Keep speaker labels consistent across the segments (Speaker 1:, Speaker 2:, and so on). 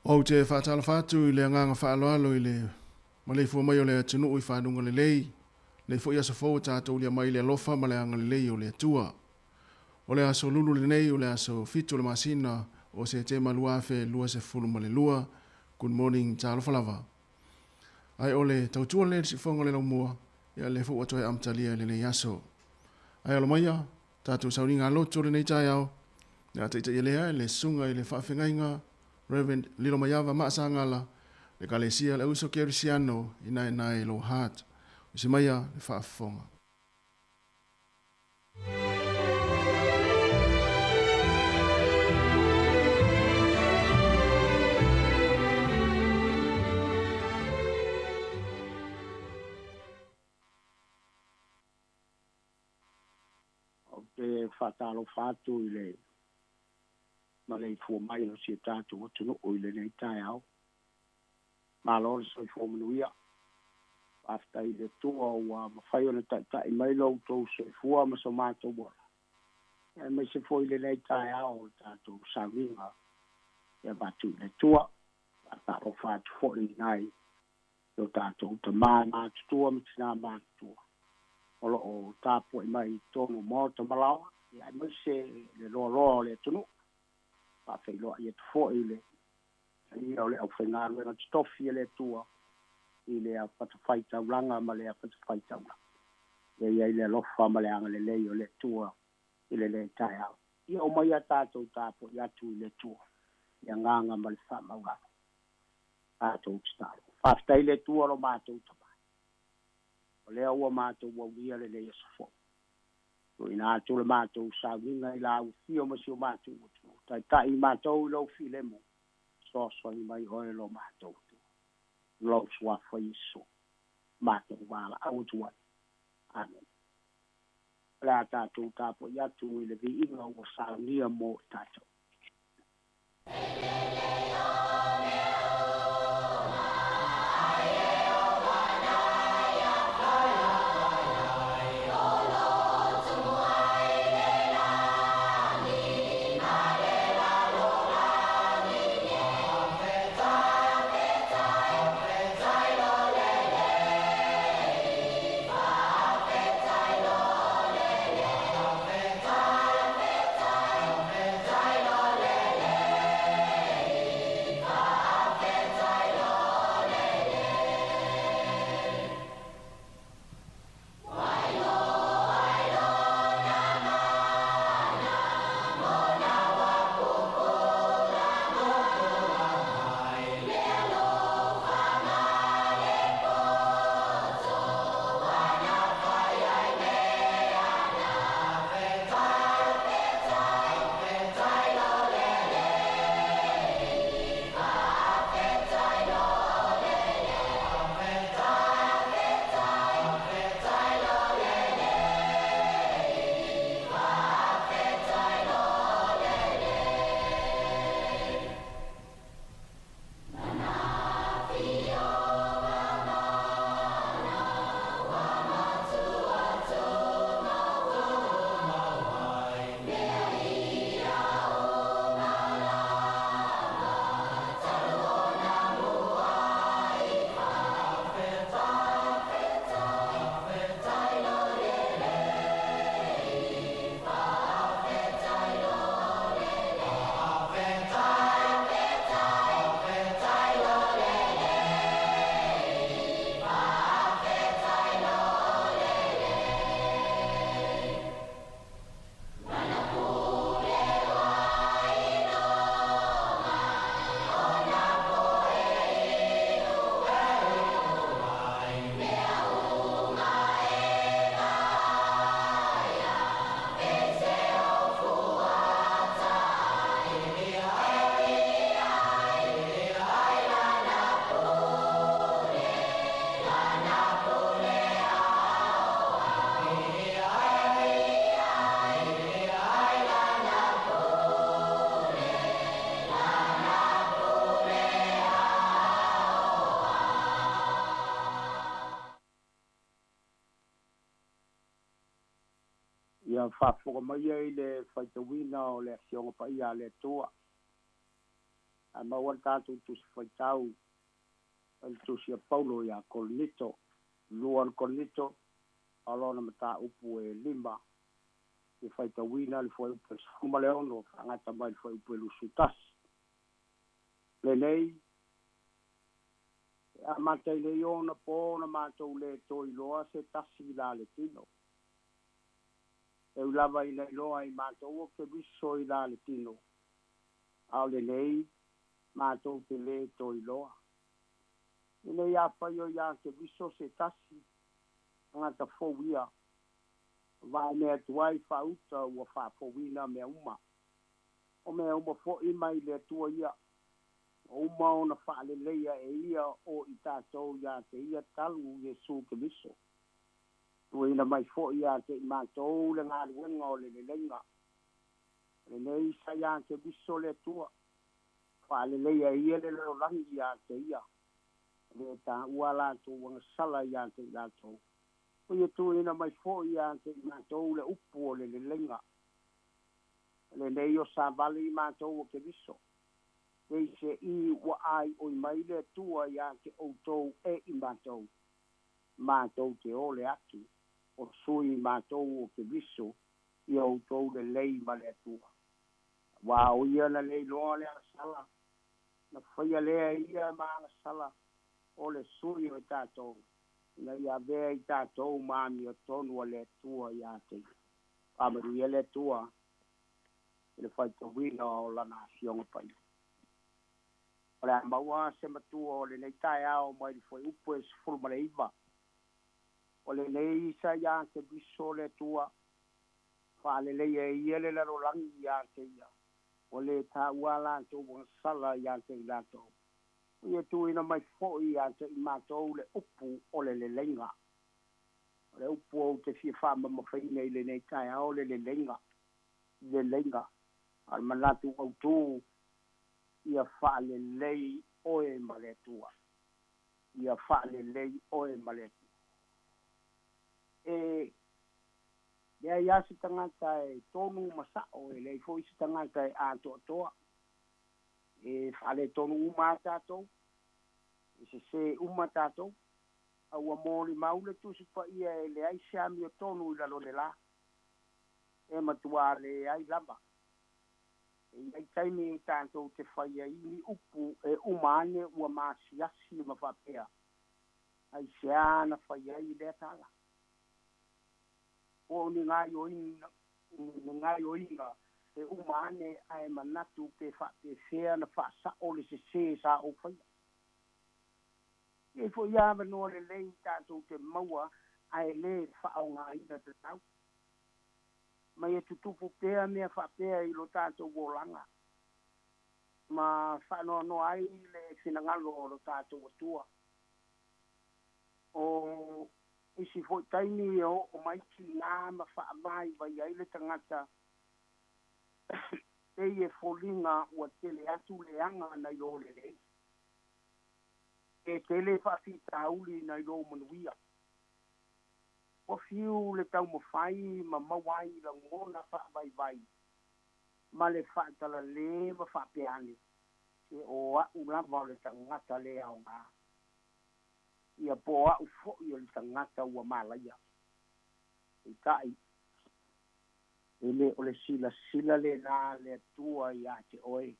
Speaker 1: O te whaatala whātu I le nganga whaaloalo I le malei fua mai o le atunu I whanunga le lei. Le fo ia sa fo tātou lia mai le alofa ma le anga le lei o le atua. O le aso lulu le nei o le aso fitu le masina o se te malua fe lua se fulu ma le lua. Good morning tālo whalava. Ai o le tautua le si fonga le laumua ia le fo atoe amtalia le nei aso. Ai alo maia tātou sauringa loto le nei tai au. Nā teita I lea le sunga I le whaafengainga Reverend Lilo Mayava Maasangala, le kalesia le uso kerisiano ina e lo heart. Si maya le whaafonga.
Speaker 2: O te whatalo whātu I le ma le fua mai no si tātou o tunu o ile nei tai au. Ma lor so I fua manuia. Afta I le tua o ma whai ona tai mai lau tau so I fua ma so mātou wala. E mai se fua ile nei tai au tātou savinga. E batu le tua. Tātou whātu fua I nai. O tātou ta mātu tua ma tina mātu tua. Olo o tāpua I mai tonu mō ta malawa. E mai se le loa le tunu. Pa fai loa I fo ile I ole au whengaru na stofi le tua I le a patawhaita ulanga ma le a patawhaita ulanga e ia I le lofa ma le anga le lei o le tua I le tai au I o mai a tātou tāpo I atu I le tua I a nganga ma le whama ua tātou staro whaftai le tua lo mātou tamai o lea ua mātou ua uia le lei a safo o ina tu le mātou sa winga I la ufi o masi o mātou tai mātou lo fi le mo so I mai hoi lo mātou lo swa fa iso mātou wala au tuai amen la tātou tāpo ia tu I le vi inga o sa nia mo tātou ia whaafonga mai ai le whaitawina o le asionga pa ia le toa. A maua tātou tusi whaitau, el tusi a Paulo ia Kolnito, luan Kolnito, alona mata upu e lima, le whaitawina le whai upu e sfuma le ono, angata mai le whai upu e lusutas. Le nei, a matai le iona po na mātou le toi loa se tasi la le tino. E ulava I nei loa I mātou o ke viso I la le tino. Au le nei, mātou te le toi loa. I nei a whai o ia ke viso se tasi, angata fōwia. Vai mea tuai whauta ua whāfōwina mea uma. O mea uma fo I mai le tua ia. O uma o na whaale leia e ia o I tātou ia te ia talu Jesu ke viso. Tuina mai fo ia te I mātou le ngā ruenga o le lenga. Le nei sa ia te viso le tua. Whaale leia ia le leo langi ia te ia. Le tā ua lātou wanga sala ia te lātou. O ia tuina mai fo ia te mātou le upu o le lenga. Le nei o sa vali mātou o ke viso. Kei se I wa ai o I mai le tua ia te outou e I mātou. Mātou te ole atu. O sui mātou o ke viso I outou le lei ma le tua. Wa o ia na lei loa le sala. Na whaia lea ia ma sala. O le sui o tātou. Na ia vea I tātou māmi o tonu o le tua ia te. Amaru ia le tua. Le whaita wina o lana fionga pai. O le maua se matua o le nei tae ao mai li foi upo e sifuru ma le iwa. O le nei isa ia te biso le tua. whaalele ia le laro langi ia te ia. O le Tautua lantou sala ia te lantou. Ia tuina mai fo ia te matou le upu o le lenga. Le upu o te fia whama mawhaina i le nei tai ao le lenga. Le lenga. Al manatu au tū ia whaale lei oe maletua. Ia whaale lei oe maletua. Lea ia si tangata e tonu masao e lei fo isi tangata e ato toa. Whaale tonu uma tātou. Se uma tātou. Aua mōri maule tusi pa ia e le ai siami o tonu i lalo le la. E matua le ai lama. Ai taimi tātou te whaia ini upu e umane ua maasiasi ma whapea. Ai seana whaia i lea tala. O ni ngai o inga e umane ai manatu pe whape fea na whaasa o le se sa o whaia. E fo ia no le lei tātou te maua ai le whaau ngā ina te tau. Mai e tutupu pēa mea whapea i lo tātou wōlanga. Ma whanoa no ai le whinangalo o lo tātou atua. O isi fo taimi o maiti ngā ma whaamai vai ai le tangata. E folinga ua tele atu leanga na i o le lei. E tele whaafi tauli na i lo manuia. O fiu le tau mawhai ma mawai la ngona whaavai vai. Ma le whaatala le ma whaapeane. E o au lava le tangata le au ngā. Ia po au fo'i o le tangata ua malaia. E tai. E le o le sila le nā le tua i a te oe.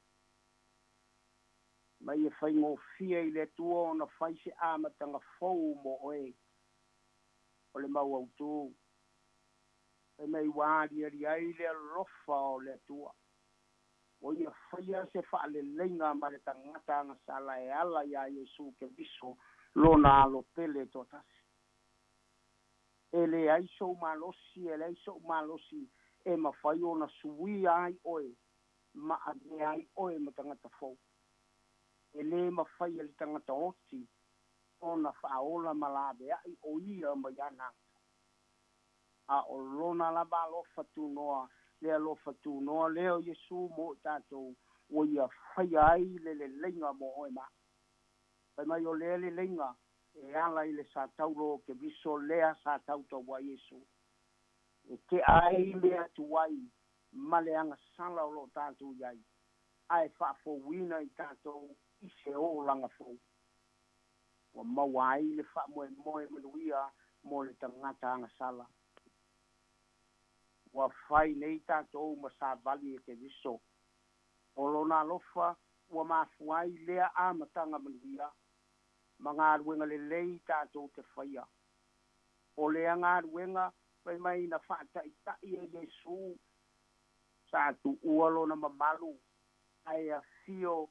Speaker 2: Mai e whaingo fia i le tua o na whaise amatanga fau mo oe. O le mau au tū. E mei wāri ari ai le rofa o le tua. O ia whaia se whaale lenga ma le tangata anga sala e ala ia Yesu ke viso lona alo pele totasi. E le aiso malosi e ma whai o na sui ai oe ma ane ai oe ma tangata fau. E le ma whai ali tangata oti o na whaola malabe ai o ia ma yana. A o lona la ba lo fatu noa, lea lo fatu noa, leo Yesu mo tātou, o ia whai ai le lenga mo oe ma. Pai mai o le lenga, e ala i le sa tauro ke viso lea sa tauta wa Yesu. E te ai lea tuai, ma le anga sala o lo tātou iai. Ai whaafo wina i tātou, i se o langa fau. Wa mawai le wha moe manuia, mo le tangata anga sala. Wa whai nei tātou ma sa vali e te viso. O lona lofa, wa mafuai lea amatanga manuia. Ma ngā ruenga le lei tātou te whaia. O lea ngā ruenga, pai mai na whaata i tai e Yesu. Sa tu ualo na mamalu. Ai a fio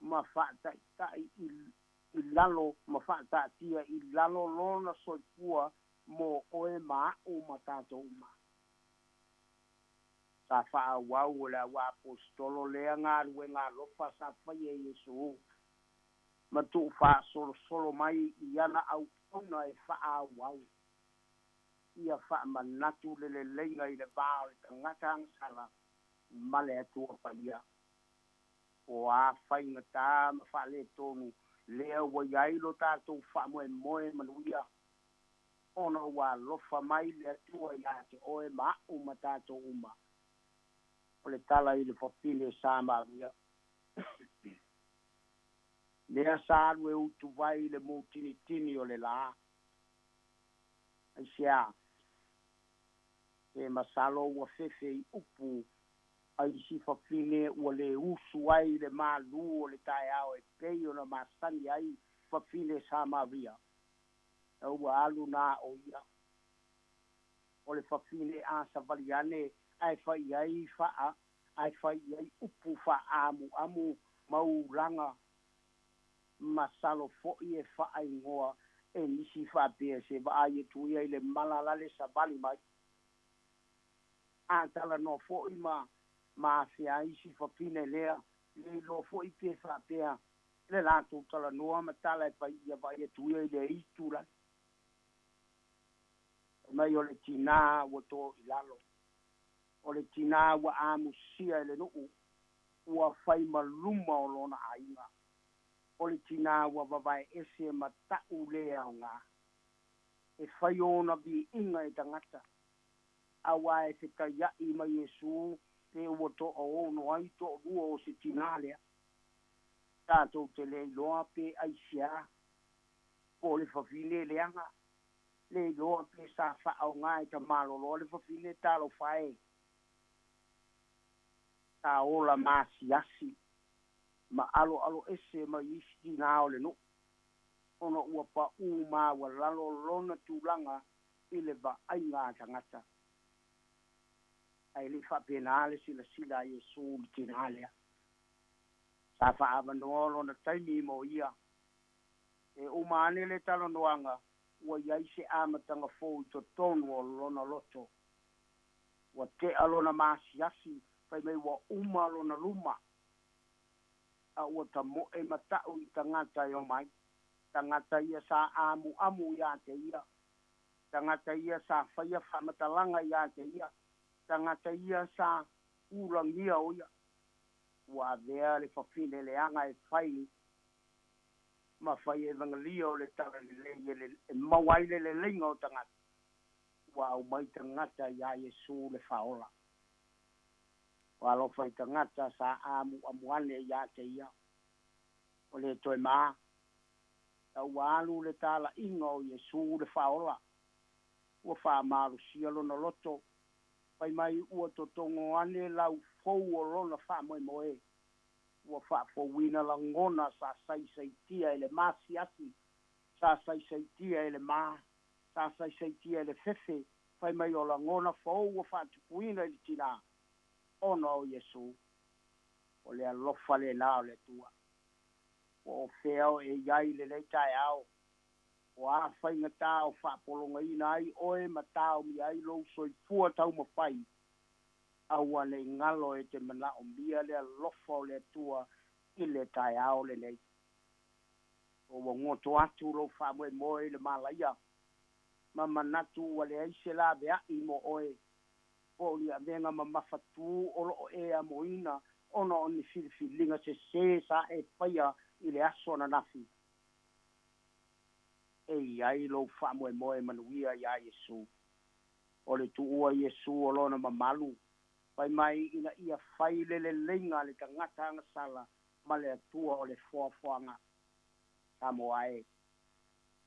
Speaker 2: ma whaata i tai i lalo, ma whaata tia i lalo lona soipua mo oe maa o ma tātou ma. Sa wha wau le wa apostolo lea ngā ruenga lofa sa whaia Yesu. Ma tu wha solo mai i ana au kauna e wha wau. Ia wha manatu le lenga i le vāo i ta ngatang sala male atua paia. O a whainga tā ma wha le tonu lea wa iailo tātou wha moe manuia. Ona wa lofa mai le atua i ate oe ma uma tātou uma. O le tala i le whapile sa maria. Lea sāru e utu vai le mūtini o le la. Ai sea. E masalo ua fefe i upu. Ai si whapine ua le usu ai le malu o le tae ao e pei o na masani ai whapine sa maria. E ua alu nā o ia. O le whapine a sa valiane ai whai ai wha ai whai ai upu wha amu mauranga. Masalo fo'i e whaai ngoa e nisi whapea se wa ai e tuia i le malalale sa bali mai. a tala no fo ma fia isi fa fine lea le lo fo I pe fa pea le la tu tala no ma tala pa ia va ia tu ia le istura mai o le tina wo to ilalo o le tina wa amusia le no ua fai maluma o lona ainga o le tina ua vavae ese matau lea o ngā e fai ona vi inga e tangata awa e te kaiai mai Yesu te ua to o ono ai to rua o se tina lea tātou te le loa pe aisia po le fafine leanga le loa pe sa fa au ngā e ta malolo le fafine talo fae ta ola masiasi ma alo ese ma isi na ole no ono ua pa uma wa lalo lona tulanga ile ba ainga tangata ai le fa penale sila Yesu tinale sa fa abandolo na taimi mo ia e uma ne le talo noanga ua ia se amatanga fo to tono lona loto wa te alona masiasi fai mai wa uma lona luma a ua tamo e matau I tangata I o mai tangata ia sa amu ia te ia tangata ia sa faia whamatalanga ia te ia tangata ia sa urangia o ia ua vea le whawhine le anga e whai ma whai e vangalia o le tara le mawaile le linga o tangata ua au mai tangata ia Yesu le whaola walo fai tangata sa amuane ia te ia o le toi maa au alu le tala inga o Yesu le whaola ua wha maru sialo na loto pai mai ua to tongo ane lau fou o lona wha moe moe ua wha fowina la ngona sa sai tia ele masiasi sa sai tia ele maa sa sai tia ele fefe pai mai o la ngona fou ua wha tupuina ili tina ono o Yesu o le alofa le nao le tua o feo e iai le leitai au o a whainga tau whapolonga ina ai oe ma tau mi ai lo soifua tau ma whai aua le ngalo e te mana o mia le alofa o le tua I le tai au le nei o wangoto atu lo whamwe moe le malaia ma manatu wa le aise la bea I mo oe o li avenga ma mafatu o lo e a moina ono o ni filifilinga se sa e paia I le aso na nafi e ai lo whamwe moe manuia ia Yesu o le tuua Yesu o lona mamalu pai mai ina ia whaile le lenga le tangata anga sala ma le atua o le fuafuanga Samoa e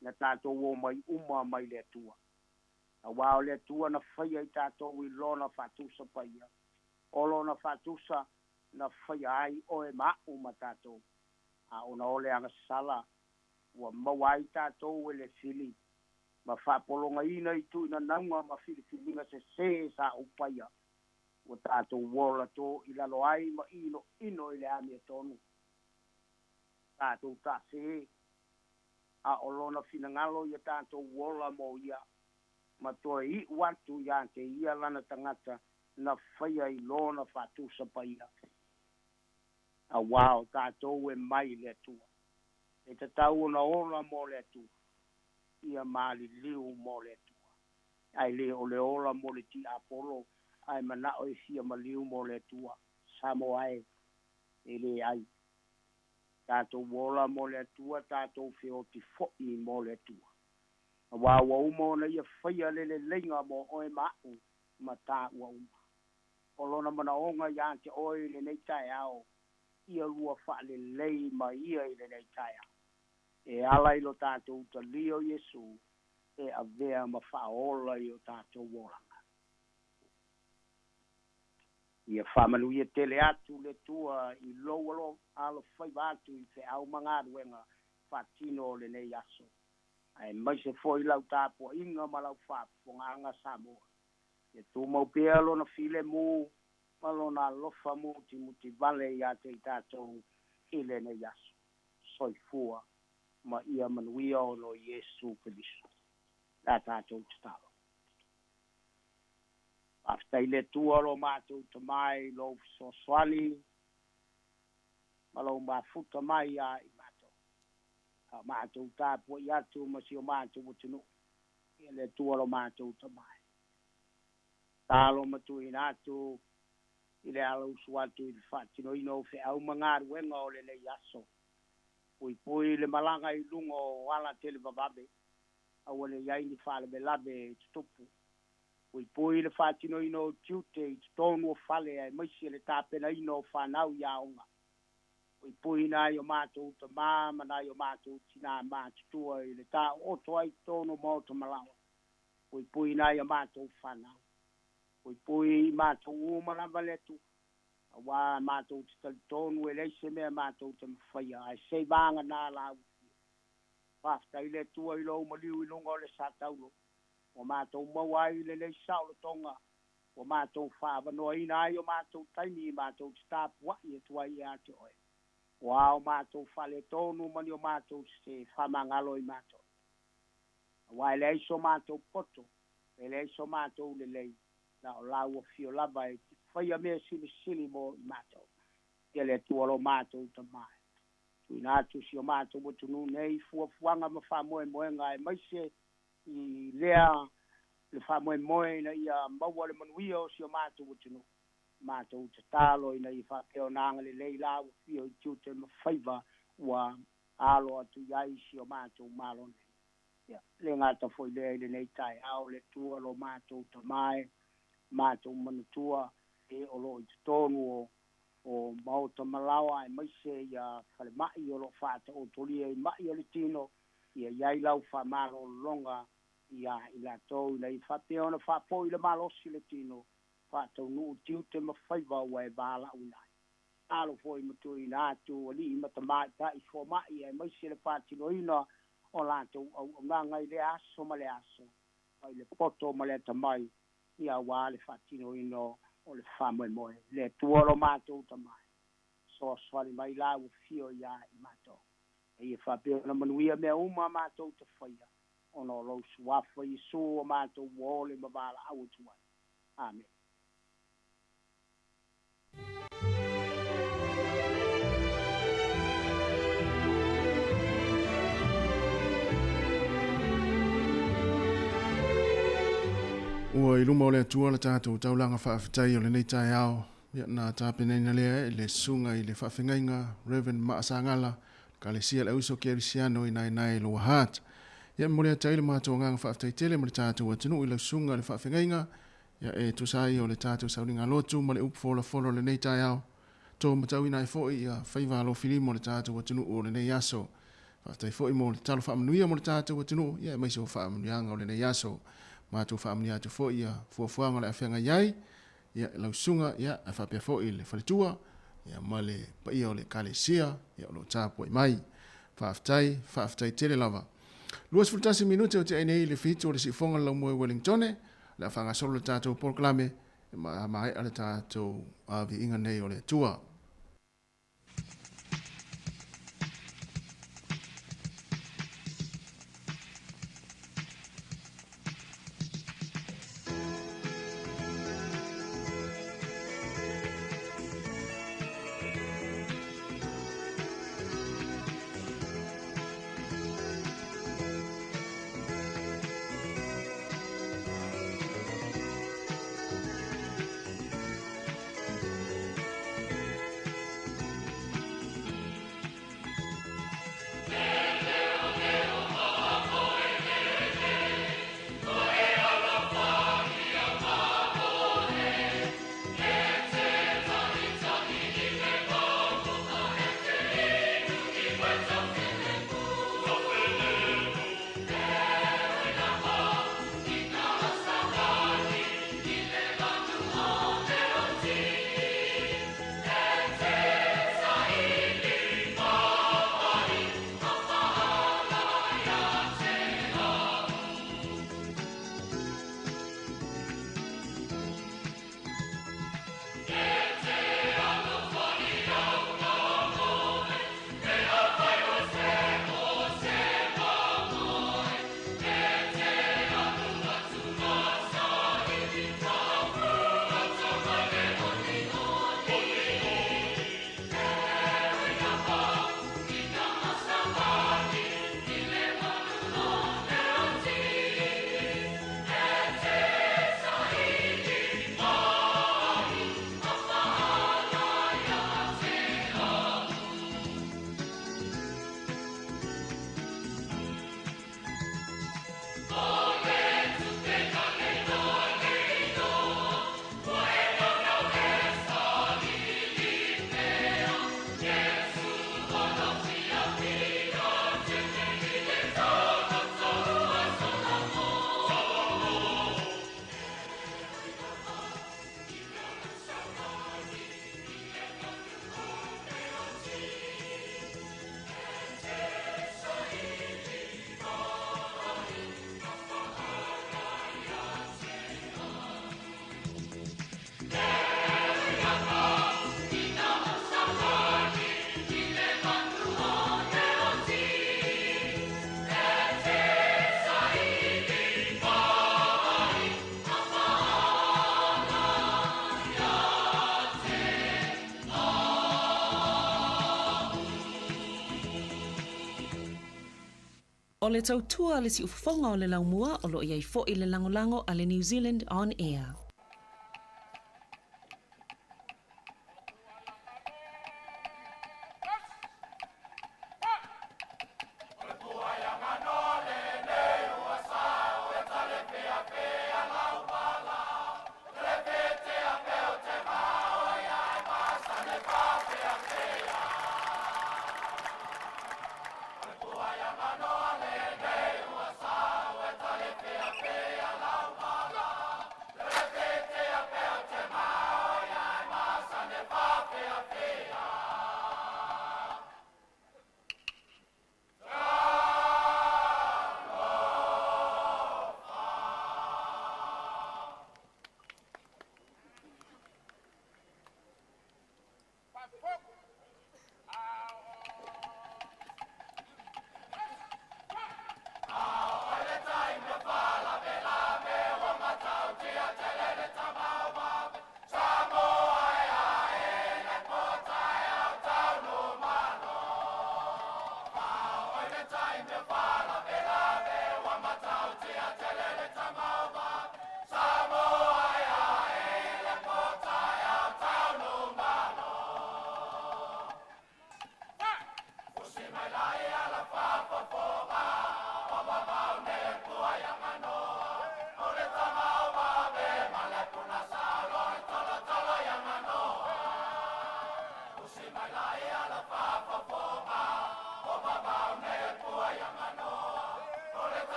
Speaker 2: na tātou o mai uma mai le atua a wao le atua na whaia I tātou I lona whatusa paia o lona whatusa na whaia ai o e ma'u ma tātou a ona ole anga sala ua mawai tātou e le fili ma whapolonga ina I tu ina naunga ma filifilinga se sa upaia ua tātou wola tō I lalo ai ma ino I le amia tonu tātou tā se a olona finangalo ia tātou wola mo ia ma toi I watu ia te ia lana tangata na whaia I lona whatusa paia a wao tātou e mai le atua e te tau ona ola mo le atua ia mali liu mo le atua ai le o le ola mo le ti apolo ai mana o sia maliu mo le tua Samoa e le ai tātou wola mo le tua tātou whioti fo'i mo le tua wa umo na ia whaia le lenga mo oe ma'u ma tā ua uma o lona mana onga ia te oe le nei tai ao ia lua wha le lei ma ia I le nei tai ao e ala ilo tātou ta lio Yesu e avea ma whaola I o tātou wolanga ia whamanu ia tele atu le tua I lowalo alo whaibatu I te au mangaruenga whatino le nei aso ai mai se foi lau tāpua inga ma lau whaponganga Samoa e tū mau pēa lona file mū ma lona lofa mū ti muti vale ia te tātou I le nei aso soifua ma ia manuia o no Yesu Keriso la tātou talo Aftai le tua lo mātou te mai lo soaswali, ma lo mafuta mai a I mātou. A mātou tāpua I atu ma si o mātou utinu. Ia le tua lo mātou te mai. Tālo matu I nātu, I le alo suatu I le whātino ino fe au mangaru wenga o le aso. Pui le malanga I lungo o ala tele bababe, au le iai ni whale me labe tupu. Pui le whātino ino tiute I tonu o whale ai maisi le tāpena ino o whanau ia onga. Pui na I o mātou te māma na I o mātou tina mātutua I le tā oto ai tonu mo te malawa. Pui na I o mātou whanau. Pui mātou umana valetu. Wa mātou te tonu e leise mea mātou te mwhaia. Ai sei vanga nā lau. Whafta I le tua I lo umaliu I lunga o le sātaulo. O mātou mawai le leisa o le tonga. O mātou whaavanoa ina ai o mātou taimi I mātou te tāpua I tua I ate oe. Wa o mātou whale tonu mani o mātou se whamangalo I mātou. Wa e leiso mātou poto. E leiso mātou le lei. Na o lau o fio lava e whaia mea sili mo I mātou. Ia le tualo mātou ta mai. Tui nātu si o mātou watunu nei fuanga ma whamoe moenga e maise I lea le whamoe moe na ia maua le manuia o si o mātou watunu. Mātou ta tālo ina I whakeo nanga le lei lau o fio I tiute ma whaiva ua alo atu iai si o mātou malone. Ia, le ngata foi lea le nei tai au le tualo mātou ta mai. Mātou manatua e olo I tonu o mauta malawa e maise ia whale mai o lo whata o tolia I mai o le tino ia iai lau whamaro longa ia I la tau I whapeo na whapo I le malosi le tino whatau nuu tiute ma whaiva ua e bala unai. Alo foi matu I nātu o li mata mai ta I fo mai e maise le whatino ina o lātou au nganga I le aso ma le aso. I le poto ma le tamai ia wale whatino ino o le whamoe moe. Le tuolo mātou tamai. So swali mai lau fio ia I mātou. E ia whapeo na manuia mea uma mātou te whaia. Ono lo suafa I su o mātou wole mawala au tuai. Amen.
Speaker 1: Ua I luma o le atua le tātou taulanga whaafitai o le nei tai ao. Ia nā tāpenei na lea le sunga I le whaafengainga, Reverend Maasangala, ka le sia le uso kerisiano I nai loa hat. Ia mo le atai le mātou ngang whaafitai tele mo le tātou atinu I le sunga le whaafengainga. Ia e tusai o le tātou sauringa lotu ma le upofola le nei tai ao. Tō matau I nai foi ia whaiva alo filimo le tātou atinu o le nei aso. Whaafitai foi mo le talo whaamanuia mo le tātou atinu. Ia maise o whaamanuianga o le nei aso. Mātou whaamania atu fo ia fuafuanga le awhenga iai, ia lausunga, ia a whapea fo I le whalitua, ia male pa ia o le kalesia, ia o lo tāpua I mai, whaaftai tele lava. Luas fultasi minute o te ainei le fitu o le sifonga lau moe Wellingtone, le awhanga solo le tātou porklame, mai ale tātou avi inga nei o le tua.
Speaker 3: O le tautua le si ufafonga o le laumua o lo iai fo i le langolango a le New Zealand On Air.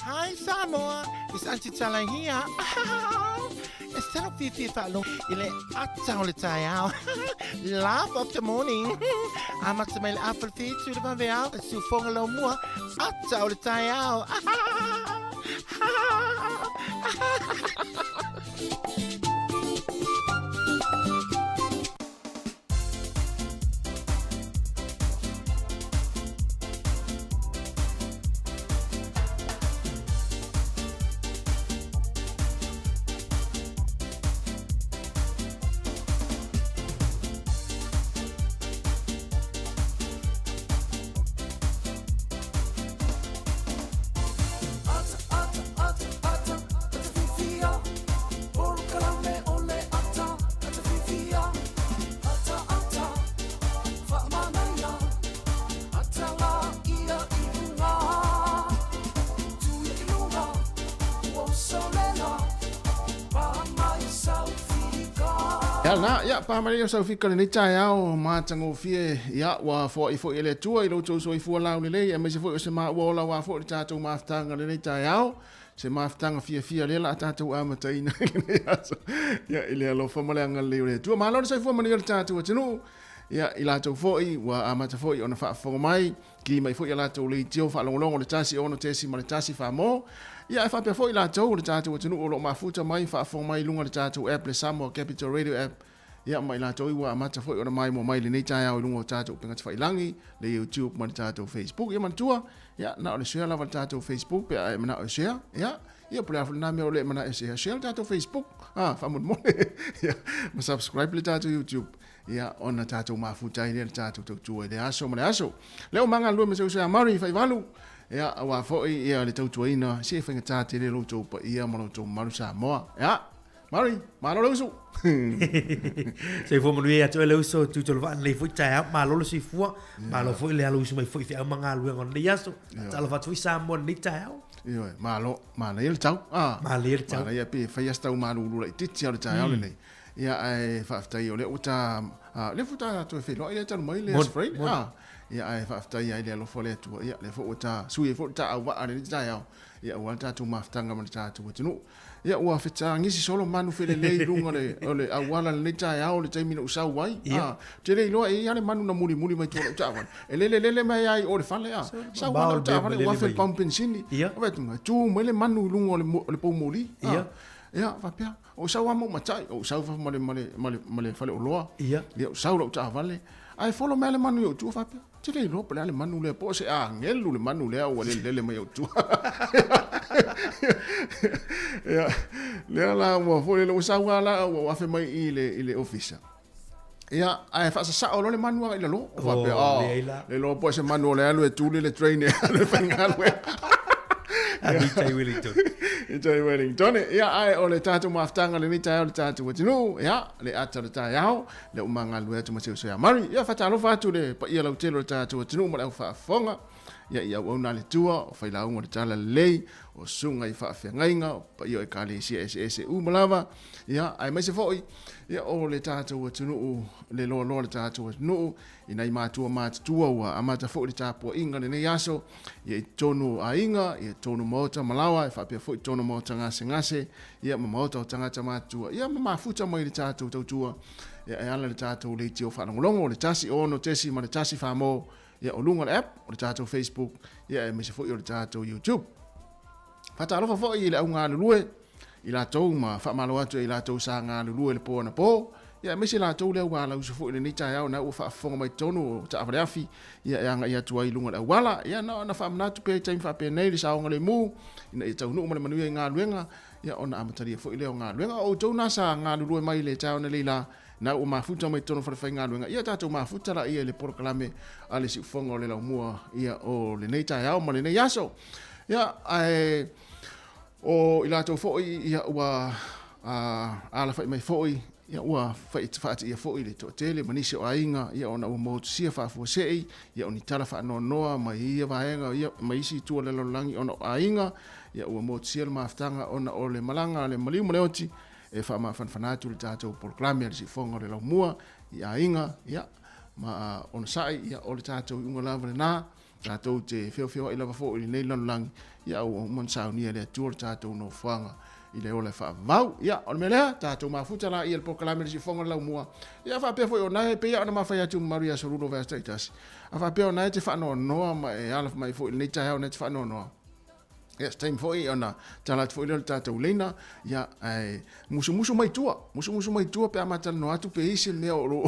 Speaker 4: Hi Samoa, it's Auntie Tala here. Instead of Fifi Fallo, ile atau le tayao. Laugh of the morning. Amat sa may apple feet to the babayao. Sufong lo mua. Atau le tayao.
Speaker 1: Na ya pa mai so fika ni tai au ma tango fie ya wa fo ifo ele tua i lo to so ifo la le e me se fo se ma wa la wa fo ta to ma ftanga le tai au se ma ftanga fie le la ta to ama tai na ya ile lo fo male nga le tua ma lo so ifo ma ni ta to tinu ya ila to fo i wa ama ta fo i ona fa fo mai ki mai fo ila to le tio fa long long le tasi ono tesi ma le tasi fa mo ya fa pe fo ila to le ta to tinu o lo ma futa mai fa fo mai lunga le ta to app le Samoa Capital Radio app ya mai la toi wa mata foi ona mai mo mai le nei tai au lungo tato penga tfai langi le YouTube man tato Facebook ya man tua ya na ole share la va tato Facebook pe ai mana o share ya pula na me ole mana share tato Facebook fa mo ya ma subscribe le tato YouTube ya ona tato ma futai le tato to tua de aso mana aso le o manga lu me so mari fai valu ya wa foi ya le tau ina se fenga tato le lo to pa ia mo to maru Samoa ya Mari, malo lausu.
Speaker 5: Sei fo manu ia to lausu tu to va le fu tai malo si fu malo fo le lausu mai fo ia manga lu ngon le yaso. Tala fa tu Samoa ni tai.
Speaker 1: Yo, malo il tau.
Speaker 5: Malo il tau.
Speaker 1: Ya pe fa yasta malu lu le titi al tai le. Ya ai fa fta yo le uta le futa to fe lo ile tan mai le spray. Ya ai fa fta ya ile lo fo le tu ya le fo uta sui fo ta wa ani tai ya wa ta tu maftanga man ta tu tinu. Ya ua feta ngisi solo manu fele le lunga le ole awala le tai au le taimina usau wai te le loa e ale manu na muli mai tolo tawan e le mai ai o le fale sa wa tawan wa fe pumping sini o vetu tu mele manu lunga le po moli ya va pia o sa wa mo matai o sa fa male fale o loa ya sa lo tawan ai follow mele manu yo tu va pia te le lo pele ale manu le po se ngelu le manu le o le mai o tu ya le la mo fo le usa wala wa fe mai ile officer ya ai fa sa o le manu ile lo va pe le lo po se manu le alu e tu le trainer le fenga we
Speaker 5: Ani tai Wellington.
Speaker 1: Tai Wellington ya ai o le tatu maftanga le nita le tatu wetinu ya le ata le tai au le umanga lu etu maseu so ya mari ya fa talo fa tu le pa ia lo telo tatu wetinu ma fa fonga ya ona le tua o fai launga le tala lei o sunga i whaafia ngainga pa i o e kale si ese umalawa ya ai mai se foi ya o le tātou a tunu le loa le tātou a tunu i nei mātua ua a mata foi le tāpua inga le nei aso i e tonu a inga i e tonu maota malawa i whaapia foi tonu maota ngase i a maota o tangata mātua i a mafuta mai le tātou tautua i a ala le tātou le tio whanangolongo le tasi ono tesi ma le tasi whamo ya o lunga app o le tātou Facebook ya me se foi o le tātou YouTube fata alofa foi i le au ngā lulue i la tau ma whaamalo atu i la tau sa ngā lulue le pō na pō ya me se la tau le au ngā lau se foi le nita au na ua whaafonga mai tonu o ta awale afi ya anga i atua i lunga le wala ya na whaamanatu pe taim whaapea nei le saonga le mu ina i tau nuu ma le manuia i ngā luenga ya ona amataria foi le o ngā luenga o tau nasa ngā lulue mai le tau na leila na o mafuta mai tono whawhai ngā luenga ia tātou mafuta la ia le porokalame a le si ufonga o le lau mua ia o le nei tai au ma le nei aso ia ai o i lātou foi ia ua ala whai mai foi ia ua whaati ia foi le toa tele manisi o ainga ia ona ua mautu sia whaafua sei ia oni tala wha noa mai ia vahenga ia mai isi tua le lolangi ona o ainga ia ua mautu sia le maftanga ona o le malanga le maliu maleoti e wha ma whanwhanatu le tātou poroklame le si fonga le lau mua i ainga ia ma ona sai ia o le tātou i unga lava le nā tātou te whio i lava fo i nei lanulangi ia o mon saunia le atua tātou no whanga i le ole whaavau. Ia, o le melea, tātou mafuta la i el pokalame le si whonga lau mua. Ia whapea fo i o nai, pe ia ona mawhai atu Maria Sorulo Vea Status. A whapea o nai te whanoa noa ma e alaf mai fo i nei tai hao nei te whanoa noa. Ia, stein fo i ona talat fo i le tātou leina, ia, musu mai tua pe amata no atu pe isi mea o lo.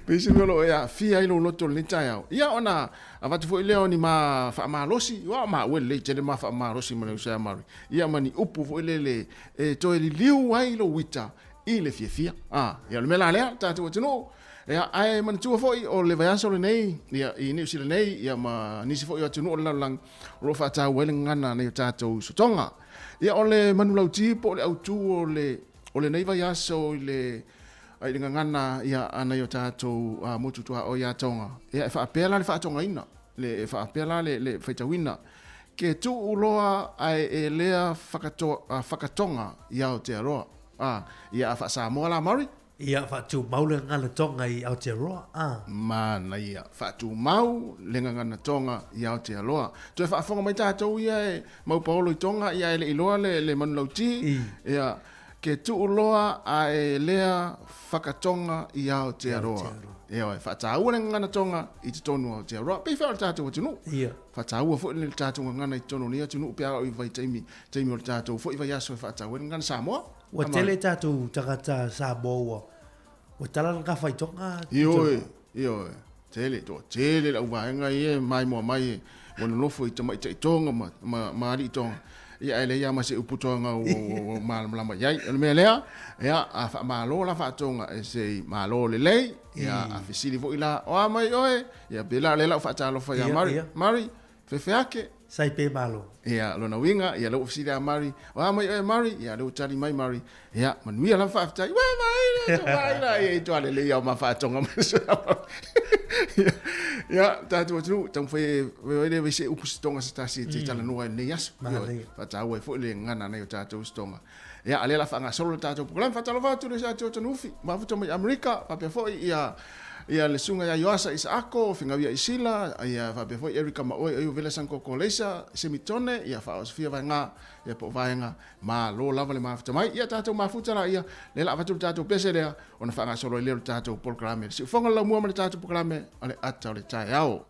Speaker 1: Pe isi mea lo ia, fia ilo loto le nei tai hao. Ia, ona, a watu fo i leo ni ma whaamalosi, wa ma ue le tele ma whaamalosi ma leo sea mari. Ia mani upu fo i le toe li liu ai lo wita i le fia. Ia le mela lea, tātou atino. Ia ai man tua foi o le vaiaso le nei ia i ni sile nei ia ma nisi foi o tunu o lang ro fa ta wele ngana nei tatou sotonga ia o le manulau tipo le autu o le nei vaiaso le ai le ngana ia ana yo tatou motu tua o ia tonga ia fa pela le fa tonga ina le fa pela le faita wina ke tu uloa ai e lea fakatonga ia o te aroa ia fa Samoa la mari.
Speaker 5: Ia whatu mau le ngana tonga i Aotearoa.
Speaker 1: Mana ia, whatu mau le ngana tonga i Aotearoa. Toi whaafonga mai tātou ia e mau paolo i tonga ia e le iloa le manulauti. Ia, ke tuuloa a e lea whakatonga i Aotearoa. Ia oi, whataua le ngana tonga i te tonu Aotearoa. Pei whao le tātou atunu. Ia. Whataua fo le tātou ngana i tonu ni atunu pia o i vai taimi o le tātou. Fo i vai aso e whataua le ngana Samoa.
Speaker 5: Wa tele tātou tagata Samoa. Wa tala nga whai tonga.
Speaker 1: Ioi. Tele la uwaenga ie mai mua mai. Wana lofo i tamai tai tonga maari i tonga. Ia ele ia mase uputonga o malama iai. Ele mea lea, ia a wha malo la wha tonga e se malo le lei. Ia a fisili vo ila o amai oe. Ia bela lela u wha talo wha ia Mari. Fefeake.
Speaker 5: Sai pe malo.
Speaker 1: Ia lona winga, ia lau fisili a Mari. O amai oe Mari, ia lau tari mai Mari. Ia manuia la wha fitai. Ia i toa le lei au ma wha tonga ia tātou atunu tau whae wese upusi tonga sa tasi te tala noa nei asu whatau e fo le ngana nei o tātou stonga ia alela wha ngā solo tātou pukulan whatalo whatu le tātou tanufi mafuta mai Amerika whapea fo ia le sunga ia Yoasa Isaako whingawia Isila ia whapea fo Erika Maoi o vela sanko koleisa semitone ia wha Sofia vaenga ia po vaenga ma lo lava le mafuta mai ia tātou mafuta la ia le la whatu tātou pese lea ona wha ngā solo i leo tātou programe si ufonga lau mua ma le tātou programe ale ata o le tai au.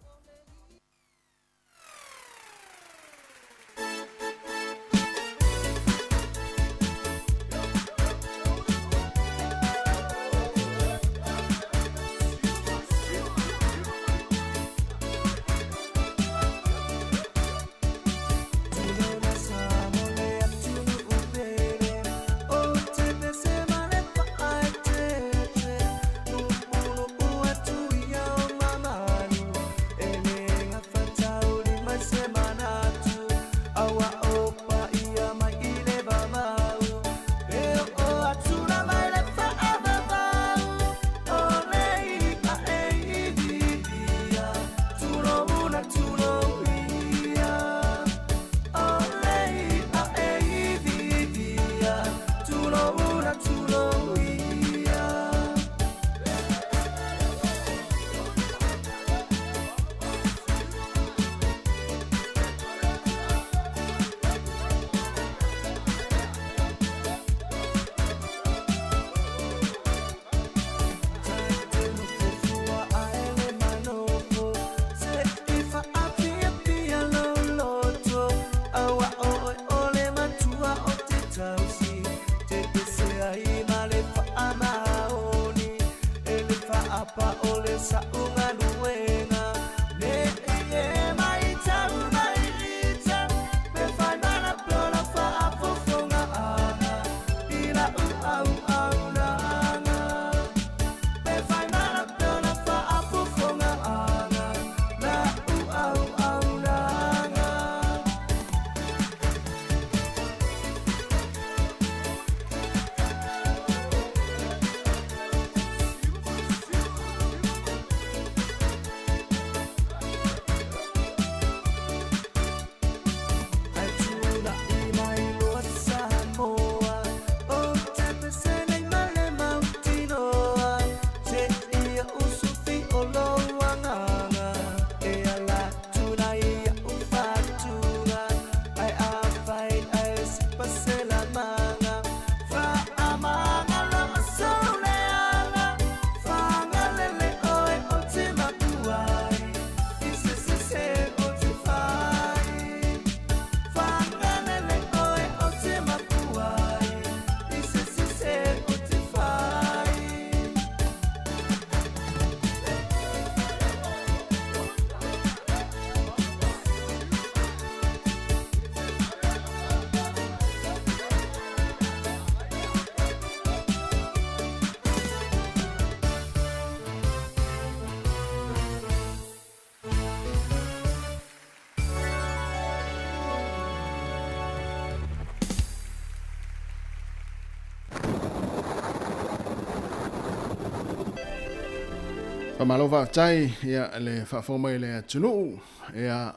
Speaker 1: Pamalo whaatai, ia le whaafoma i le tunu, ia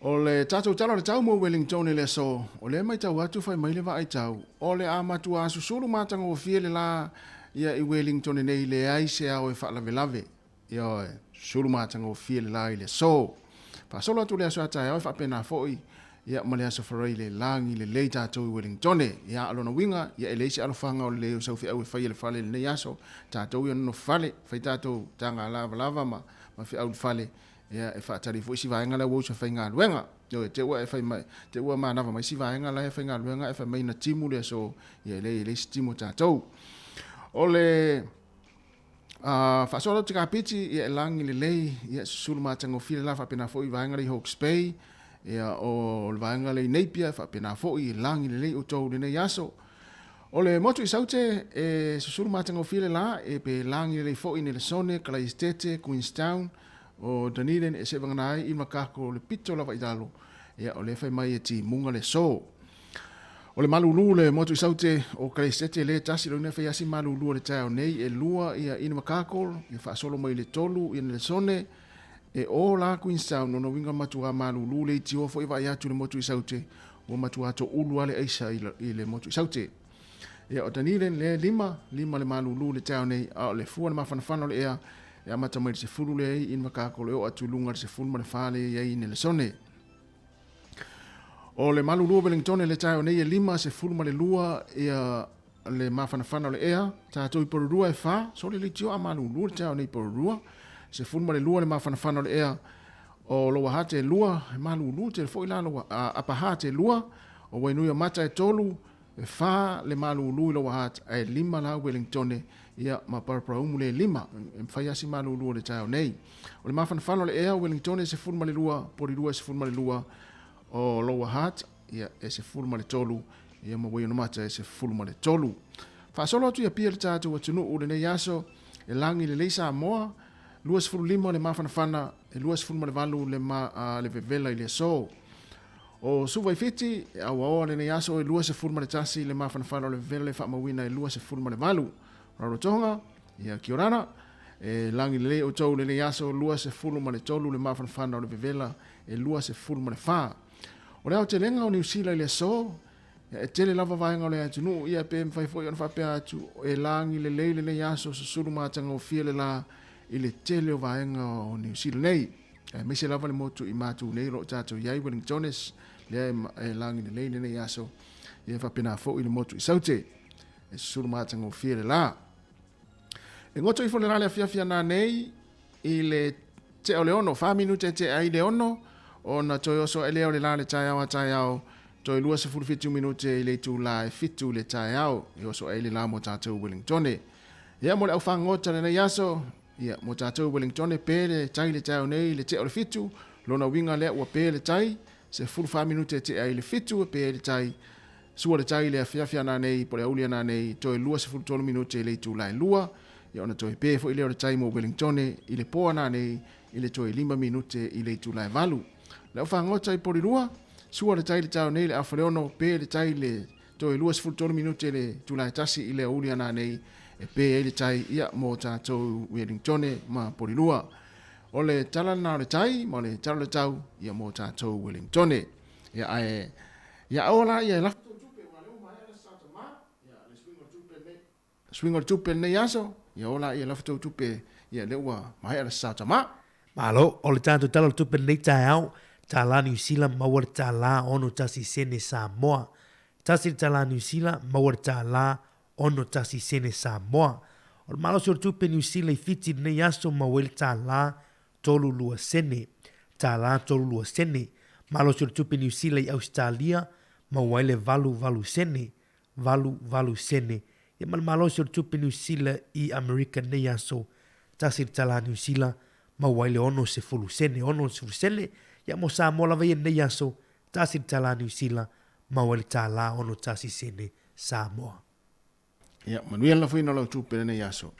Speaker 1: o le tātou tala le tau mo Wellington le so, o le mai tau atu whai mai le wa ai tau, o le amatu a susuru matanga o fie le la, ia i Wellington nei le ai se au e whaalave lave, ia susuru matanga o fie le la i le so, pa solo atu le aso atai au e whaapena foi, ia ma le aso wharai le langi le lei tātou i Wellington, ia alona winga, ia e leisi alofanga o le leo sau fi au e whai le whale le nei aso, tātou i no whale, whai tātou tanga lava ma fi au le whale, ia e whaatari fo isi vaenga la wausa whai ngā luenga, ia te ua e whai mai, te ua mānawa mai si vaenga la e whai ngā luenga, e whai mai na timu le aso, ia e leisi timu tātou. O le whaasola te kāpiti, ia e langi le lei, ia susulu mātango file la whapena fo i vaenga le Hawke's Bay, ia o le vaenga le Napier, whapena fo i langi le lei o tau le nei aso. O le motu i saute, e susulu mātango file la, e pe langi le lei fo i ne le Sone, Kalaistete, Queenstown, o Dunedin, e se vanganai, i makako le pito lava i talo, ia o le whai mai e ti munga le so. O le malulu le motu i saute, o Kalaistete le tasi lo ina whai asi malulu le tau nei, e lua ia ina makako, i whaasolo mai le tolu, i le Sone, e o la Queenstown, no winga matua malulu le iti ofo i vai atu le motu i saute, o matua ato ulu ale eisa i le motu i saute. Ia o Dunedin le lima le malulu le tau nei, a le fua le mafanafano le ea, e amata mai se fulu le ei, in makako le o atu lunga se fulu ma le fale ei ne le Sone. O le malulu Wellington le tau nei e lima se fulu ma le lua, ia le mafanafano le ea, tātou i porurua e wha, so le tio a malulu le tau nei porurua, se fulma le lua le mafanafano le ea o loa hate lua, e malulu te fo ila loa apaha te lua, o wainuia mata e tolu, e wha le malulu i loa hate e lima la Wellington ia ma parapaumu le lima, e mwhaiasi malulu le tau nei. O le mafanafano le ea Wellington se fulma le lua, porirua se fulma le lua o loa hate, ia e se fulma le tolu, ia ma waiunu mata e se fulma le tolu. Whaasolo atu ia pia le tātou atunu u le nei aso, e langi le leisa Samoa, luas fulu lima le mafanafana, e luas fulu le valu le vevela i le so. O suwa i fiti, e awa le nei aso, e luas fulu le tasi le mafanafana le vevela le whaamawina, e luas fulu le valu. Rarotonga, ia kiorana, e langi le o tau le nei aso, luas fulu le tolu le mafanafana le vevela, e luas fulu le wha. O leo te lenga o New Zealand le so, e tele lava vaenga o le atunu, ia pe mwhaifoi on whapea atu, e langi le leile nei aso, susuru matanga o fia le la, i le tele o vaenga o New Zealand nei. Me se lava le motu i matu nei ro tātou iai Wellingtones, lea e langi le leile nei aso, ia whapena fo i le motu i saute, e susuru matanga o fia le la. E ngoto i fole rale a fiafia nā nei, i le te o le ono, 5 minute te ai le ono, o na toi oso e leo le la le tai au, toi lua se fulu fitu minute i le tu la e fitu le tai au, i oso e le la mo tātou Wellingtone. Ia mo le au whangota le nei aso, ia mo tātou Wellington pele tai le tau nei le te o le fitu, lona winga lea ua pele tai, se fulu 5 minute te ai le fitu e pele tai, sua le tai le fiafia nā nei, po le aulia nā nei, toi lua se fulu 12 minute i le tu lai lua, ia ona toi pe fo i leo le tai mo Wellington i le poa nā nei, i le toi 5 minute i le tu lai valu. Le au whangota i pori lua, sua le tai le tau nei le awhaleono, pele tai le toi lua se fulu 12 minute le tu lai tasi i le aulia nā nei, e pe e le tai ia mo tātou Wellington ma porilua. O le tala nā le tai, mo le tala le tau, ia mo tātou Wellington. Ia ae, ia aola, ia lafto tupe, wa leo mai ala sata ma, ia le swingo tupe nei aso, ia ola ia lafto tupe, ia leua mai ala sata ma.
Speaker 5: Malo, o le tātou tala tupe nei tai au, tala New Zealand mawar tala ono tasi sene Samoa. Tasi tala New Zealand mawar tala ono tasi sene Samoa. O le malo sur tupe New Zealand i fiti nei aso mawel tala tolu lua sene. Tala tolu lua sene. Malo sur tupe New Zealand i Australia mawele valu sene. Valu sene. Ia malo sur tupe New Zealand i Amerika nei aso tasi tala New Zealand mawele ono se fulu sene. Ono se fulu sene. Ia mo Samoa la vaya nei aso tasi tala New Zealand mawele tala ono tasi sene Samoa.
Speaker 1: Ia, manuia la fuina lau tupe nei aso.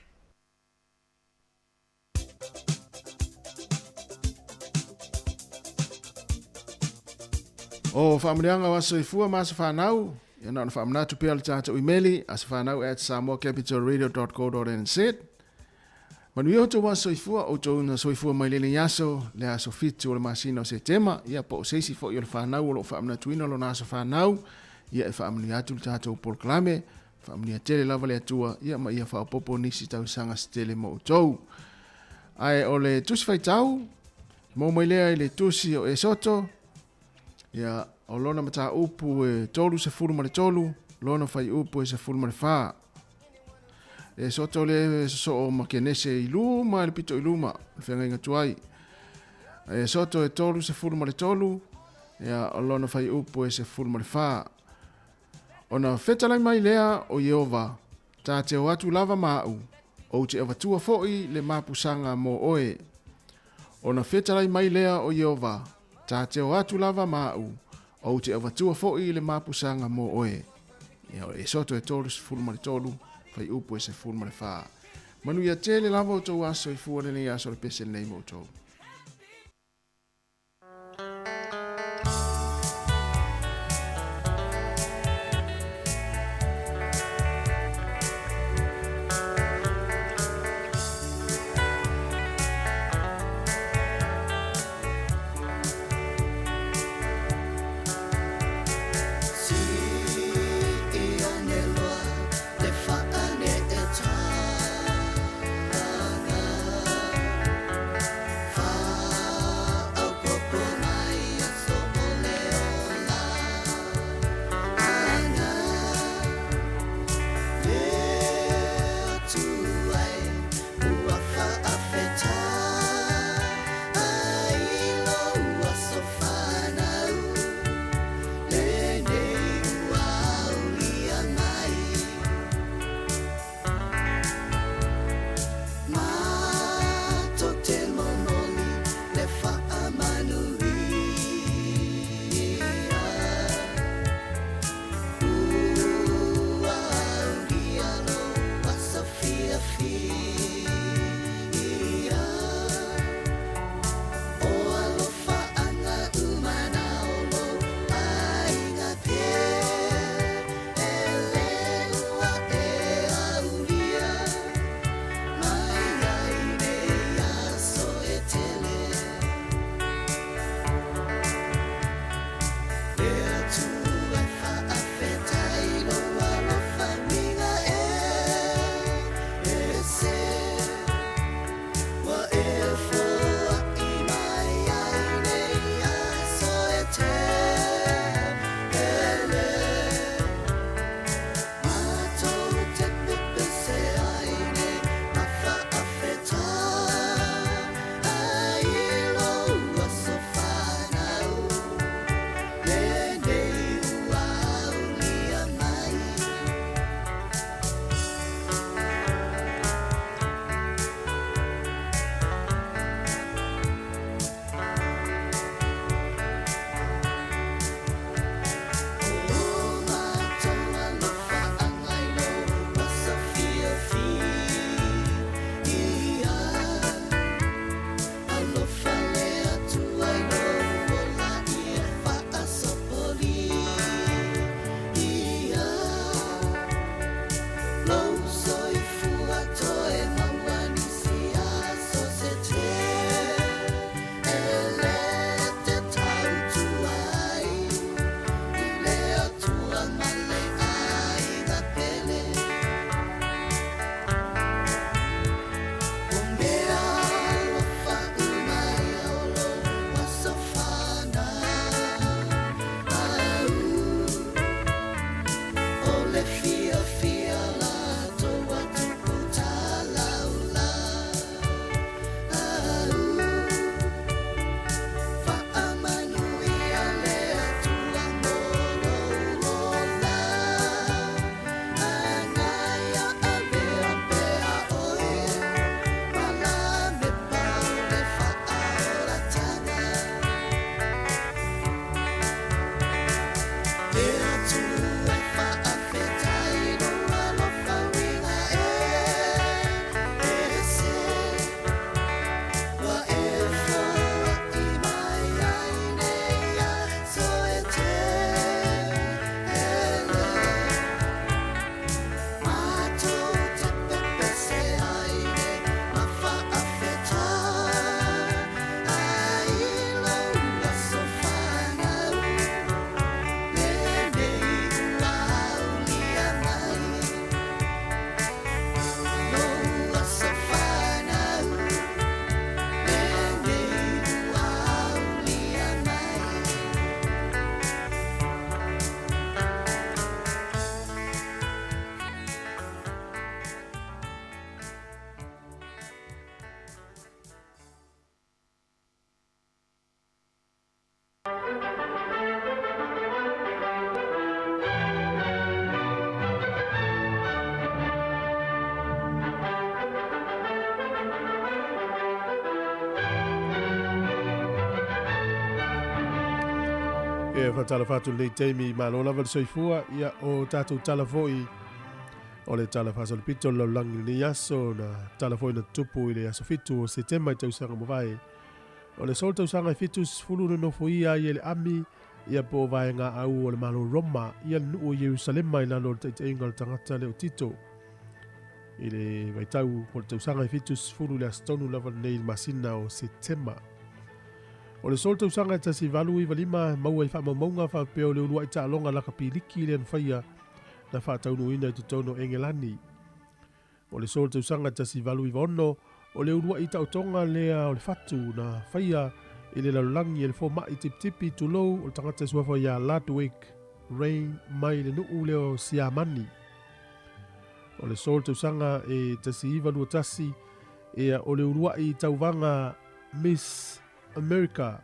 Speaker 1: O whaamrianga waso i fua maasa whanau, ia na whaamnatu pia le tātou imeli, asa whanau at samoacapitalradio.co.nz. Manui o tau soifua o tau na soifua mai lele yaso le aso fitu o le masina o se tema ia po seisi fo i o le whanau o lo whaamna tuina lo naso whanau ia e whaamni atu le tātou polklame whaamni a tele lava le atua ia ma ia whaapopo nisi tau sanga stele mo tau. Ai o le tusi whai tau mo mai lea i le tusi o e soto ia o lona mata upu e tolu se furu ma le tolu lona whai upu e se furu ma le whaa. E soto le so o makenese i luma, le pito i luma, le whenga inga tuai. E soto e tolu se furu ma le tolu, ea alona whai upo e se furu ma le whaa. Ona whetalai mai lea o Yehova, tā te o atu lava mau, o te awatua foi le mapusanga mo oe. Ona whetalai mai lea o Yehova, tā te o atu lava mau, o te awatua foi le mapusanga mo oe. E soto e tolu se furu ma le tolu, fai upo e se furu ma le whaa. Manu ia tele lava o tau aso i fuane nei aso le pese nei mo tau. E whatala whatu nei teimi malo lava le soifua ia o tātou tala foi o le tala whasal pito lo langi ni aso na tala foi na tupu i le aso fitu o setema i tausanga mo vai. O le sol tausanga i fitu sifulu no nofo ia i le ami ia po vai ngā au o le malo Roma ia le nuu o Jerusalema i lalo le taiteinga le tangata le o tito. I le vaitau o le tausanga i fitu sifulu le astonu lava nei masina o setema. O le sol tausanga ta si valu i valima maua i whaamaunga whapeo le ulua i ta alonga laka piliki le anwhaia na whaataunu ina i tutono Engelani. O le sol tausanga ta si valu i vaono o le ulua i ta otonga lea o le fatu na whaia i le lalulangi e le fōma i tipi tulou o le tangata suafa ia Ladwig Rain mai le nuu leo Siamani. O le sol tausanga e ta si valu tasi e o le ulua i tauvanga Miss America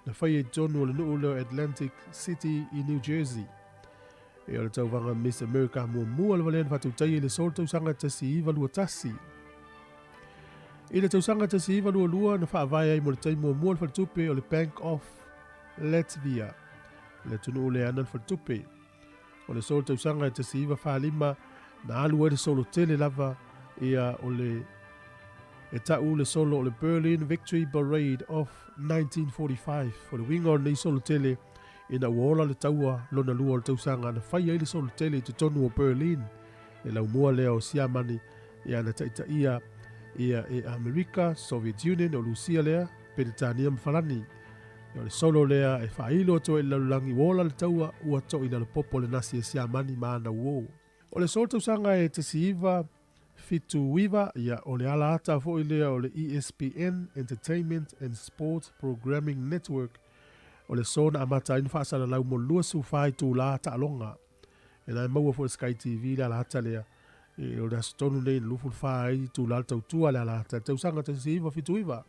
Speaker 1: na whai e tonu o le nuu leo Atlantic City i New Jersey. E o le tauvanga Miss America mua le valean whatautai le sol tausanga tasi iwa lua tasi. I le tausanga tasi iwa lua na whaavaya i mo le tai mua le whatupe o le Bank of Latvia. Le tunu le ana le whatupe. O le sol tausanga tasi iwa whaalima na alu le solo tele lava ia o le e tau le solo o le Berlin Victory Parade of 1945 o le winga o nei solo tele ina uola le taua lona lua o le tausanga na whaia i le solo tele i te tonu o Berlin e lau mua lea o Siamani ia na taita ia e Amerika, Soviet Union o Lucia lea Peritania mawhalani o le solo lea e whailo to e laulangi uola le taua ua to ina le popo le nasi e Siamani maana uo o le solo tausanga e te siiva fitu wiva ia o le ala ata fo i lea o le ESPN Entertainment and Sports Programming Network o le sona amata ina whaasala lau mo lua su whai tū la ata alonga e nai maua fo Sky TV le ala ata lea e o le astonu nei lufu whai tū la tautua le ala ata tausanga te siiva fitu wiva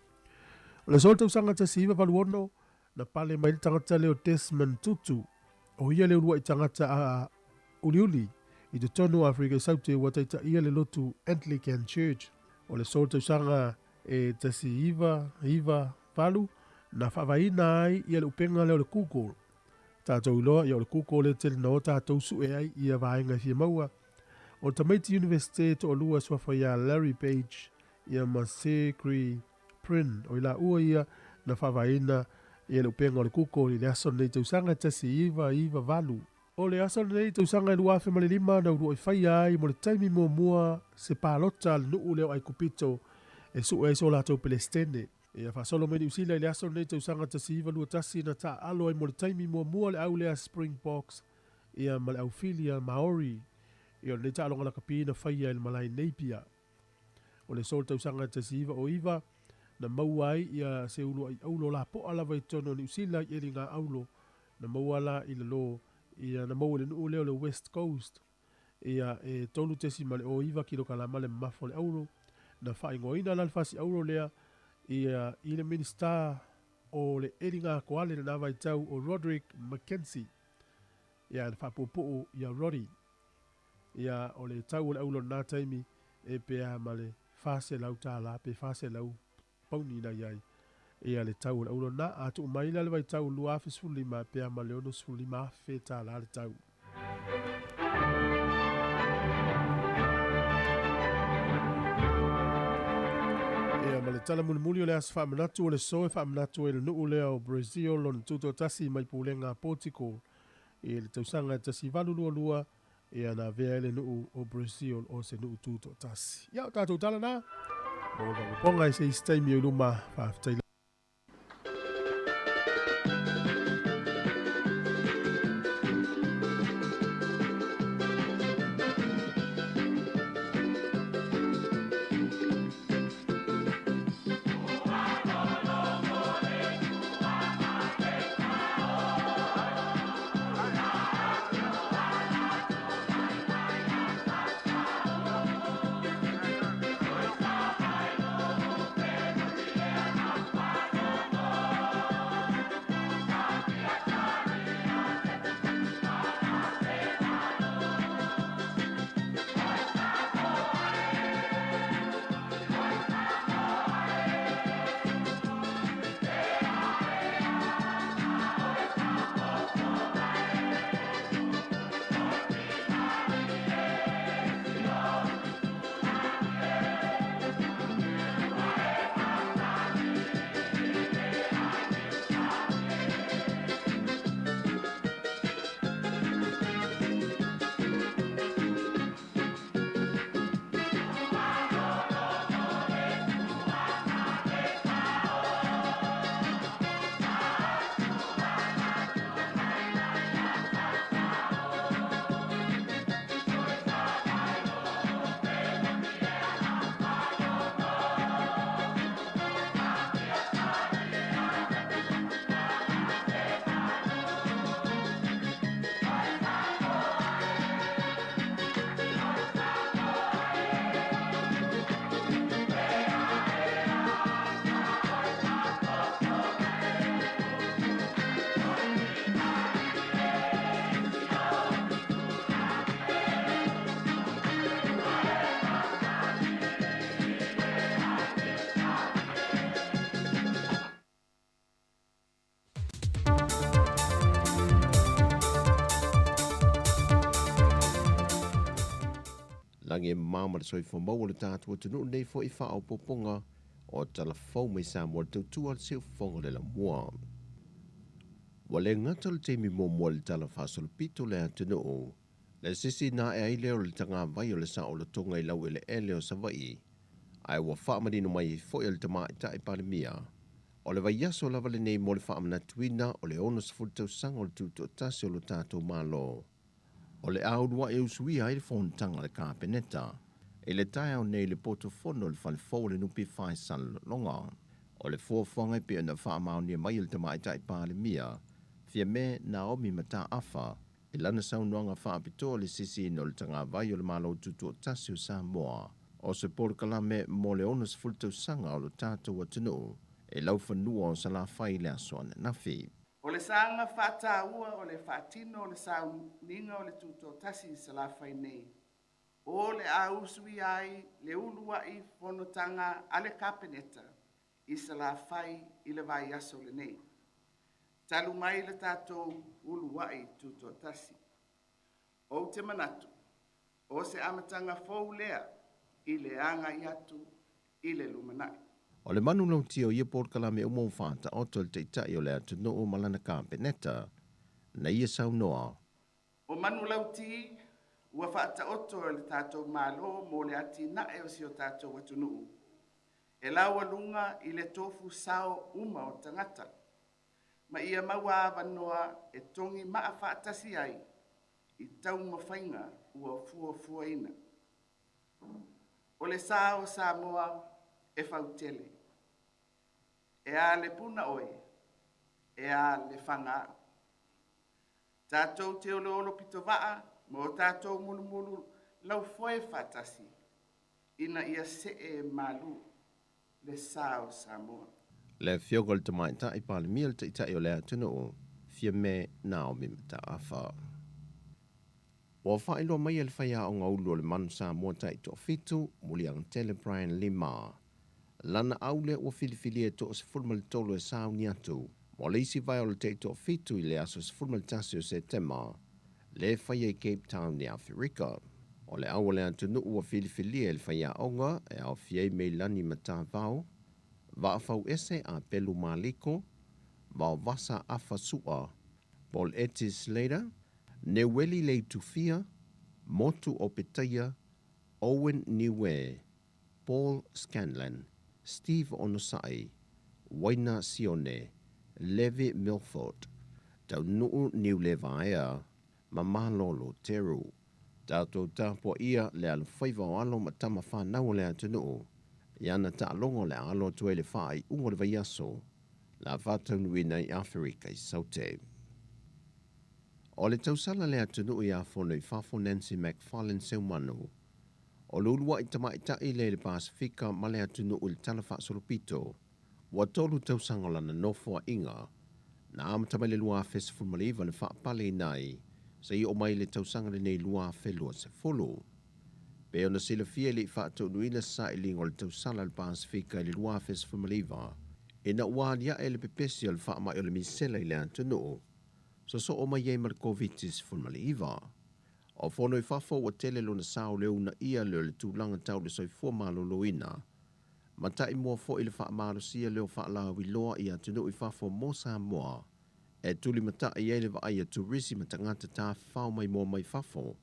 Speaker 1: o le sona tausanga te siiva valuono na pale mai tangata leo Desmond Tutu o ia le urua i tangata a uliuli i te tonu Afrika Saute wa taita ia le lotu Anglican Church. O le sol tausanga e tasi iwa falu na whawaina ai ia le upenga leo le Google. Tātou iloa ia o le Google le tele na o tātou su e ai ia vaenga fia maua. O Tamaiti University to o lua swafa ia Larry Page ia Masekri Prin o ila ua ia na whawaina ia le upenga o le Google i le aso nei tausanga tasi iwa valu. O le asal nei tausanga i lua fe male lima na urua i whai ai mo le taimi mua se pālota le nuu leo ai kupito e su e so lātou Pelestene. E a whasolo meni usila i le asal nei tausanga tasi iwa lua tasi na ta alo ai mo le taimi mua le au lea Springboks e a male au filia Maori e o le ta alonga la kapi na whai ai le malai Neipia. O le sol tausanga tasi iwa o iwa na mauai ia se ulo ai aulo la po alawa i tono ni usila i eringa aulo na mauala i le lo ia na mau le nuu leo le West Coast ia e tolu tesi male o iwa kilo kalama le mafo le auro na whaingoina la fasi auro lea ia i le minister o le eringa koale na nawai tau o Roderick Mackenzie ia na whapopo ia Roddy ia o le tau le aulo na taimi e pea male fase lau tāla pe fase lau pauni na iai ia le tau le aulo na atu maila le vai tau lua afe sfulima pea ma leono sfulima afe ta la le tau. Ia ma le tala muli o le asa whaamanatu o le soe whaamanatu e le nuu lea o Brazil lon tuto tasi mai pulenga Portugal. Ia le tausanga tasi valu lua ia na vea le nuu o Brazil o se nuu tuto tasi. Ia o tātou tala na o ponga i se istaimi o luma whaafitai
Speaker 6: Lange mama le soifo mau le tātua tunu nei fo I wha o poponga o Talafau Mai Samoa Tautua le fonga le la mua. Wale ngata le teimi mo le Talafa Solopito le atunu o. Le sisi na e aile o le tanga vai o le sa o le tonga I lau ele ele o Savai. Ai wa wha marino mai fo le tama I tae palemia. O le vai aso lava le nei mo le wha amana tuina o le ono sa fultau sanga o le tuto tasi o le tātou malo. O le aurua e usui ai le fontanga le kāpeneta. E le tae au nei le portofono le whalefau le nupi whai san longa. O le fuafonga pe ana wha amaonia mai le tama I tae palemia. Fia me Naomi mata afa. E lana saunoanga wha apitoa le sisi no le tanga vai o le malo tuto tasi o Samoa. O se por kalame mo le ono sa fultau sanga o le tātou atunu. E lau whanua o sa la whai le asoane nafi.
Speaker 7: O le sanga whātāua o le whātino o le sauninga o le tuto tasi sa la whai nei. O le ausui ai le ulua I whanotanga ale kapeneta I sa la whai I le vai aso le nei. Talu mai le tātou ulua I tuto tasi. O te manatu, o se amatanga fau lea I le anga I atu I le lumanai.
Speaker 6: O le manu lau tio ia por kalame umou whāta o tol te itai o le atunu o malana kāpeneta, na ia saunoa.
Speaker 7: O manu lau ti, ua whaata oto le tātou malo mo le ati nae o si o tātou atunu. E laua lunga I le tofu sao uma o tangata. Ma ia maua avanoa e tongi maa whaatasi ai I tau mawhainga ua fua ina. O le sao Samoa e fautele. E a le puna oe, e a le whanga. Tātou te olo pito waa, mo tātou mulu lau foe whatasi. Ina ia se e malu le sao Samoa.
Speaker 6: Le fiogol te mai ta I palemia le te itai o le atunu o, fia me Naomi mata afa. Wa whaelo mai e le whaia o ngaulu o le manu Samoa ta I to fitu, muli ang tele Brian Lima. Lana aule o filifili e to o se fulma le tolo e sao ni atu. Mo le isi vai o le te to fitu I le aso se fulma le tasi o September. Le whaia I Cape Town ni Afrika. O le awa le atu nuu o filifili e le whaia onga e au fiei mei lani mata vau. Va fau ese a pelu maliko. Va vasa afa sua. Paul Etis Slater. Neweli le tufia. Motu o Petaya. Owen Niwe. Paul Scanlon. Steve Onosai, Waina Sione, Levi Milford, Tau Nuu Niu Levaea, Mamalolo Teru, Tātou tāpua ia le alu whaiva o alo matama whanau le atunuu, Iana ta longo le alo tue le whai ungo le vaiaso, la whātaunui nei Afrika I saute. O le tausala le atunuu I a whono I whafo Nancy McFarlane Seumanu, o lulua I tamaitai le Pasifika ma le atunu o le talafa Solopito, wa tolu tausanga lana nofo a inga, na amatama le lua fes fulmaliva le whaapale nai, sa I o mai le tausanga le nei lua felua se fulu. Pe ona sila fia le whaatou nuina sa I lingo le tausala le Pasifika le lua fes fulmaliva, e na ualia e le pepesi al whaama o le misela I le atunu, so o mai e Markovitis fulmaliva. O fono I whafo wa tele lona sao leo na ia leo le tūlanga tau le soifua maloloina. Mata I mua fo I le wha marosia leo wha la wiloa I atunu I whafo mo Samoa. E tuli mata I ele wa aia turisi matangata tā whao mai mua mai whafo.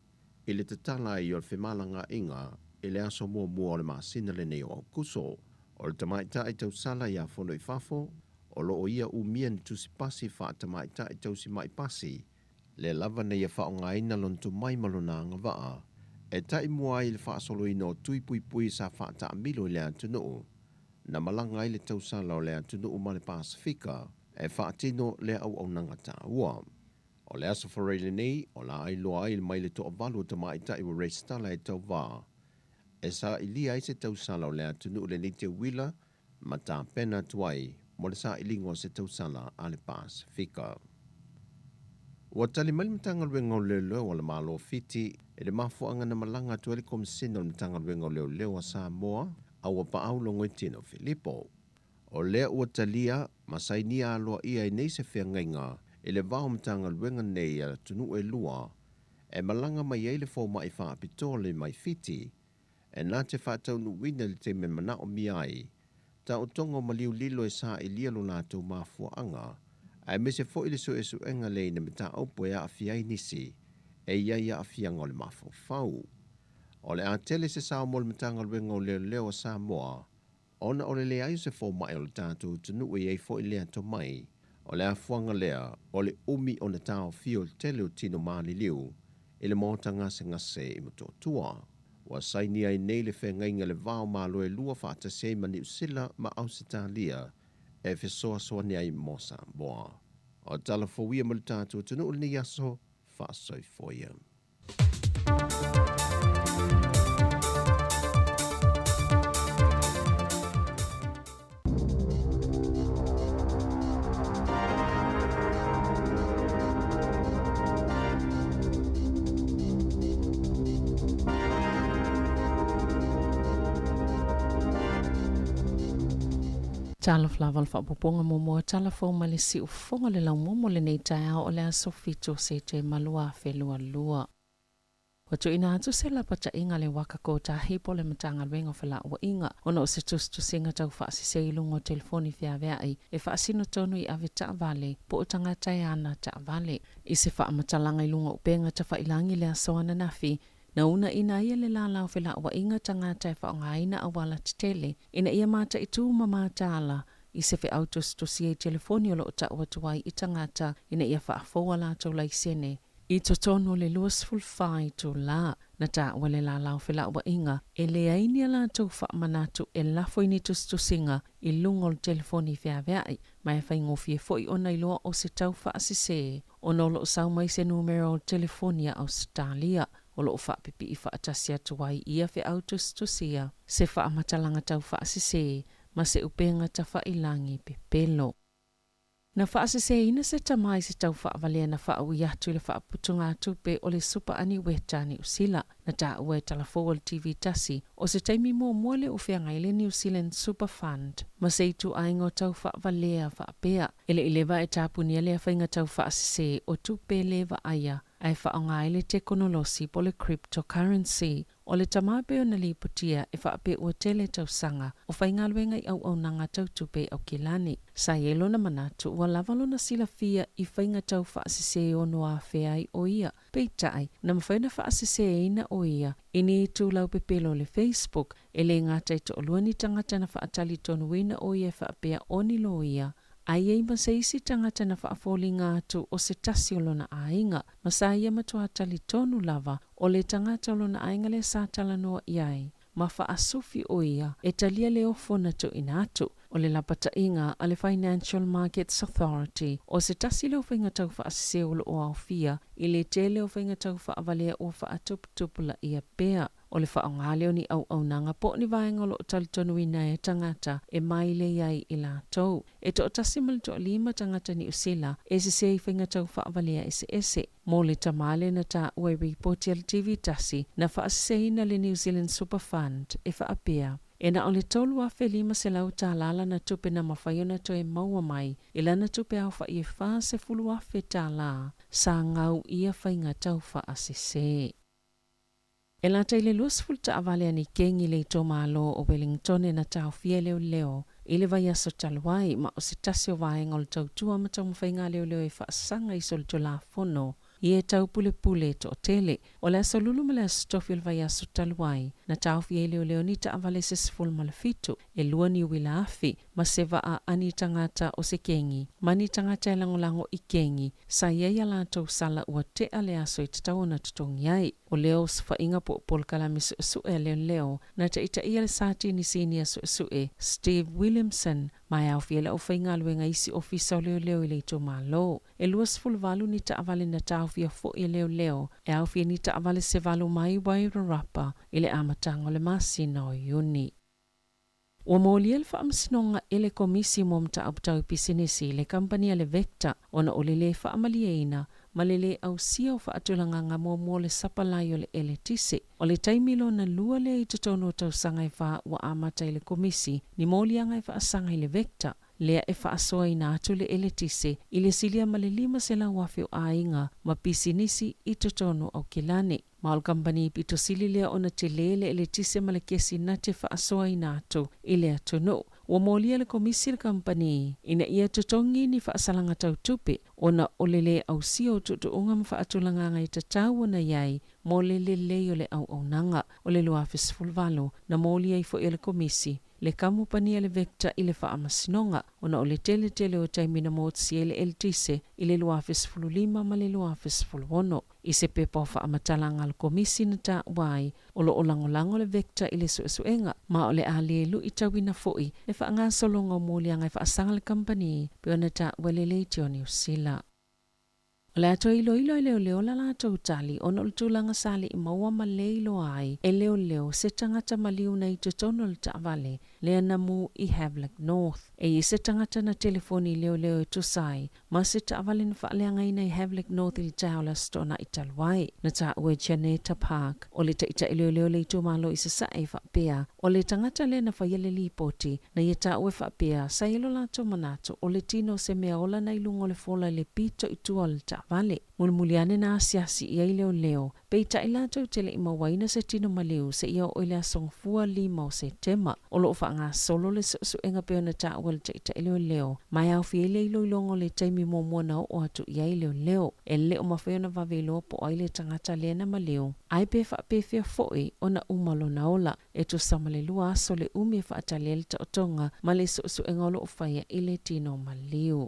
Speaker 6: I le tatala I o le whemalanga inga, I le aso mua o le maasina le neo au kuso. O le tamaita I tau sala I a fono I whafo, o lo o ia umia ni tusipasi wha tamaita I tau si mai pasi. Le lava nei e whaonga ina lontu mai malona anga waa, e tai mua I le whaasolo ino tui pui pui sa whaata amilo I le atunu, na malanga I le tausala o le atunu ma le Pasifika, e whaatino le au nanga ta ua. O le aso whareile nei, o la ai loa ai mai le toa valu ta mai tai wa reistala e tau wā. E sa I lia I se tausala o le atunu le ni te wila, ma ta pena tuai, mo le sa I lingo se tausala a le Pasifika. Wa tali mali mtanga lwenga o leo wala malo fiti, e le mafuanga na malanga tuwele komisina mtanga lwenga o leo wa Samoa, a wapa au longo tino Filipo. O lea ua talia, masainia aloa ia I neise fea ngainga, e le vao mtanga lwenga nei a tunu e lua, e malanga mai eile fo mai wha apitole mai fiti, e nā te whātau nuwina li te me mana o miai, ta o tongo maliu lilo e sā e lia lo nātou māfua anga, ai me se fo ili so e su enga leina me ta aupo e a fiai nisi, e ia a fianga o le mafau fau. O le a tele se sao mo le matanga luenga o leo a Samoa, ona o le lea ai se fo mai o le tātou tunu e ei fo i lea to mai, o le a fuanga lea, o le umi o na tāo fio le tele o tino maali liu, e le mōta ngase ngase i matotua. Wa saini ai nei le whengainga le vāo mālo e lua whaata sei mani usila ma Ausitalia, e fesoa soa ni ai mo Samoa. O tala fowia mo le tātou tunu o ni aso, whaasoi foia.
Speaker 3: Tala flaval fa poponga mo tala fo ma le si ufonga le laumo mo le nei tae o le aso fito se te malua felua lua. Wato ina atu se la pata inga le waka ko ta hipo le matanga luenga fela wa inga. Ono se tustu singa tau faasi se ilungo telefoni fia vea ai. E faasi no tonu i ave ta vale. Po o tanga tae ana ta vale. I se faa matalanga ilungo upenga ta fa ilangi le asoana nafi. Na una ina ia le la fela wa inga tanga tae fa onga ina awala titele. Ina ia mata itu mamata ala. I se fe autos to si e telefoni o lo ta watuai i tangata. Ina ia fa afoa la tau laisene. I totono le luas fulfai to la. Na ta wale la fela wa inga. E le aini ala tau fa manatu e lafo ini to singa. I lungo le telefoni fea veai. Mai fa ingofie foi ona iloa o se tau fa asise. Ono lo sau mai se numero telefonia Australia. O lo fa pipi I fa atasia tuai ia fe autos to sia. Se fa matalanga tau fa asise. Ma se upenga ta fa ilangi pepelo. Na fa asise ina se tamai se tau fa valea na fa ui atu le fa putunga tupe o le supa ani weta ni usila. Na ta ue talafo le TV tasi. O se taimi mo mole ufeanga ile New Zealand Super Fund. Ma se itu aingo tau fa valea fa apea. Ile ileva e tapu ni alea fa inga tau fa asise o tupe leva aya. Ai whaonga ele teknolosi po le cryptocurrency. O le tamape o na li putia e whaape ua tele tau sanga o whaingaluenga I au nanga tau tupe au kilani. Sa yelo na manatu ua lavalo na sila fia I whainga tau whaasise o noa whea I o ia. Peitai, na mawhaina whaasise ina o ia. Ini tu lau pepelo le Facebook. Ele ngata I to oluani tangata na whaatali tonu wina o ia whaapea oni lo ia. Ai ei masaisi tangata na whaafoli ngātu o se tasi o lona ainga. Masaya matua tali tonu lava o le tangata o lona ainga le sātala noa iai. Ma whaasufi o ia e talia le ofona to inatu. O le lapata inga a le Financial Markets Authority. O se tasi le ofenga tau whaasise o lo o awhia. I le tele ofenga tau whaavalea o whaatuputupula ia pea. O le whaongaleo ni au nanga po ni vaenga lo talitonu ina e tangata e maile iai I la tau. E to tasimul to lima tangata ni usila e se se whainga tau whaavalea ese. Mo le tamale na ta ue reporti al TV tasi na whaasseina le New Zealand Super Fund e whaapea. E na o le tolu a whelima se lau tā lala na tupe na mawhaiona to e maua mai I lana tupe au wha I e wha se fulu a whe tā la sa ngau ia whainga tau whaasese. E la teile luasful ta avale ani kengi le to malo o Wellington e na tau fia leo. I le vai aso taluai ma o se tasi o vaenga o le tautua ma tau mwhainga leo e whaasanga I sol to la fono. I e tau pule to tele. O le aso lulu ma le aso tofi o le vai aso taluai. Na tau fia leo ni ta avale se siful malafito. E lua ni wila afi. Ma se va ani tangata o se kengi. Ma ni tangata e lango I kengi. Sa iei ala tau sala ua te ale aso I tatau na tutongi ai. O leo sufa inga po polkalami su leo. Na ta ita ia le sati ni sini su Steve Williamson. Mai au fiela o whainga luenga isi ofisa o leo I le to malo. E luas fulvalu ni ta avale na tau fia fo I leo. E au fia ni ta avale se valu mai waira rapa. Ile amatanga o le masina o yuni. O moli el whaamsinonga ele komisi momta abtau pisinisi le kampania le vekta ona o le whaamalieina ma le au sia o whaatulanga ngā mo le sapalai o le ele tise. O le taimilo na lua le I totono tau sanga I wha wa amata I le komisi ni moli anga I whaasanga I le vekta. lea e whaasoa i nā atu le ele tise i le silia ma le 5 se lau awhi o ainga ma pisinisi i totono au kilane. Maol company pito sili lea ona te lele ele tise ma le kesi na te whaasoa i nā atu i le atono. Wa molia le komisi le company ina ia totongi ni whaasalanga tau tupe ona olele au sio tutuunga ma whaatulanga ngai tatau na yai mo le leo le au nanga o le lua fisfulvalo na molia i fo ele komisi. Le kamu pania le vekta i le whaamasinoga ona o le tele o taimina mo tsiele el tise i le lua fisfululima ma le lua fisfuluono. I se pepa o whaamatala al komisi na ta wai o lo olangolango le vekta i le suesuenga ma o le alielu i tawina foi le whaangasolonga o molia ngai whaasanga le company pe ona ta walele te o New Zealand. O le ato ilo i leo la lato utali ona ultulanga sale i maua ma leilo ai e leo se tangata maliu na i totono le taavale le namu i Havelock North. E i se tangata na telefoni leo e tusai ma se taavale na whaaleanga ina i Havelock North i taola stona i talwai. Na ta ue Janeta Park o le taita i leo le itu malo i se sae whapea o le tangata le na whaiele li poti na i ta ue whapea sa ilo lato manato o le tino se mea ola na ilungo le fola le pito i tua le vale. Mulmuliane na asiasi ia i leo. Peita i lato tele i mawaina se tino maliu se ia o ile songfua 5 o Septemba. O lo whaanga solo le suenga peona ta awal taita i leo. Mai au fiele i loilongo le taimi momuana o atu ia i leo. E leo mawheona vavelo po aile tangata lena maliu. Ai pe whapewhia foi ona umalo na ola. E tu samale lua so le umi whaatalele ta otonga ma le suenga o lo whaia i le tino maliu.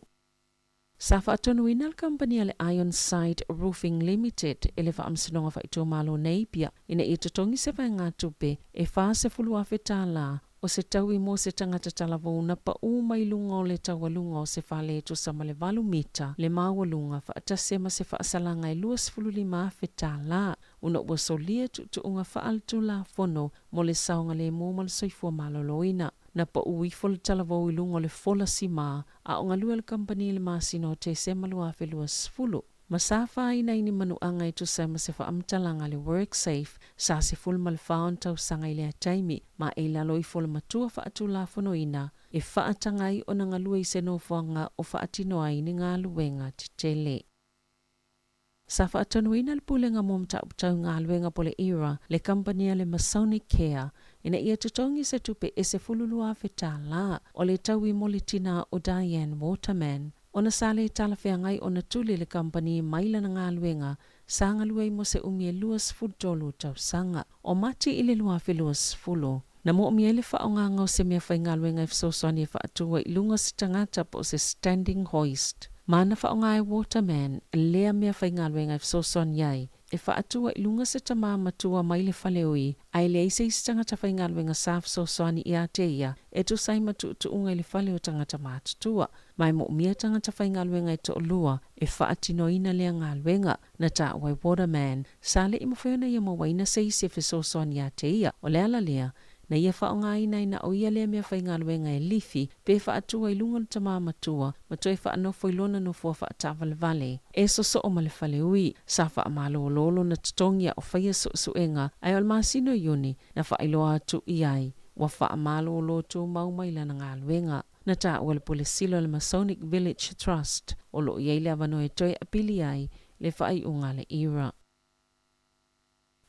Speaker 3: Safa atonuina al company ale Ironside Roofing Limited ele whaamsinonga whaitua malo neipia ina i totongi se whainga tupe e wha se fulu afe tala o se taui mo se tangata talavona pa umailunga o le tawalunga o se whale tu sama le 8 mita le mawalunga whaatasema se whaasalanga e 25 afe tala una ua solia tuunga whaaltu la fono mo le saunga le mo soifua maloloina. Na pa uifo le talavou i lungo le fola sima a o ngalua le company le masino te se malua felua sfulu. Ma sa whaina ini manuanga i tu sema se whaamtalanga le work safe sa se fulma le whaon tau sanga i lea taimi ma e lalo i fola matua whaatu la fonoina e whaatangai o na ngalua i seno whanga o whaatino ai ni ngā luenga te tele. Sa whaatanuina le pulenga mom tau ngā luenga pole era le company le Masonic Care ina ia tutongi se tupe e se fululua feta la o le tau i molitina o Diane Waterman. Ona sale talawhea ngai ona tuli le company maila na ngā luenga sa ngalua i mo se umie luas futolu tau sanga o mati i le lua fe luas fulu. Na mo umie le whaonganga o se mea whai ngā luenga i fsoswani e whaatua i lunga si tangata po se standing hoist. Mana whaonga e Waterman lea mea whai ngā luenga i fsoswani iai. E whaatua i lunga se tamā matua mai le whaleoi, ai le eise isi tangata whai ngā luenga sāf so soani i ateia, e tu sai matu unga i le whaleo tangata mātutua. Mai mo umia tangata whai ngā luenga i to olua, e whaatino ina lea ngā luenga, na tā wai Waterman, sāle i mawhiona i mawaina se isi e so soani i ateia, o lea la lea, na ia whaonga ina o ia lea mea whai ngā luenga e lifi, pe whaatua i lunga le tamā matua, matua i whaanofo i lona no fua whaatawale vale. E so o male whale ui, sa whaamalo o lolo na tutongia o whaia suenga, ai al masino iuni, na whaailoa atu i ai, wa whaamalo o loto maumaila na ngā luenga. Na tā wale pole silo le Masonic Village Trust, o lo iei le avano e toi apili ai, le whaai unga le era.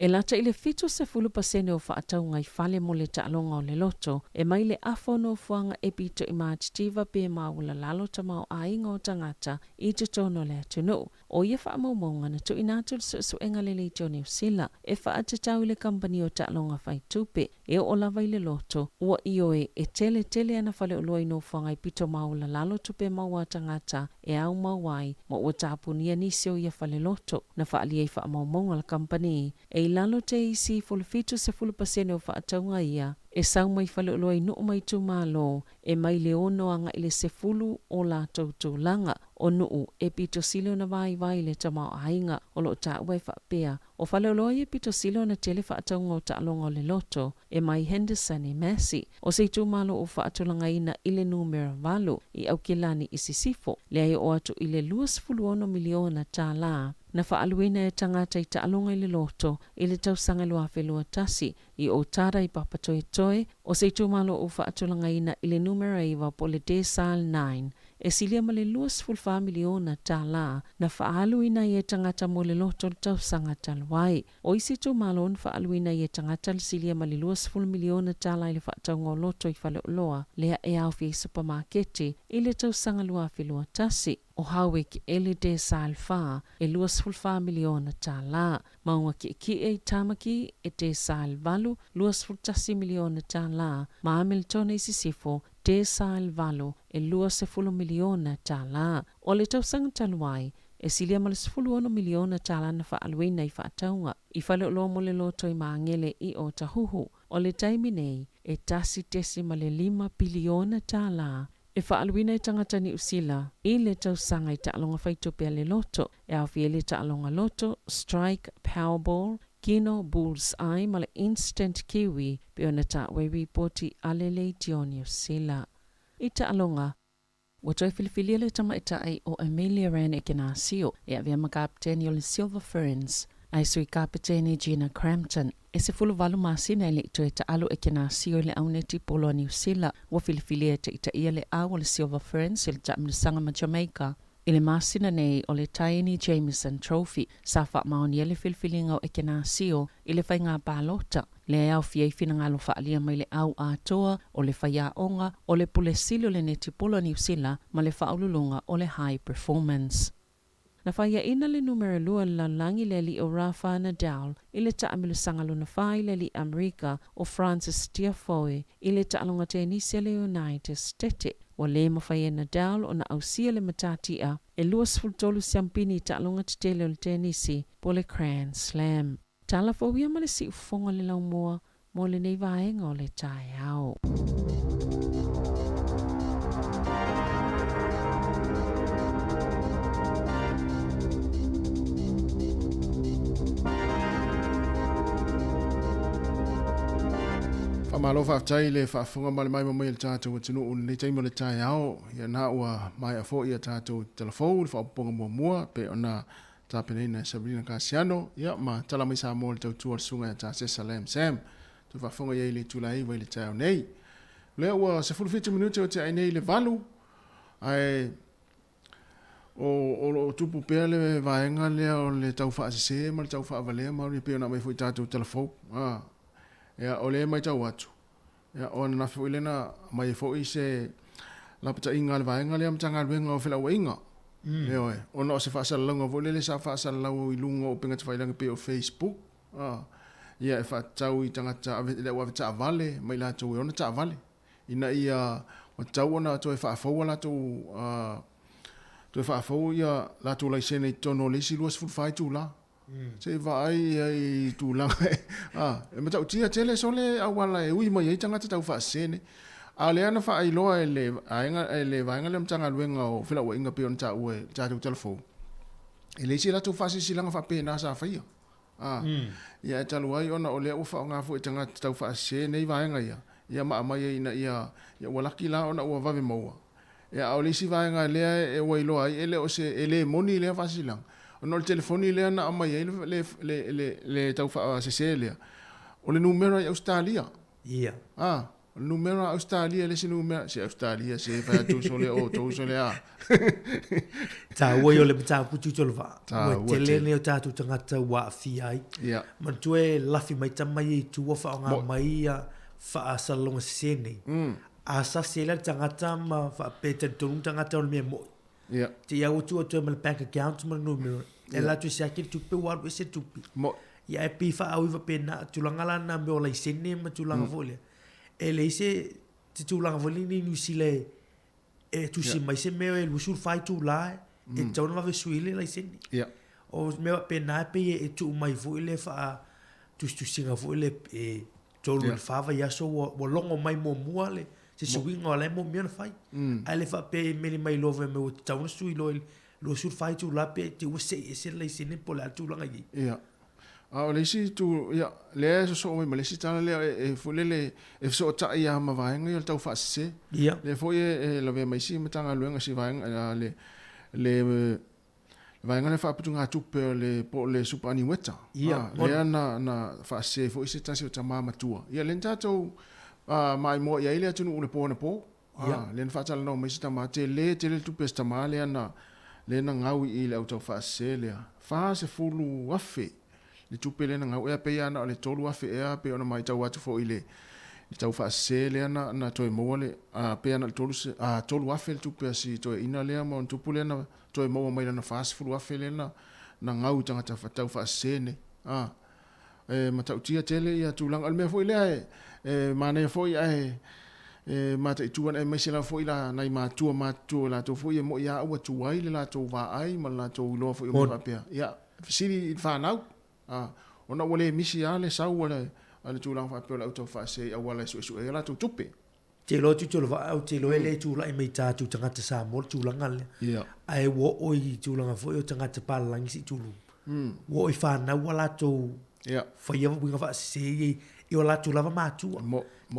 Speaker 3: E lata i le 7% o whaatau ngai whale mo le taalonga o le loto, e mai le afono fuanga e pito i mātitiva pe maula lalo tamau a inga o tangata i te tono le atunu. O ia whaamaumaunga na tu inatu suenga le leitio New Zealand, e whaatatau le company o taalonga whai tupe, e o lava i le loto, ua ioe e tele ana whale o loa ino fuanga i pito maula lalo tupe maua tangata, e au mauai, ma ua tāpunia nisio ia whale loto, na whaalia i whaamaumaunga le company, e lalo te isi fulfitu se 10% o whaataunga ia, e sau mai whale loa i nuu mai tu malo, e mai le ono anga i le se fulu o la tautulanga, o nuu e pito silo na vai le tamau ainga, o lo ta ue whapea, o whale loa i pito silo na tele whaataunga o taalonga o le loto, e mai Henderson e Massey, o se tu malo o whaatulanga ina i le numera valu, i au kilani i sisifo, le ai o atu i le 2 miliona tā la, na whaaluina e tangata i taalonga i le loto i le tausanga lua whelua tasi i o tara i papatoe o se tūmalo o whaatulanga ina i le numera iwa po le desal 9 e silia ma le 2.5 miliona tā la na whaaluina i e tangata mo le loto le tausanga talwai. O isi tūmalo on whaaluina i e tangata le silia ma le 2.5 miliona tā la i le whaataunga o loto i whale loa lea e au fi supermarketi i le tausanga lua whelua tasi. O hawe ki ele de sal fa e 2.5 miliona tā la. Maunga ki e tamaki e de sal valu 2.5 miliona tā la. Ma Hamilton e sisifo de sal valu e 2.5 miliona tā la. O le tausanga talwai e silia ma le 10 miliona tā la na whaaluina i whaataunga. I whale lo mo le loto i maangele i o tahuhu. O le taimi nei e tasi tesi ma le 5 biliona tā la. E whaaluina i tangata ni usila, i le tausanga i taalonga whaitopea le loto, e awhi e le taalonga loto, strike, powerball, kino, bullseye, ma le instant kiwi, pe ona ta wei poti alele tioni usila. I taalonga, watoi filifilia le tama itai o Amelia Ran e Kenasio, e avia makapteni o le Silver Ferns, ai sui kapiteni Gina Crampton. E se fulu valu masina ele ito e taalu e Kenasio le auneti polo a New Zealand wa filifilia te ita ia le au le Silver Ferns ele taamnisanga ma Jamaica. Ile masina nei o le Tiny Jameson Trophy sa wha maoni ele filifilinga o e Kenasio ile whainga pālota. Le au fia i fina ngalo whaalia mai le au atoa o le whaia onga o le pule silo le neti polo a New Zealand ma le whaululunga o le high performance. Na whaia ina le numero lua la langi le li o Rafa Nadal i le taamilu sangalu na whai le li Amerika o Francis Tiafoe i le taalonga tenisi le United States. Wa le mawhaia Nadal o na ausia le matatia e 2.5 siampini taalonga titele o le tenisi po le Grand Slam. Tala fawia ma le si ufonga le laumua mo le nei vaenga o le tae au.
Speaker 1: Malo whaftai le whaafunga male mai mai le tātou tunu un le taimo le tai ao ia na ua mai a fo ia tātou telefou le whaapunga mua pe ona tāpenei Sabrina Kasiano ia ma Tautua Mai Samoa le tautua le sunga ia tā Sesa Lam Sam tu whaafunga ia le tulai vai le tai au nei le ua se 40 minuti o te ai nei le valu ai o tupu pea le vaenga le o le tau whaasese ma le tau whaavalea ma le pe ona mai fo i tātou telefou ia o le mai tau atu. Ia o na fo ilena mai fo i se la pata inga le vaenga le amtanga wenga o fela wenga. Ia oi. O no se fa salanga vo le sa fa salanga i lunga o pinga tfailanga pe o Facebook. Ia e fa tau i tangata le wa ta vale mai la tu ona ta vale. Ina ia o tau ona to e fa fo la tu to fa fo ia la tu la sene tono le si luas fu fai tu la. Se vai ai tu la e mata utia tele sole awala e ui mai ai tanga tau fa sene a le ana fa ai loa ele ele vai ngale mtanga luenga o fela wa inga pe on ta ue ta tu telefon ele si la tu fa si langa fa pe na sa fa ia ia talu ai ona ole u fa nga fu tanga tau fa sene i vai nga ia ma mai ina ia wala kila ona u va ve mo ia ole si vai nga le e wai loa ele o se ele moni le fa si langa ono le telefoni le ana ama ye le tau fa Cecilia o le numero i Australia o le numero Australia le si numero si Australia se fa tu sole o tu sole a
Speaker 5: ta wo yo le ta putu tolva o tele ne ta tu tanga ta wa fi ai man tu e lafi mai tamai tu wa fa nga mai fa salong sene a sa sela tanga ma fa pete tu tanga ta me mo ti ia utu o tu me bank account mo numero e la tu sia ki tu pe wa se tu mo ia e pi fa au va pena tu langala na me o la sene ma tu langa vole e le se ti tu langa vole ni nu sile e tu si mai se me e lu sul fai tu la e tu no va suile la sene o me va pena pe e tu mai vole fa tu singa vole e tu lu fa va ia so wo longo mai mo muale se swing o le mo mian fai ale fa pe me mai love me o tau sui lo sur fai tu la pe ti o se le sine po la tu langa gi
Speaker 1: o le si tu ia le so me le si tala le e fole le e so ta ia ma vai ngai tau fa se le foi e lo ve mai si matanga luenga si vai le vai ngale fa putu nga tupe le po le supani weta le na fa se fo ise tasi o tama matua ia le tato mai mo ia ile tunu le po na po le fa tala no mesita ma te le tupe sta male le na ngau i le auto fa se le fa se fulu wafe le tupe le na ngau e pe ana le tolu wafe e pe ona mai tau atu fo ile tau fa se le na toi mo le pe ana tolu wafe le tupe si toi ina le mo tupu le na toi mo mai na fast food afele na ngau tanga ta fatau fa sene mata utia tele ia tulang al me foi le mane foi mata ituan e mesela foi la nai matua la to foi mo ia o tu ai la to va ai ma la to lo foi mo pa ia siri fa nau ona wole misi ale sau wala ale tulang fa pe la to fa se wala su la to tupe
Speaker 5: te lo tu lo va te lo ele tu la me ta tu tanga te sa mo tu la ngale ai wo oi tu la fo yo tanga te pa lang si tu lu wo i fa na wala to fa yo bu fa se yo la tu la ma tu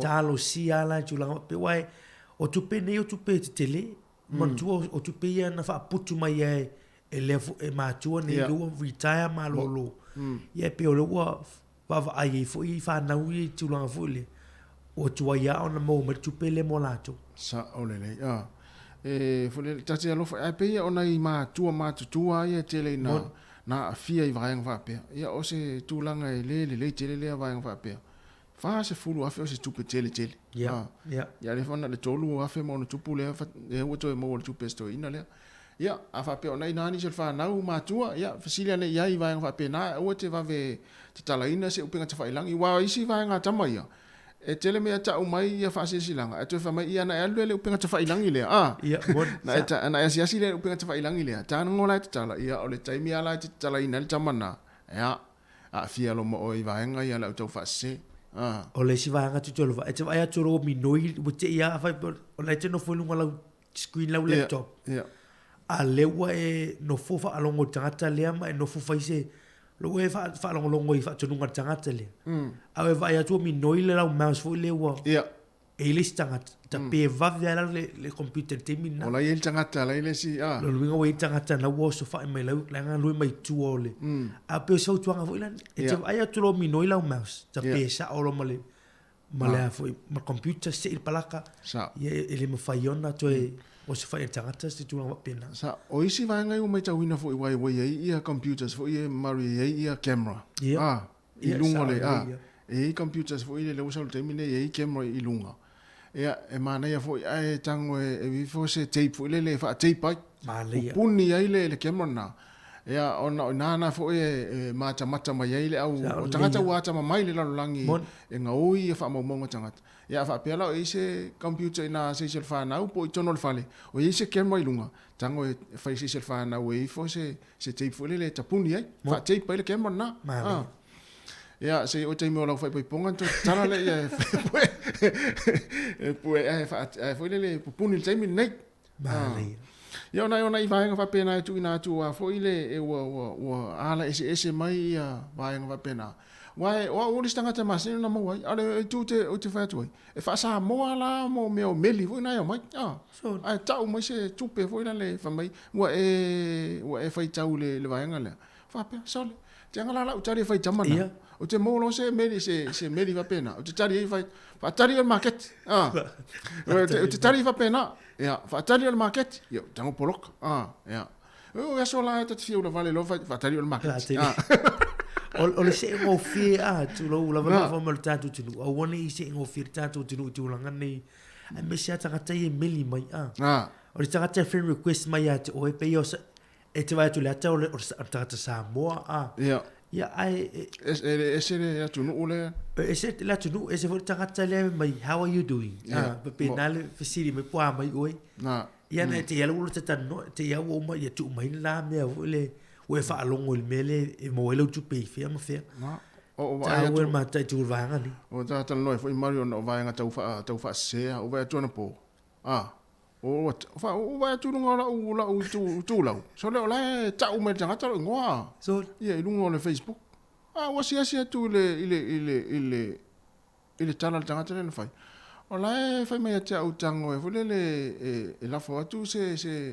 Speaker 5: ta lo si ala tu la pe wai o tu pe ne o tu pe te le mo tu o tu pe ya na fa putu mai e le e ma tu ne lo retire ma lo ye pe o lo va ai fo i fa na ui tu la fo le o tua ia ona mo ma tupele mo lato
Speaker 1: sa olele fole tati alo fa pe ona I ma tua ia tele na afia I vaeng va pe ia o se tulanga le tele le vaeng va pe fa se fulu afi o se tupe tele
Speaker 5: ya
Speaker 1: le fona le tolu afi mo no tupu le o to mo le tupe sto ina le ia afa pe ona ina ni se fa na ma tua ia fasilia le ia I vaeng va pe na o te va ve te tala ina se upinga te fa ilangi wa isi vaenga tama ia e tele me ata o mai ia fa silanga e to fa mai ia na alu le upinga te fa ilangi le na eta na ia si le upinga te fa ilangi le ta ngola te tala ia o le taimi ala te tala ina le tamana ia a fia lo mo o I vaenga ia la to fa se
Speaker 5: o le si vaenga tu tolo e te vai atu ro mi noi o te ia fa o le te no fo lunga la screen la laptop a le wa e no fo fa alongo tangata le ama e no fo fa se lo e fa longo I fa tu nunga tangata le a e vai atu mi noi le la mouse fo le wa e le tangata ta pe va via le computer te mi na
Speaker 1: o la il tangata la ile si
Speaker 5: lo winga we tangata na wo so fa mai la nga lu mai tu ole a pe so tu nga fo ile e te vai atu lo mi noi la mouse ta pe sa o lo male fo ma computer se il palaka e le mafaiona to e o se fai tangata se tu nga pena
Speaker 1: sa o isi vaenga o mai tawina fo I wai ia computers fo ia mari ia camera I lunga le e computers fo ile le usa le termine e camera I lunga e mana ia fo ai tango e vi fo se tape fo ile le fa tape ai puni ai le camera na ia ona na fo e mata mai ile au tangata wata mai le langi e ngoi e fa mo tangata ia fa pela o ise computer na se fa na po tono le fale o ise camera I lunga tango e fa se fa na we fo se tape fo le tapuni ai fa tape le camera na ia se o te mo la fa ponga to tala le e fa fo le puni le time nei ia ona I vaenga fa pena tu ina tu fo ile e o ala ese mai ia vaenga fa pena wai o le stanga te masina na mo ale tu te o te fa tu e fa sa mo ala mo me o meli fo ina ia mai so ai tau mai se tupe fo ina le fa mai wa e fa tau le vaenga le fa pe so le te ngala la o tari fa tamana o te mo lo se meli va pena o te tari fa tari al market o te tari va pena ia fa tari al market io tango polok ia o ya so la te fio la vale lo fa tari al market
Speaker 5: o le se ngo fi tu lo la va fa mal tatu tu o woni se ngo fi tatu tu la ngani a me se ata ta ye meli mai o le tata friend request mai at o e pe yo e te vai tu le ata o le tata Samoa ia ai
Speaker 1: ese le tu no le
Speaker 5: ese la tu no ese for tata le mai how are you doing pe nale fisiri me po mai oi ia na te yalo te tano te ia o mai tu mai la me o le o fa longo il mele e mo ele tu pe fia ma fia
Speaker 1: o
Speaker 5: vai o ma tai tu vanga ni
Speaker 1: o ta tan no foi mario no vai nga tau fa se o vai tu na po o vai tu ngora u tu la so le ola ta u me tanga ta ngoa
Speaker 5: so
Speaker 1: ia lungo le Facebook o sia tu ile tana tanga ta le fai ola fai mai ta u tango e vole le la fo tu se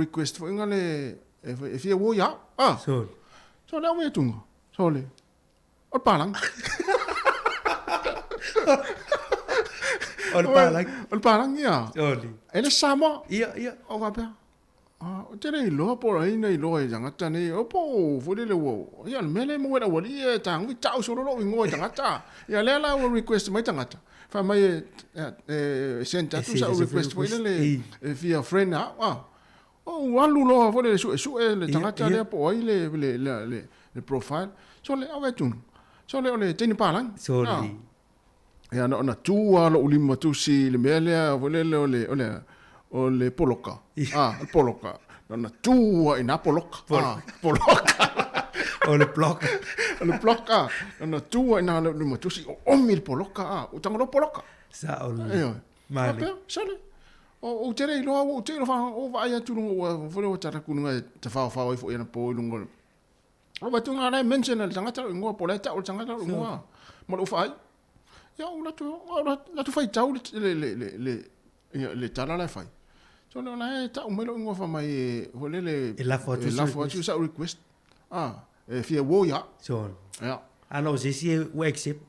Speaker 1: request fo ngale e fia wo ya.
Speaker 5: So.
Speaker 1: So le me tunga. So le. O palang. O palang ya.
Speaker 5: Oli.
Speaker 1: E le Samoa.
Speaker 5: Ia.
Speaker 1: O va pe. O te nei loa po rai nei loa i tangata nei. O po, furi le wo. Ia, mele mo wera wali e tang. Vi tau soro lo ingo i tangata. Ia, le la o request mai tangata. Fa mai senta tu sa o request po le via friend ha. O walu loa furi le su le tangata le po ai le profile. So le awe tun. So le ole tini palang.
Speaker 5: Sorry.
Speaker 1: Ia, na tua lo ulima tu si le mele furi le ole o le poloka. Le poloka. Na tua ina poloka. Poloka.
Speaker 5: O le block.
Speaker 1: Le poloka. Na tua ina le matusi o omi le poloka. O tanga lo poloka.
Speaker 5: Sa o le.
Speaker 1: Eyo.
Speaker 5: Mali.
Speaker 1: Sale. O tere i loa, o tere fa o vai atu o fore o tata kununga te fa i fo ina po lungo. O va tunga na mention le tangata ngo poleta o tangata ngo. Mo lo fai. Ya o la tu fai tau le tala la fai. So no la ta umelo ngo fa mai holele
Speaker 5: E la foto
Speaker 1: sa request. E fia wo ya.
Speaker 5: So.
Speaker 1: Ja.
Speaker 5: Ano si we accept.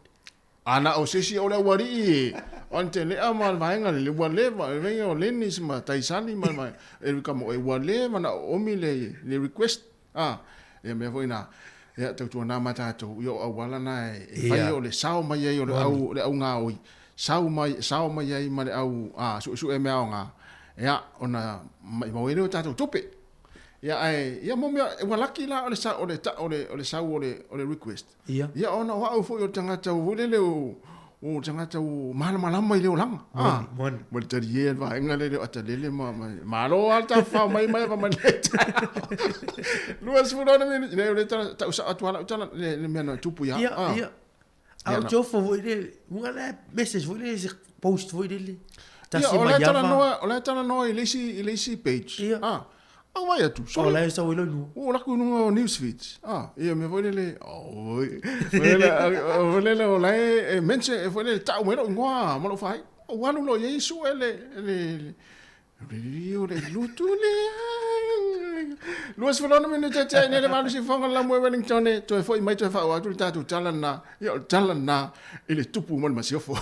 Speaker 1: Ana o sesi o le wari. On te le amal vaenga le wale va venga o lenis ma taisani ma e ka mo e wale ma na o mi le request. E me voina. Ya tu na mata to yo wala na e fai o le sao mai o le au nga oi. Sao mai ai ma le au su e me nga. Ya ona mai mo ere tato tope ya ya mo wala kila ole sa ole sa ole request ya ona wa fo yo tanga tau le o tanga tau mala mai le lang mo te ye va ngale o te le ma lo alta fa mai va mai luas fu no le ta usa atwala le mena tupu ya
Speaker 5: au jofo le ngala message le post le.
Speaker 1: Ja, ole tala no i lesi page. Vai atu.
Speaker 5: So la sa wilo nu.
Speaker 1: O la ku no news feeds. Ia me foi le. Ole o la mense e foi le tau me no ngoa, mo lo fai. O wanu lo ye su le lutu le. Luas fulano me te ne le malu si fonga la mo Wellington e to foi mai to fa o atu tatu talana. Ia talana ele tupu mo ma si fo.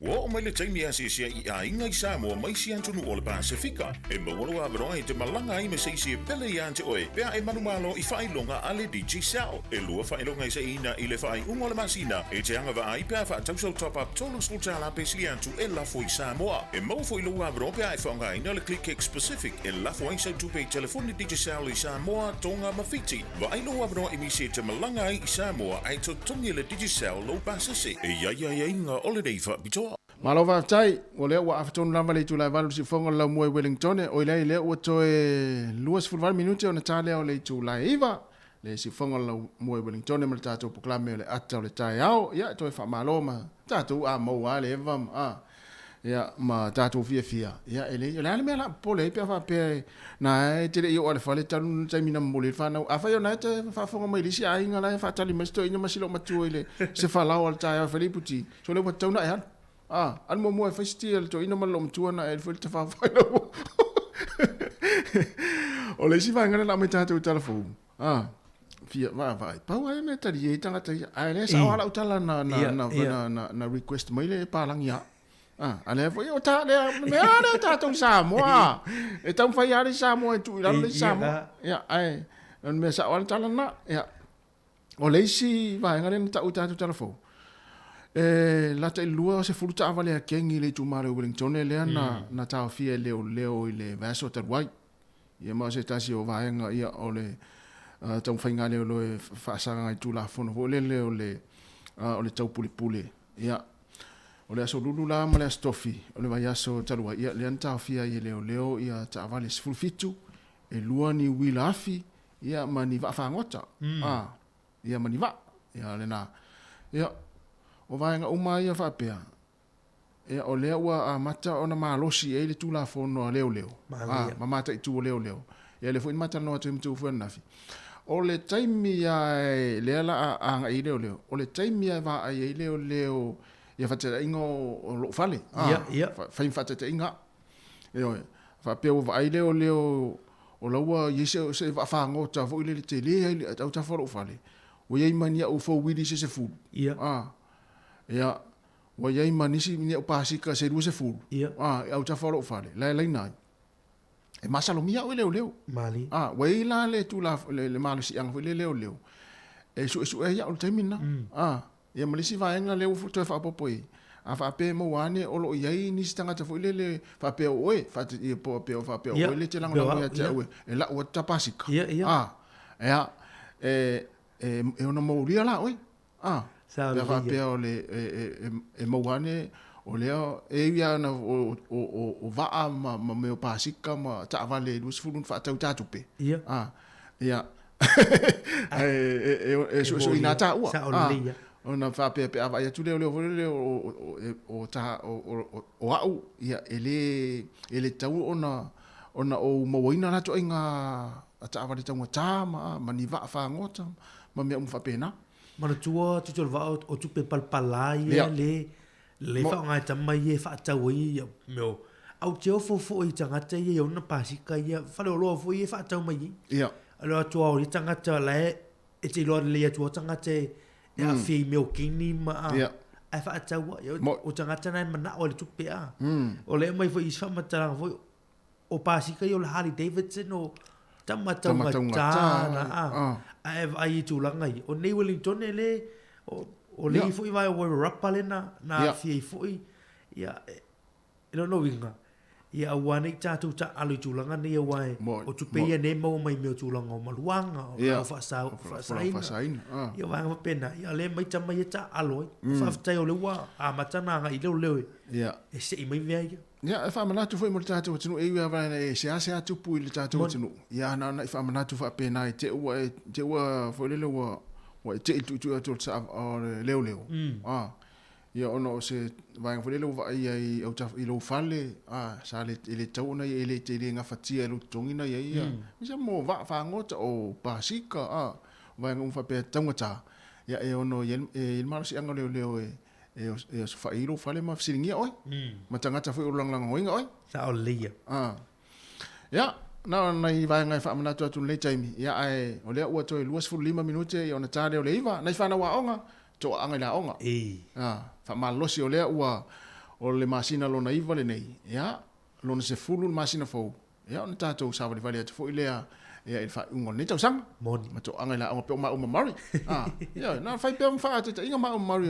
Speaker 8: Wa o mai le taimi a sia I a inga I Samoa mai si antunu o le Pasifika. E mawalo a veroa I te malanga I me se pele I ante oe. Pea e manumalo I whailonga ale DJ Sao. E lua whailonga I se ina I le whai unga le masina. E te anga va ai pea wha tausau top up tolu sultala pe si antu e lafo I Samoa. E mau fo I lua a veroa pea e whaunga ina le click specific. E lafo ai sa tupe telefoni DJ Sao I Samoa tonga mawhiti. Va ai lua a veroa I mi se te malanga I Samoa ai to tongi le DJ Sao lo pasase. E ia inga ole dei wha bitoa.
Speaker 1: Malo va tai, o le wa afton lava le tula valu si fonga la mo Wellington o le o to e luas fulvar minuti o na tale o le tula iva le si fonga la mo Wellington me tato proclame le ata le tai ao ya to e fa malo ma tato a mo wa le vam ya ma tato fia ya ele le me la pole pe fa pe na te le o le fa le tanu te mina mo le fa na a fa yo na te fa fonga mai lisi a inga la fa tali mesto ina masilo matu ile se fa la o tai a feliputi so le potau na ya an mo e festival to ina malom tuana e fil tafa failo o le si vanga na meta tu telefon fia va pa wa me tari e tanga tai a le sa wala utala na request mai le pa lang ya ale fo yo ta le me ale ta tu Samoa e tam fa ya le Samoa tu ila le Samoa ya ai on me sa wala tala na ya o le si vanga na ta uta tu telefon la te lua se fuluta avale a kengi le tu mare Wellington le na tau fia leo I le vaso te wai ia ma se tasi o vaenga ia o le tau whainga leo loe whaasanga I tu la fono o le tau puli ia o le aso lulu la ma le astofi o le vai aso talua ia le antau fia ia leo ia ta avale se fulufitu e lua ni wila afi ia ma ni va whangota ia ma ni va ia le na ia o vaenga uma ia whapea. E o lea ua a mata o na malosi e le tula fono a leo. Mamata I tu o leo. E le fwin mata noa tu imtu fuan nafi. O le taimi a lea la a anga I leo. O le taimi a va a I leo. Ia whatera inga o lo fale. Whain whatera inga. E oe. Whapea o va a leo. O laua yese se va whangota. Fo ile le te lea. Au ta wharo fale. O iei mania o fo wiri se fu. Ya wa yai manisi ni o pasika se ruse fu au ta folo fale la nai e masalo mia o leo
Speaker 5: mali
Speaker 1: wa ila le tu la le malisi ang le leo e su e ya o temina ya malisi va enga leo fu te fa popoi a fa pe mo wane o lo yai ni stanga te fu le fa pe o e fa te po pe o fa pe o le te lang na te o e la o ta pasika e ona mo ria la oi le rapea o le e mauane o leo e ia na o vaa ma meo pasika ma ta avale lus fulun fa tau tatupe ia so ina ta ua ona fa pe ava ia tu leo o ta o au ia ele tau ona o mawaina na to inga ta avale tau ta ma ni va fa ngota ma me fa pena
Speaker 5: mana tua tu va o tu pe palpala le fa nga tama ye fa tau ye meu au teo fo I tangata ye ona pasika ye fa lo fo ye fa tau mai
Speaker 1: ia
Speaker 5: alo tua o tangata le e te lo le tua tangata ya fi meu kini ma a fa tau o tangata na mana o le tu pe o le mai fo I sa mata fo o pasika yo le Harley Davidson o tamata na ai tu langa o nei Wellington le o le fo I vai o rapale na fi fo ia no winga ia wane tu ta alu tu langa nei wai o tu pe ne mo mai me tu langa o maluanga o fa sa ia wanga pena ia le mai tama ia ta alo fa tai o le wa a matana nga I le
Speaker 1: ia
Speaker 5: e se I mai vea
Speaker 1: ia fa manatu foi mo tatu tunu e ia va e se atu pu le tatu tunu ia na fa manatu fa pena te ua foi le wa te tu sa o leo ia ono se vai foi le va ia o ta I lo fale sa le tau na ele te le nga fatia lo tongina ia misa mo va fa ngota o pasika vai ngum fa pe tangata ia e ono il mal si anga leo e so fa ilo fale ma fisingia oi ma tangata foi ulang hoinga oi
Speaker 5: sa o lia
Speaker 1: ya na I vai ngai fa mana tu le taimi ya ai o le ua to 25 minute ia ona tare o le iva na fa na wa onga to anga la onga fa malosi o le ua o le masina lona iwa le nei, ia, lona se fulu le masina fau, ia, ona tātou sa wale atu fo ilea, ia, il fa ungo ne tau sang,
Speaker 5: Moni.
Speaker 1: ma to anga la, onga pe o ma mari, ia, na fai pe o mwha ata inga ma mari,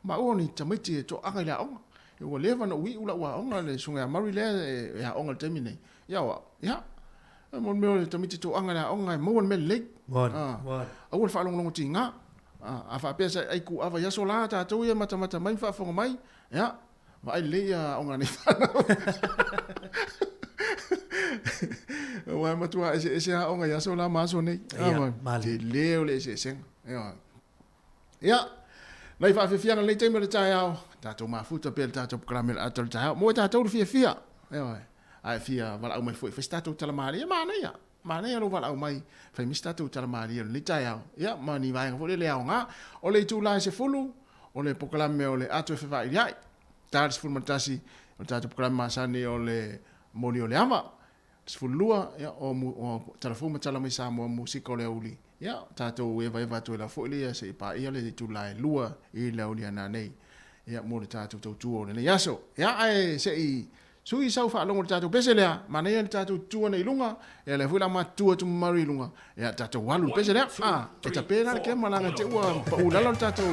Speaker 1: ma o ni tamiti to anga la onga, ia, lewa na ui ula ua onga le sunga mari le, ia, onga le temi nei, ia, mon meo le tamiti to anga la onga, mo on me leg, awal fa longo ti nga, a fa pesa ai ku ava yaso la tātou ia mata mai fa fonga mai, ia, vai le ia onga ni fa. Wa matua ese onga yaso la maso nei. Te leo le ese. Ia. Lai fa fia le teme le tai au. Tātou mafuta pe tātou kramel atol tai. Mo tātou fia. Ia. Ai fia wala au mai foi festato tala mari mana ia. Mana ia lo wala au mai fai mistato tala mari le tai au. Ia mani vai ngo le au nga. O le tu la se fulu. O le pokalame o le ato fe vai ia. Tāris fulu matasi o tātou pokalame masani o le moni o le ama. Sfulua ya o telefon Tautua Mai Samoa musika o le uli. Ya tātou eva tu la fo ile se pa ia le tu lai lua i le uli ana nei. Ya mo le tātou tautua o le yaso. Ya ai se i sui sau fa longo tātou pese lea. Mana ia tātou tua nei lunga. Ya le fuila matua tu mari lunga. Ya tātou walu pese lea. E ta pena le ke malanga te ua pa ulala tātou.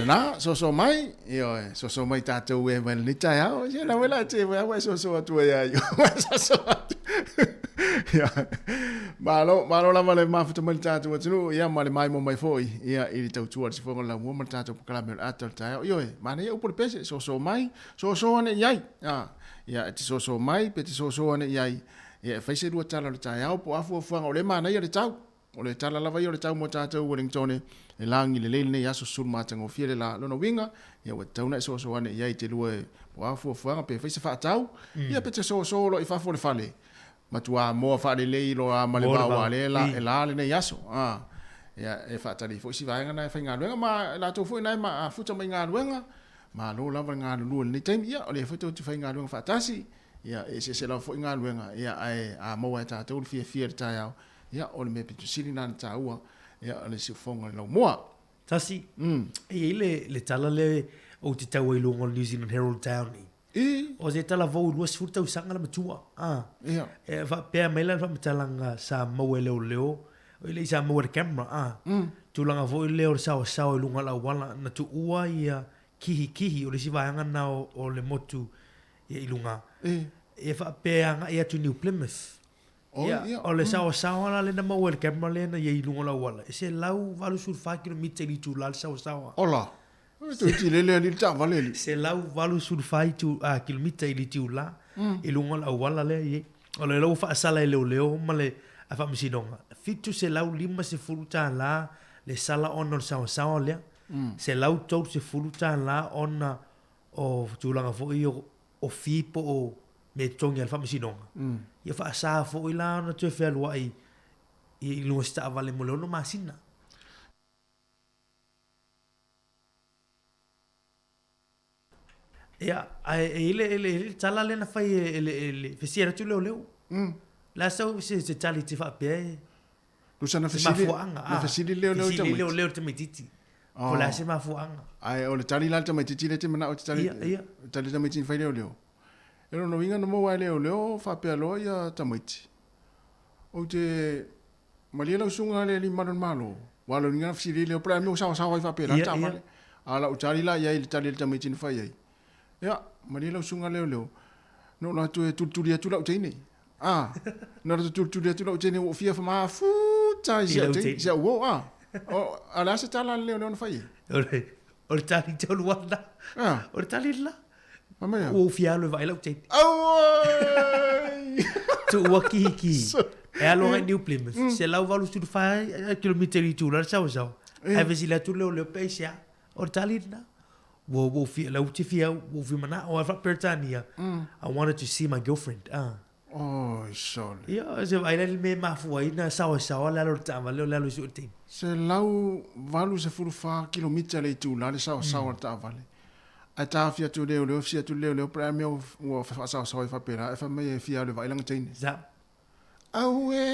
Speaker 1: Na so mai yo so mai tātou e mai ni tai au se na wela te wa so atu ya yo so ya malo la male mafuta mai tātou atu ya male mai mo mai foi ya ili tautua se fonga la mo mai tātou kala me atal tai yo ma ne upur pese so mai so ne yai ya ti so mai pe ti so ne yai ya fa se du tala tai au po afu o le mana ya le tau o le tala lava yo le tau mo tātou Wellington e langi le lele ya so sul matango fiele la no winga ya wa tau na so ane ya te lue wa fu pe fa se fa tau ya pe so lo i fa fo le fale matua mo fa le le lo a male ba wa le la e la le ne ya so ya e fa tali fo si va nga na fa nga luenga ma la to fo na ma fu tama nga luenga ma lo la nga lu ni time ya o le fo to fa nga luenga fa tasi ya e se la fo nga luenga ya a mo wa ta to fi ta ya ya o le me pitu sili na ta ua ya le si fonga lo moa
Speaker 5: tasi e le tala le o te tau i longa New Zealand Herald Town o se tala vau lua sifurta usanga la matua
Speaker 1: ya
Speaker 5: e va pea mela va matalanga sa mau e leo o ile sa mau e camera tulanga vo i leo sa i lunga la wala na tu ua ia kihi o le si vaanga na o le motu i lunga e va pea nga ia tu New Plymouth o le sawa la le na mau e camera le na i lunga la wala e se lau valu sur 5 km i tu la sawa
Speaker 1: ola tu ti le ni ta vale
Speaker 5: se lau valu sur 5 km i tu la i lunga la wala le ye o le lau fa sala leo ma le a fa misinonga fitu se lau lima se furuta la le sala on sawa le se lau tau se furuta la ona o tulanga fo o fipo o me tongi al fa misinonga ia fa sa fo ila na te fe lua i lu sta vale mo no masina ia ele tala le na fai ele fesiera tu leo la sa se tali te fa pe
Speaker 1: lu sana fesili na fesili
Speaker 5: leo te metiti ko la se mafuanga
Speaker 1: ai o le tali la te metiti le te mana o tali te metiti fai leo e no winga no mo leo fa pe lo ya tamaiti o te malia sunga le li malo walo ninga fsiri le pra mi sa fa pe la tamale ala o tali la ya ile tali tamaiti fa ya ya malia sunga leo no na tu tu la o tini no tu la o tini o fia fa ma fu ta ya wo o ala se tala leo no fa ya
Speaker 5: o tali to luanda o tali la
Speaker 1: Mamaya.
Speaker 5: O fialo vai lau te.
Speaker 1: Ai!
Speaker 5: Tu waki. E alo ai New Plymouth. Se lau valu tu fai kilometri tu la sao. E vesi la tu le pesia. O talina. Wo fi lau te fia wo fi mana o fa pertania. I wanted to see my girlfriend.
Speaker 1: Oh, sorry.
Speaker 5: Ia, se vai le me mafuai na sao la lo tama le lo su te.
Speaker 1: Se lau valu se furu fa kilometri le tu la le sao ta vale. A ta fia tu leo fia tu leo pra me o fa sa fa pera fa me fia le vai lang tin
Speaker 5: za
Speaker 1: awe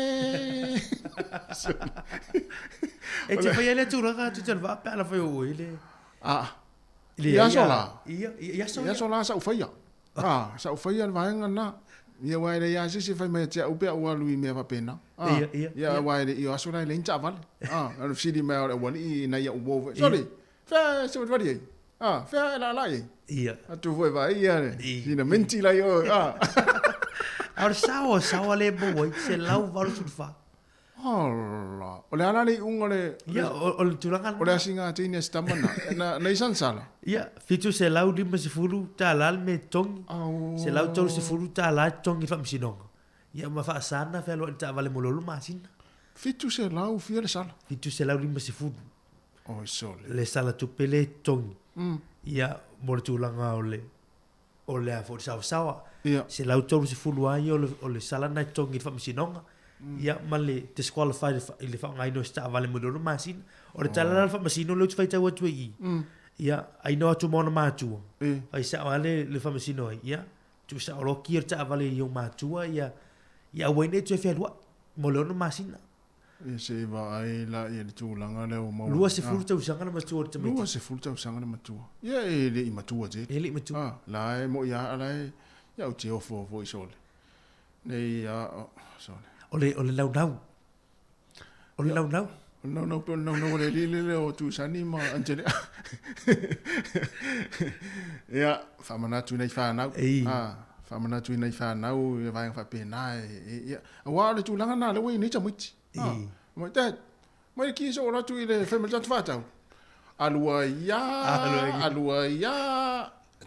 Speaker 5: e te fai le tu ra tu te va pa la foi o ile
Speaker 1: ya sola
Speaker 5: ya
Speaker 1: sola sa fai sa fai vai ngana ia wai le ya si fai me te o pe o lui me fa pena ia wai le ia sola le inta vale no si di me o wani na ia o sorry fa so vai fa la
Speaker 5: ia
Speaker 1: tu foi vai ia ina menti la yo
Speaker 5: ar sao le boy se lau valu surfa
Speaker 1: hola o le ana le ungole
Speaker 5: ia o le tulanga
Speaker 1: o le singa tini stamana na isan sala
Speaker 5: ia fitu se lau lima se furu ta lal me tong se lau tolu se furu ta la tong i fam sinong ia ma fa sana fa lo ta vale mololo masina
Speaker 1: fitu se lau fia le sala
Speaker 5: fitu se lau lima se furu
Speaker 1: sole
Speaker 5: le sala tu pele tong ia mortulanga o le afo sawa se lau tolu se fulu ai o le sala na tongi fa misinonga ia male disqualified ile fa ngai no sta vale mo do masin o le tala fa masino le tu faita watu ia ai no atu mona matu ai sa vale le fa masino ia tu sa ro kirta vale yo matu ia wene tu fe lua mo lo no masina
Speaker 1: se va ai la ia tu langa le o mo
Speaker 5: lua se fulu tu sanga na matu te
Speaker 1: lua se fulu tu sanga na matu ia ele i matu je
Speaker 5: ele matu
Speaker 1: la mo ia ala ia o te ofo vo isole nei sorry
Speaker 5: ole lau
Speaker 1: no le o tu sani ma antene. Ya, famana tu nei whanau. Famana tu nei whanau, e vai whapena. Wa le tu langa na le wei ni tamuiti. Mo te, mo ki so ora tu ile family chat fatau. Alua ia.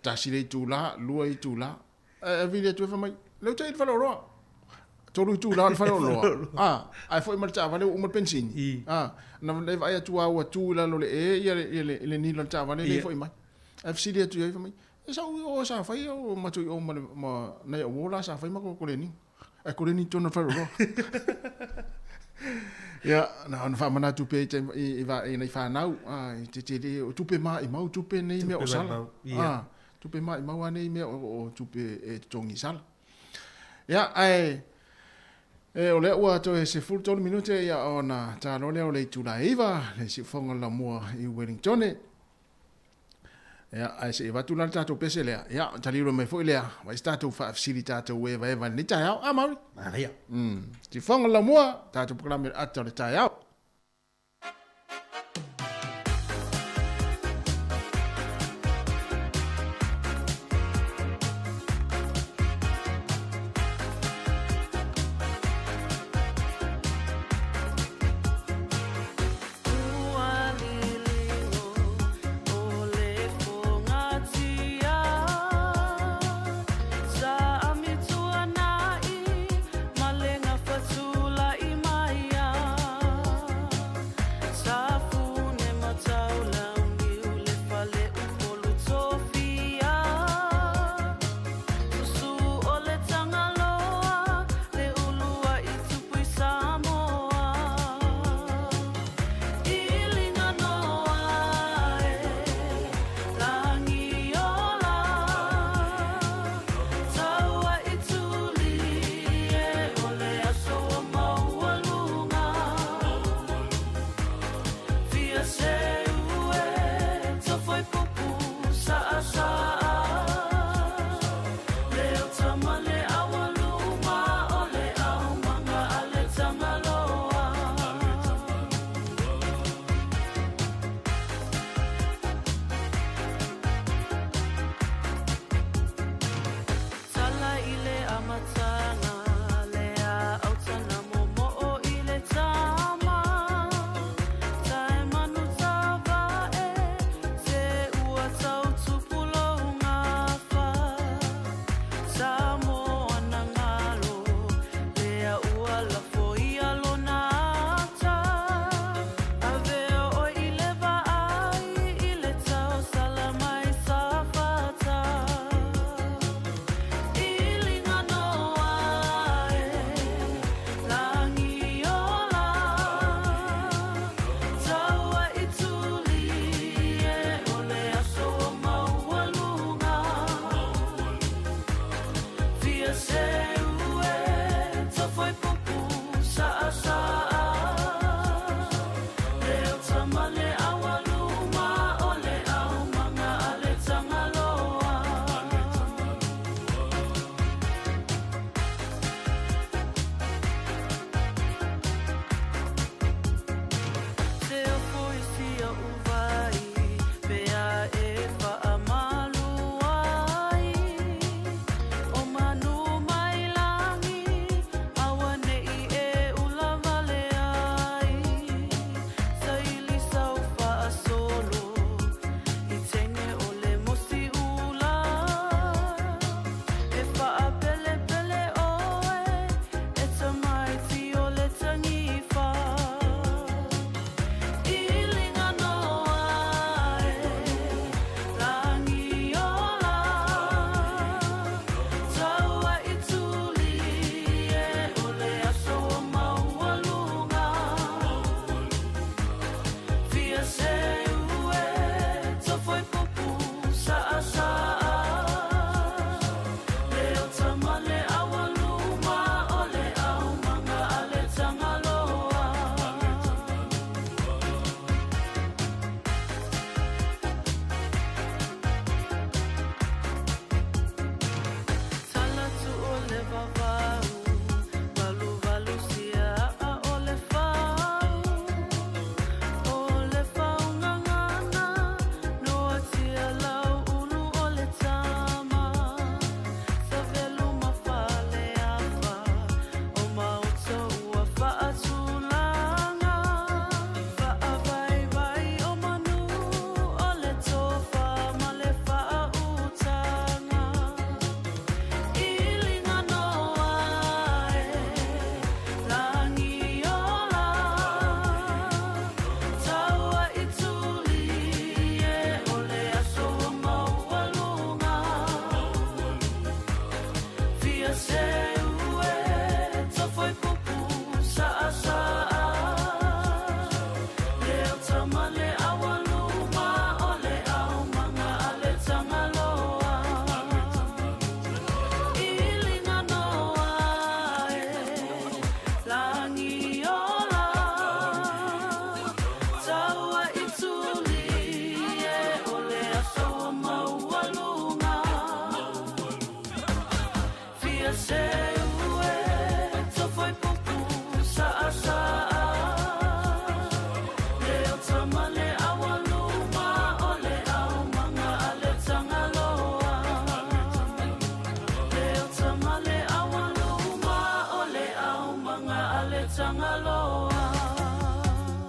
Speaker 1: Tasile tu la, lua i tu la. Vile tu famai. Le tu fa lo. Tolu tu la fa lo. Ai foi marcha vale uma pensin. Na le vai tu a tu la lo le le ni lo ta vale le foi mai. FC dia tu famai. Sa o sa fai o ma tu o ma na o la sa fai ma ko le ni. E ko le ni tu na fa lo. Ya, na fa mana tu pe i va e nei fa nau. Te tu pe mai mau tu pe nei me o sala. Tu pe mai mau nei me o tu pe e tongi sala. Ya, ai o le ua to e se full tolu minute ya ona ta lo le o le tula iva le si fonga la mua i Wellington. Ya, ai se va tu la tato pese le. Ya, tali lo me foi le. Va stato fa facilitata we va ni ta ya amari.
Speaker 5: Ya.
Speaker 1: Si fonga la mua tato proclamer ato le ta ya.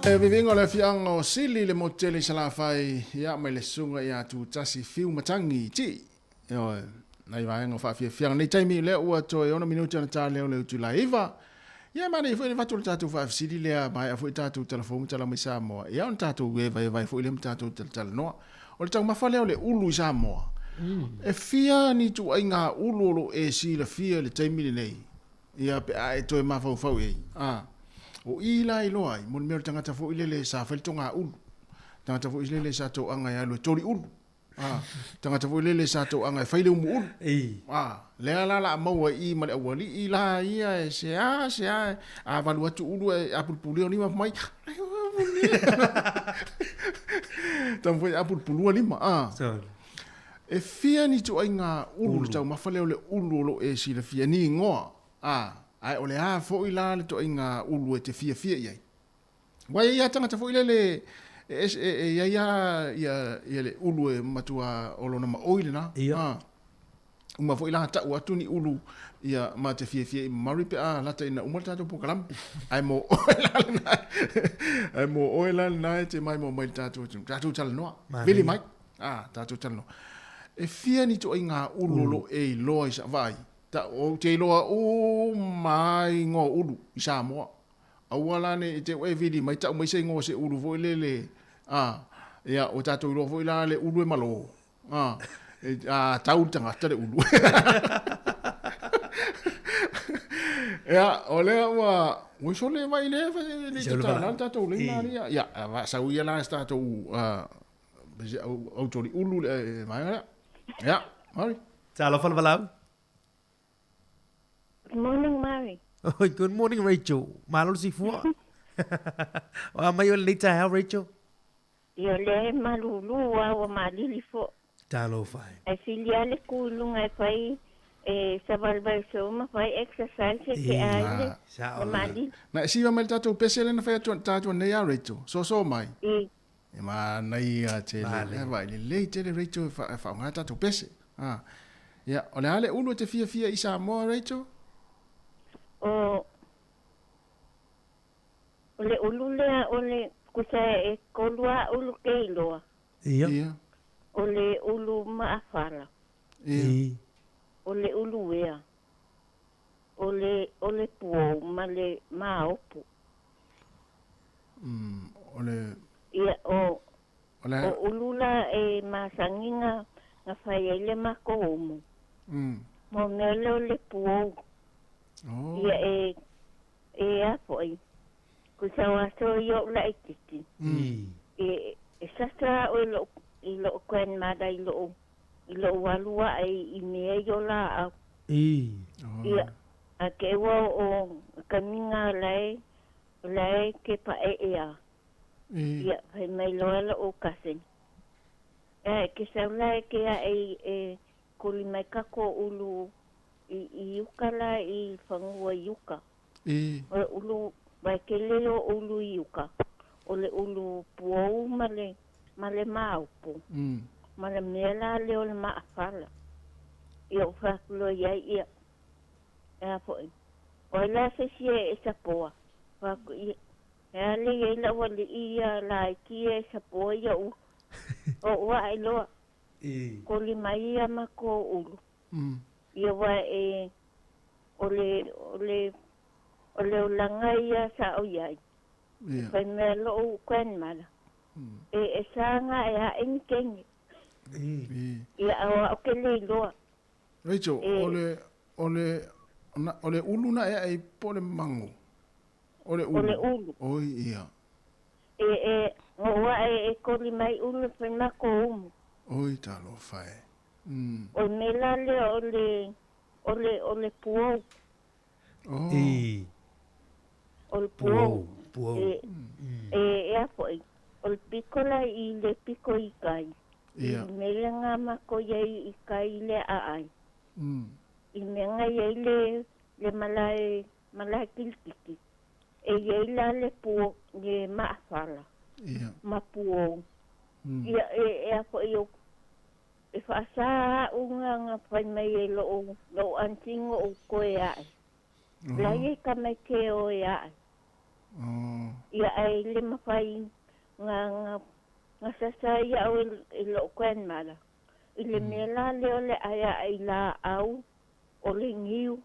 Speaker 1: E vivingo le fianga o sili le motele sa la fai ia mai le sunga ia tu tasi fiu matangi ti. Io nai vai ngo fa fianga nei taimi le ua to e ona minuti ana ta le tu laiva. Ia mani foi va tu tatu fa sili le mai foi tatu telefone tala mai Samoa. Ia on tatu vai foi le tatu tala no. O le tang mafale o le ulu Samoa. E fia ni tu ainga ulu e si le fia le taimi nei. Ia pe ai to e mafau e. O ila i loai, mon mero tangata fo ilele sa feltonga ulu. Tangata fo ilele sa to anga ya lo tori ulu. Tangata fo ilele sa to anga faile umu ulu. Le ala la maua I male awali ila ia e se a valu atu ulu e apulpulio lima mai. Tam foi apulpulua lima. E fia ni tu ainga ulu tau mafale ole ulu lo e si le fia ni ngoa. Ai ole a fo ila le to inga ulu e te fia iai. Wai ia tangata fo ila le ia le ulu e matua olona ma oile na. Uma fo ila ta watu ni ulu ia ma te fia I mari pe lata ina umata to pokalam. Ai mo oila na te mai mo mai tatu tal no. Vili mai. Tatu tal no. E fia ni to inga ulu lo e lois vai. Ta o te loa o mai ngo ulu I Samoa. Awala ne te we vidi mai ta mai se ngo se ulu vo lele. Ya o ta to lo vo la le ulu e malo. Tau tanga ta le ulu. Ya ole wa we so le mai le ta la ta to le na ya va sa u ya la sta to autori ulu mai ya mari.
Speaker 5: Talo fal valau.
Speaker 9: Good morning, Mary.
Speaker 5: Oh, good morning, Rachel. Malo si fua. Wa mai o le ta Rachel.
Speaker 9: Yo le malulu wa malili fo.
Speaker 5: Talo fai.
Speaker 9: Ai filiale kulunga fai sa valverso ma fai exercise ke ai. Malili.
Speaker 1: Na si va mal tatu pesele na fai tatu ne ya Rachel. So mai. E ma nai a te le vai le te Rachel fa ngata tatu pese. Ya, ole ale ulu te fia I Samoa Rachel.
Speaker 9: Ole ululea ole kusa e kolua ulu keiloa.
Speaker 5: Ia.
Speaker 9: Ole ulu maafala.
Speaker 1: Ia.
Speaker 9: Ole ulu ea. Ole puo male maopu.
Speaker 1: Ole.
Speaker 9: Ia o.
Speaker 1: Ole.
Speaker 9: O ulula e masanginga nga faiele makomu. Mo mele ole puo. Ia e apoi. Kusawa so yo la ikiti. E sasa o ilo kwen mada ilo walua I mea yo la au. Ia a ke o kaminga lai ke pa ea. Ia pai mai loela o kasen. Ke saula ke e kuli mai kako ulu I ukala I whangua yuka. Ole ulu, vai ke leo ulu yuka. Ole ulu puou male maupu. Male mela leo le maafala. Ia uwhakulo iai ia. Ea foi. Oe la se sie e sapoa. Whaku ia. Ea le ia la wale ia la ikia e sapoa ia u. O ua ai loa. Koli mai ia mako ulu. Ia wa ole ulanga ia sa o iai. Pai mea lo kwen mala. E sanga e a enkengi. Ia awa o ke leiloa.
Speaker 1: Rachel, ole ulu na e pole mango. Ole ulu. Oi ia.
Speaker 9: Ngoa e koli mai ulu pai mako umu.
Speaker 1: Oi talo fai.
Speaker 9: O mela le ole puo. Ole puo. E foi. Ole pikola I le piko I kai. Mela nga mako yai I kai le ai. I menga yai le malai kilkiki. E yai la le puo le maafala. Ma puo. Ia e foi yo. E whaasa unga nga pai mai e lo antingo o koe ai. Lai e ka mai ke o e ai. Ia ai le mawhai ngā sasa ia au I lo kwen mara. I le mea la leo le aia ai la au o le ngiu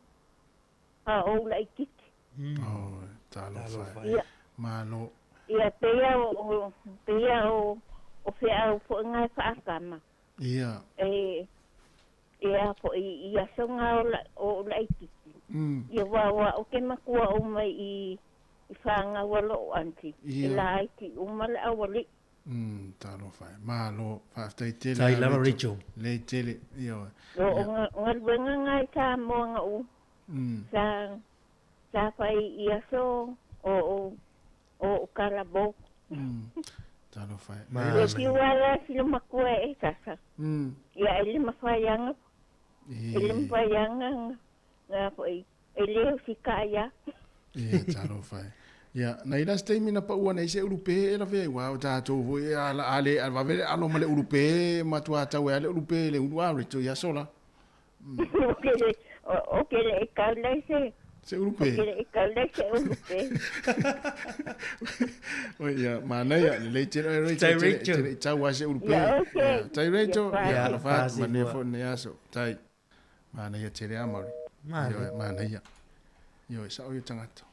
Speaker 9: a o la I kiki.
Speaker 1: Talo whai. Malo.
Speaker 9: Ia pea o whea au po ngai whaakama.
Speaker 1: Ia.
Speaker 9: Ia po ia songa o la I kiki. Ia wawa o ke makua o mai I whaanga walo o anti. I la ai ki umale awali.
Speaker 1: Talo whai. Malo. Whaftai tele.
Speaker 5: Tai lava Rachel.
Speaker 1: Le tele. Ia.
Speaker 9: Ngal wenga ngai tā moanga u. Sa whai ia so o karabo.
Speaker 1: Talo whai.
Speaker 9: Ia ki wala sila makua e kasa. Ia ele mawhaianga. Ele mawhaianga ngā whai. Ele o si kaya.
Speaker 1: Talo whai. Ia, na ila stay mina pa ua nei se urupe e la vei wa o tātou hui ale alvavele alo male urupe matua tau e ale urupe le urua rito ia sola.
Speaker 9: Okele e kaulai
Speaker 1: se urupe.
Speaker 9: Okele e kaulai se urupe.
Speaker 1: Ia, mana ia le tira rito tau wa se urupe. Tai rito ia la fa mane fo ne aso tai. Mana ia tira amari. Mana ia. Yo sa o tangata.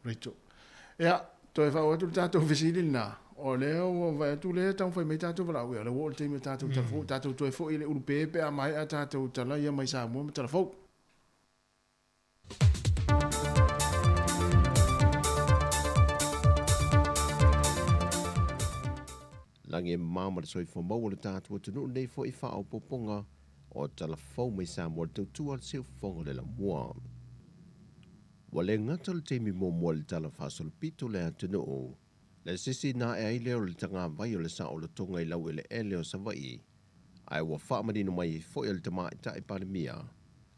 Speaker 1: Rito. Ja, toi fa watu tato visili na. O leo va tu le tau fai mai tato vala we le wol te me tato telefo tato toi fo ile urupe pe a mai a tato tala ia mai sa mo telefo.
Speaker 6: Lange mama soi fo mo le tato tu no nei fo I fa o poponga o telefo mai sa mo tu al se fo le la mo. Wale ngatal te mi mo le tala fasol pito le atino o. Le sisi na e ai leo le tanga vai o le sa o le tonga I lau ele e leo sa vai. Ai wa whaamarino mai fo il te mai ta I parimia.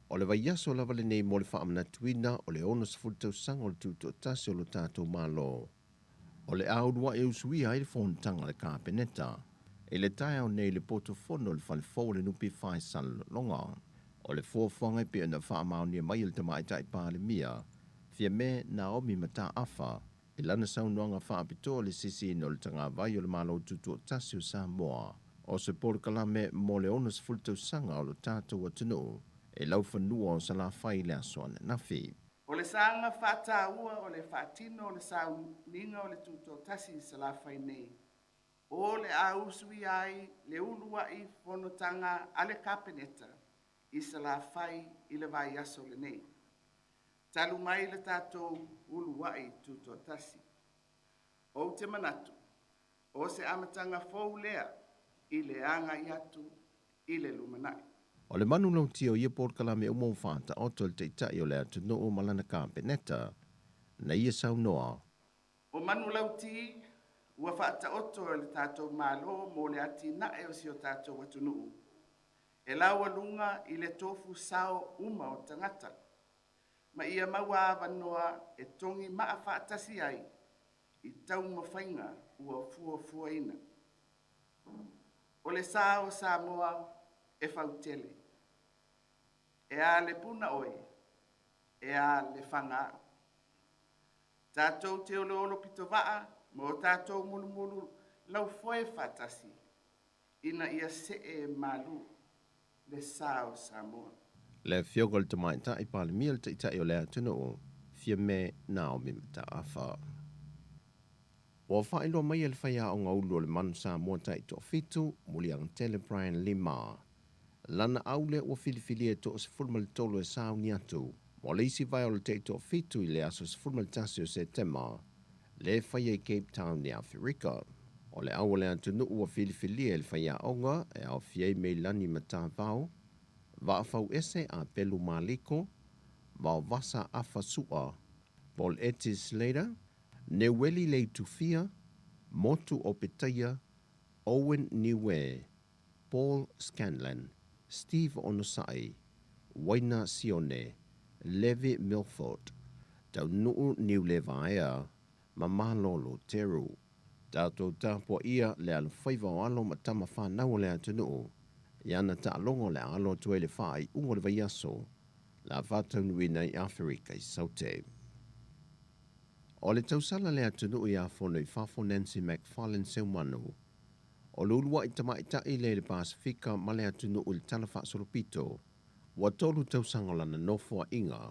Speaker 6: O le vai yaso lava le nei mo le whaamana tuina o le ono sfultau sang o le tuto tasi o le tato malo. O le aurua e usui ai le fontanga le kāpeneta. E le tae au nei le portofono le falifo le nupi fai sal longa. O le fuafuanga pe na whaamau ni mai il te mai ta I parimia. Fia me Naomi mata afa, I lana saunoanga whaapito le sisi no le tanga vai o le malo tutu o tasi o Samoa, o se porkalame mo le onas fultau sanga o le tātou atunu, e lau whanua o sa la whai le asoane nafi.
Speaker 7: O le sanga whātāua o le whātino o le sauninga o le tutu o tasi sa la whai nei. O le ausui ai le ulua I whanotanga ale kapeneta, I sa la whai I le vai aso le nei. Talu mai le tātou uluai tuto tasi. O te manatu, o se amatanga fau lea, I le anga I atu, I le lumanai.
Speaker 6: O le manu lau tio ia porkalame o mou whāta o tol te itai o le atu no o malana kāpeneta, na ia sau noa.
Speaker 7: O manu lau ti, ua whaata oto le tātou malo mo le ati na e o si o tātou atunuu. E laua lunga I le tofu sao uma o tangata. Ma ia maua wanoa e tongi maa whaatasi ai I tau mawhainga ua fua ina. O le sā o Samoa e whautele. E a le puna oe, e a le whanga. Tātou te olo pito waa, mo tātou mulu lau foe whaatasi. Ina ia se e malu le sā o Samoa.
Speaker 6: Le fiogol te mai ta I pale mil te itai o le atunu o, fia me Naomi mata afa. O whaelo mai ele whaia o ngaulo le manu Samoa ta I to fitu, muli ang tele Brian Lima. Lana aule o filifili e to sifurmal tolo e sao ni atu, mo le isi vai o le te to fitu I le aso sifurmal tasi o September, le whaia I Cape Town ni Afrika. O le au le atunu o filifili e le whaia onga, e au fiei me lani mata vau, Va'afau ese a pelu maliko, va'o vasa afasua, Paul Etis Slater, Neweli le tufia, Motu Opetaia, Owen Niue, Paul Scanlon, Steve Onosai, Waina Sione, Levi Milford, Tau Nuu Niu Levaea, Mamalolo Teru, Tātou tāpua ia le alwhaiva o alo matama whanau le atunuu, Iana ta longo le alo tue le whai ungo le vaiaso, la whātau nui nei Afrika I saute. O le tausala le atunu ia fono I fafo Nancy McFarlane Seumanu. O lulua I tamaitai le Pasifika ma le atunu o le talafa soropito. Wa tolu tausanga lana nofo a inga.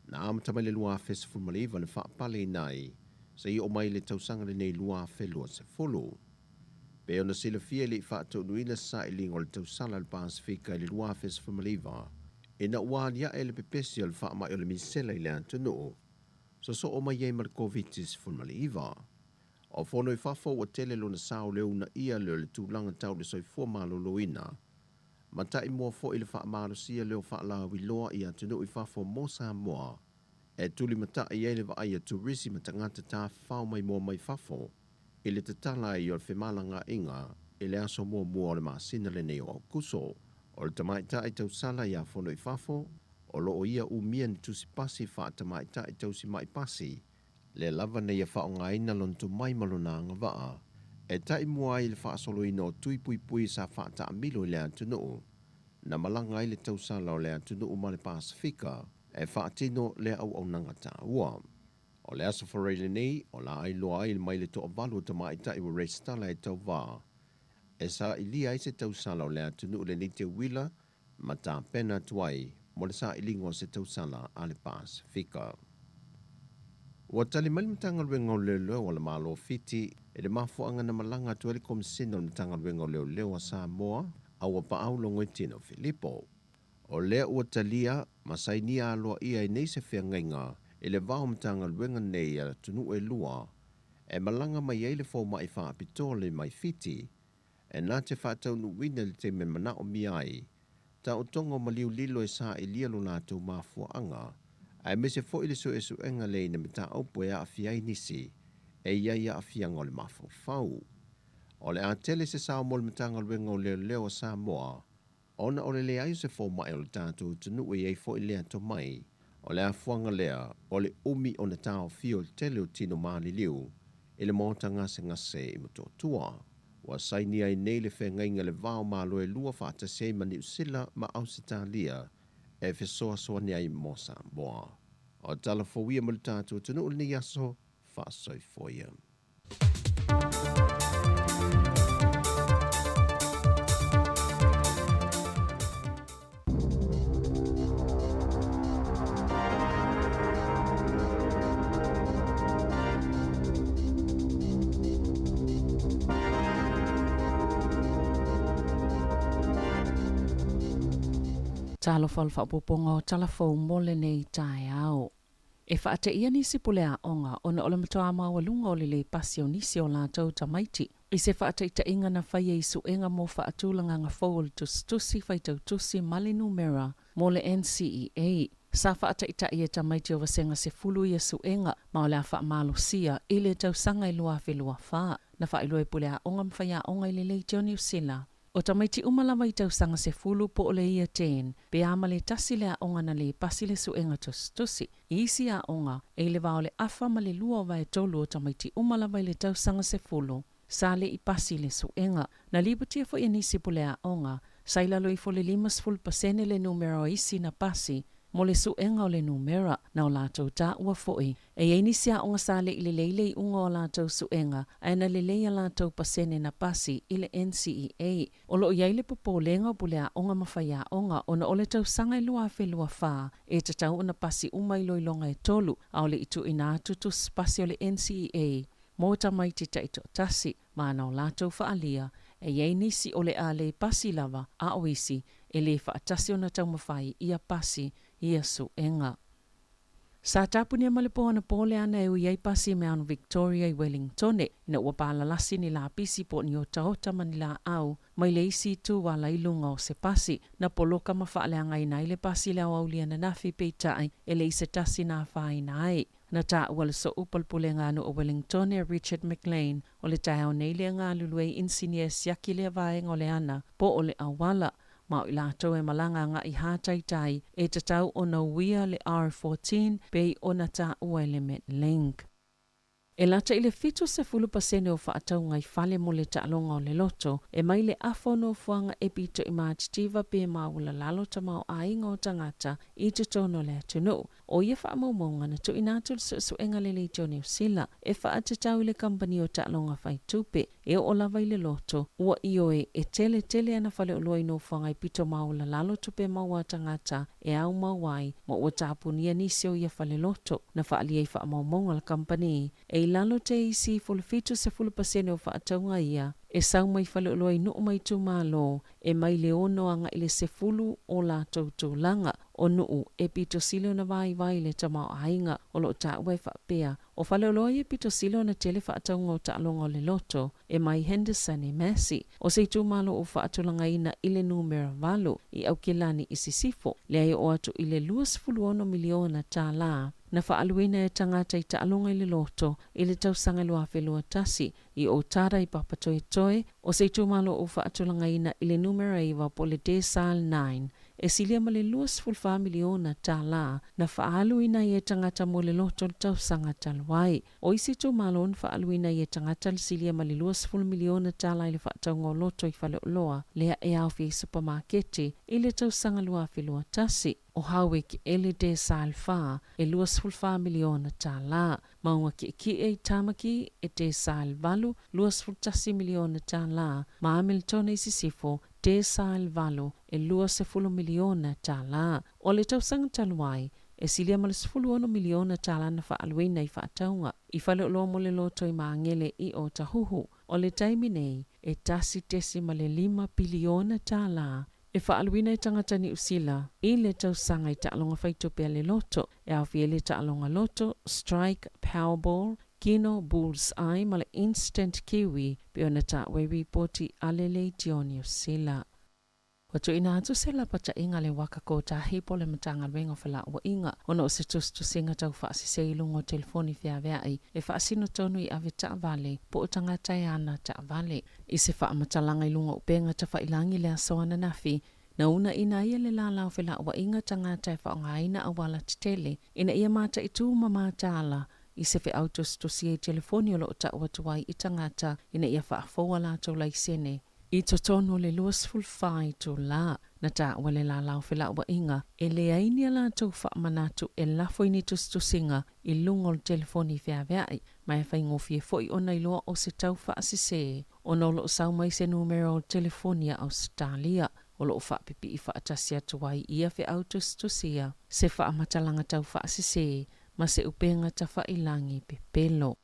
Speaker 6: Na amatama le lua festival maliva le whaapale nai. Sa I o mai le tausanga le nei lua felua se folo. Pe ona sila fia le whaatau nuina sa I lingo le tausala le Pasifika le lua festival maliva. E na ualia e le pepesi o le whaamai o le misela I le atunu. So o mai e Markovitis fulmaliva. O fono I fafo o tele lona sao leo na ia leo le tūlanga tau le soifua maloloina. Mata I mua fo I le wha marosia leo wha la wiloa I atunu I fafo mo Samoa. E tuli mata I ele wa aia turisi matangata ta whao mai mua mai fafo. I le tatala I o le whemalanga inga. I le aso mua mua o le maasina le neo au kuso. O le tamaita I tau sala I a fono I fafo. O loo ia umia ni tusi pasi wha tamaita I tausi mai pasi. Le lava na ia wha o ngaina lonto mai malona nga waa. E tai mua I le wha solo ino o tui pui pui sa wha ta amilo I le antunuu. Na malanga I le tausala o le antunuu ma le Pasifika. E wha atino le au nanga ta ua. O le aso whareile nei, o la ai loa ai le mai le toa valu tamaita I wa reistala e tau waa. E sa I lia I se tausala o le antunuu le nite wila, ma ta pena tuai. Mo le sa ilingo se tausala a le Pasifika. Ua tali mali matanga luenga o leo leo o le malo fiti, e le mafuanga na malanga tuele komisina o matanga luenga o leo leo a Samoa, a ua paau longo I tino Filipo. O lea ua talia, masai ni aloa ia I nei se fea ngainga, e le vao matanga luenga nei a tunu e lua, e malanga mai eile fo mai wha apitole mai fiti, e nā te whātau nuwina le te me mana o miai, ta o tongo maliu lilo e sa I lia lo nātou mafua anga, ai me se fo I le so e su enga le na mita aupo e a fiai nisi, e ia ia a fianga o le mafau fau. O le a tele se sao mo le matanga luenga o leo leo a Samoa, ona o le lea ai se fo mai o le tātou tunu e ei fo I lea to mai, o le a fuanga lea, o le umi o na tau fio le tele o tino maali liu, I le mōta ngase ngase I Tautua. Wa saini ai nei le whengainga le vao malo e lua whaata se mani usila ma Ausitalia e fesoa soa ni ai mo Samoa. O tala fowia mo le tātou tunu ul ni aso whaasoi foia.
Speaker 3: Talo falfa puponga o talafou mole nei tai au. E whaate ia nisi pule a onga ona ole matoa maua lunga o le pasi o nisi o la tau tamaiti. I se whaate ita inga na whaia I suenga mo whaatulanga ngā fōul tusi whaitau tusi mali numera mo le NCEA. Sa whaate ita ia tamaiti o wasenga se fulu ia suenga ma o le a wha malo sia I le tau sanga I lua whelua wha. Na wha ilue pule a onga mwhaia onga I le leiti o New Zealand. O tamaiti umalawa I tau sanga se fulu po o le ia ten, pe ama le tasi le a onga na le pasi le suenga tusi. Isi a onga, e le vao le afa ma le lua vai tolu o tamaiti umalawa I le tau sanga se fulu. Sa le I pasi le suenga, na libutia fo nisi po le a onga, sa ilalo I fo le 5% le numero isi na pasi, mo le suenga o le numera na o lātou tā ua foi. E nisi a onga sa le I le leile unga o lātou suenga, ai na le leia lātou pasene na pasi I le NCEA. O lo iai le popolenga pule a onga mawhaia onga, ona o le tau sanga I lua whelua wha, e te tau ona pasi umailoilonga e tolu, a o le itu ina tutus pasi o le NCEA. Mo tamaiti taito tasi, maana o lātou whaalia, e iei nisi o le a le pasi lava, a oisi, e le whaatasi o na tau mawhai ia pasi, ia suenga. Sa tapunia malipoana pole ana e iei pasi me anu Victoria I Wellingtone, ina ua pālalasi ni la pisi po ni o tahota mani la au, mai le isi tu wala ilunga o se pasi, na poloka mawhaaleanga ina ile pasi le aulia na nafi peitai, e le ise tasi na whaina ai. Na ta wala so upalpule ngānu o Wellingtone Richard McLean, o le tae au nei le ngā luluei insinia siaki le vaenga o le ana, po o le awala, ma I lātou e malanga ngā I hātaitai e tatau o na uia le R14 pei o na tā ua element link. E lata I le fitu se 10% o whaatau ngai whale mo le taalonga o le loto, e mai le afono fuanga e pito I mātitiva pe maula lalo tamau a inga o tangata I te tono le atunu. o ia whaamaumonga na tu inatu su enga le leitio New Zealand e whaatatau le company o ta'longa whai tupe e o lava i le loto ua ioe e tele ana whale o loa ino whangai pito maula lalo tupe maua tangata e au mawai ma ua tāpunia nisi o ia whale loto na whaalia i whaamaumonga le company e lalo te isi fulfitu se fulupasene o whaataunga ia e sau mai whale o loa ino mai tu malo e mai le ono anga i le sefulu o la tautulanga o nuu e pito silo na vai le tamao hainga o lo ta ue whapea o whale o loa e pito silo na tele whaataunga o ta'longa o le loto e mai Henderson e Massey o se tu malo o whaatulanga ina i le numero valo i au kilani i sisifo le ai o atu i le 2 miliona tā la na whaaluina e tangata i ta'alonga i le loto i le tausanga lua whelua tasi i o tara i papatoe o se tu malo o whaatulanga ina i le numero iwa po le desal 9 e silia ma le 2 miliona tā la na whaaluina i e tangata mo le loto le tausanga talwai o isi tu malo on whaaluina i e tangata le silia ma le 2 miliona tā la i le whaataunga o loto i whale o loa lea e au fi supermarketi i le tausanga lua whelua tasi o hawik e le desal wha e 2 miliona tā la maunga ki e tamaki e desal valu 2 miliona tā la ma Hamilton i sisifo desal valu e 2 miliona tā la o le tausanga talwai e silia ma le 10 miliona tā la na whaaluina i whaataunga i whale o loa mo le loto i maangele i o tahuhu o le taimi nei e tasi ma le 5 biliona tā la e whaaluina i tangata ni usila i le tausanga i ta'alonga whaitopea le loto e awhia le ta'alonga loto, strike, powerball, kino, bullseye ma le instant kiwi pe ona ta'we ripoti alele tioni usila. Watu ina atu se la pacha inga le waka ko tahipo le matanga rengo whala wa inga ono o se tustu singa tau whaasi se ilungo telefoni fia veai e whaasino tonu i ave ta vale po o tangata e ana ta vale i se wha matalanga ilungo upenga ta whailangi le asoana nafi na una ina ia le la lau whala wa inga tangata e whaonga ina awala titele ina ia mata i tu mamata ala i se fe autos to si e telefoni o lo ta watuwai i tangata ina ia whaafoa la tau laisene I totono le 2 to la na ta wale la lau whela ua inga e le ainia la tau wha manatu e lafo ini tustusinga I lungo le telefoni whea veai mai whai ngofie foi ona iloa o se tau wha asise o nolo sau mai se numero o telefonia Australia o lo wha pipi I wha atasia tuwai ia whe au tustusia se wha matalanga tau wha asise ma se upenga ta wha ilangi pepelo.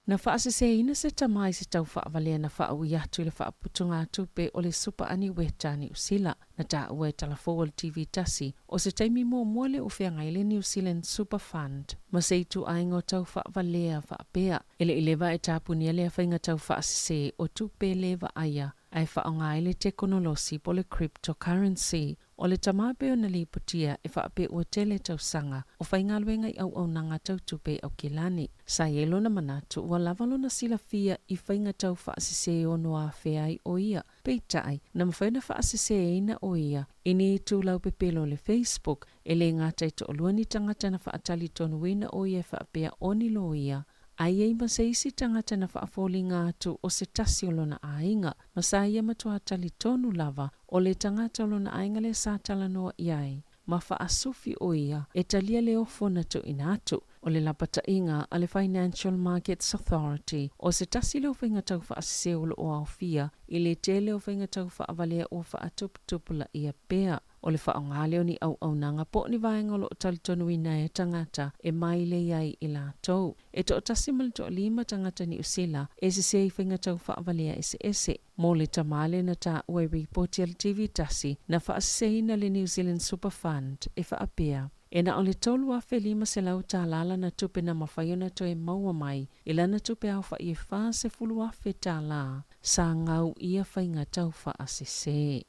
Speaker 3: Na whaasese ina se tamai se tau whaavalea na whaau atu le whaaputunga atu pe o le supa ani weta ni usila na ta ue talafo le TV tasi o se taimi mua le ufeanga ile New Zealand Super Fund. Ma se itu aingo tau whaavalea whaapea ele ilewa e tapunia lea whainga tau whaasese o tupe lewa aya ai whaonga ile teknolosi po le cryptocurrency o le tamape o na li putia e whaape ua tele tau sanga o whainga luenga I au nanga tau tupe au kilani. Sa yelo na manatu ua lavalo na sila fia I whainga tau whaasise o noa wheai o ia. Peitai na mawhaina whaasise ina o ia ini I tūlau pepelo le Facebook e le ngata I to'oluani tangata na whaatali tonu wina o ia whaapea oni lo ia. Ai ei maseisi tangata na whaafoli ngātu o se tasi o lona ainga, masa ia matua tali tonu lava o le tangata o lona ainga le sātala noa iai. Ma whaasufi o ia e talia le ofo na tu inatu o le lapata inga a le Financial Markets Authority o se tasi le whainga tau whaasise o lo o awhia I le tele o whainga tau whaavalea o whaatuputupula ia pea. O le whaongale o ni au nanga po ni vaenga lo talitonu ina e tangata e mai le iai I la tau. E to tasimali to 5 tangata ni usila e se se I whainga tau whaavalea ese. Mo le tamale na ta ue reporti al TV tasi na whaasseina le New Zealand Super Fund e whaapea. E na o le tolu a whelima se lau tā lala na tupe na mawhaiona to e maua mai I lana tupe au wha I e wha se fulu a whe tā la sa ngau ia whainga tau whaasese.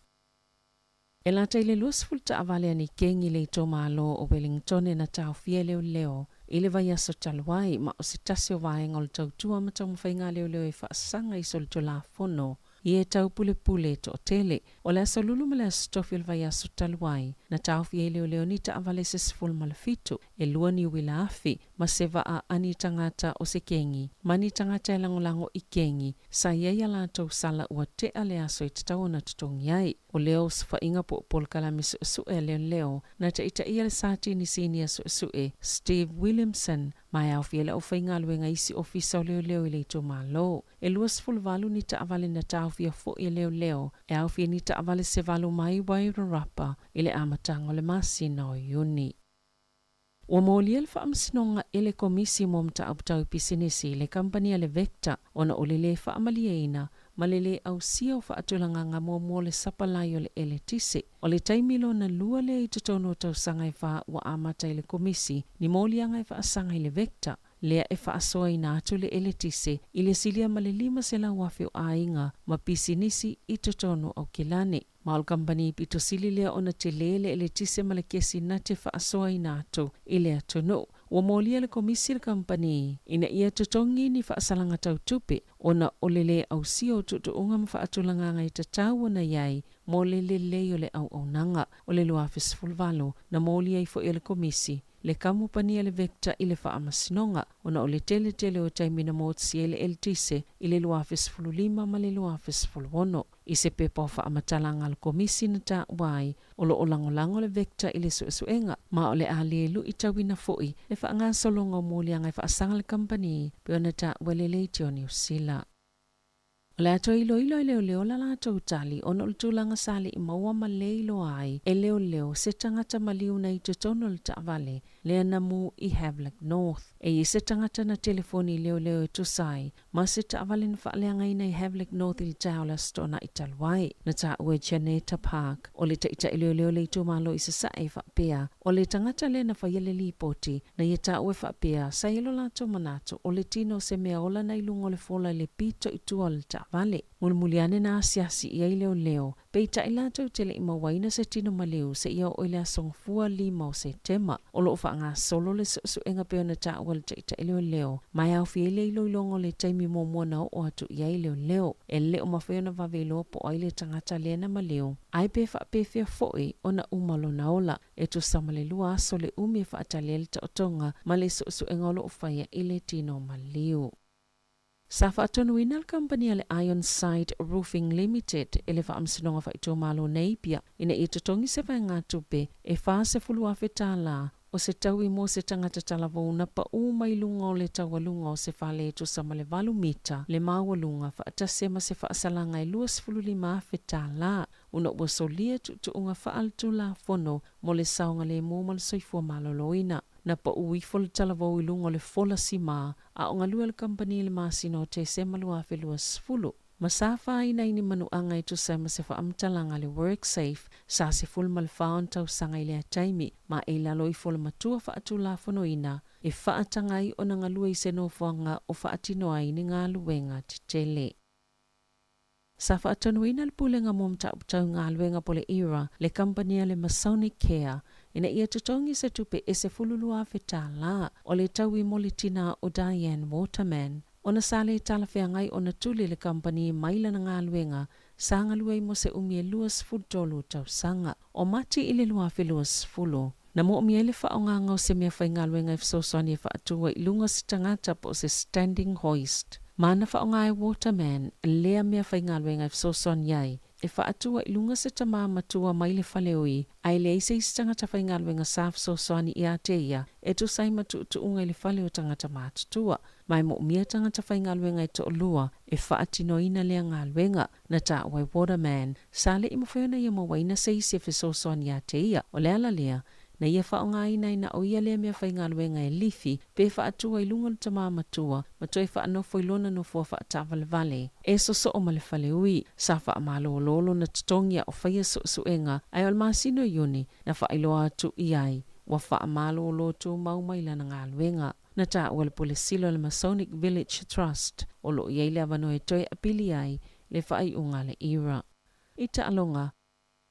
Speaker 3: E la teile luasful ta avale ani kengi le to malo o Wellington e na tau fia leo I le vai aso talwai ma o se tasi o vaenga o le tautua ma tau mawhainga leo e whaasanga I sol to la fono I e tau pule to tele o le aso lulu ma le aso tofi o le vai aso talwai na tauwhia leo ni taawale se sifulu malafitu e lua ni wila afi ma se waa ani tangata o se kengi. Mani tangata e langolango i kengi sa iei ala tau sala ua te ale aso i tatau na tutongi ai. O leo sifa inga po polkalami su e leo na ta ita ia le sati ni sini su e Steve Williamson mai au fiela o whainga luenga isi ofisa o leo i leito malo. E lua sifulu valu ni taawale na tau fia fo i leo e au fia ni taawale se valu mai wairarapa ile amatanga le masina o yuni. Ua maulia le whaamsinonga ele komisi mo mta abutau pisinisi le kampania le Vector ona o le whaamalia ma le au sia o whaatulanga ngā mo le sapalai o le ele tise. O le taimilo na lua le i tutono tau sangai wha wa amata i le komisi ni maulianga i whaasanga i le Vector. Lea e whaasoa i nā atu le ele tise i le silia ma le 5 sela wafi o ainga ma pisinisi i tutono au kilane. Maal kampani pito sili lea ona te lele ele tise ma le kesi na te whaasoa i nā atu i le atono. Ua maulia le komisi le kampani ina ia tutongi ni whaasalanga tau tupe ona o le au sio tutuunga ma whaatulanga ngai tatau na iai mo le o le au nanga o le luafis fulvalo na maulia i fo i le komisi. Le kamupania le Vector i le whaamasinonga ona o le tele o taimina motsi ele eltise i le luafis fululima ma le luafis fuluono. I se pepa o whaamatala le komisi na ta wai o lo olangolango le Vector i le suenga ma o le alielu i tawina foi le whaanga solonga o mōlia ngai whaasanga le kampani pe ona ta welele i tio New Zealand. Le ato ilo leo la lato utali ono ultulanga sali i maua ma leilo ai e leo se tangata maliu na i tutono le taavale le anamu i Havelock North. E se tangata na telefoni leo e tusai ma se taavale na whaaleanga ina i Havelock North i taola stona i talwai na ta ue Janeta Park o le taita leo le ito malo i se sae whapea o le tangata le na whaiele li poti na i ta ue whapea sa ilo lato manato o le tino se mea ola na ilungo le fola le pito i tua le vale. Mulmuliane na asiasi ia i leo. Peita i lato tele i mawaina se tino maleu se ia o ile asongfua 5 o Septemba. O loo whaanga solo le suenga peona ta awal taita i leo. Mai au fiele i loilongo le taimi mōmona o atu ia i leo. E leo mawheona vavelo po aile tangata lena maleu. Ai pe whapefia foi ona umalo na ola. E tu samale lua aso le umi whaatalele ta otonga ma le suenga o loo whaia i le tino maleu. Sa whaatonuina le kampania le Ironside Roofing Limited ele whaamsinonga whaito malo neipia ina i tutongi se whai ngā tupe e wha se fulua whetala o se tau i mo se tangata talavona pa umailunga o le tawalunga o se whale to sama le 8 mita le mawalunga whaatasema se whaasalanga i 25 whetala una ua solia tuunga whaaltu la fono mo le saunga le mo le soifua maloloina. Na pa uifo le talavou i lungo le fola sima a o ngalua le kampani le masino te se malua whelua sfulu. Masafa ina ini manuanga i tusema se whaamtalanga le WorkSafe sa se fulma le whaon tau sanga i lea taimi ma e lalo i fola matua whaatu la fonoina e whaatangai o na ngalua i se nofuanga o whaatinoa i ni ngā luenga te tele. Sa whaatanuina le pulenga momta uptau ngā luenga pole era le kampania le Masonic Care ina ia tutongi se tupe e se fululua whetala o le tau i molitina o Diane Waterman. Ona sale talawhea ngai ona tuli le kampani maila na ngā luenga sa ngalua i mo se umie luas futolu tau sanga o mati i le lua wheluas fulu. Na mo umie le whaonganga o se mea whai ngā luenga i fsosoni e whaatua i lunga si tangata po se standing hoist. Mana whaonga e Waterman lea mea whai ngā luenga i fsosoni ai e whaatua i lunga se tamā matua mai le whaleoi ai le ise i tangata whai ngā luenga sa fsosoni i Ateia e tu sai matuunga i le whaleo tangata mātutua. Mai mo umia tangata whai ngā luenga i to olua e whaatinoina lea ngā luenga na ta wai Waterman sa le i mawhiona i mawaina se isi e fsosoni i Ateia o lea la lea na ia whaonga ina o ia lea mea whai ngā luenga e lifi pe whaatua i lunga le tamā matua ma toi whaanofo i lona no fua whaatawa le vale. E so o ma le whale ui sa whaamalo o lolo na tutongia o whaia suenga ai o masino iuni na whaailoa atu i ai wa whaamalo o loto maumaila na ngā luenga. Na ta wale pole silo le Masonic Village Trust o lo iei le avano e toi apili ai le whaai unga le era. Ita alonga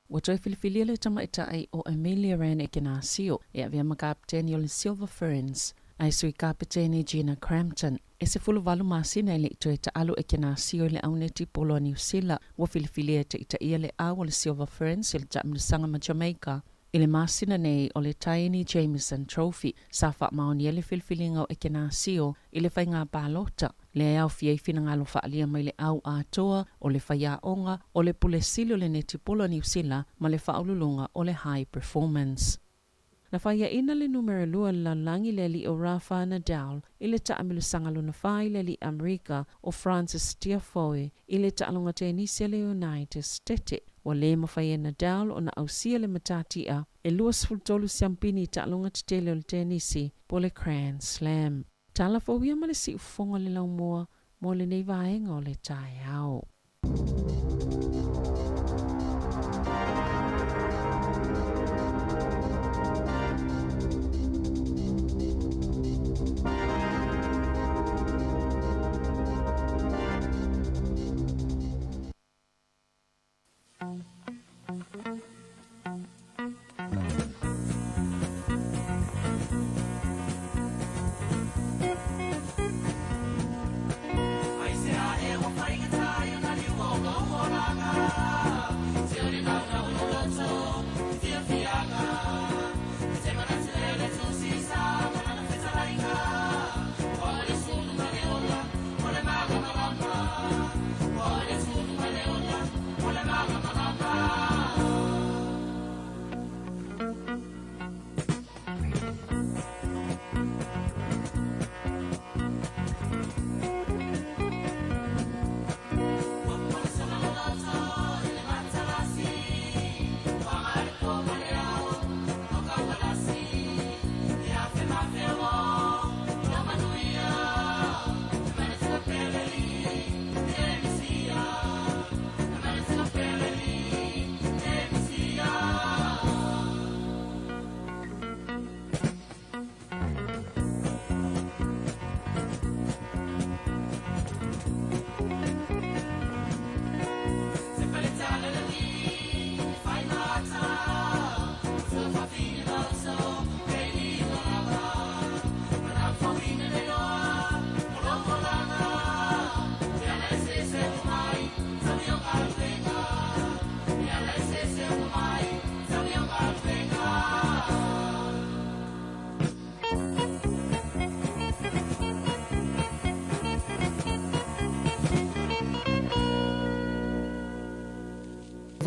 Speaker 3: wa toi filifilia le tamaitai o Amelia Ran e kena sio e avia makapteni o le Silver Ferns ai sui kapiteni Gina Crampton e se fulu valu masina ele ito e ta alu e kena sio le auneti polo a New Zealand wa filifilia te ita ia le awa le Silver Ferns e le taminu sanga ma Jamaica I le masina nei o le Tiny Jameson Trophy sa whaamaoni e le whilwhilinga o eke nā sio i le whainga pālota. Le au fia i whina ngalo whaalia mai le au atoa o le whaia onga o le pule silo le netipola New Zealand ma le whaululunga o le high performance. Na whaia ina le numero lua la langi le li o Rafa Nadal i le taamilu sangaluna whai le li Amerika o Francis Tiafoe i le taalonga tenisi le United States. Wa le mawhaia Nadal o na ausia le matatia e luas fultolu siampini taalonga titele o le tenisi po le Grand Slam. Tala fawia ma le si ufonga le laumua mo le nei vaenga o le tae au.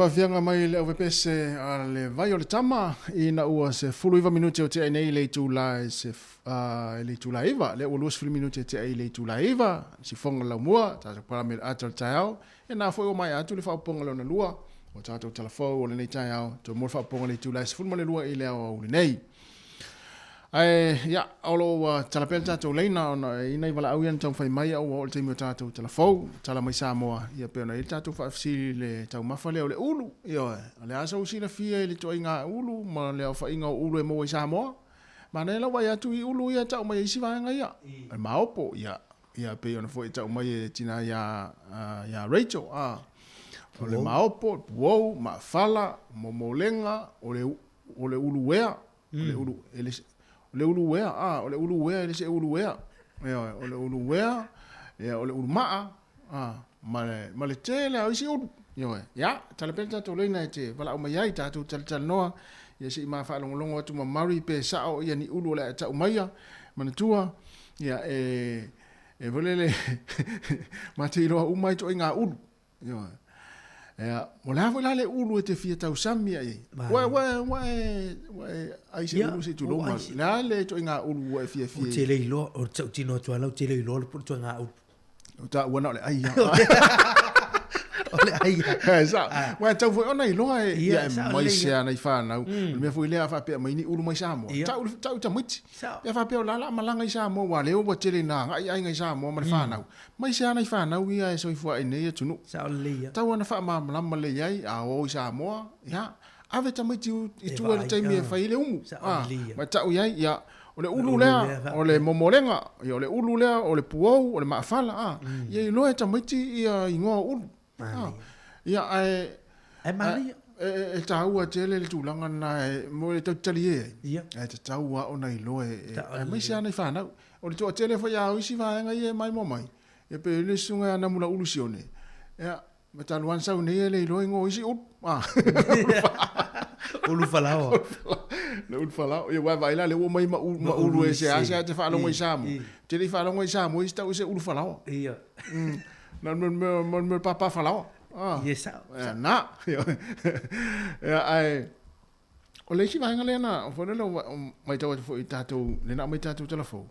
Speaker 1: Whawhianga mai le au pese a le vai o le tama i na ua se fuluiva minuti o te ai nei le tūla le tūla iwa le ua luas fulu minuti o te ai le tūla iwa si fonga lau mua tātou paramir ata le tai au e nā fwoi o mai atu le whauponga leo na lua o tātou talafou o le nei tai au tō mōr whauponga le tūla se fulma le lua i leo au le nei ia olo talapel tātou leina i nei wala au ian tau whai mai au o le teimi o tātou talafou tala mai Samoa ia peona i tātou whaafsiri le tau mafa leo le ulu ia le asa usina fia i le toi ngā ulu ma leo whainga o ulu e mo i Samoa ma ne la wai atu i ulu ia tau mai isi vanga ia e maopo ia peona fo i tau mai e tina ia Rachel o le maopo puou ma fala momolenga o le ulu wea o le ulu le ulu wea o le ulu wea le se ulu wea o le ulu wea o le ulu maa ma le tele au isi ulu ia tala penta to leina te wala o mai ai tatu tal noa ia se ma fa longo atu ma mari pe sao ia ni ulu le ta umaia manatua ia e volele ma te ro umai to inga ulu mo la vola le ulu e te fia tau sami ai ai se ulu se tu longa la le to inga ulu e fia
Speaker 5: o te le ilo o tau tino tu ala o te le ilo le puto nga ulu
Speaker 1: o ta wana le ai
Speaker 5: ole ai
Speaker 1: sa wa tau foi ona ilo e mai se ana i fa na me foi le fa pe mai ni ulu mai Samoa tau ta muti ya fa pe la malanga i Samoa wa le o tele na ai ngai Samoa ma fa na mai se ana i fa na ia so i fo ai nei tunu
Speaker 5: sa ole
Speaker 1: tau ana fa ma le ai a o i Samoa ya ave ta muti i tu le taimi e fa ile umu ma tau ia ia o le ulu lea o le momolenga o le ulu lea o le puou o le maafala ia i loe ta muti ia ingoa ulu ia
Speaker 5: e Maria
Speaker 1: e taua tele le tūlanga na mo le tautali e te taua o nei loe e mai se ana i whanau o le toa tele whai au isi vāenga i e mai mo mai e pe le sunga ana mula ulu sione ia me taluan sau nei e le loe ngō isi up
Speaker 5: Ulu falao.
Speaker 1: Le ulu falao. Ia wai vai la le ua mai ma ulu e se asa te whaalongo i Samoa. Te li whaalongo i Samoa i stau se ulu falao.
Speaker 5: Ia.
Speaker 1: Na me papa falao.
Speaker 5: Ia sa.
Speaker 1: Na. Ia ai. O le si vahenga le na, o whanele mai tau atu i tātou, le na mai tātou telefo.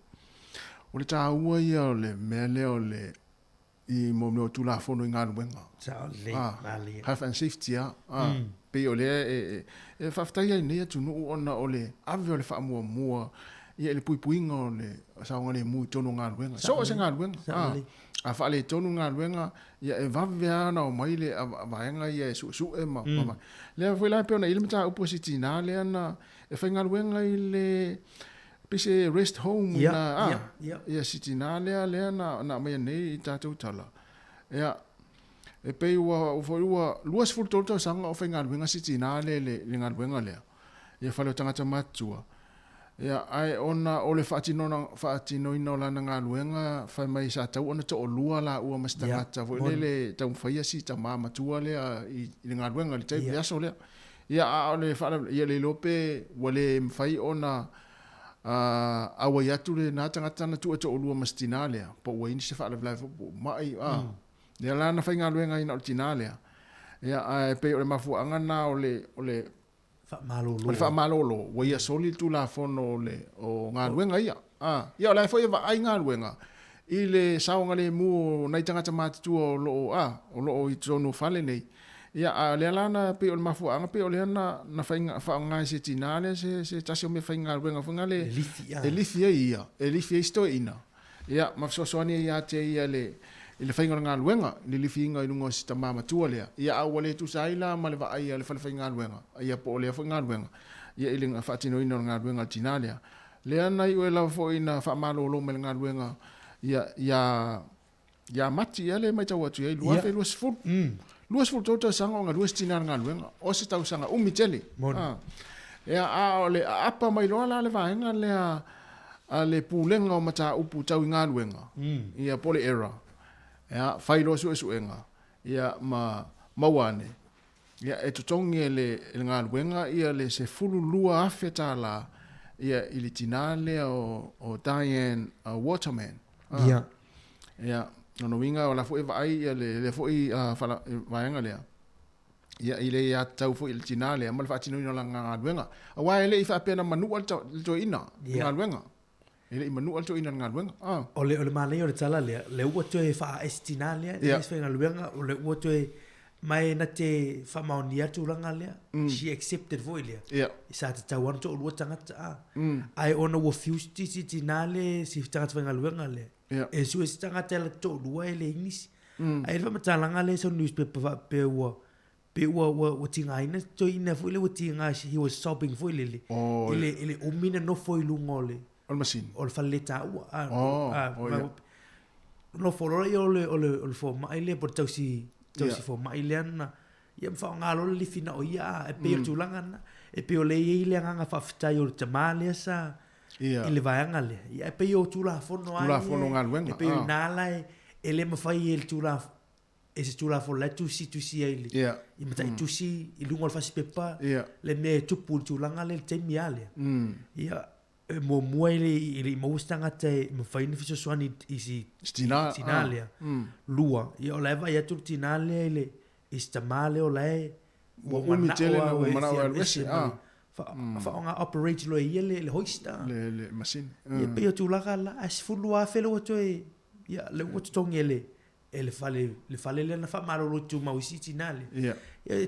Speaker 1: O le tā ua ia o le mea leo le i mo meo tū la whono i ngā ruenga.
Speaker 5: Sa le, mali.
Speaker 1: Health and safety a. Pe o le e whaftai ai nei atu nuu ona o le awe o le whaamua mua ia le puipuinga o le saonga le mui tono ngā ruenga. So o se ngā ruenga. A whaale tonu ngā ruenga ia e vavea ana o mai le a vaenga ia e su e ma. Lea whai lai peona ilma tā upositi nā le ana e whai ngā ruenga i le pise rest home na ia siti nā lea na mai nei i tātou tala. Ia e pei ua luas fulu tolu tau sanga o whai ngā ruenga siti nā le ngā ruenga lea. Ia whale o tangata matua. Ia ai ona o le whaatino ina o lana ngā luenga whai mai sa tau ona to o lua la ua mas tangata vo le tau whaia si ta maa matua lea i ngā luenga le taipu aso lea. Ia a o le whaala ia le lope wa le mwhai ona awa iatu le nā tangata na tua to o lua mas tina lea po ua ini se whaala vlai fopo mai Ia lana whai ngā luenga ina o tina lea. Ia ai pe o le mafuanga na o le Whamalolo, wa ia soli tu la fono o ngā ruenga ia. Ia o lai fo ia ai ngā ruenga. I le saonga le mu nei tangata mātitu o loo i tonu whale nei. Ia le alana pe o le mafuanga pe o le ana na whaonga se tinale se tasi o me whai ngā ruenga. Whunga le elifia ia, elifia isto ina. Ia mafsosoani ia te ia i le whainga ngā luenga, ni li whiinga i rungo si ta mama tua lea. Ia aua le tu saila, ma le wa aia le whainga luenga. Ia po lea whainga luenga. Ia ili ngā whaatino ina ngā luenga tina lea. Lea nei ue lau fo ina whaamalo lo me ngā luenga. Ia mati ia le mai tau atu ia, lua whai luas fulu. Luas fulu tau sanga o ngā luas tina ngā luenga. O se tau sanga umi tele. Ia a o le apa mai loa la le vahenga lea le pūlenga o mata upu tau i ngā luenga. Ia pole era. Ia whailo suenga. Ia mawane. Ia e tutongi le ngā luenga ia le se fulu lua awhia tā la ia ili tinale o Diane Waterman. Ia nono winga o la fo eva ai ia le fo i vaenga lea. Ia ile ia tau fo ili tinale amal whaatino ina la ngā luenga. A wai ele i whaapena manu al to ina ngā luenga. Ele i manu alto ina ngā luenga.
Speaker 5: O le malei o le tala lea, le ua toe wha estina lea, le eswai ngā luenga, o le ua toe mai na te wha maoni atu ranga lea, she accepted voi lea. I sa te tau anu to o lua tangata Ai ona ua fiusti si tina le, si tangata wha ngā luenga lea. E su e si tangata la to lua e le ingisi. Ai rwa matalanga le so newspaper pe ua tinga ina, to ina foi le ua tinga, he was sobbing foi le. Ile umina no foi lungo le.
Speaker 1: O le masini.
Speaker 5: O le whaleta ua. No wholora i o le fo mai le, por tausi fo mai le ana. Ia mwhao ngā lola li fina o ia, e pe o tūlanga na. E pe o le i le nganga whawhitai o le tamale sa. I le vaianga le. Ia e pe o tūla whono ai.
Speaker 1: Tūla whono ngā luenga.
Speaker 5: E pe o nālai, e le mawhai e le tūla e se tūla whono lai tusi ai le. I matai tusi, i lungo le whasi pepa. Le me tupu le tūlanga le teimi ale. Ia mo muele i maustanga te mawhaina fiso swani i si tinalea lua i o leva i atu tinalea i stamale o lei
Speaker 1: umi tele na manawa alwesi
Speaker 5: whaonga operate lo i le hoista
Speaker 1: le machine
Speaker 5: i pe o tūlaka la as fulu a whelo ato ia le uatotongi le fale le na whamaro lo tu mawisi tinale ia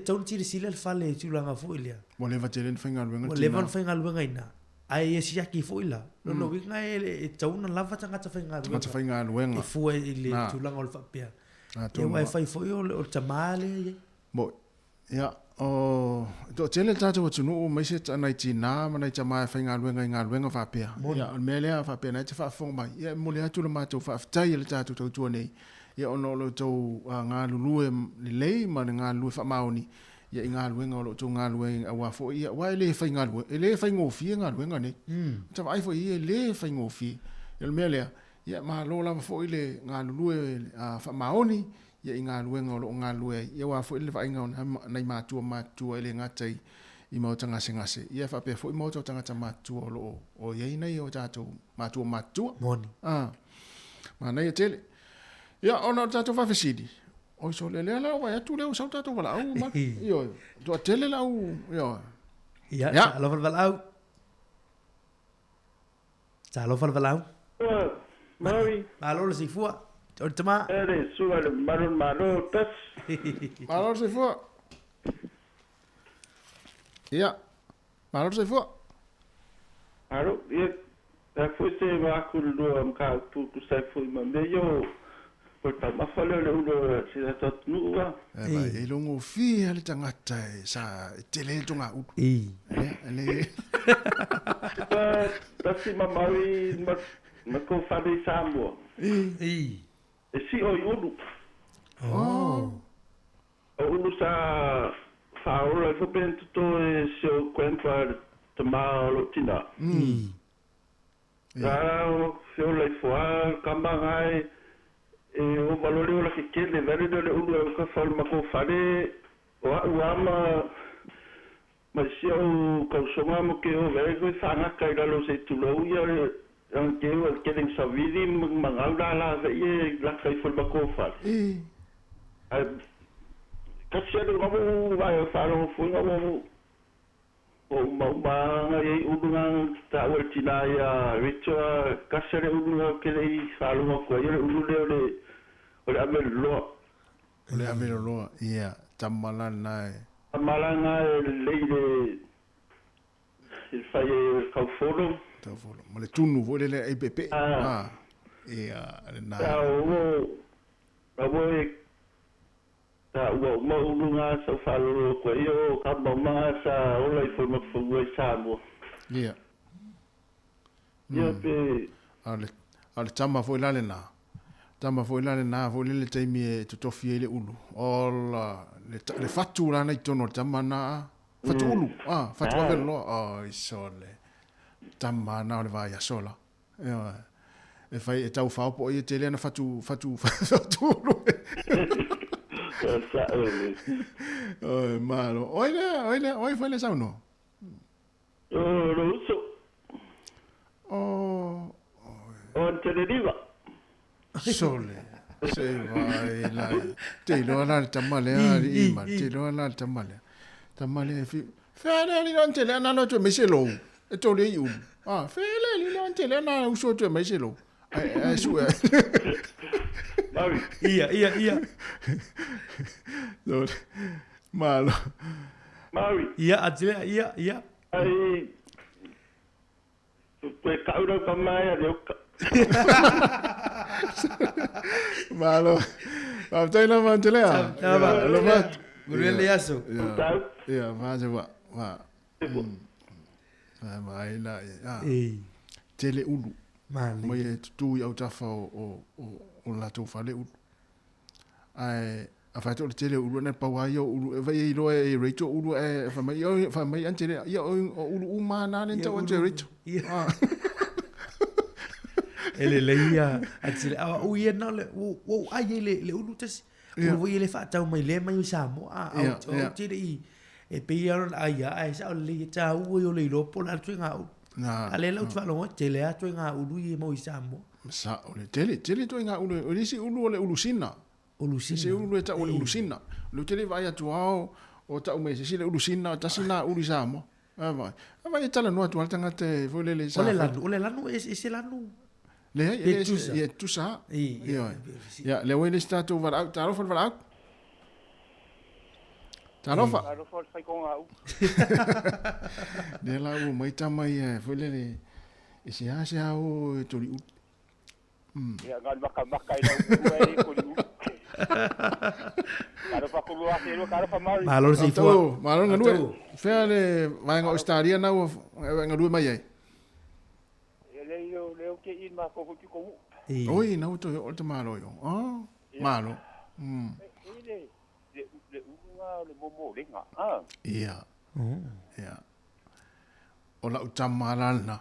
Speaker 5: taun tiri sila le fale tūlanga fo ilia
Speaker 1: mo leva tele na whainga luenga
Speaker 5: mo leva na whainga luenga ina ai e siaki foila no winga e tauna lava tangata whainga
Speaker 1: luenga
Speaker 5: e fua i le tūlanga o le whapea e wai whai foi o tamale
Speaker 1: mo ia o to tele tata wa tunu mai se nai tina ma nai tama whainga luenga whapea ia o melea whapea nai te whafonga mai ia mo le atu le mātou whaftai le tatu tautua nei ia ono lo tau ngā lulue le lei ma ngā lulue whamaoni ia i ngā luenga o lo tō ngā luenga a wafo ia wai le whai ngā luenga e le whai ngōwhia ngā luenga nei tawa ai fo i le whai ngōwhia ia le mea lea ia maa lo lava fo i le ngā lulue whamaoni ia i ngā luenga o lo ngā lue ia wafo i le whai ngā nai mātua i le ngātai I mau tanga ngase. Ia fa pe fo I mau tanga matua lo o ye nei o tato matua.
Speaker 5: Moni.
Speaker 1: Ma nei tele. Ia ona tato fa fesidi. O so le la wa tu le o sa tato wala au ma. Io to tele la u io.
Speaker 5: Ia, alo fal valau. Alo fal valau.
Speaker 10: Mari.
Speaker 5: Alo le sifua. O tama.
Speaker 10: Ere suga le marun maro tas.
Speaker 1: Alo sifua. Ia. Alo sifua.
Speaker 10: Aro, ia. Ta fosse va kullu am ka tu sai foi ma meio. Porta ma fale le ulo si da tot nuwa.
Speaker 1: E longo fi ale tangata sa tele tonga u. Ale.
Speaker 10: Ta si ma mari ma ko fale Samoa. E si o ulu.
Speaker 1: Oh.
Speaker 10: O ulu sa faola fo pento to e se o quenpa tama lo tina. Ya fio le foa kambangai e o valore o la que le vere de ulu ka fal ma ko fale o ama ma si o ka songa mo ke o vere ko fa na ka lo se tu lo ya anche o che den savidi mangalda la ve la kai fol ba ko fale. Ka se de mo vai fa lo fu no o ma e udunga ta ultina ya ritua kasere udunga ke le salu ko ye udule ole
Speaker 1: amelo ia tamalana
Speaker 10: le il fai ka forum
Speaker 1: ma le tunu vo le EPP ia na
Speaker 10: ta mo udunga sa falu ko yo ka mama sa ola forma fu Samoa
Speaker 1: ia
Speaker 10: pe
Speaker 1: ale tama foi lale na foi le taimi e totofi le ulu ola le fatu la nei tono tama na fatu ulu fatu avelo isole tama na le vai a sola e fai e tau fa po e tele na fatu ulu malo oi foi le sauno
Speaker 10: lo uso Tenerife.
Speaker 1: Sole. Se vai la. Te lo la tamale ari ima. Te lo la tamale. Tamale fi. Fere li non te le na lo to meselo. E to le yu. Fere li non te le na uso to meselo. Ai su.
Speaker 10: Mari.
Speaker 5: Ia.
Speaker 1: No. Malo.
Speaker 10: Mari.
Speaker 5: Ia atile ia.
Speaker 10: Ai. Pues cauro kamaya de
Speaker 1: Malo. Vai na mantelea. Lo mat.
Speaker 5: Gurele yaso.
Speaker 1: Ia, vaze wa. Vai la. Tele ulu.
Speaker 5: Mali.
Speaker 1: Mai tu ya utafa o la tu fale ulu. Ai a fato le tele ulu na pa wa yo ulu vai lo e reto ulu e fa mai antele ya ulu umana ne to reto.
Speaker 5: Ele leia atile o ia na le o ai le ulu tes o ia le fa tau mai le mai Samoa o tire e pe ia ai sa le ta o yo le lo pola twinga o ale lo twa lo tele a twinga ulu i mo Samoa
Speaker 1: sa o le tele twinga ulu o lisi ulu le ulu sina se ulu ta o le ulu sina lo tele vai atu o ta o me se le ulu sina ta sina ulu Samoa vai tala no atu tanga te vo le sa
Speaker 5: ole lanu e se lanu
Speaker 1: le e tu sa ya le wele stato var out taro for var out taro
Speaker 2: fai con au
Speaker 1: de la u mai tamai foi le e se ha o tori u
Speaker 2: ya gal baka ina ko ni Karo fa kulu ase lo karo fa mari
Speaker 5: malo se fo
Speaker 1: malo nganu fele vai ngo staria na ngadu mai ai
Speaker 2: leo ke in ma ko ko
Speaker 1: oi na uto o te malo yo malo
Speaker 2: le unga le momo lenga
Speaker 1: ia o la utamalana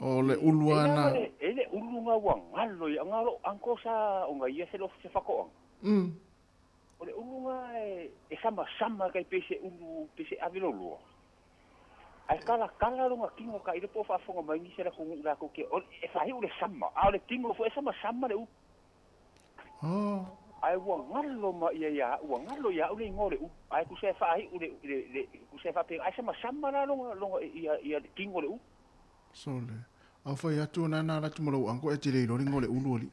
Speaker 1: o le uluana
Speaker 2: ele ulunga wang ngalo ya ngalo angko sa onga ia se lo se fako
Speaker 11: o le ulunga e sama kai pese avilolua. Ai kala longa kingo ka ile po fa fonga mai ni sera kung la ko ke o e fa ule sama. A le kingo fo e sama le u.
Speaker 1: Oh.
Speaker 11: Ai wa ngalo ma ia wa ngalo ia ule ngore u. Ai ku se fa ule ku se fa pe ai sama la longa ia kingo le u.
Speaker 1: Sole. Au fa ia tu na la tu mo anko e tele lo ngole ululi.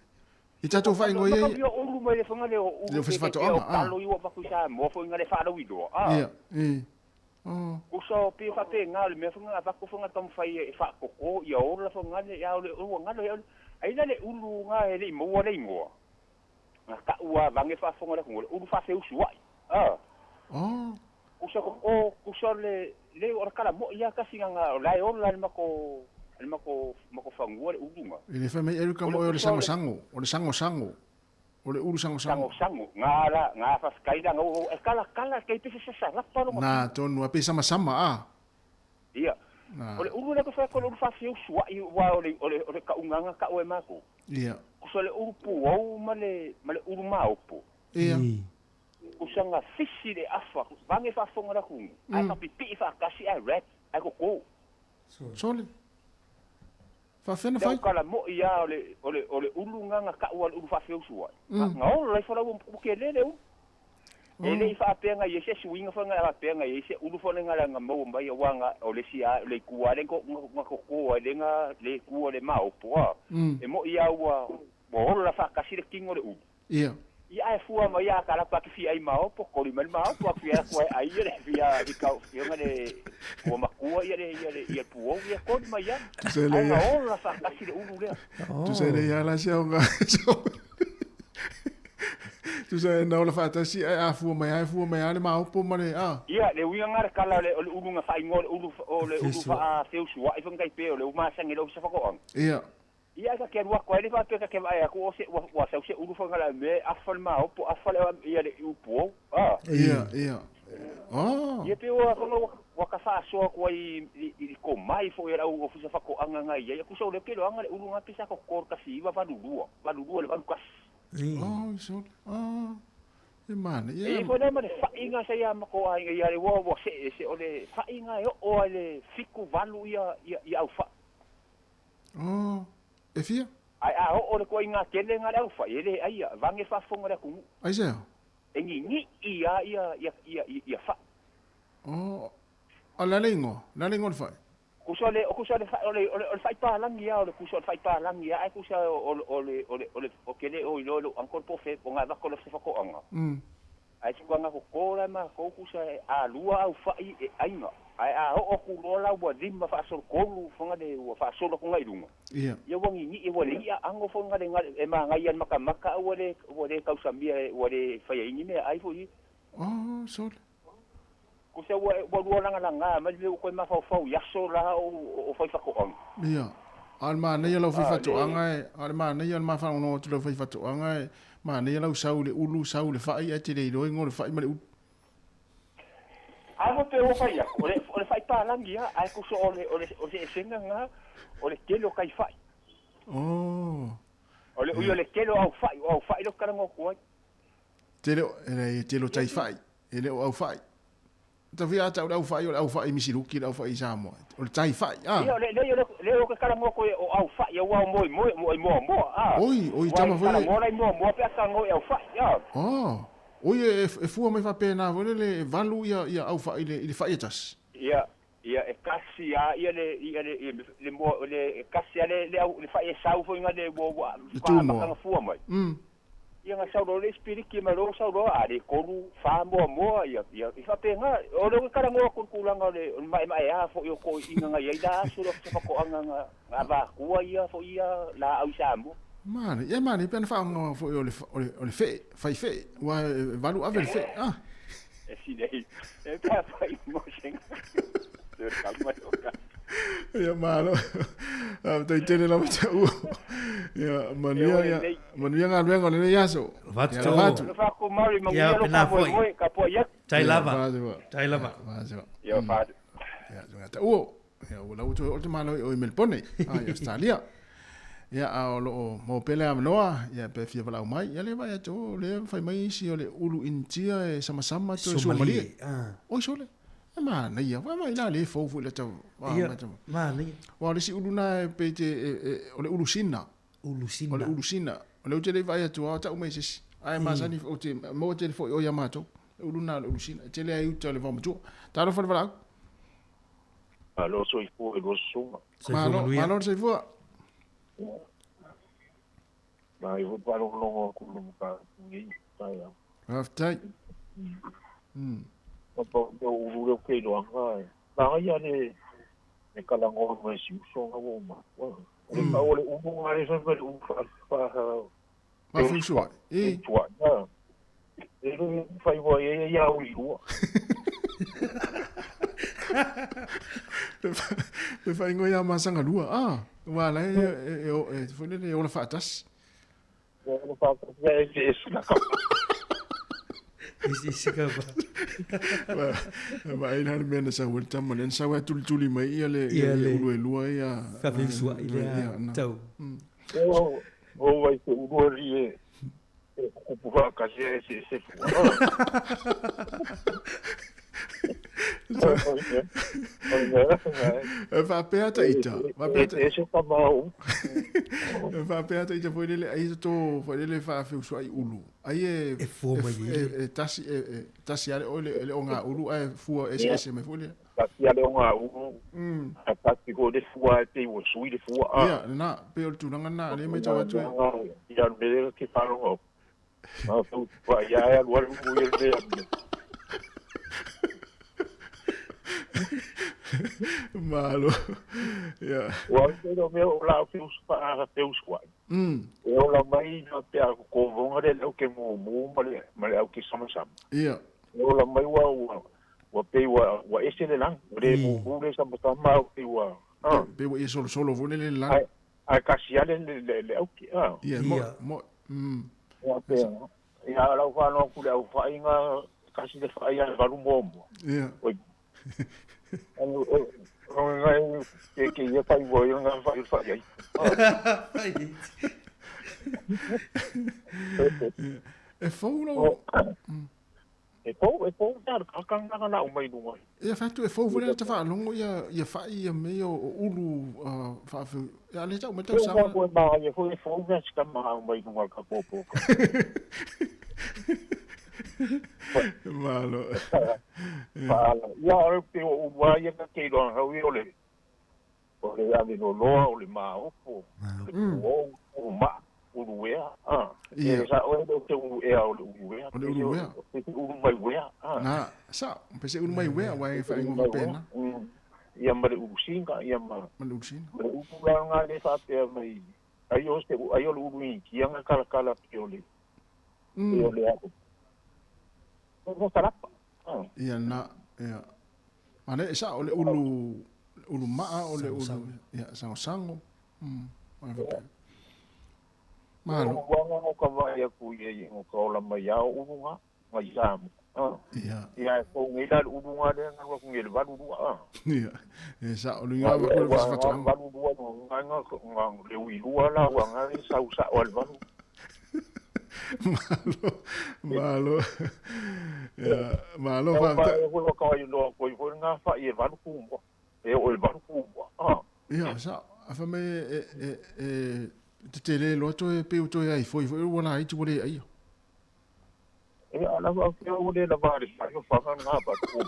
Speaker 1: I tatu fa ingo ye.
Speaker 11: Yo ulu mai le fonga le u.
Speaker 1: Le fa to ama.
Speaker 11: Kalo yo ba ku sa mo fo ngale fa do wido.
Speaker 1: Ia. Oh.
Speaker 11: Uso pe fa pe ngal me funga ba ko funga tom fai e fa ko ia ora funga le ya le u ngalo ya ai le ulu nga e le mo le ngo nga ka ua vange fa funga le ko ulu fa se usuai
Speaker 1: Oh.
Speaker 11: Uso le ora kala mo ia ka singa nga la ora le mako fangu le ulu nga
Speaker 1: Ile fa me e ka mo le sango o le ulu sango
Speaker 11: nga fa skaida nga e kala kai pese sa la pa
Speaker 1: na tonu a pesa sama
Speaker 11: ia ole ulu le ko fa fiu sua i wa ole ka unga ka o e mako
Speaker 1: ia
Speaker 11: so le ulu pu o male ulu maupo
Speaker 1: ia
Speaker 11: usanga fisi de afa vange fa fonga la ku ai ka pipi fa kasi ai red ai ko
Speaker 1: sole fa fena fai
Speaker 11: kala mo ia ole ulu nga ka o ulu fa fiu sua nga o le fa o ke le ele fa penga yese swing fa nga penga yese ulu fa nga nga mo mbai wanga o le sia le kuwa le ko le nga le kuwa le mau po e mo ia wa mo la fa kasi le kingo le u
Speaker 1: ia
Speaker 11: e fua ma ia kala pa ki fi ai mau po ko mal mau po fi ko ai le via di ka nga le ko ma kuwa ia puo ia ko ma ia o la fa kasi le ulu le
Speaker 1: tu sei le ia la sia nga tu sei na ola fata si a fu mai ale ma opo mare
Speaker 11: ia le winga ngar kala le ulu nga fa ingol ulu fa feu sua i fanga pe le uma sangi lo sa fa ko ia ka ke wa ko ele fa pe ka ke vai ko se wa sa se ulu fa ngala me afal ma opo afal ia le upo
Speaker 1: ia
Speaker 11: ia pe wa ka fa so ko i ko mai fo era o fu sa fa ko anga nga ia ku so le ke lo anga le ulu nga pisa ko kor ka si va lulua le va kas
Speaker 1: so e mana
Speaker 11: e ko na mane fa inga sa ia mako ai ia le wo se o le fa inga o le fiku valu ia au fa
Speaker 1: e fia
Speaker 11: ai o le ko inga kele nga au fa ele ai vange fa fonga le ku
Speaker 1: ai se
Speaker 11: e ni ia fa
Speaker 1: ala lengo le fa
Speaker 11: kusole fa ole fai pa langi ia ole kusole fai pa langi ia ai kusa ole o kele o ilo ancor po fe ponga va con se fa ko anga ai kwanga ko kola ma ko kusa a lua au fai ai nga ai o ku lola wa dimma fa sol kolu fonga de wa fa sol ko ngai lunga ia wangi ni e wale ia ango fonga de ngai e ma ngai an maka wale kausa mia wale fai ni me ai foi
Speaker 1: sol
Speaker 11: ko se wa langa ma le ko ma fa ya so la o fa ko on
Speaker 1: ia alma ne yelo fa to anga alma ne yel ma fa no to fa to anga ma ne yelo saule ulu saule fa ia te le ro ngor fa ma le
Speaker 11: a mo pe o fa ia o le fa pa langia ai ko so o se senga nga o le kelo kai fa o le kelo au fa lo karango ko
Speaker 1: te lo tai fa ele au fa ta via ta au fa misiruki au fa Samoa o le tai fa
Speaker 11: le o ka karango ko o au fa ia wa mo
Speaker 1: oi tama foi
Speaker 11: mo pe ka ngo au fa
Speaker 1: oi e fu mai fa pena le valu ia au fa ile fa etas
Speaker 11: ia e kasi ia le mo le kasi le fa e sau foi nga le bo fa ka fu mai ia nga sau le spirit ki malo sau lo ari koru fa mo ia fa penga o le kara ngo ku kulanga le mai a fo yo ko inga nga ia da so fa ko anga nga ba ku ia fo ia la au Samoa
Speaker 1: mane pen fa ngo fo yo le fe wa valu ave fe
Speaker 11: e si dei e pa fai mo senga le calma
Speaker 1: ia malo tai tele la mata ia mania nga vengo le yaso
Speaker 5: vatu
Speaker 11: fa ko mari mangia lo ka po ia
Speaker 5: tai lava
Speaker 11: ia fa
Speaker 1: ia nga ta ia o la uto o te malo o melpone ia stalia Ia a lo mo pele amnoa ia pe fia vala mai ia le vai to le fai mai si ole ulu intia e sama to Somalia. O sole. Ma na ia wa mai na le fo le tau.
Speaker 5: Ma ni.
Speaker 1: Wa le si ulu na pe te ole ulu sina. Ole ulu sina. Ole te le vai to ta o mai si. Ai ma sani o te mo te fo o yamato. Ulu na ulu sina. Te le ai to le vamo tu. Ta ro fa vala.
Speaker 11: Alo so i fu e lo suma.
Speaker 1: Ma no se fu.
Speaker 11: Vai vou para o longo com o cara ninguém sai
Speaker 1: aftai
Speaker 11: o eu que lo anga na ia ne kala ngo mai si so nga wo ma o le o ngare so pe o
Speaker 1: ma fu so e
Speaker 11: tua na e lo fai vo e ia o lu
Speaker 1: pe fai ngo ia ma sanga lua wala e foi le o la fatas
Speaker 11: no fatas é isso na capa
Speaker 5: Isi kapa.
Speaker 1: Ma ina mena sa welta manen sa wa tuli mai ia le lua ia
Speaker 5: ka finsua ia tau.
Speaker 11: O vai se o rie o puha ka se
Speaker 1: va peata ita
Speaker 11: eso pa mau
Speaker 1: va peata ita foi le ai to foi le fa fe so ai ulu ai
Speaker 5: e fo mai
Speaker 1: tasi ale ole onga ulu ai fu ss me foi
Speaker 11: tasi ale onga ulu a tasi go de fu te o sui de fu
Speaker 1: ia na pe o tu na le me tawa tu
Speaker 11: ia me que falo o ma tu va ia agora o ele
Speaker 1: malo ya
Speaker 11: wa pero meu la fius pa teus kwa eu la mai no te ko vonga de o que mo male o que sama
Speaker 1: ya
Speaker 11: eu la mai wa pe wa ese le lang de mo le sama sama o pe wa
Speaker 1: pe wa solo vole le lang
Speaker 11: ai kasiale le o que
Speaker 1: ya mo
Speaker 11: ya pe ya la fa no ku le fa inga kasi de fa ya va rumbo
Speaker 1: ya
Speaker 11: que ia fai voi nga fai ai
Speaker 1: e folo
Speaker 11: dar ka na o mai dunga
Speaker 1: e fa tu e folo le te fa longo ia fa ia me o ulu fa fu ya le tau me tau sa
Speaker 11: ma ia foi folo ga ska ma o mai dunga ka popo
Speaker 1: malo
Speaker 11: ya o pe o wa ia ka ke do ha wi ole ya de no ole ma o o ma o wea e sa o do te o e o wea o mai wea
Speaker 1: na sa pese o mai wea wa fa ngo pena
Speaker 11: ia ma de usinga ia ma
Speaker 1: usinga
Speaker 11: o pula nga le sa pe mai ai o lu ni ki nga kala pe ole ole
Speaker 1: ia na ia mane sa ole ulu maa ole ulu ia sango malo
Speaker 11: o ka vai ku ye o ka ola mai au unga mai sam ia ko ngi da unga de nga ko ngi ba du
Speaker 1: ia sa ole nga ko fa fa
Speaker 11: ba du nga le wi lu ala wa nga sa o ba
Speaker 1: malo ya malo fa
Speaker 11: ko ka yo no ko nga fa ye ba ku mo e o ba ku
Speaker 1: ya sa fa me te le lo to pe to ai foi wala ai tu le ai
Speaker 11: e ala va ke o le la va ri yo fa nga ba ku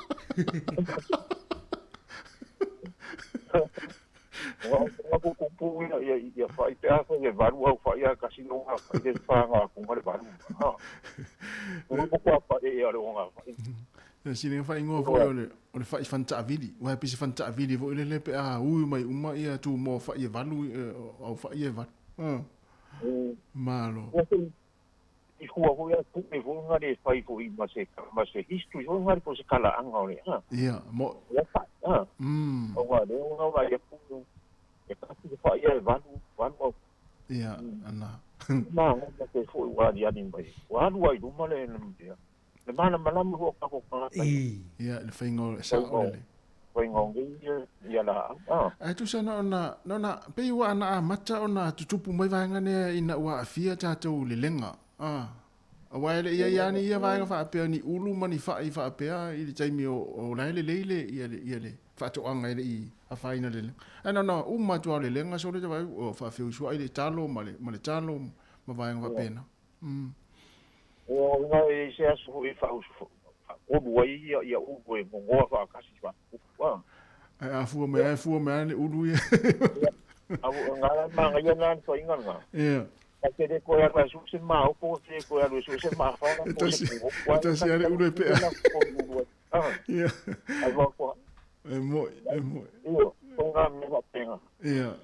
Speaker 11: o ko ku ia fa te a ye va ru fa ia kasi no ha de fa nga ku ma le va ru o ko pa e ale nga fa
Speaker 1: si le fa ingo fo ole fa fanta vili wa pe si fanta vili vo le pe u mai uma ia tu mo fa ia valu au fa ia va malo
Speaker 11: i hua ia tu me vo nga de fa i ko i ma se history vo nga ko se kala anga ole
Speaker 1: ia mo
Speaker 11: ya fa o wa de nga va ia pu e kasi fa ia valu
Speaker 1: ia ana
Speaker 11: ma nga ke fo wa dia ni mai wa lu ai du male le mana mo ko ka ko
Speaker 1: ia le faingo sa ole
Speaker 11: o foi ngongi ia la
Speaker 1: ai tu sa na pe wa na mata ona tutupu mai vanga ne ina wa afia tatou le lenga wa le ia ni ia vanga fa pe ni ulu mani fa pe i le taimi o la le ia le fa to anga i a faina le no uma tu le lenga so le vai o fa fe usua i le talo ma le talo ma vanga va pena
Speaker 11: o ngai se asu i fa usu o boi ia o boi mo fa kasi fa
Speaker 1: a fu me le ulu ia
Speaker 11: a ngala ma ngai nan so inganga Porque de coisa para su se mal, porque coisa do su se mal,
Speaker 1: então se era ulu pe
Speaker 11: agora
Speaker 1: é mo
Speaker 11: eu ponga me va pena ya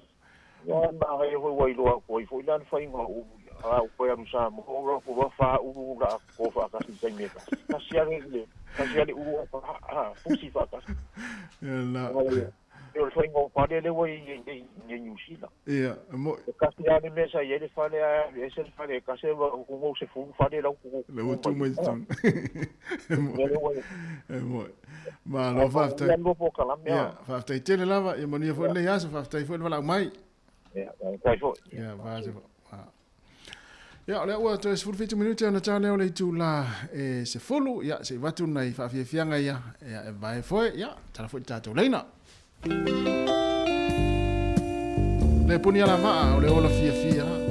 Speaker 11: ma ngai ho lo foi lan foi ngo o coisa do sa mo o fa o ga ko fa ka sin me ka sia le o fusi fa ka eu foi ngo pa de le voi ni nyusila
Speaker 1: mo
Speaker 11: ka sia ni mesa ele fale ese fale ka se o se fu fale la ku
Speaker 1: le tu mo ton mo ma lo fa fa te le lava e mo ni fo le ya fa fo le mai va le o to 15 minuti na tane o le tu la se fulu se vatu nai fa fianga ia e vai foi tala foi tato leina le punia la va o le ola fia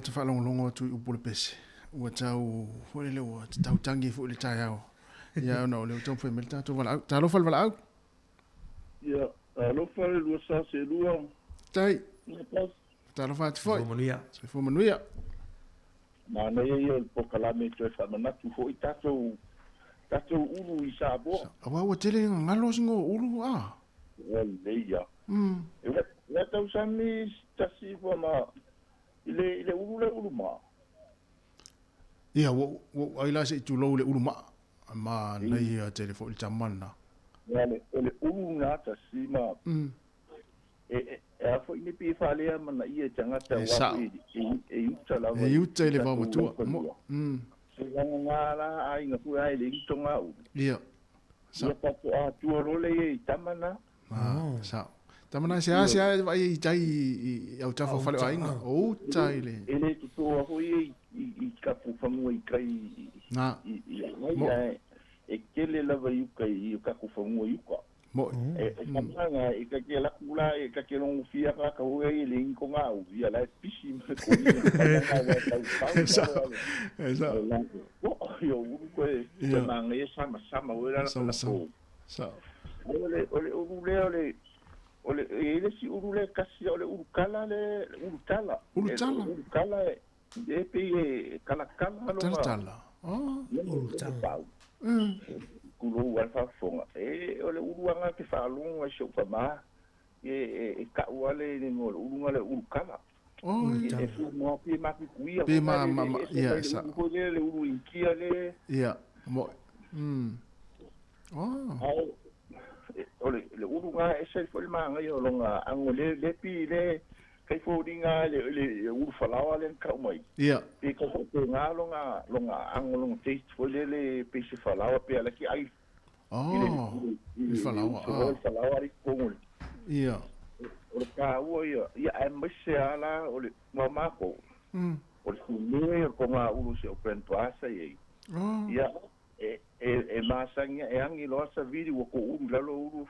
Speaker 1: te fa longo tu upule pese ua tau foi le ua tau tangi fu le tai au ya no le tau foi melta tu vala ta lo fal vala au
Speaker 10: ya lo fal lu sa se lu
Speaker 1: tai ta lo fa foi se fu manuia
Speaker 10: ma na ye po kala me tu fa na tu foi ta tu ulu i sa bo
Speaker 1: awa wa tele ngalo singo ulu
Speaker 10: le ya e tau sa mi ta si fo ma ile ulu ma
Speaker 1: ia wo ai la se tu lo le ulu ma nei a telefon tamana
Speaker 10: le ulu na ta si ma a fo ni pi fa le ma na ia tanga ta wa uta la
Speaker 1: e uta le va mo tu
Speaker 10: se nga la ai nga fu ai le tonga u
Speaker 1: ia
Speaker 10: sa pa tu ro le tamana
Speaker 1: sa tamana se vai tai au tafa fale ainga o tai le
Speaker 10: ele tu ho i ka fu famu i kai
Speaker 1: na
Speaker 10: e kele la vai kai ka fu famu i ko
Speaker 1: mo
Speaker 10: tamana e ka ke la kula e ka ke long fia ka ho i le ko nga u ia la pisi me ko
Speaker 1: esa
Speaker 10: yo ko e manga e sama o la
Speaker 1: sa
Speaker 10: ole ole ele si uru le kasi ole uru kala le uru tala e pe kala
Speaker 1: tala
Speaker 10: uru tala kulo wa fa fonga ole uru anga ke fa lunga sho pa ma e ka wale ni ngol uru ngale uru kala e fu mo pe ma ku ia
Speaker 1: pe ma ya sa
Speaker 10: ko le uru inkia le
Speaker 1: ya mo
Speaker 10: ole le uru nga e se fo ma nga yo longa angole le pi le kai fo dinga le uru falawa le ka mai
Speaker 1: ya
Speaker 10: e ko nga longa angolong taste fo le pe se falawa pe ala ki ai
Speaker 1: i
Speaker 10: falawa ri ko
Speaker 1: ya
Speaker 10: o ka o ya e mse ala o le mama ko o le ko nga uru se open to asa ye ya e masanga e angi lo sa vidi wo ko lalo uru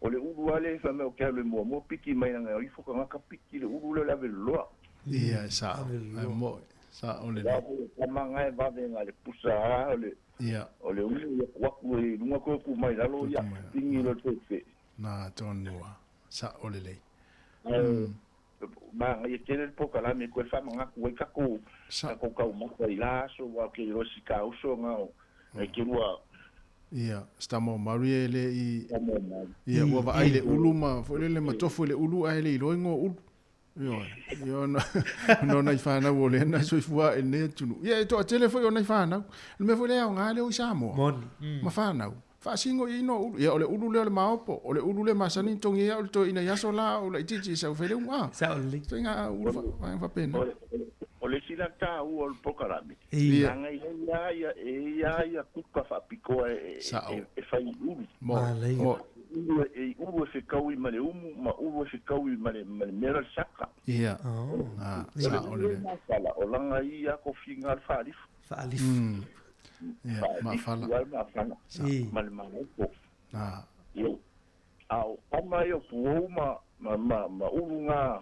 Speaker 10: o le uru ale fa me o ka le mo piki mai nga i fo ka ka piki le uru le la velo
Speaker 1: ya sa mo sa o le
Speaker 10: manga e va venga le pusa ole
Speaker 1: ya
Speaker 10: o le uru wa ku e lunga ko ku mai lalo ya tingi lo te
Speaker 1: na tonua sa o le
Speaker 10: ma ngai tele po kala me ko fa manga ku ka ko ko ka mo ko ila so wa ke ro si ka so nga e ke rua
Speaker 1: ia stamo marie le ia wa va ile uluma fo le matofu le ulu ai le loingo ulu yo no na ifana wo le na so ifua e ne tunu ia to tele fo yo na ifana me fo le nga le o samo ma fana fa singo ino ia ole ulu le maopo ole ulu le masani tongi ia ole to ina yaso la ole titi sa fele unga
Speaker 5: sa ole
Speaker 1: tinga ulu fa pena
Speaker 10: ole sila ta u ol pokarami nga ia kuka fa piko e fa ulu
Speaker 1: mo
Speaker 10: ulu se kaui male ma ulu se kaui male mera saka
Speaker 1: ia sa ole
Speaker 10: sala olanga ia ko finga fa alif
Speaker 1: ya ma fala
Speaker 10: mal ko yo au ama yo puoma ma ulunga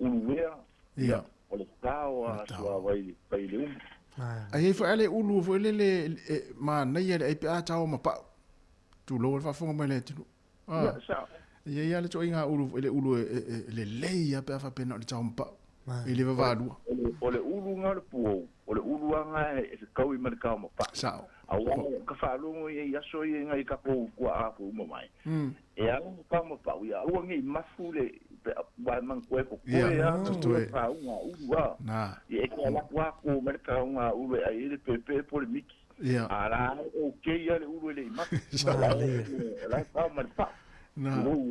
Speaker 10: uluwea
Speaker 1: ya
Speaker 10: ole tawa so vai le
Speaker 1: ai fo ale ulu fo le ma na ia e pa tawo ma pa tu lo fa fo ma le tu ya le to inga ulu le ulu le ya pa fa pena le tawo pa ele va vadu
Speaker 10: ole ulunga le puo ole uluanga e kaui ma ka ma pa
Speaker 1: sa
Speaker 10: au ka fa lungo ia so ia ngai ka ko a ko mo mai e ang ka mo pa ia u ngi mafule ba man ko ya
Speaker 1: to
Speaker 10: pa ua
Speaker 1: na
Speaker 10: e ka la kwa ko ma ka nga u ai le pepe polemiki ara o ke ia le u le ma la ka ma pa
Speaker 1: na
Speaker 10: o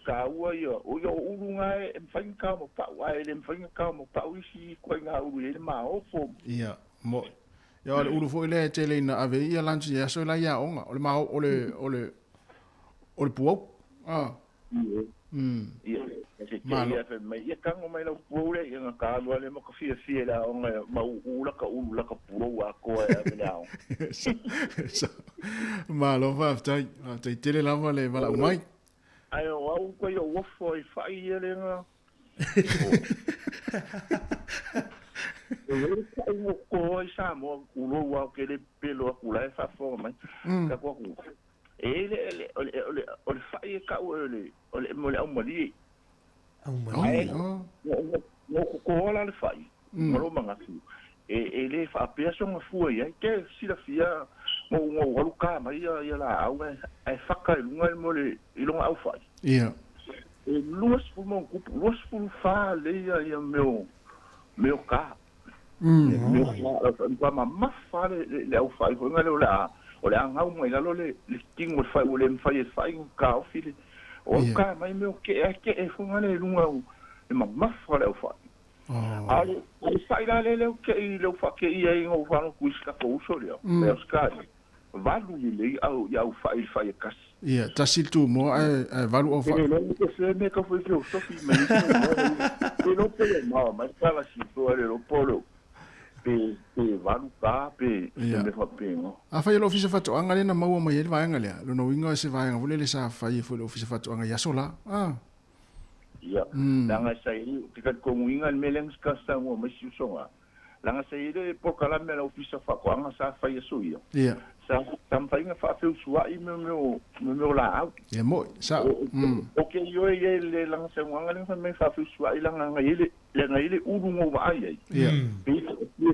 Speaker 10: ka ua ia o ulunga e mwhainga mo pa wa e le mwhainga mo pa uisi koe ngā uru e le maa ofo
Speaker 1: ia mo ia ole ulu fo ile tele ina ave ia lanchi ia so la ia onga ole maa ole puau
Speaker 10: ia ia fe mai ia kango mai la puau le ia ngā ka alua le maka fia la onga ma ula ka ulu la ka puau a koe a vile ao
Speaker 1: ma lo fa tai tele lava le vala umai
Speaker 10: ai au ko yo wofo I fai ele nga o mo ko sa mo ulo wa ke le pelo ku la fa fo mai ka ko ku ele ole fai ka ole mo le mo li no ko la le fai mo manga fu ele fa peso nga fu ia ke si la fia mo walu ka mai ia la au ai faka lunga mo le ilonga au fai
Speaker 1: ia
Speaker 10: luas fu mo ku luas fu fa le ia meu ka meu ma fa le au fai ko ngale ole anga mo ila le tingo fai ole fai ka o fili o ka mai meu ke fu ngale lunga e ma fa le au fai ai sai la le ke le fa ke ia ngo fa no kuiska ko so le meu ska valu le au ia fai kas
Speaker 1: ia tasil tu mo ai valu o fa
Speaker 10: ke se me ka foi so fi me no pe ma para si to le polo pe valu ka pe se me fa pe no
Speaker 1: a fai lo ofisa fatu anga le na mau mai ele vai anga le lo no winga se vai anga vole le sa fai fo lo ofisa fatu anga ya sola
Speaker 10: ia langa sai tika ko winga meleng ska sa mo mai si songa langa sai le po kala me la ofisa fa ko anga sa fai so ia Sam fainga fa feu suai me la au.
Speaker 1: Ia mo, sa.
Speaker 10: Ok, yo le lang sa wanga le fa me fa feu suai lang ngai le uru ngo wa ai.
Speaker 1: Ia.
Speaker 10: Pe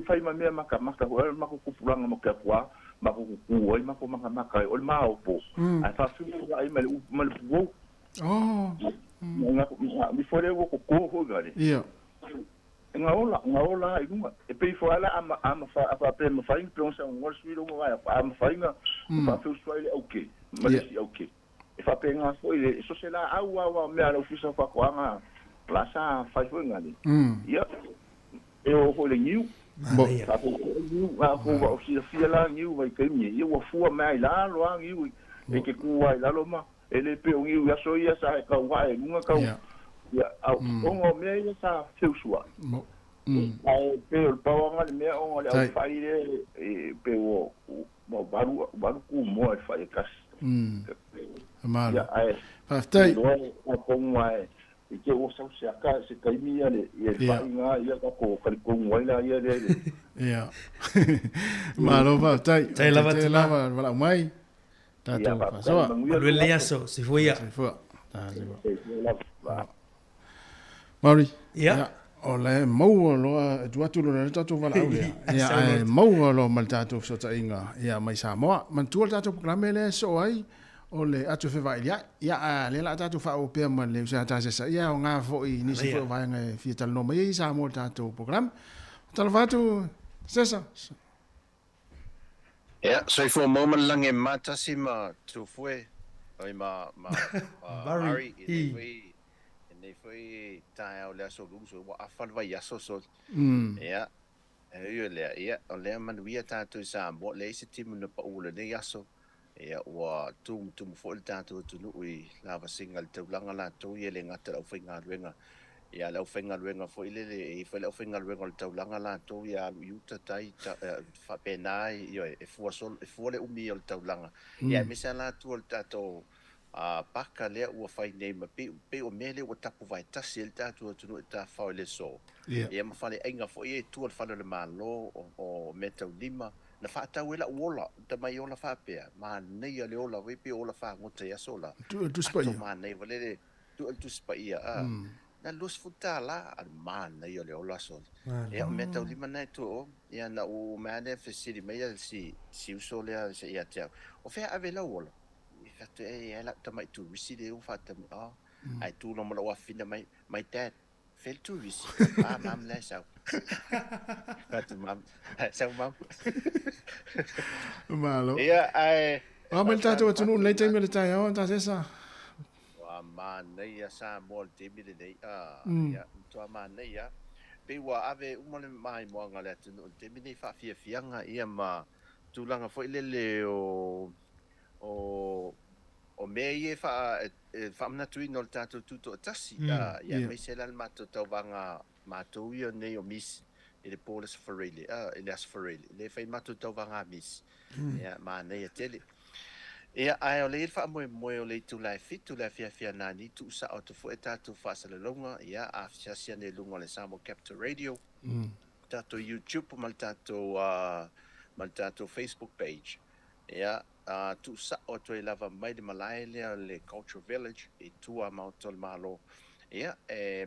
Speaker 10: fai ma me maka ho ma ko kupulanga mo ka kwa, ma ko ku oi ma ko maka oi ma o po. Ai fa feu suai ma le po.
Speaker 1: Oh.
Speaker 10: Mi fore wo ko ho gale.
Speaker 1: Ia.
Speaker 10: Ngaola inga e pe fo ala ama fa pe ma fa in plon sa ngol swilo mo vai ama fa inga fa fe swile okay ma si okay e fa pe nga fo ile so se la au me ala ofisa fa ko anga plaza fa fo nga ni ya e o ho le niu
Speaker 1: bo
Speaker 10: fa ko niu a ko wa ofisa fi la niu vai ke ni e wa fu ma ila lo ang niu e ke ku wa ila lo ma ele pe o niu ya so ya sa ka wa e nga ka ya au ongo me ia sa feusua
Speaker 1: mo
Speaker 10: ai pe o pawanga le me ongo le au fai le pe o mo baru ku mo e fai kas
Speaker 1: mal
Speaker 10: ya ai
Speaker 1: pastai
Speaker 10: o konga e ke o sa se aka se kaimi ale e fai nga ia ka ko ko ngwaila ia le
Speaker 1: ia malo pastai
Speaker 5: tai lava
Speaker 1: wala mai tatu
Speaker 5: so le leaso se foi
Speaker 1: Mari.
Speaker 5: Ja.
Speaker 1: Ole mau lo tu lo tatu wala au ya. Mau lo mal tatu so ta inga. Ya mai Samoa. Man tu tatu programa le so ai. Ole atu fe vai ya. Ya le la tatu fa o pe man le sa ta sa ya nga fo i ni si fo vai nga fi tal no mai Samoa tatu program. Tal vatu sesa.
Speaker 6: Ja, so for a moment lang e mata si ma tu foi. Oi ma Mari nei foi tai au le so luso wa afal vai aso so ya e le ya le man wi ta tu sa bo le se tim no pa ule ne aso ya wa tu fo ta tu no ui lava singal te langa la tu ye le ngata au finga luenga ya le finga luenga fo ile le fo le finga luenga te langa la tu ya yu ta tai fa penai yo e fo le umi o te langa ya mi sa la tu ta to paka lea ua fai nei ma pe o mele ua tapu vai tasi el tatu tunu ta fau le so ia ma fale ainga fo ia tu al fale le malo o metau lima na fa ta wela wola ta mai ola fa pe ma nei le ola we pe ola fa ngota ya sola
Speaker 1: tu spa ia
Speaker 6: ma nei vale tu spa ia na lus futa la al ma nei le ola so ia metau lima nei tu ia na o mane fesiri mai si so le se ia tia o fe avela wola Fatu la tamai tu risi de u fata ai tu no mo wa fina my dad fell to risi mam la sa fatu mam sa mam
Speaker 1: malo
Speaker 6: ai
Speaker 1: mel tatu tu no le tai mel tai on ta sesa
Speaker 6: wa man nei sa mo te mi de ya to man nei ya pe wa ave mo le mai mo ngale tu no te mi nei fa fianga ia ma tu langa foi le o me ie fa mna tui no tato tuto tasi ya me se lan mato tau vanga mato io nei o mis ele polis farele ele as farele le fai mato tau vanga mis ya ma nei tele ia ai o le fa mo o le tu lai fit tu la fia nani tu sa auto fo tato fa sa le longa ia a sia ne lunga le Samoa Capital Radio tato YouTube mal tato Facebook page ia tu sa o to lava mai de malai le culture village e tua mautol malo ia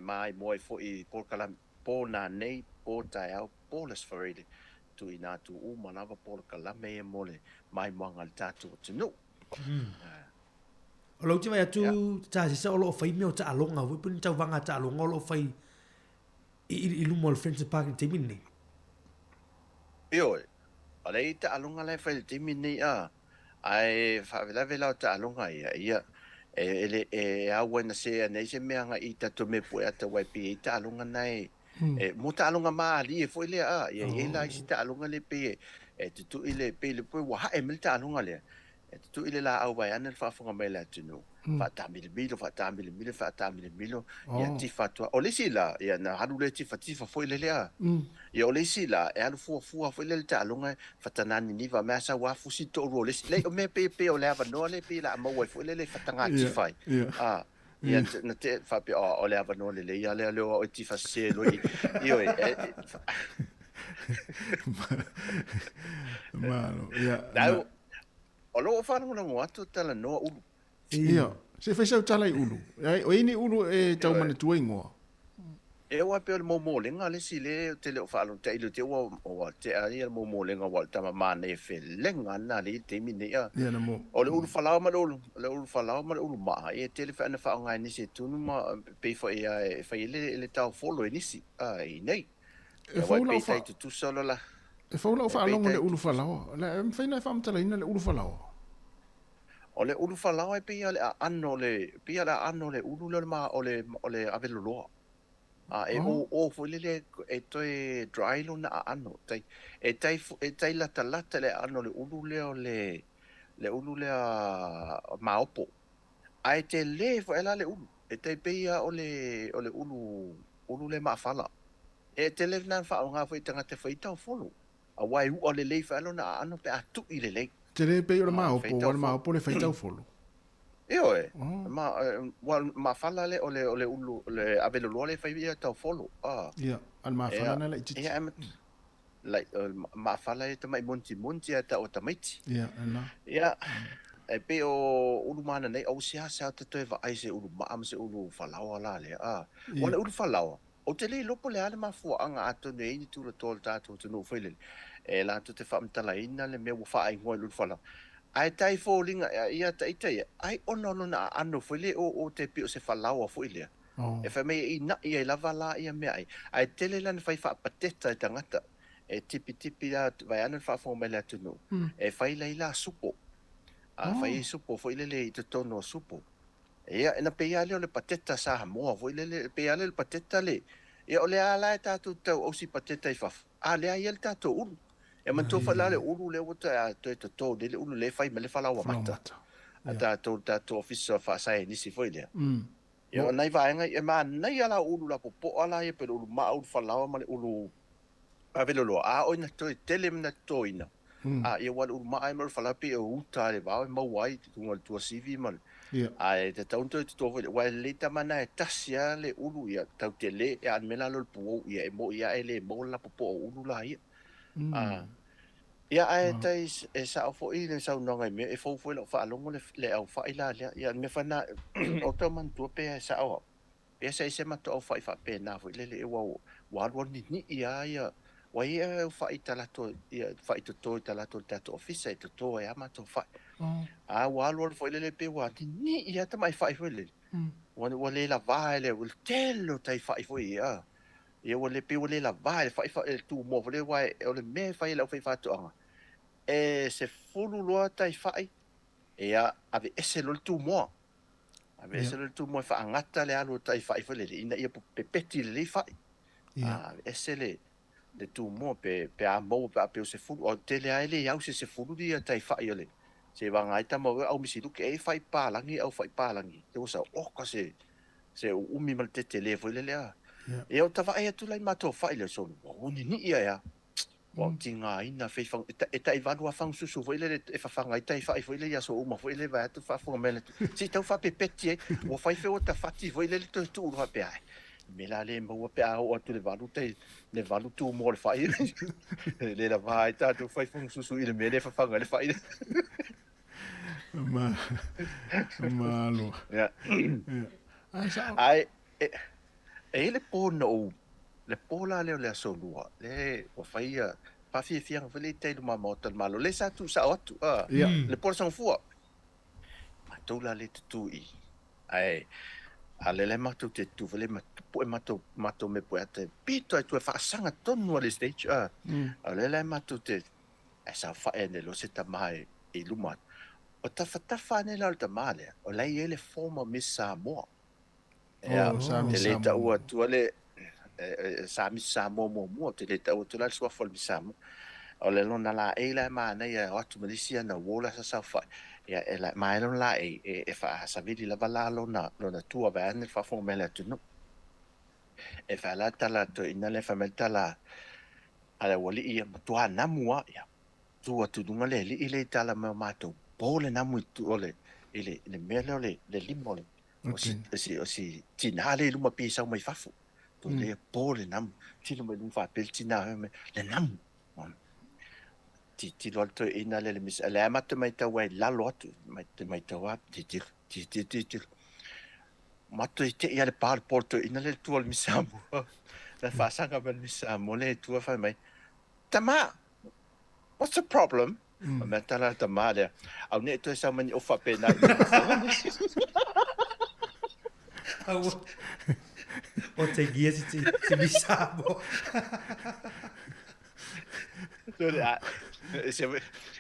Speaker 6: mai moi fo i porkala po na nei po tai au polis farele tu ina tu manava porkala me mole mai mangal tatu no
Speaker 5: o lo tima ya tu ta se o lo fai me o ta longa wi pun ta vanga ta longa lo fai i lu mol friends park te minni
Speaker 6: io ale ta longa le fai te minni ai fa vela ta longa ia ele a wena se nei se meanga i ta to me pu ata wai pi ta longa nei mo ta longa ma ali foi le ia la si ta longa le pe tu ile pe le pu wa e mil ta longa le tu ile la au vai anel fa fonga mai la tunu fa ta mil fa ta mil ia ti fa to o le si la ia na halu le ti fa foi le ia o le si la e alu fu foi le ta longa fa ta nani ni va ma sa wa fu si to ro le o me pe o le va no le pe la mo wa foi le fa ta nga ti fa ia na te fa pe o le va no le ia le o ti fa se lo io
Speaker 1: malo ia
Speaker 6: O lo fa no ngo atu tala no ulu.
Speaker 1: Ia, se fai sau tala i ulu. O ini ulu e tau mana tua ingoa.
Speaker 6: E wa pe mo mo lenga le si le te le fa lo te ile te o te ai mo mo lenga wa tama mana e fe lenga na le te mine ia.
Speaker 1: Ia na mo.
Speaker 6: O le ulu fa la ma ulu, le ulu fa la ma ulu ma e te le fa na fa nga ni se tunu ma pe fa e fa ile le tau folo ni si. Ai nei.
Speaker 1: E fa la fa
Speaker 6: tu solo la.
Speaker 1: E fa la fa longo le ulu fa la. Le fa na fa mtala ina le ulu fa la.
Speaker 6: O le ulu fa la e pe le anno le pe la anno le ulu le ma o le avelolo. O fo le e toi dry lo na ano tai e tai lata le ano le ulu le ulu le maopo ai te le fo ela le ulu e tai peia o le ulu le mafala e te le na fa nga fo tanga te faita folo a wai u o le fa lo na ano pe atu i le
Speaker 1: te le peia o le maopo le faita folo
Speaker 6: io ma falla le o le ulu le avelolo le fai via tau folo
Speaker 1: ia al ma falla na le titi
Speaker 6: like ma falla e tamai monti ata o tamaiti
Speaker 1: ia ana
Speaker 6: ia e pe o ulu mana nei o sia te toe va ai se ulu ma am se ulu falawa la le ona ulu falawa o te le lopo le ale ma fu anga ato nei ni tu le tol tatu tu no fele e la tu te fa mtala ina le me wo fa ai ngoi ulu falawa ai tai falling ia tai ai ono na ano fele o te pio se falawa fo ile e fa me ina ia lava la ia me ai tele lan fai fa pateta tangata e tipi la vai ana fa fo me la tunu e fai la supo fai supo fo ile le te tono supo ia ena pe ia le pateta sa mo fo ile le pe ia le pateta le e ole ala ta tu o si pateta i fa ale ia ta tu e man to fa la le ulu le wata to le ulu le fai me le fala wa mata ata to officer fa sai ni si foi le yo nai va nga e man nai ala ulu la popo ala e pe ulu ma ulu fala ma le ulu avelolo o na to tele na to ina e wal ulu ma ai mer fala pe o ta le va ma wai tu ngal tu CV mal ai te tonto to wa le ta mana e tasia le ulu ia tau tele e an mela lo pu ia e mo ia ele mo la popo ulu la ia ia ai tai e sa fo i le sa no ngai me e fo lo fa longo le au fa ila ia me fa na o to man tu pe sa o pe sa se ma to fa pe na fo le wa ni ia wa ia fa itala to ia fa to itala to ta office to ia ma to fa wa fo le pe wa ni ia ta mai fa fo le wa le la va le wil tello tai fa fo ia ia wale pe wale la vai fa tu mo wale wai o le me fa la fa to anga e se fulu lo tai fa ia ave ese lo tu mo ave ese lo tu mo fa angata le alu tai fa le ina ia pe peti le fa ese le tu mo pe a mo pe se fulu o tele ai le au se fulu dia tai fa le se va ngai ta mo au misi du ke fa pa langi au fa pa langi te so o ka se umi mal te tele fo le e o tava e tu lai mato fa ile so o ni ia ya o tinga ina fe fa e tai va no fa su fo ile e fa fa ngai tai fa fo ile ya so uma fo ile va tu fa fo mele si tau fa pepeti o fa fe o ta fati fo ile tu tu ro pe ai me la le mo pe a o tu le valu tu mo le fa le la va ta tu fa fo su ile me le fa fa ngai fa ile
Speaker 1: malo
Speaker 6: ya ai le pono le pola le solua le o faia pa fiang vele te ma motel malo le sa tu sa otu le por son fu ma tu la le tu i ai ale le ma tu te tu vele ma tu me puete pito tu fa sanga tonu le stage ale le ma tu te esa fa ene lo se ta mai e lumat o ta fa ne la ta male o la ele forma missa mo te le ta ua tu ale sa mi sa mo te le ta ua tu la sua fol mi sa mo o le lona la e la ma na ia o tu malisia na wola sa fa ia e la mai lona la e fa sa vidi la vala lona tua va ne fa fo mele tu no e fa la ta la to ina le fa melta la ala wali ia tu ana mua ia tu tu dunga le ile ta la ma to pole na mu tu ole ile le mele ole le limole o si tinale luma pisa mai fafu to le pole nam tilo mai luma pel tina le nam ti lo to ina le mis ala ma te mai tau ai lalo atu mai tau a ti ma to te ia le par porto ina le tu al misamu la fa sanga bel misamu le tu fa mai tama what's the problem ma tala tama le au ne to sa mani ofa pena
Speaker 5: o te gia si misamo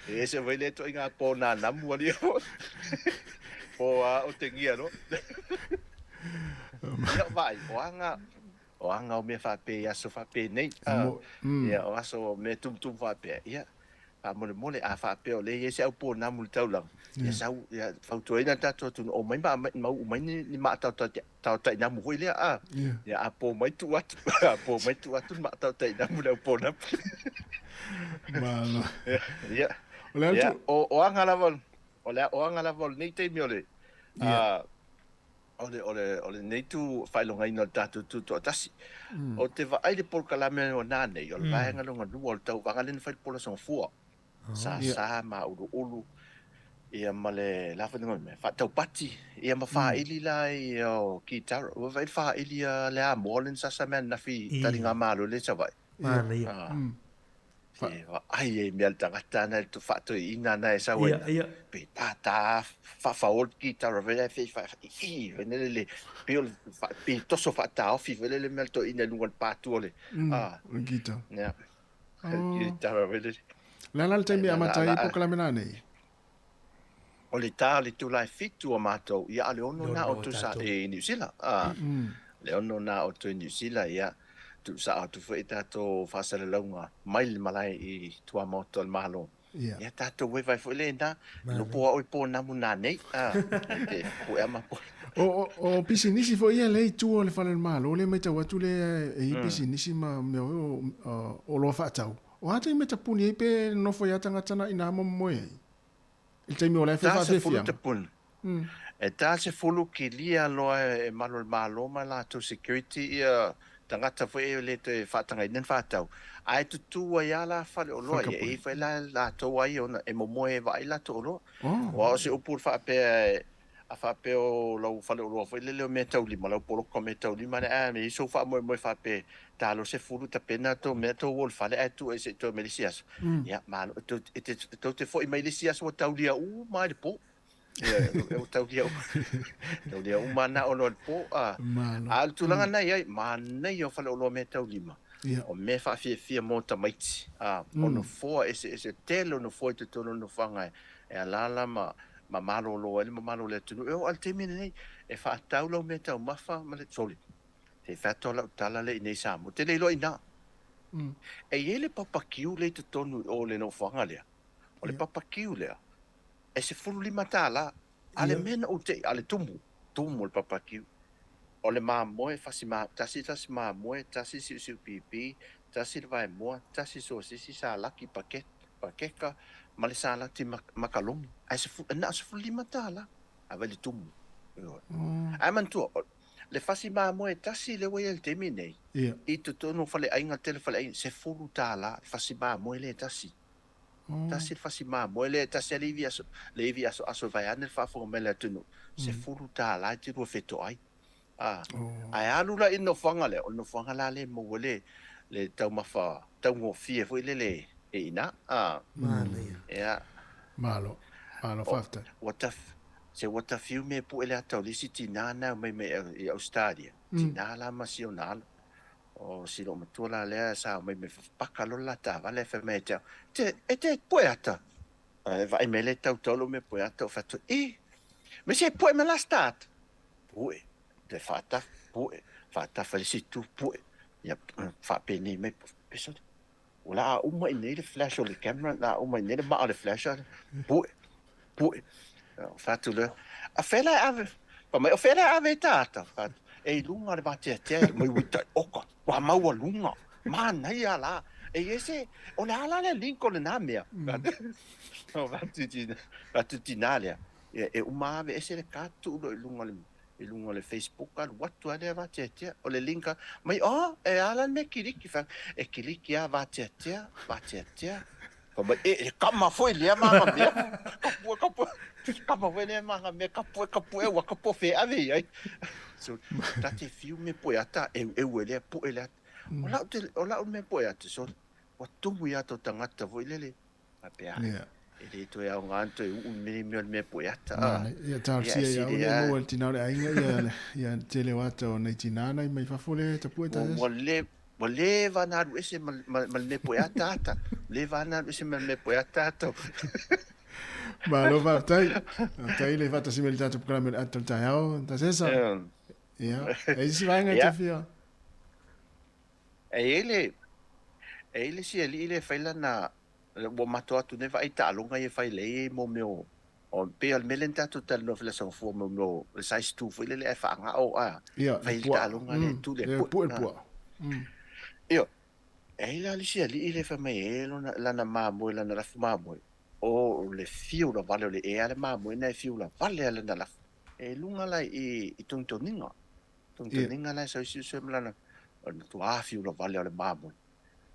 Speaker 6: ese vai le to inga po na namu ali po o te gia no ia vai o anga o me fa pe ya so fa pe nei ia o aso me tum fa pe ia a mole a fa pe o le ese au po namu tau lang ia sau ia fa to ina ta to o mai mai ni ma ta namu ho ile a ia a po mai tu atu ma ta namu le po na
Speaker 1: Malo.
Speaker 6: Ia. Ia o anga la vol nei te miole. Ole nei tu failonga ina tatu tu tasi. O te va ai le por kalame o nane, o va nga longa lu o tau vanga le fai por son fu. Sa ma ulu. Ia male la fa me fa tau pati. Ia ma fa ili la o kitar. O va fa ili le a molen sa men na fi taringa malo le sa vai. Ai me al tangata na tu fato ina na esa we pe tata fa ol guitar vele fa venele pe to so fata fi vele me to ina lungo patu le
Speaker 1: guitar
Speaker 6: ya guitar vele
Speaker 1: la te mi amatai po kala menane
Speaker 6: o le ta le tu lai fitu o mato ia le ono na o tu sa e New Zealand le ono na o tu New Zealand ia tu sa tu foi tato fasale longa mai malai I tua moto al malo ya tato we vai foi lenda no po o po na muna nei e po ama po
Speaker 1: o pisinisi foi le tu le fale malo le meta watu le e pisinisi ma me o lo fa tau o ate meta puni pe no foi atanga tana ina mo moe il te mi o le fa fa fia
Speaker 6: e ta se fulu ki lia lo e malo ma la to security tangata foi le te fatanga inen fatau ai tu ia la fale o lo e foi la to ai ona e moe vai la to lo o se o por fa pe a fa pe o lo fale o lo foi le metau lima lo por ko metau lima me so fa mo fa pe ta lo se fulu ta pena to meto wol fale tu e se to melisias ya malo to te foi melisias o taulia mai de po eu tau dia umana o no po al tulanga nei mana yo fala o me tau lima o me fa fia mo tamaiti o no fo ese telo no fo te tono no fanga e alala ma malo lo ele ma malo le tu eu al temine nei e fa tau lo me tau mafa ma le soli te fa tola tala le nei sa mo te le lo ina e ele papakiu le te tonu o le no fanga le o le papakiu le e se fulu lima tala ale mena o te ale tumu le papakiu o le mamoe fasi tasi mamoe tasi siu pipi tasi le vai moa tasi so sisi sa laki pakeka ma le sa lati makalomi ai se fulu lima tala ave le tumu ai mantua le fasi mamoe tasi le wei el temi nei I tutono fale ainga tele fale se fulu tala fasi mamoe le tasi tasi fasi mo le tasi le via aso vai ane fa fo mele tunu se fulu ta la ti ro feto ai ai alu la ino fanga le no fanga la le mo le tau mafa tau ngo fie fo le e ina
Speaker 1: malo fafta
Speaker 6: what fiu me pu ele atau li siti nana me e Australia tina la masional o si lo matua le sa me pakalo la ta vale fe me te poeta vai me le tau tolo me poeta fatto me se poi me la stat poi te fata felicito poi ya fa peni me peso wala uma in le flash o le camera la uma in le ma le flash poi fatto le a fela ave pa me o fela ave tata e lunga le batte te mo wita oko wa mau lunga mana ia la e ese o la le Lincoln na mea no va tutti nalia e uma ave ese le catu lo lunga le Facebook al watu ale va te o le linka mai e ala me kiliki fa e kiliki va te Kama kama foi le manga me. Kapu. Kama foi le manga me kapu wa kapu fe ave ai. So tati fiu me poeta e ele po ele. Ola me poeta so. Wa tumu ya to tangata foi lele. Apea. Ele to ya nganto me poeta.
Speaker 1: Ya tarsia ya mo tina le ainga ya tele wata na tinana mai fa fole ta poeta.
Speaker 6: Mo leva na ese mal me poeta ta. Leva na ese mal me poeta to.
Speaker 1: Ma lo va tai le va ta similità tu programma al taio ta sesa. Ja, si va nga te fia.
Speaker 6: Ele si ele faila na o mato atu ne vai ta longa e fai le mo meu on pe al melenta tu tal no fela so fo mo le size tu fo le fa nga o a vai ta longa le tu le
Speaker 1: pu.
Speaker 6: Io ele ali si ele fa mai la na mamo la na fa mamo o le fiu la vale le e ale mamo na fiu la vale la na la e lunga la i tuntoninga la so mlana tu a fiu la vale le mamo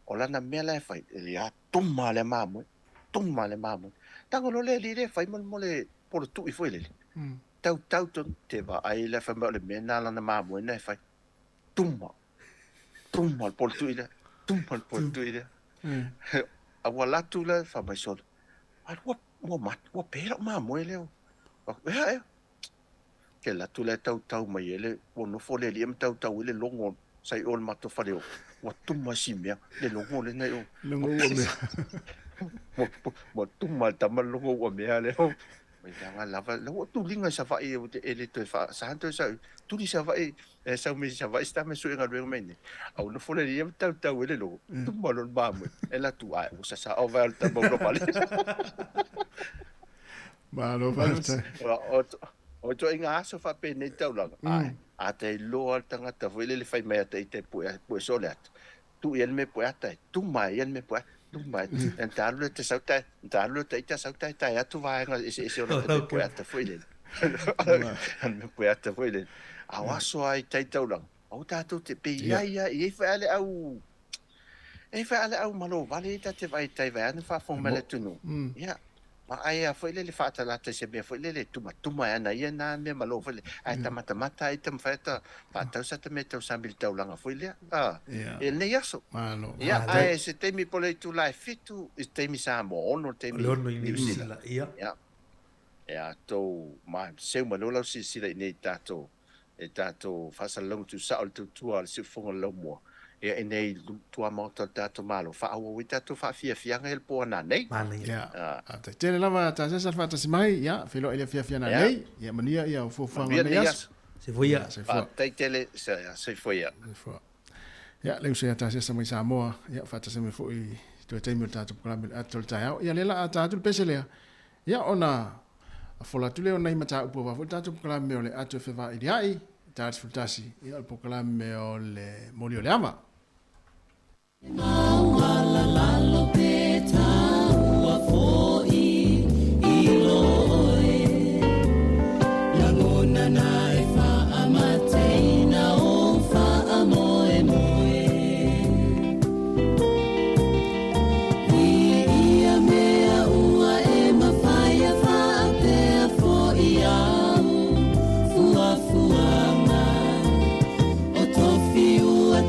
Speaker 6: o la na mela fai ya tumma le mamo tango lo le fai mo le por tu i foi le tau te va ai le fa le mena la na mamo na fai tumma por tu ile a wala tu la fa mai so what pera mamo ele ke la tu le tau mai ele o no fo le liam tau ile longo sai ol mato faleo wa tumma simia le longo le nei o
Speaker 1: longo me
Speaker 6: mo tumma tamal longo o me ale o mai nga lava lo tu linga sa fa ele to fa santo sa tu di sa va sa me sa va sta me su nga lo me au no fo le liam tau ile lo tumma lo mamo ela tu a o sa o va alta bo global
Speaker 1: ma lo va
Speaker 6: o to inga so fa pe ne tau la a te lo al tanga ta foi le fai mai te pu so le tu el me pu ata tu mai el me pu tu mai en talu te sauta talu te sauta ta ya tu vai ese o te pu ata foi le me pu ata foi le a waso ai te tau la o ta tu te pe ya e fa ale au malo vale ta te vai ne fa fo mele tu no ya ma ai foi le fata la te se be foi le tuma ana ia na me malo foi ai mata ai tam fata fata sa te metau sambil tau langa foi le e ne yaso
Speaker 1: malo
Speaker 6: ia ai se te mi pole tu lai fitu te mi sa mo ono te mi
Speaker 5: sila
Speaker 6: ia to ma se malo la si nei tato fa salong tu sa tu al si fonga lo mo e nei tua moto tato malo fa o wita tu fa fia ngel po na nei
Speaker 1: ya ata tele lava ta se fa ta simai ya filo ele fia na nei ya mania ya fo fa na
Speaker 5: se foi ya
Speaker 6: tai tele se foi
Speaker 1: ya le se ta se mai Samoa ya fa ta se me foi to te mi tato programa atol ta ya le la ta tu pesele ya ona fola tu le ona mata upo va tato programa le ato fe va ideai ta fultasi ya programa le molio le ama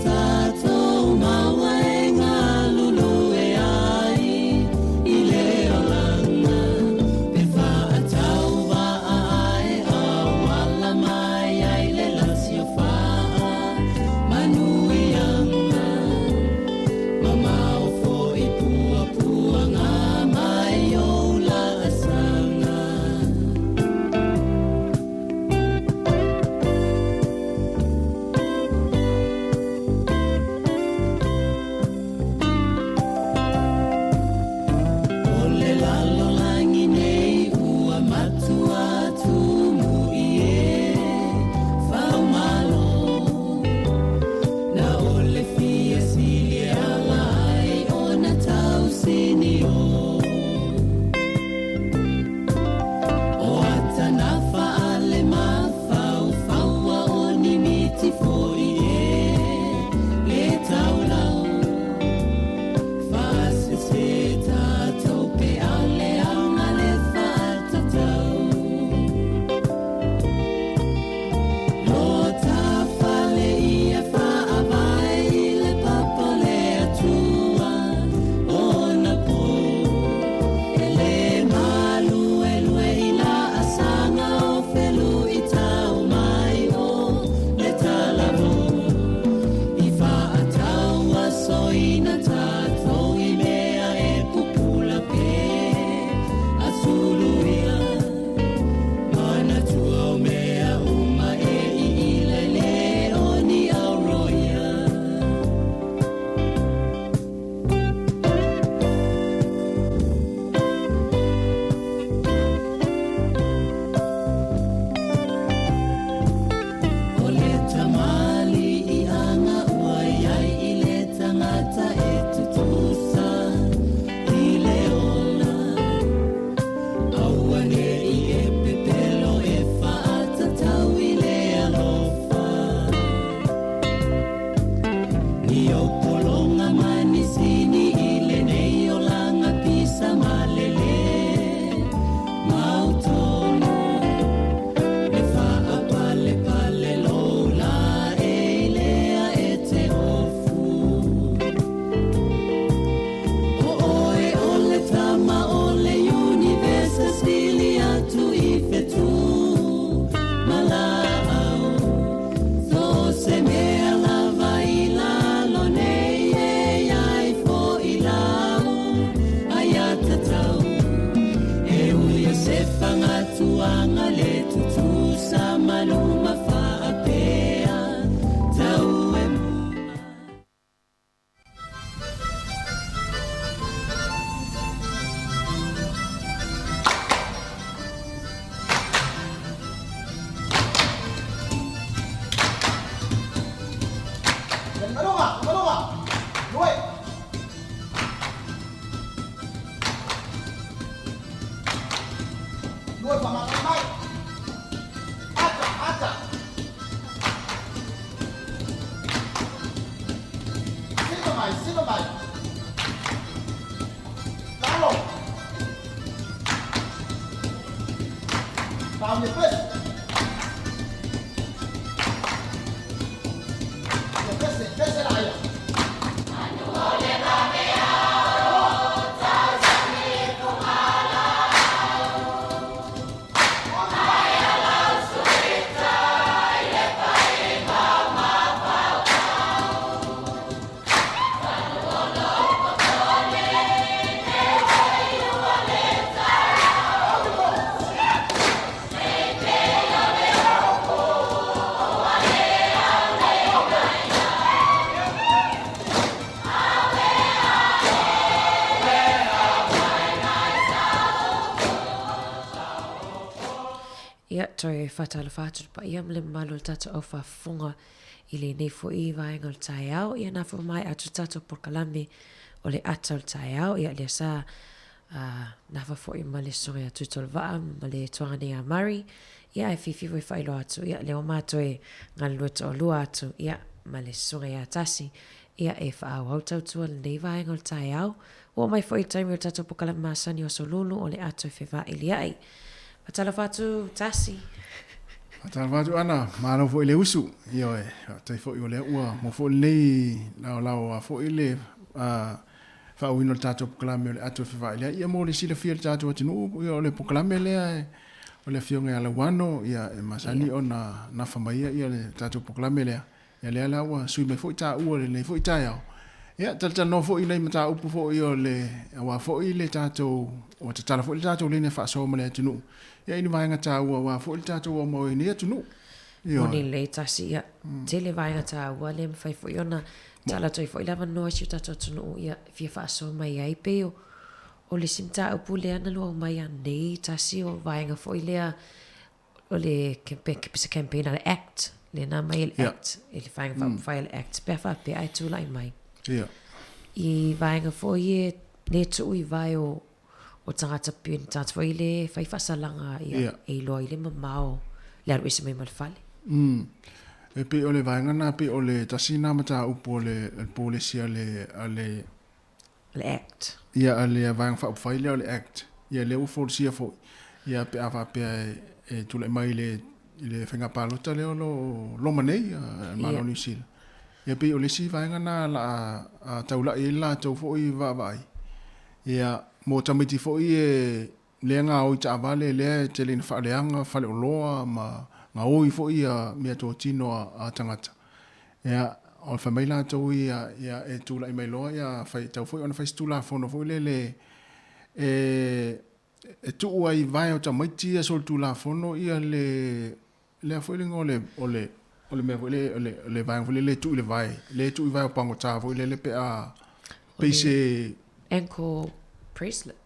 Speaker 12: Tato mawaenga lulu ea Ia toi whatala whāturu pa ia mle malu tata o whafunga I le nei fo I vaenga o tai au. Ia na fo mai atu tata por kalame o le ata o tai au. Ia le sa na fa fo I ma le songa atu tol waa ma le tuangane a mari. Ia e fifi voi whailo atu. Ia le o mātoe ngā luata o lua atu. Ia ma le songa ia tasi. Ia e whaau au tautua le nei vaenga o tai au. O mai fo I taimi o tata por kalame masani o solulu o le atu e whiwa ili ai. Atala whatu tasi.
Speaker 1: Atala whatu ana, mārau fo I le usu. Io e, tai fo I o le ua, mo fo lei, lau a fo I le whauino le tātou pukalame o le atu e whiwha. Ia mo le sila fia le tātou atinu, ia o le pukalame lea o le fionga ala wano, ia e masani o na whamaia, ia le tātou pukalame lea. Ia lea la ua, sui mai fo I tā ua le nei fo I tā iau. Ia, tata no fo I nei mata upu fo I o le, awa fo I le tātou, o te tala fo I le tātou le ne whaasoma ma le atinu. Ia ini vaenga tā ua wā fo I le tātou o mo I ne atinu.
Speaker 12: Moni le tasi ia, te le vaenga tā ua le mwhai fo I ona, tala toi fo I lava noa si o tātou atinu ia, fia whaasoma mai ai peo. O le simta upu le ana lua mai a nei tasi o vaenga fo I lea, o le kipisa campaign le act, le na mai le act, e le vaenga whai le act, pia wha pe ai tūla I mai. I vaenga fo I le tu I vai o tangata pien tangata fo I le whai whasalanga I loa I le mamao le aru isa mai malfale.
Speaker 1: E pe o le vaenga na pe o le tasina mata upo le polisia le
Speaker 12: act.
Speaker 1: Ia le vaenga whai le o le act. Ia le ufolisia fo. Ia pe awa pe e tula mai le whenga palota le o lo manei malo New Zealand. Ia pe o le si vaenga na la taula I la tau fo I vai. Ia mo tamiti fo I le nga o ta vale le te le fa le anga fa le loa ma nga o I fo I mea to tino a tangata. Ia o fa mai la to ia e tu la mai loa ia fa tau fo ona fa stu la fo no fo le e tu ai vai o tamiti a sol tu la fo no ia le fo le ngole o le mea le vai fo le tu le vai o pango ta fo le pe a pe se
Speaker 12: ankle bracelet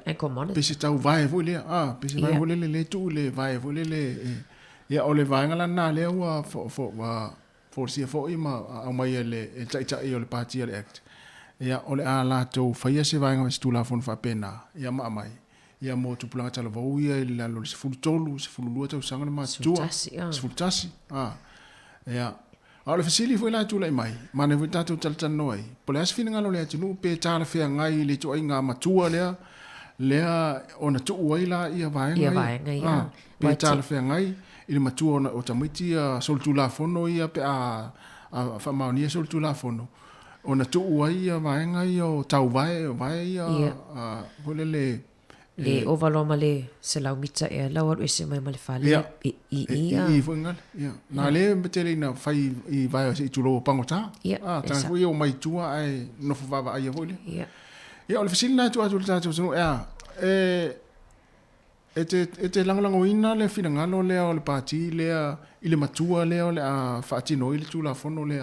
Speaker 12: ankle monitor
Speaker 1: pesi tau vai fo le pesi vai fo le tu le vai fo le ia o le vai ngala na le ua fo sia fo I ma o mai le tai o le party le act ia o le ala to faia se vai ngam stula fo fa pena ia ma mai ia mo tu planga tala vo ia la lo se fulu tolu se fulu lua tau sanga ma tua se fulu tasi ia o le fasili foi la tu le mai ma ne vita tu tal tan noi pole as fina ngalo le tu pe tala fe ngai le tu ai nga matua le ona tu ai la ia vai ngai pe tala fe ngai ile matua ona o tamiti sol tu la fono ia pe a fa mauni sol tu la fono ona tu ai ia vai ngai o tau vai vole
Speaker 12: le overloma le se lau mita e lau aru ese mai male fale
Speaker 1: i foi ngal na le betele na fai I vai o se tulo pangota ta foi o mai tua ai no fa va ai vole ia o le fasina tu atu tatu so e lang o ina le fina ngalo le o le party le ile matua le o le a fatino ile tu la fono le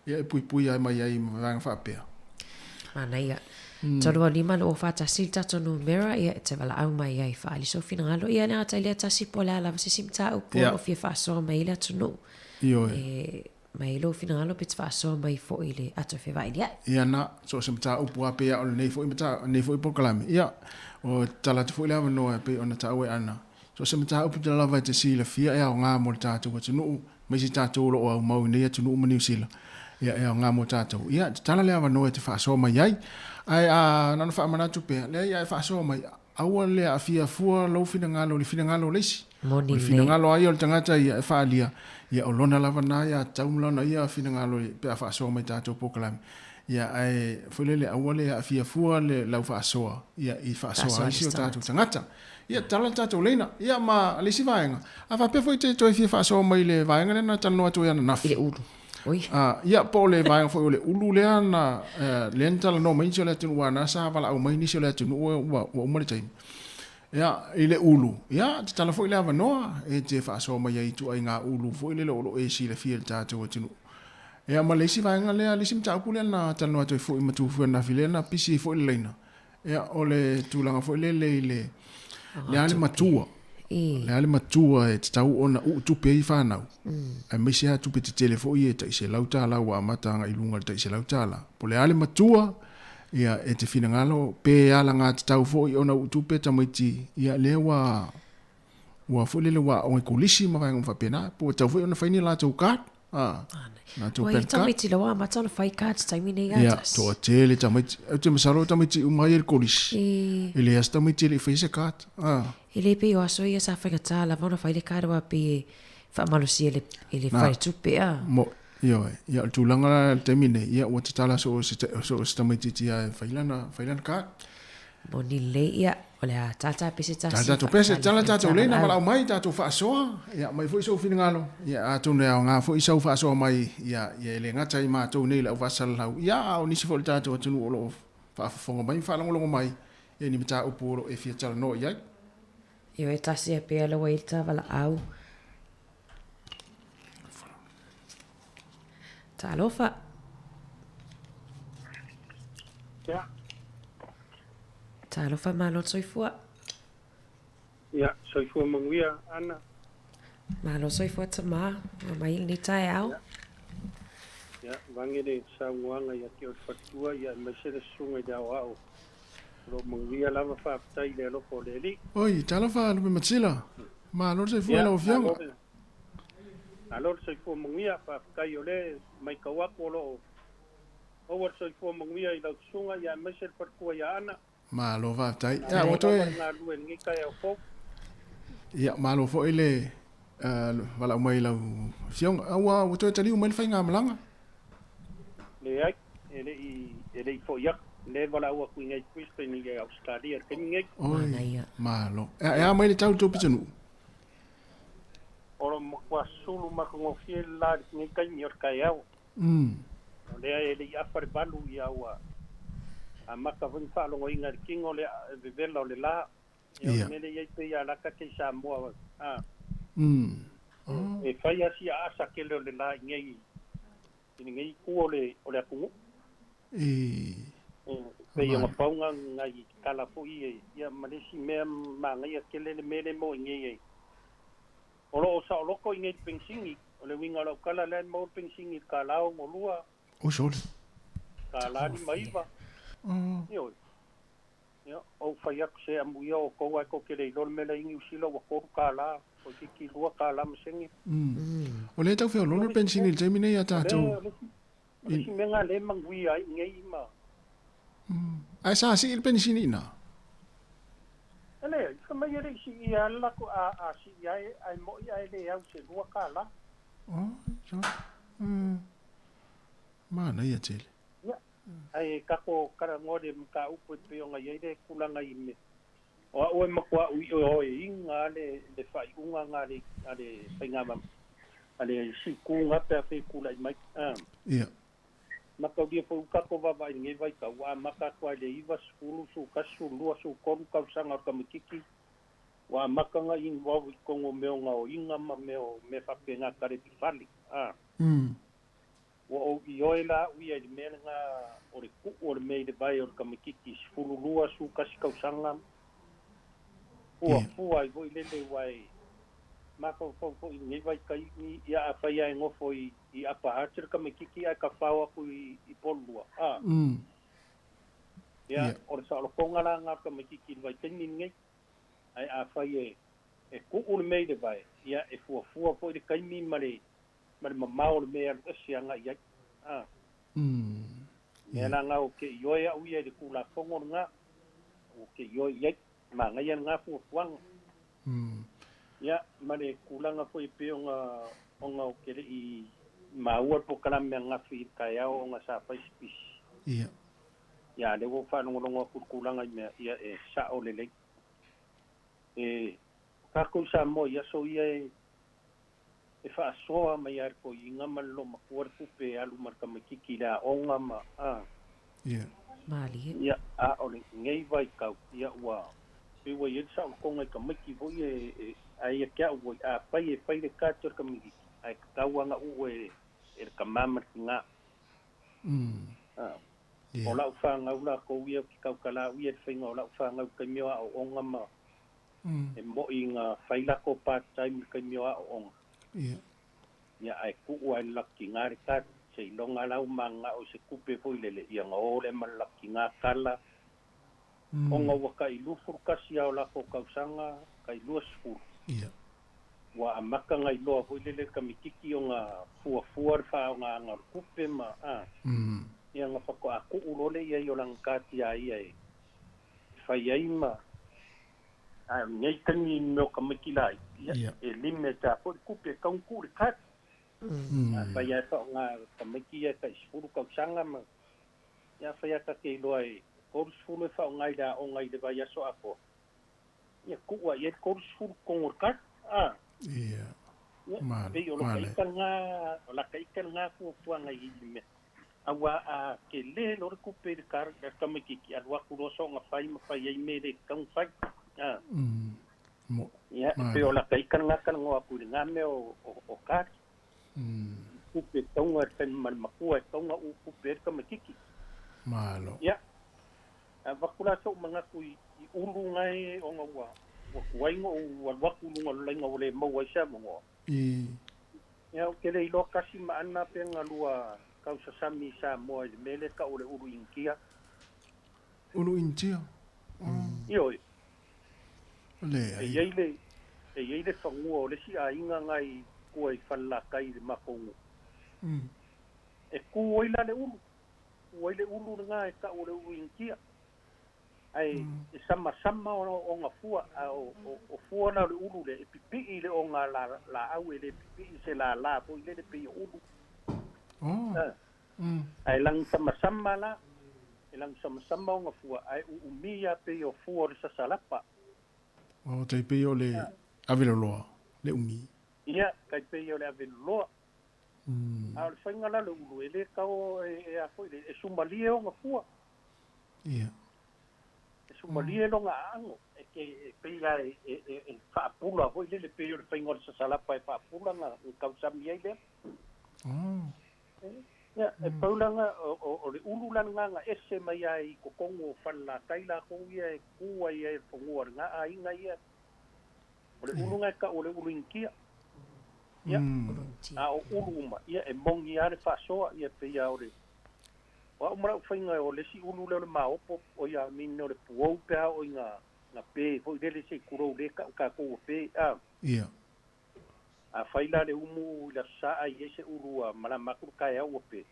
Speaker 1: ia pui ai mai ai va fa pe
Speaker 12: ana ia Tolu lima lo fata silta tonu mera ia te vala au mai ai fa ali so fina ngalo ia na ta ile ta si pola la se simta o po o fie fa so mai la tonu mai lo finalo pe tfaso mai fo ile ato fe vai dia
Speaker 1: ia na so se mata upu ape o nei fo mata nei fo pokalami ia o tala te fo ile no pe ona ta we ana so se mata upu tala vai te sila fia ia nga mo tatu wa tunu mai si tatu lo o mau nei tunu mo ni sila ia nga mo tatu ia tala le no te fa so mai ai ai na fa mana tu pe le ia fa so mai aua le a fia fua lo fina ngalo lesi
Speaker 12: moni le
Speaker 1: fina ngalo ai o tangata ia fa lia ia o lona lava na ia taumlona ia fina ngalo pe a fa so mai tatu pokalami ia ai fulele aua le a fia fua le lau fa so ia i fa so ai si o tatu tangata ia tala tatu lena ia ma le si vaenga a fa pe foi te to fia fa so mai le vaenga le na tanu atu ia na
Speaker 12: ile ulu oi
Speaker 1: ia po le vaenga foi le ulu le ana le ntala no mai le tunu wana sa vala au mai ni le tunu o mo le tai ia ile ulu ia tala foi le ava noa e te fa so mai ai tu ai nga ulu foi le lo e si le fia tatu tunu ia ma le si vaenga le le sim tau le na tanu atu foi matu foi na filena pisi foi le lena ia ole tulanga foi le le ale matua le ale matua e tau ona u tupe i whanau e misi ha tupe te telefoi e taise lautala wa matanga i lunga taise lautala po le ale matua ia e te fina ngalo pe ala ngā te tau foi ona u tupe tamaiti ia le wa foi le wa o e kulisi ma vai ngumfa pena po tau foi ona whaini la tau kat na tau
Speaker 12: pen kat tamaiti la wa matana whai kat taimi nei
Speaker 1: ia to tele tamaiti au te masaro tamaiti umai e kulisi ele as tamaiti le whaise kat
Speaker 12: ele pe o aso ia sa whangata la vana whai le kārawa pe whaamalusi ele whai tupe
Speaker 1: mo ia tulanga temine ia o te tala so tamaiti tia whailana kat
Speaker 12: moni le ia o le a tata pese tasi
Speaker 1: tata pese tata le na mala mai tata fa soa ia mai foi so fina ngalo ia atu ne nga foi so fa so mai ia le ngata i ma tu nei la vasal lau ia o ni se foi tata tu no lo fa fonga mai fa longo mai e ni mata o poro e fia tala no ia
Speaker 12: io e tasi e pe ala waita vala au talofa
Speaker 2: ia
Speaker 12: talofa malo soifua
Speaker 2: ia soifua manguia ana
Speaker 12: malo soifua tama mai ni tai au
Speaker 2: ia vangere sa nguanga ia ke o fatua ia mesere sunga da wao lo manguia lava fa tai le lo ko le li
Speaker 1: oi talofa no me matila malo soifua lo fianga
Speaker 2: alor soifua manguia fa kai ole mai kawa ko lo o soifua manguia i lo sunga ia mesere fatua ia ana
Speaker 1: malo va tai ia o toe ia malo fo ile wala mai lau fiong awa o toe tali umel fainga malanga
Speaker 2: le ai ele fo ia le wala o ku ngai puiste ni ga Australia ke ngai
Speaker 1: malo ia mai le tau to pitanu
Speaker 2: oro mo kwa sulu ma ko fiel la ni kai ni or kai au le ele ia par balu ia wa a maka vun fa lo inga kingo le vivelo le la ia mele ia pe ia la ka ke Samoa e fai asi asa ke le la ngai ngai ku ole aku pe ia paunga ngai kala fo ia malesi me ma ngai ke le mele mo ngai olo sa lo ko ngai pensingi ole winga lo kala le mo pensingi kala o lua
Speaker 1: o sol
Speaker 2: kala ni maiva yo o faiak se amuia o ko ai ko ke le lol mele ingi usila wa ko kala o ki lua kala msengi
Speaker 1: o le tau fe lol pensingi te mine ya tatu
Speaker 2: i menga le mangui ai ngai ma
Speaker 1: ai sa si il pensingi na
Speaker 2: ele kama yere si ia la ko a si ai mo ia le au se lua kala
Speaker 1: so mana ia tele
Speaker 2: ai kako kara ngore mka upo pe nga yede kulanga ime o makwa o inga le fai unga ngare ale pengama ale sikunga pe kula mai
Speaker 1: ia
Speaker 2: maka dia po kako va nge vai ka wa maka kwa le iva skulu su kasu lua su kon ka sanga ka mikiki wa maka nga in wa ko ngo nga o inga ma me fa penga kare pifali o ioela uia i menga o le ku o le mei de vai o le kamikiki fululua su kasi kausanga ua i voi lele wai
Speaker 13: ma ko ngai vai kai ni ia fa ia ngofo I apa hatir ka me kiki ai ka pau aku I polua ia or sa lo konga la nga ka me kiki vai tini ngai ai a fa e ku ul me de vai ia e fu po de kai mi mare mau me al sianga ia ia na nga o ke yo ia u ia de ku la kongo nga o ke yo ia ma nga ia nga fu wang ia mare kulanga foi pe onga o ke I maua po kala me nga fi ka ia o nga sa pa spis ia le wo fa no ngo kulanga me ia e sa o le ka ko sa mo ia so ia e fa soa mai ar ko inga malo ma kuartu pe alu marka me kikira onga ma
Speaker 12: Mali
Speaker 13: ia a o le ngei vai ka ia wa pe wo ia sa ko ngai ka me ki vo e ai ka wo a pai le ka tor ka mi ai ka wanga u e ka mama nga o la fa nga u la ko ia ki ka kala u e fa nga o la fa nga ka mi o onga ma e mo inga faila ko part time ka mi o onga ia ai ku ai la ki nga ka se longa la manga o se kupe foi le ia nga o le mal la ki nga kala onga wa ka ilu furkasi o la ko kausanga ka ilu sku wa amaka ngai lo foi le ka mikiki o nga fu fa nga kupe ma ia nga fa ko aku ulo le ia yo lang ka ti ai ai fa ia ma nei tani no ka mikilai ia e lime ta po kupe ka un ku ka fa ia fa nga ka mikia ka sfuru ka sanga ma ia fa ia ka ke lo ai kors fulu fa ngai da o ngai de va ia so apo ia ku wa ia kors fulu ko ka
Speaker 1: Male.
Speaker 13: La kai kan nga fu ngai lime awa a ke le lo ku pe kar ka mikiki alwa ku so nga fai ma fai ai me de kan fai ia pe o la kai kan nga kan ngo apu nga me o ka ku pe tonga ten mal ma ku e tonga u ku pe ka mikiki
Speaker 1: malo
Speaker 13: ia a vakula so manga ku I ulu ngai o nga wa wai ngo wa ku ngo le ngo le mo wa sa mo ia o ke le lo kasi ma ana pe nga lua ka sa sami sa mo le mele ka o le ulu inkia io
Speaker 1: le
Speaker 13: ei le fangu o le si a inga ngai ko ai falla kai le makongu e ku oi la le ulu ngai ka o le ulu inkia ai sama o nga fua o fua na le ulu le pipi le o nga la au le pipi se la po le pe ulu ai lang sama la lang sama o nga fua ai umia pe o fua le salapa
Speaker 1: te pe o le avelo loa le umi
Speaker 13: ia kai pe o le avelo loa al fainga la le ulu le ka o e a foi le sumbalie o nga fua sumalie lo nga ango e ke pe ia e fa pula foi le pe o fainga le salapa e fa pula nga ka samia ile ia e paula nga o le ulu nga ese mai ai ko kongo falla kaila ko ia e ku ai e fongo nga ai nga ia o le ulu nga ka o le ulu inkia ia a o ulu ma ia e mongi are fa so ia pe ia o le wa umra fainga o le si ulu le maopo o ia minno le puo pe o nga pe foi le se kuro le ka ko pe a faila le umu la sa ai ese ulu mala makuru ka e o pe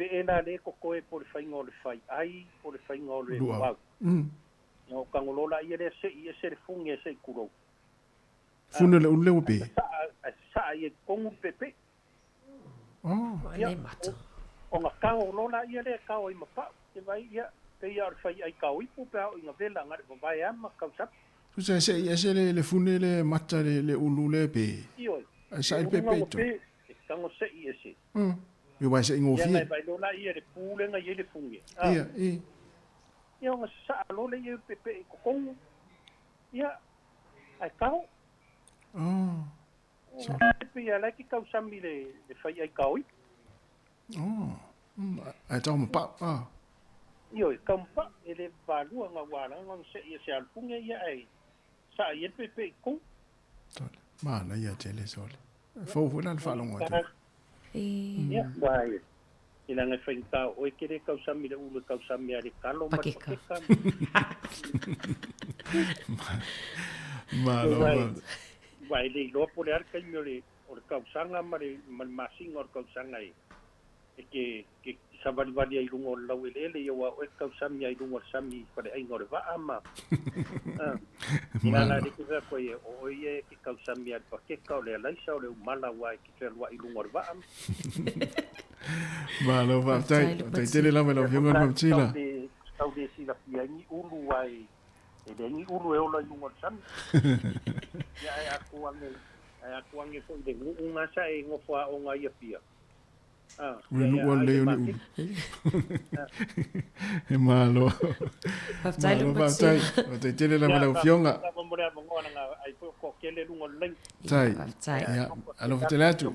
Speaker 13: ena le ko ko e por fainga o le fai ai por fainga o le wa no kangolola ia le se le funge se kuro
Speaker 1: fune le ulu pe
Speaker 13: sa ai kongu pepe
Speaker 12: le mata
Speaker 13: o nga kao lola ia le kao I mapa e vai ia te ia fai ai kao I pu pe o nga vela nga vai ama ka sa
Speaker 1: se le fune le mata le ulu le pe
Speaker 13: io
Speaker 1: sa il pepe to
Speaker 13: e kango se ia se
Speaker 1: yo vai se ingofi
Speaker 13: ia vai lola ia le pule nga ia le funge ia nga sa lola ia pepe ko kongu ia ai kao so pe ia la ki kao sami le fai ai kao
Speaker 1: ai tau mo pa
Speaker 13: io kampa ele valua nga wala nga se ia se alfunga ia ai sa ia pepe ko
Speaker 1: Mana ia tele sole. Fo fu lan fa longo tu.
Speaker 13: Ya, vai. Ina ngai whainta o e kere kausami le ulu kausami a re kalo ma
Speaker 12: Pakeka.
Speaker 1: Malo.
Speaker 13: Vai le lopo le arka imi o le kausanga ma le masinga o le kausanga e. E ke savali ai rungo o lau ele ia wa o e kausami ai rungo sami pare ai ngore va ama. Ina nga re kira koe o ie ke kausami a pakeka o le alaisa o le umala wa e ke whelua i rungo o va ama.
Speaker 1: Malo va tai tele la melo fiunga com chila.
Speaker 13: Tau de sila piangi ulu ai e dengi ulu e ola lungo sam. Ya ai akuange foi de unga sa e ngofa o nga ia pia.
Speaker 1: Ulu wale ulu. E malo. Va tai tele la melo fiunga.
Speaker 13: Ai ko kele lungo leng.
Speaker 1: Tai. Ya, alo tele atu.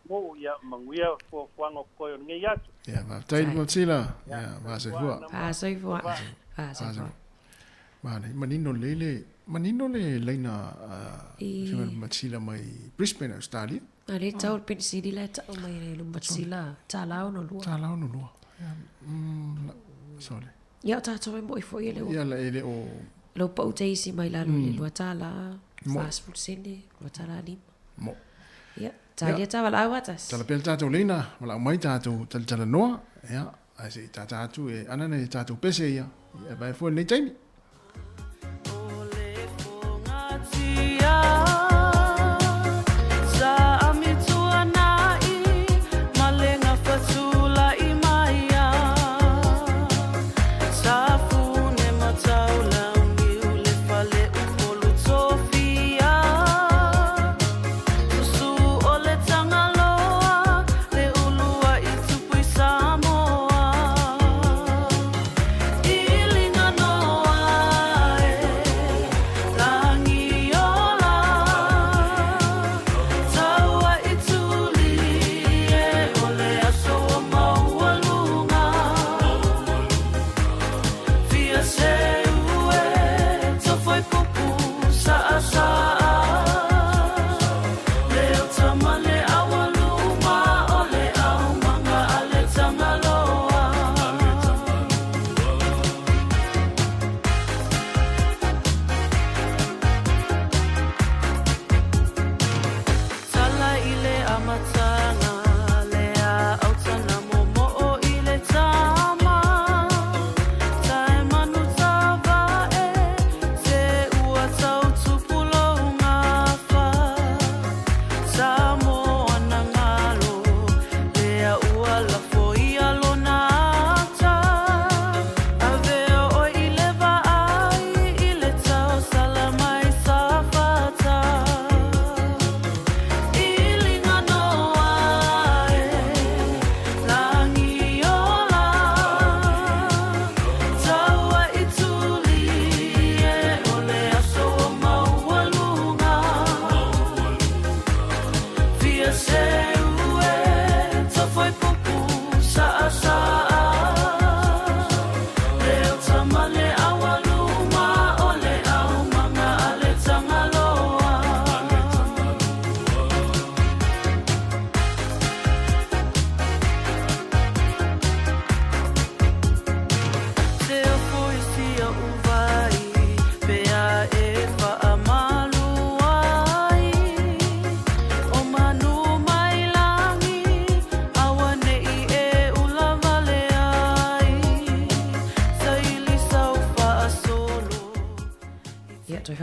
Speaker 13: Mo ya manguia fo fuango ko nge ya.
Speaker 1: Ya, va tai mo chila. Ya, va se fua.
Speaker 12: Se fua.
Speaker 1: Vale, manino le leina fiunga machila mai Brisbane, Australia.
Speaker 12: Ale tau pensili la tau mai le lumatsila talao no lua.
Speaker 1: Talao no lua. Sorry.
Speaker 12: Ya tau mo ifo ile o.
Speaker 1: Ya la ele o
Speaker 12: lo pau teisi mai la le lua tala fast food sende lua tala lim.
Speaker 1: Mo.
Speaker 12: Ya, tala tala la watas.
Speaker 1: Tala pel tatu leina, mala mai tatu tala noa. Ya, ai se tatu e anane tatu pese ya. Ya vai fo nei taimi.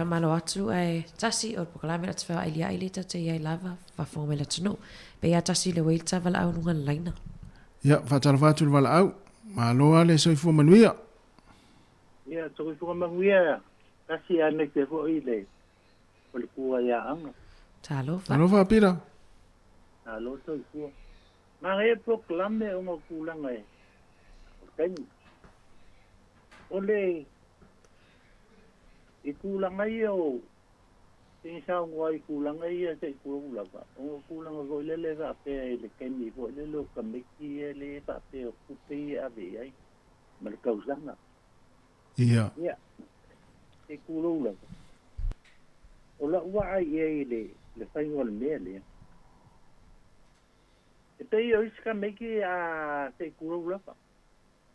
Speaker 12: Malo atu ai tasi o pokalame at fa ilia ilita te ia lava fa formula tunu pe ia tasi le weita vala au nunga laina
Speaker 1: ya fa tala fatu vala au malo ale so fu manuia
Speaker 13: ya so fu manuia tasi ane te fo ile o le kua ia anga
Speaker 1: talo fa pira
Speaker 13: talo so fu ma e proclame o mo kulanga e ole ikulanga yo tinsa ngoi kulanga ia se kulanga o kulanga go le va pe le kemi go le lo kameki le va pe o kupi ave ai mal kausanga
Speaker 1: ya
Speaker 13: e kulanga o la wa ai le le fai ngol me le e te yo iska meki a te kuro la pa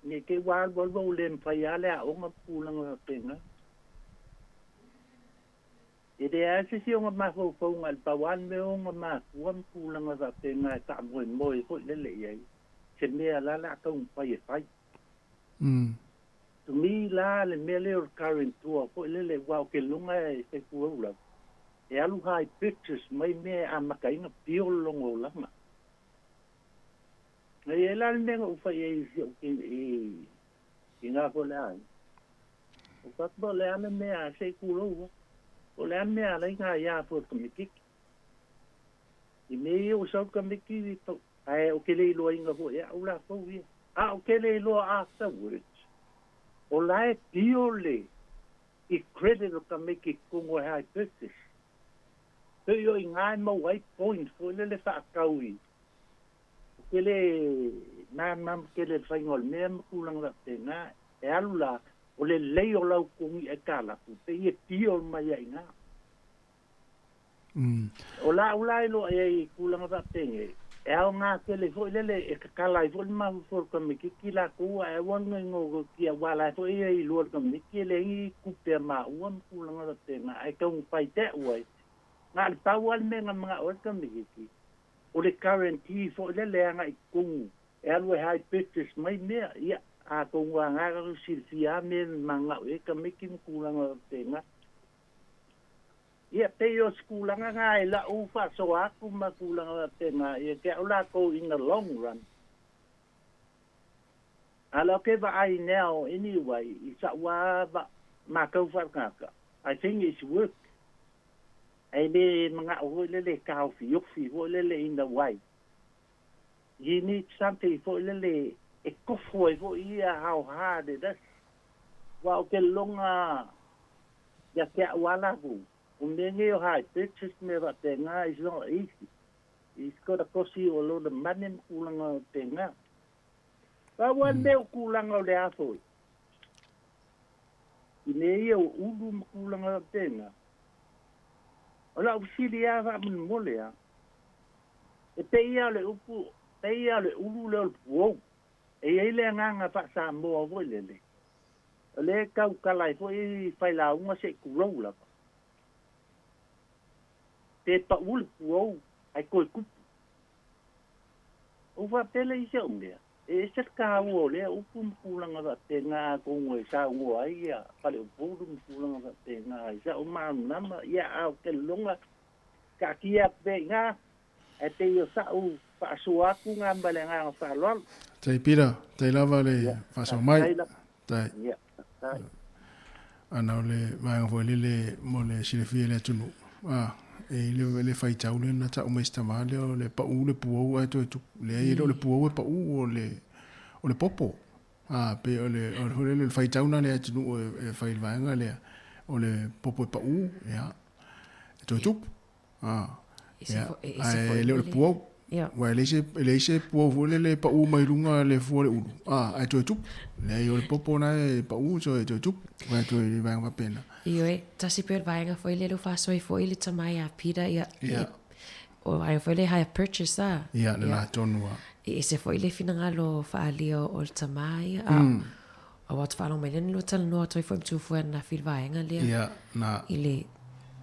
Speaker 13: ni ke wal bol bol le fai ale a onga pulang penga e de a se si onga ma fo fo ngal pa wan me onga ma wan pulang za penga ta mo mo ko le le ye se me ala la ka un fai to me la le mele or current to ko le wa ke lunga e te kuro la e alu hai pictures mai me a makaina piolongo lama e la le ngo fa e nga ko la o pat bo le ame me a se kuro o le ame a le nga ya for komiki i me o so komiki to ai o ke le lo inga bo ya ula ko wi a o ke le lo afterwards o la e piole i credit o komiki kungo hai pictures so yo ingai mo white point fo le fa kaui kele nam kele faingol nem kulang la tena e alula o le leo lau kungi e kala ku te e tio mai ainga o la lo e kulang la tenge e au nga kele fo le e kala fo ma fo ko mi ki la ku e won ngo ki wala fo e lo ko mi ki le i ku pe ma won kulang la tena ai ka un pai te wai nga ta wal me nga mga o ka mi ki o le guarantee fo le anga i kungu e alwe hai pictures mai mea ia a kungu a ngā karu silfia me manga e ka mekin kulanga tenga ia te o skulanga ngā e la ufa so aku ma kulanga tenga ia ke ula ko in the long run ala ke va ai now anyway i sa wa ma kau fa kaka I think it's work ai be mga o le kau fi yok fi o le in the way you need something for le e ko foi vo ia how hard it is wa ke longa ya ke wala bu umenge o hai pictures me va tenga is not easy it's got a cosi o lo de manen kulanga tenga pa wan de kulanga le afo ine o ulu kulanga tenga ola usilia va mun molea e peia le upu peia le ulu le wo e ele nganga fa sa mo vo le kau kalai fo i fai la unga se kurola te pa ul wo ai ko ku o va tele i se unga e se ka wo le upu pulanga va tenga ko ngoi sa ngo ai ya pa le upu pulanga va tenga sa o ma nama ya au ke longa ka kia pe nga e te yo sa u pa sua ku nga balenga fa lol
Speaker 1: tai pira tai lava le fa so mai tai
Speaker 13: ya tai
Speaker 1: ana le mai vo le mo le silfie le tunu e le fai tau le na ta o mai sta male o le pa u le puo ai to le ai le puo pa u o le popo pe o le fai tau na le tunu e fai vanga le o le popo pa u ya to tu ya le puo wa le se puo vo le pa u mai lunga le fu le u ai to tu le o le popo na pa u so to tu wa to le vanga pena
Speaker 12: io e tasi per vanga foi le lo fa so foi le tamai a pira ia o ai foi le high purchase
Speaker 1: ia la tonua
Speaker 12: e se foi le finanga lo fa alio o tamai a wat fa lo melen lo tal no toi foi tu foi na fil vanga le
Speaker 1: ia na
Speaker 12: ile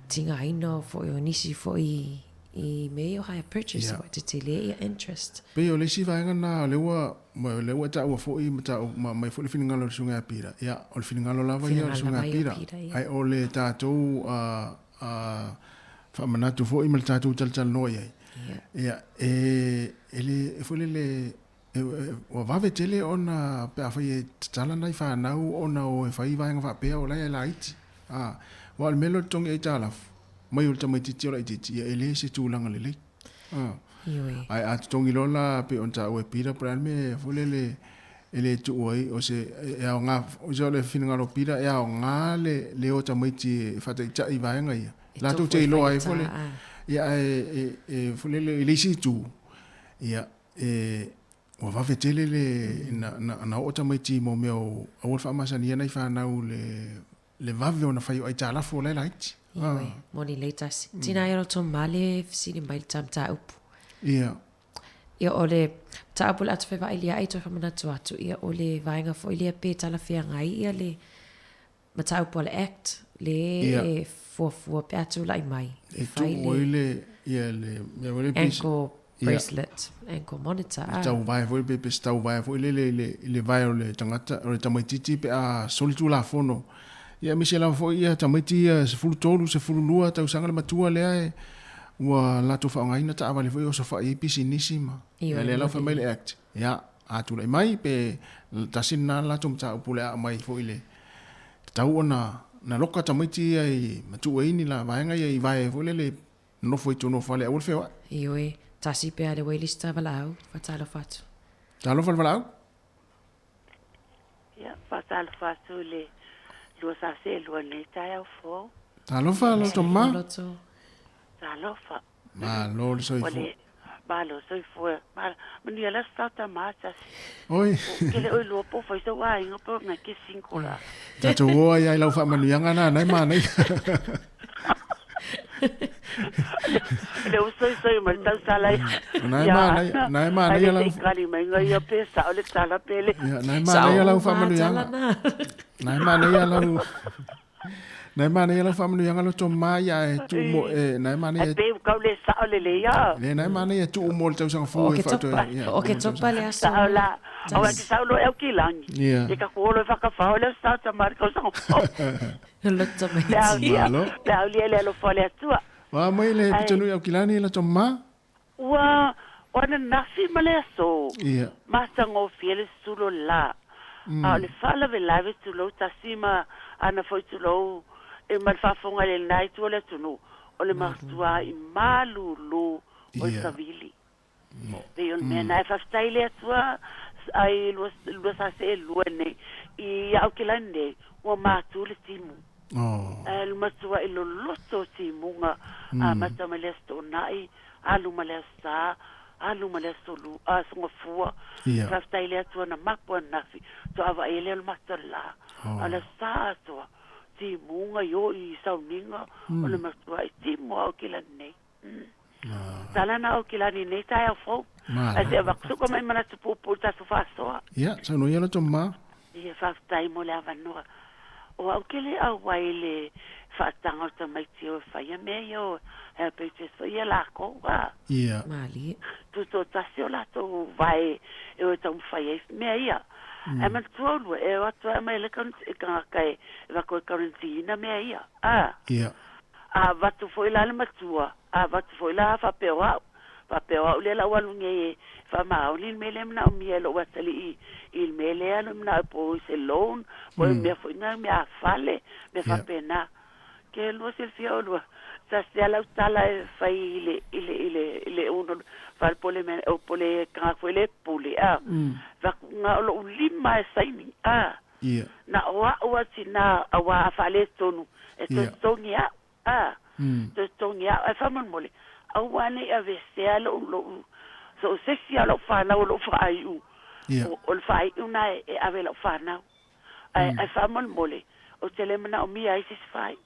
Speaker 12: tinga ino foi o nisi foi i meio high purchase what te le interest
Speaker 1: pe o le si vanga na le wa ta o foi ta mai foi finanga lo sunga pira ia o finanga lo lava ia sunga pira ai o le tato fa manatu foi mal tato tal no ia ia ele foi le o va vetele ona pe fa tala nai fa na ona o fa i vanga fa pe o la light wa le melo tong e tala mai o tamai titi ora titi ele se tulanga le ai a tongi lola pe on ta o pira pra me folele ele tu oi o se e nga o jo le finanga lo pira e nga le o tamai ti fa te cha i vanga ia la tu te lo ai fole ia e folele ele si tu ia o va vetele le na o tamai ti mo me o fa masania nai fa na le vave ona fai ai ta la fo le light
Speaker 12: Iwe, moni le tasi. Tina ero to male sini mai tam ta upu.
Speaker 1: Ia.
Speaker 12: Ia ole ta upu atu fe vai lia ai to fa mana tu atu. Ia ole vainga fo ilia pe tala fia ngai ia le ma ta upu le act le fua pe atu lai mai.
Speaker 1: E tu oile ia le me ole pis.
Speaker 12: Ankle bracelet, ankle monitor.
Speaker 1: Tau vai foi pe tau vai foi le vai ole tangata ole tamaititi pe a solitu la fono. Ia misela foi ia tamaiti se fulu tolu se fulu lua tau sanga le matua le ai. Ua la to fa ngaina ta avale foi o so fa episinissima. Ia le la family act. Ia atu le mai pe tasina la tum ta upule mai foi le. Tau ona na loka tamaiti ai matua ini la vaenga ia vai foi le no foi tu no fale o feo.
Speaker 12: Iwe tasi pe ale wei lista valau fatalo fatu.
Speaker 1: Talo valau?
Speaker 14: Ia fatalo fatu le lua sa se lua nei tai au fo.
Speaker 1: Talo fa lo toma.
Speaker 14: Talo fa.
Speaker 1: Ma lo so fo.
Speaker 14: Ba lo so fo. Ma ni ala sta mata.
Speaker 1: Oi.
Speaker 14: Ke le oi lo po foi so wa inga po na ke 5 la.
Speaker 1: Ta to o ia lau fa manuanga na nai mana.
Speaker 14: Le usoi soi mal tau salai.
Speaker 1: Nai mana ia lau.
Speaker 14: Kali mai ngai ia pesa ole sala pele.
Speaker 1: Nai mana ia lau fa manuanga. Nai mana ia lau. Nai mana ia lau fa manuanga lo to mai ai tu mo nai mana ia.
Speaker 14: Pe ka le sa ole le ia.
Speaker 1: Le nai mana ia tu mo tau sanga fu
Speaker 12: e fa to. O ke to pale asa.
Speaker 14: Saula. O ki saulo e ki lang. E ka ko lo fa ka fa ole sa ta mar ka sanga.
Speaker 12: Lo to mai.
Speaker 14: La ole le fole tua.
Speaker 1: Wa mai le pitonu au kilani la toma.
Speaker 14: Wa ona nafi male so.
Speaker 1: Ia.
Speaker 14: Masango fiele sulo la. Le fala ve lave tu lo tasima ana foi tu lo e mal fa fonga le nai tu le tu no. O le martua I malulu o savili. Ve on me na fa style tua ai lo sa se luene I au kilande o ma tu le timu. El matua ilo loto timunga a mata malesto nai alu malesta alu malesto lu a songa fua fa style tua na mapo nafi to ava ele el matala ala sa to timunga yo I sauninga o le matua I timu au kilane Salana o kilani nei tai au fo a se vaksu ko mai mana tu pupu ta su fa so
Speaker 1: ia sa no ia la toma
Speaker 14: ia fa tai mo le avanoa o au kele au waile fa tanga ta mai tio fa ia me yo e pe te so ia la ko wa
Speaker 1: ia
Speaker 12: mali
Speaker 14: tu to ta se la to vai e o ta fa ia me ia e man tolu e o to mai le kan e ka kai va ko karantina me ia
Speaker 1: ia
Speaker 14: a va tu foi la le matua a va tu foi la fa pewa le la walunge fa mauli mele mna o mielo watali il mele alo mna po se loan po me foi na me afale me fa pena que lo se fiolo sa se ala tala fa ile uno fa pole me o pole ka foi le puli va nga lo lima saini na o tina awa fale tonu e to tonia to tonia fa mon mole awane a vesea lo so sexy lo fana lo fai u o lo fai una e ave lo fana ai famol mole o telemna o mi ai sis fai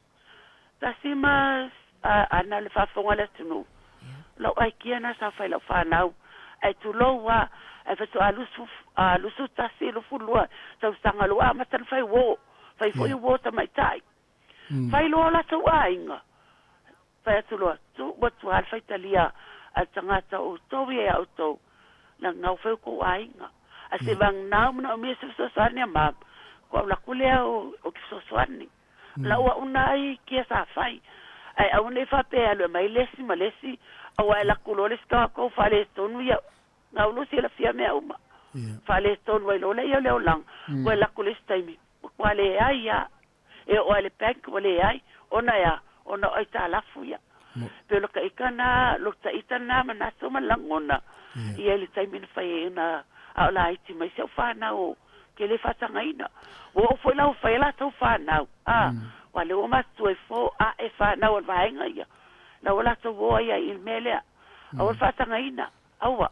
Speaker 14: tasima ana le fa fonga le tunu lo ai kiana sa fai lo fana ai tu lo wa ai fa so alusu tasi lo fulua so sanga lo ama tan fai wo fai foi wo ta mai tai fai lo la so ainga fai tu lo tu watu alfa italia a tangata o towi e auto na ngau fai ko ainga a se vang nau na mi se so sani ma ko la kulea o ki so swani la wa unai ki sa fai ai au ne fa pe alo mai lesi malesi au la kulole ska ko fale tonu ya ngau lu si la fia me uma fale tonu wa lo le yo le lang ko la kulesta mi ko le ai ya e o le pek ko le ai ona ya ona ai ta la fuya pero ka ikana lo ta itana mana so malangona ia le tai min fai na a la iti mai se fa na o ke le fa tanga ina o foi la fa la to fa na wa le o ma tu fo a e fa na o va inga ia la o la to vo ia il mele o fa tanga ina awa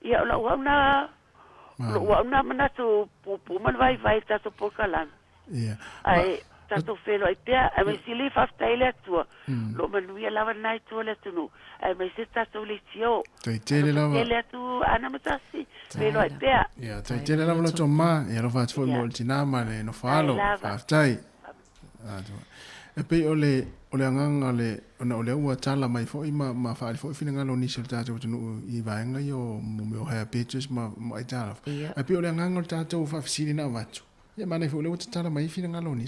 Speaker 14: ia la o na lo o na mana tu pu man vai ta to por kalan ai tato felo ai pea, ai mai sili faftai le atua. Lo manuia lava nai tua le tunu. Ai mai se tato le tio.
Speaker 1: Tai tele lava.
Speaker 14: Tele atu ana matasi. Felo ai pea.
Speaker 1: Ia, tai tele lava lo toma. Ia lo fatu fo mo tinama le no falo. Faftai. E pe ole anganga le ole ua tala mai fo ma fa fo fina ngalo ni sel tato tunu I vaenga yo mo ha pictures ma ai tala. E pe ole anganga tato fa fisili na watu. Ia mana fo ole tala mai fina ngalo ni.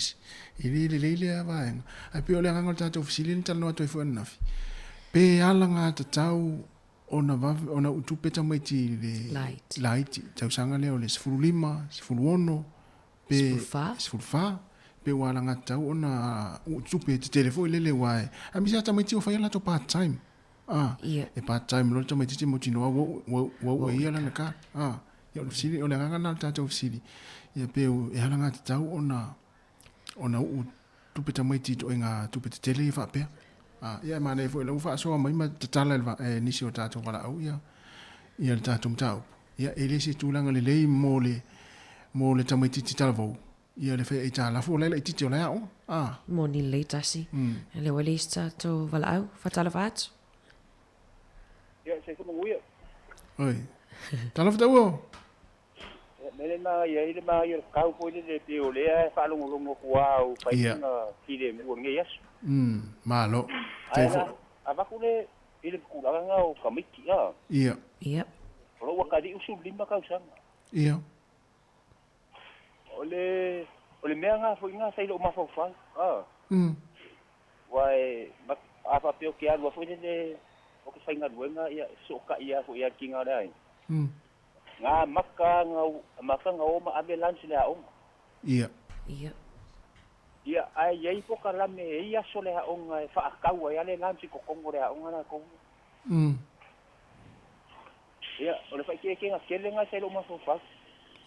Speaker 1: Ile vaenga. E pe ole anganga tato fisili tala no to fo nafi. Pe ala nga tatau ona utupeta mai ti le light. Tau sanga le ole sfulima, sfuluono pe sfulfa. Pe wala nga tau ona utupe te telefone lele wae. A misa ta mai ti o fa yala to part time. E part time lo ta mai ti mo tino wo ia la ka. Ya o sili o le nga na ta to sili. Ya pe e hala nga tau ona utupe ta mai ti to nga tupe te tele fa pe. Ya ma ne fo le fa so mai ma tala e nisi o ta to wala au ya. Ya ta to tau. Ya ele si tu langa le mo le ta mai ti tala vo. Ia le fai e tā lafo leila I titi o lea o.
Speaker 12: Mo ni le tasi. Le wale ista to wala au, fatala fatu.
Speaker 11: Ia, se kuma uia.
Speaker 1: Oi. Tala fata ua?
Speaker 11: Mele na ia ile ma ia kau po ile le te o lea, whalongolongo kua au, whainga kile mua nge yasu.
Speaker 1: Malo.
Speaker 11: Avaku le, ile kukulanga o kamiki,
Speaker 1: Ia.
Speaker 12: Ia.
Speaker 11: Olo wakari usu lima kausanga.
Speaker 1: Ia.
Speaker 11: Ole mea ngā fo inga sailo ma fo fa. Wai apa peo ke alwa fo le o ke fainga duenga ia soka ia fo ia kinga dai. Ngā maka nga o ma abe lunch le a o.
Speaker 1: Ia.
Speaker 12: Ia.
Speaker 11: Ia ai yei po kala me ia so le a o nga fa akau ia le lunch ko kongo le a o na ko. Ia ole fa ke nga kele nga sailo ma fo fa.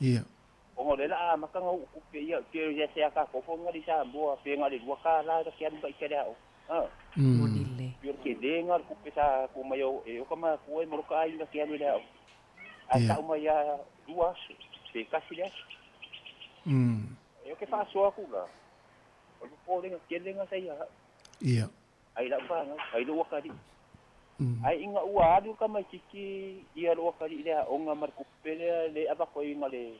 Speaker 1: Ia.
Speaker 11: O le la makanga u pe ia ke ia se aka ko fonga di sa boa pe nga le waka la ka kian ba ikere au.
Speaker 12: Monile.
Speaker 11: Yo ke de nga ku pe sa ku mayo e o kama ku e mo ka ai nga kian le au. Ata uma ia duas se kasi le. Eu ke fa so aku la. O po le nga kian nga sai ia.
Speaker 1: Ia.
Speaker 11: Ai la fa nga ai lo waka di. Ai inga ua adu kama kiki ia lo waka di le o nga mar ku pe le aba ko inga le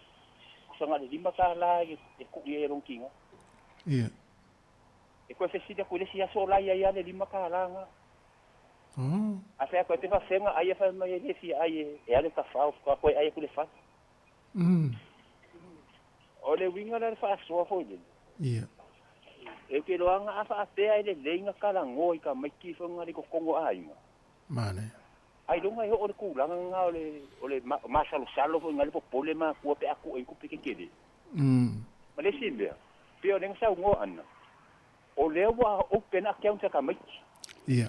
Speaker 11: sanga le lima ka la e ku ye rong kinga.
Speaker 1: Ia.
Speaker 11: E ko fe sida ko le sia so la ia le lima ka la nga. A fe ko te fa senga ai fa mai le sia ai e ale ka fa ko ai ku le fa. O le winga la fa so fo le.
Speaker 1: Ia.
Speaker 11: E ke lo anga fa pe ai le lenga ka la ngoi ka mai ki fo ngari ko kongo ai nga.
Speaker 1: Mane.
Speaker 11: Ai lunga e o le kulanga nga o le masalo fo ngali po problema ku pe aku e ku pe ke kede. Ma le simbe. Pio ning sa ngo ana. O le wa open account ka mai.
Speaker 1: Ia.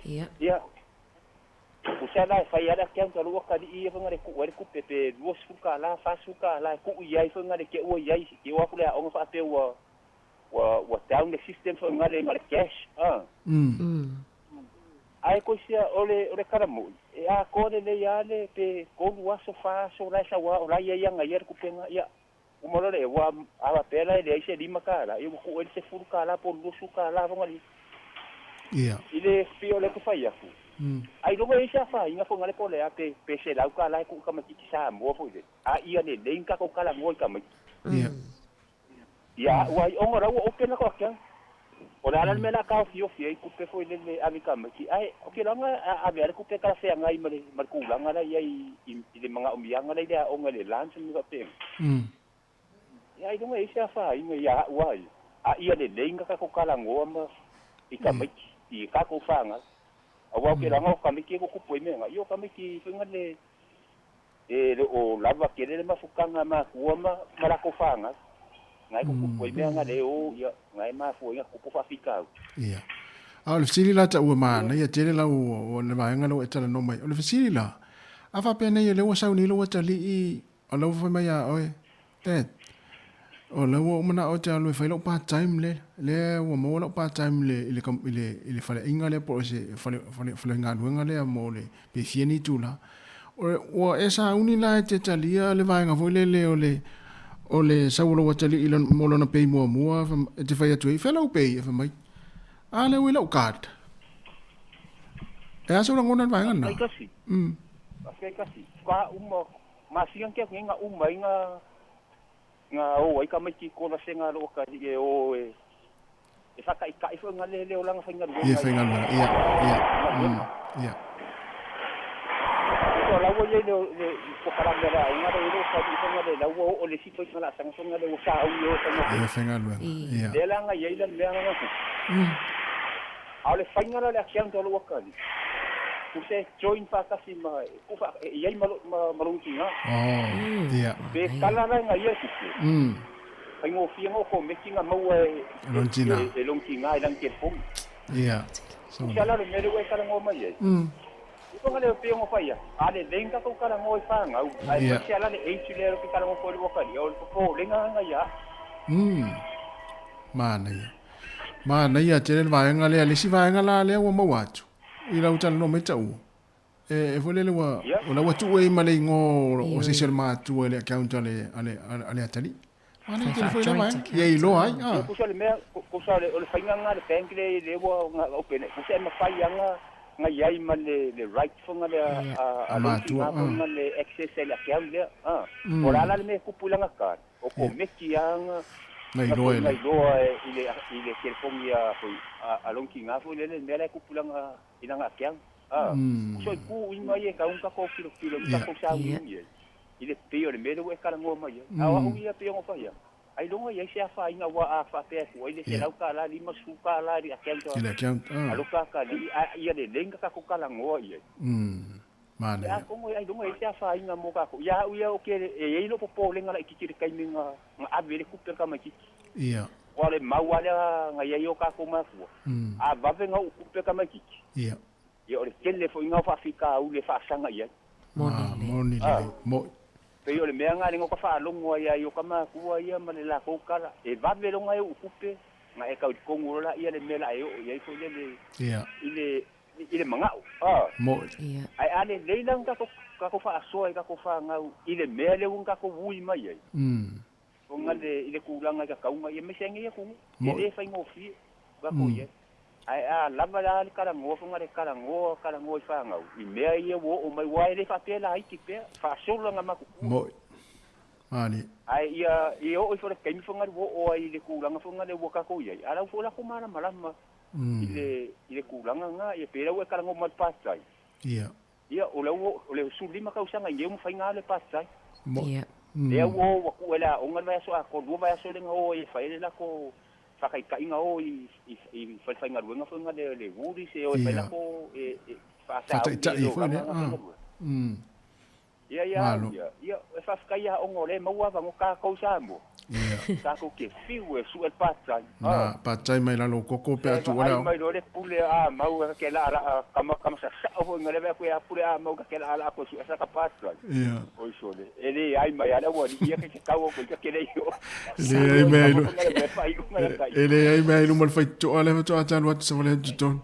Speaker 12: Ia.
Speaker 11: Ia. O sa la fa ia account lo ka di ia ngare ku ku pe pe duos fu ka la fa su ka la ku ia fo ngare ke o ia ke wa ku le o fa pe wa down the system fo ngare cash. Ai ko sia ole karamu e a ko le le pe ko wa so fa so la sa wa la ia nga yer ku penga ia o mo le wa ava pela le ise lima kala e ku el se furu kala por lu su kala va ngali
Speaker 1: ia
Speaker 11: ile fio le ku fa ia ku ai lo me isa fa inga fo ngale po le a pe se la kala ku kama ki sa mo fo ile a ia le lenka ko kala mo kama
Speaker 1: ia
Speaker 11: ia wa o mo ra o pe na ko ka Ora ala me la ka fio ku pe foi le amica ki ai o ke langa a ver ku pe ka fe ngai mal ku langa la i le manga o mianga le o ngale lance mi va pe ya i don't isa fa inga ya wai a ia le lenga ka ko kala ngoma I ka mai I ka ko fanga a wa ke langa ka mi ki ko ku menga yo ka mi ki finga le o lava ke le mafukanga ma kuoma mara ko fanga ngai ku menga le o ya ngai ma fu inga ku fa fika
Speaker 1: ia a le sili la ta u ma na ia tele la o le va nga lo etala no mai o le sili la a fa pe nei le o sa ni lo ta li I o lo fa mai a oi tet o le o mana o ta lo fa lo part time le o mo lo part time le fa inga le po se fa nga nga le mo le pe fieni tu la o esa uni la te talia le va nga vo le o le saulo watali ila molona pei mua te whai atu i whelau pei e whamai. A le ui lau kāta. E aso rangona vai ngana?
Speaker 11: Ai kasi. Ai kasi. Ka uma masiang kia nga uma nga o ai ka mai ki ko la senga lo ka e o e whaka i kai whanga le o langa whainga rua.
Speaker 1: Ia whainga rua, ia.
Speaker 11: Ko la wo le ko karanga ra nga ro ka i whanga le la wo o le sipo i ngala sanga whanga le o sa au yo tanga.
Speaker 1: Ia whainga rua, ia.
Speaker 11: Le langa ia ila le langa ku. Ale whainga ra le akiang tolo wakali. Kuse join fa kasi ma ku fa ia maruntinga.
Speaker 1: Ia.
Speaker 11: Be kala ra nga ia ku. Ai ngo fia ngo ko mekinga mau
Speaker 1: Lontina.
Speaker 11: E lontinga ilang ke pom.
Speaker 1: Ia.
Speaker 11: So ala le mero e kala ngo mai. Ko ngale o pio ngo faia. Ale lenga ko kala ngo fa nga. Ai ko ala le e chile ro kala ngo ko le wakali. O ko lenga nga ia.
Speaker 1: Mana ia tele vaenga le ale si vaenga la le o mawatu. Ila utala no meta u. E volele wa o la watu e male ngo o se sel matu le account ale atali. Ana tele foi la vai. Ia i lo ai.
Speaker 11: Ko sale me ko sale o le fainga nga le bank le wo nga open. Ko se ma fai nga ia i male le right fonga le a matu nga le access le account le. O la le me kupula nga ka. O ko me ki nga
Speaker 1: Nai loe.
Speaker 11: Ile telefoni ya a lonki nga fo le mele kupula nga ina nga kyang. So ku ima ye ka un ka ko kilo ka ko sa ye. Ile pio le mele we kala ngoma ye. Awa u ia pio ngofa ya. Ai longa ye se fa ina wa a fa pe ko ile se lau ka la lima su ka la ri kyang.
Speaker 1: Ile kyang.
Speaker 11: Alo ka ka ia le lenga ka ko kala ngo ye.
Speaker 1: Mana.
Speaker 11: Ya como ai longa ye se fa ina mo ka ko. Ya u ia o ke e ilo po lenga la ikikiri kai minga nga abele ku pe ka ma ki.
Speaker 1: Ia.
Speaker 11: Wale mawala nga yayo ka ko mafu. A vave nga upe ka makiki.
Speaker 1: Ia.
Speaker 11: Ia ole kele fo nga fa fika u le fa sanga ia.
Speaker 1: Moni le. Mo.
Speaker 11: Pe ole me nga ngo ka fa longo ia yo ka ma ku ia ma le la ko kala. E vave lo nga upe nga e ka ko ngula ia le mela yo ia fo le.
Speaker 1: Ia.
Speaker 11: Ile manga.
Speaker 1: Mo.
Speaker 12: Ia.
Speaker 11: Ai ale leilang ka ko fa so ka ko fa nga ile mele un ka ko vui mai ia. Nga ile kulanga ka kaunga ye mesengi ye ku ile fa ngofi ba ko ye ai lava la kala ngo nga le kala ngo fa nga I me ye wo o mai wa ile fa pela ai ki pe fa solo nga ma ku
Speaker 1: mo ani
Speaker 11: ai ia o fo le kai fo nga wo o ile kulanga fo nga le wo ka ko ye ala fo la ko mara malama ile kulanga nga ye pela we kala ngo ma pasai ia o le sulima ka usanga ye mo fa nga le pasai
Speaker 12: ia
Speaker 11: Lea wo ku ela o ngal so a ko do va so le ngo e fa ile la ko fa kai kai ngo I fa fa ngal wenga fo ngal le wuri se o fa la ko e fa sa ia fa ka ia o ngole ma wa ngo ka ko sa mo ka ko ke fiu e su el patsai
Speaker 1: patsai mai la lo ko pe atu wala
Speaker 11: mai do le pule ma wa ke la kama sa o ngale ba ko ya pule ma ka ke la ko su sa ka patsai o so le ele ai mai ala wa ia ke ka wo ko ke le yo
Speaker 1: ele ai mai no mal fai to ale to atan wat so le ton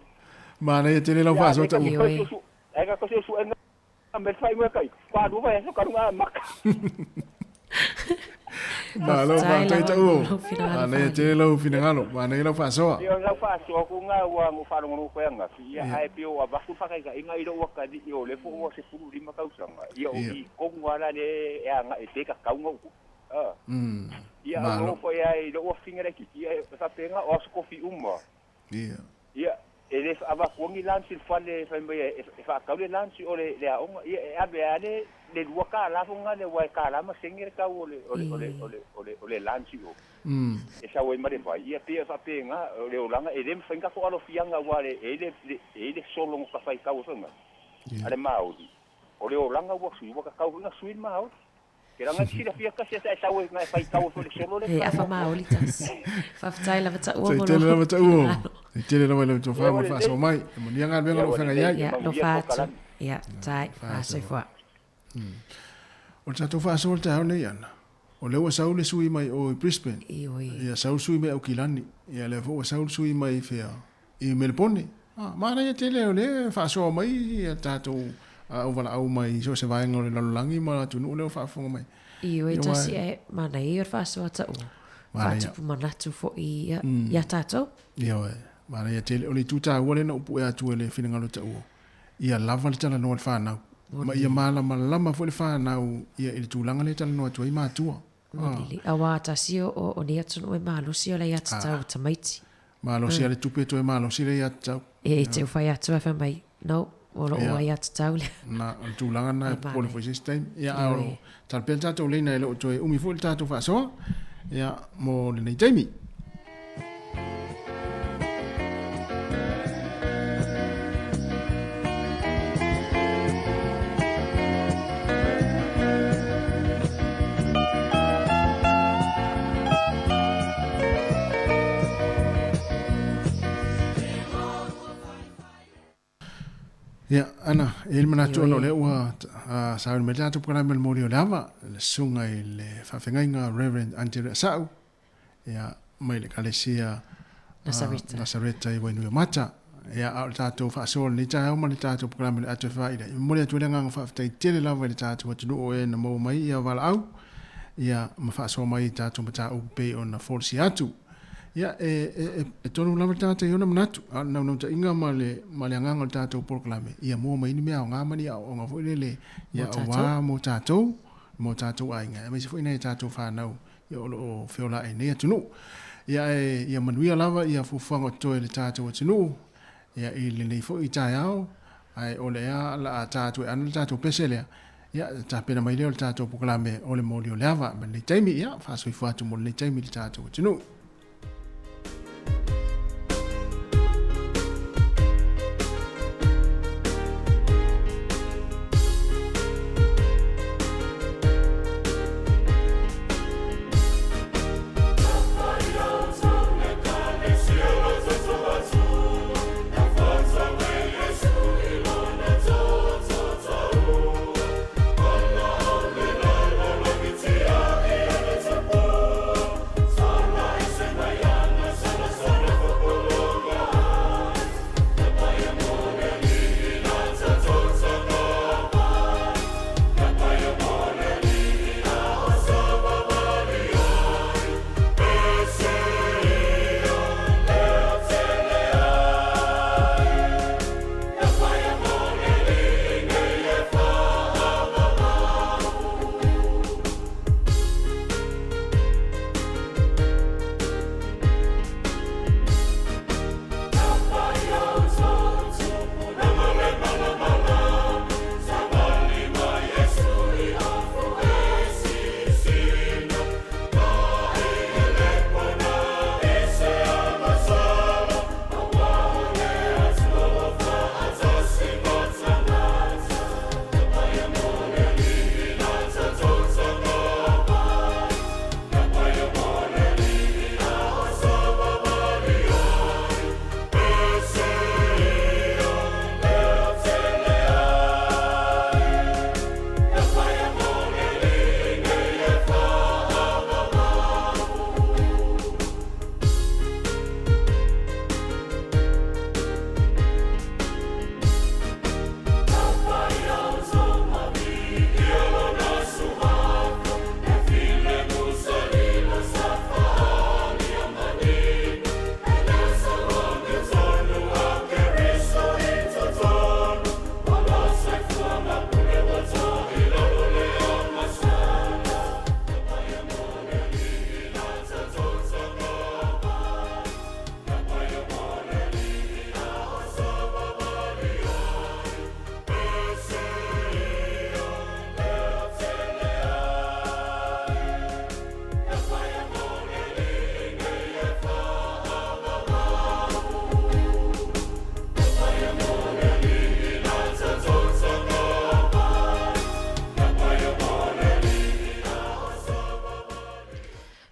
Speaker 1: ma na te le la fa so ta
Speaker 11: ai ka ko su me fai mo kai kwa do va so ka nga mak
Speaker 1: Malo fa tai tau. Ana te lo finalo, ana lo fa so.
Speaker 11: Yo lo fa so ku nga wa mo fa ngo ko nga. Ia ai pio wa ba ku fa kai ga inga ilo wa ka di yo le fo wo se fu di ma ka usanga. Ia o I ko ngwa le ya nga e te ka ka ngo. Ia no ko ia I lo finga ki ia fa penga o so ko fi umma. Ia ele ava ko ngi lanci fa le fa me fa ka le lanci o le a onga ia ave ale le luaka la funga le wa ka la ma sengir ka ole lanci o e sa we mare vai ia pe fa pe nga le olanga e dem finga ko alo fianga wa le ele solo ka fa ka o funga ale maudi o le olanga wa su wa ka nga suin ma Kira nga sila fia kasi sa we nga fa ka o solo le
Speaker 12: e afa maoli tas fa ftai la vata o mo
Speaker 1: tele la vata o tele la wala to fa mo fa so mai mo ni nga venga lo fanga ia
Speaker 12: lo fa ia tai fa se fa
Speaker 1: o ta to fa so ta le yana o le wa saule sui mai o Brisbane ia saul sui mai o Kilani ia le fo saul sui mai fea I Melbourne ma na ia tele o le fa so mai ia ta to o wala au mai so se vai ngore la langi ma tu no le fa fonga mai
Speaker 12: Iyo e tasi e mana i or whaasua ta o. Whaatupu manatu fo i ia tātou.
Speaker 1: Ia oe. Mana ia tele, o le tūtā ua le na upu e atu e le whinangalo ta ua. Ia lava le tala noa le whanau. Ma ia malama lama fo le whanau ia i le tūlanga le tala noa tua i mātua.
Speaker 12: Lili, awa tasi o ni atunu e maalosi o le atatau tamaiti.
Speaker 1: Maalosi ale tupe to e maalosi le atatau.
Speaker 12: E te uwhai atu e whamai. No, olo o ai atatau le.
Speaker 1: Na, tūlanga na pole for system. Ia ao, talpea tātou leina e lo to e umi fo le tātou whaasoa. Ia, mo le nei taimi. Ia, ana, e mana tu no le ua sa me tatu para me morio lava, le sunga i le whawhengainga Reverend Angela Sau. Ia, mai le kalesia Nasareta i Wainui Mata. Ia, au tatu whaasol ni tae oma le tatu para me le atu whaida. I mori atu lenga whawhetai tele lava le tatu watu o e na mau mai ia wala au. Ia, ma whaasol mai tatu mata upe o na forsi atu. Ia, e tonu lama tata i ona manatu. Nau ta inga ma le anganga le tātou proklame. Ia mua mai ni mea o ngā mani o ngā fwoi le. Ia o wā mo tātou ainga. Ia mai se fwoi nei tātou whānau. Ia o whiola e nea tunu. Ia manuia lava ia fuwhanga toe le tātou a tunu. Ia i le nei fwoi tai au. Ai o le a la tātou e ana le tātou peselea. Ia ta pena mai leo le tātou proklame o le mōlio le ava. Ma le taimi ia whaasoi fuatu mo le taimi le tātou a tunu.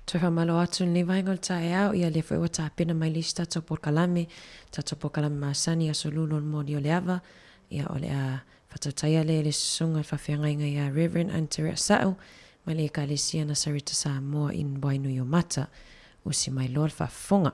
Speaker 12: Toi whamalo atu ni vainga le tae au ia le fwoi wa tāpena mai lisi tātou pokalame maasani a solulo mo ni o le ava ia o le a whatautaia le sunga whawhianga inga ia Reverend Anteria Sao mai le ka le sia na Sarita Samoa in Wainui o Mata usi mai loa le whafonga.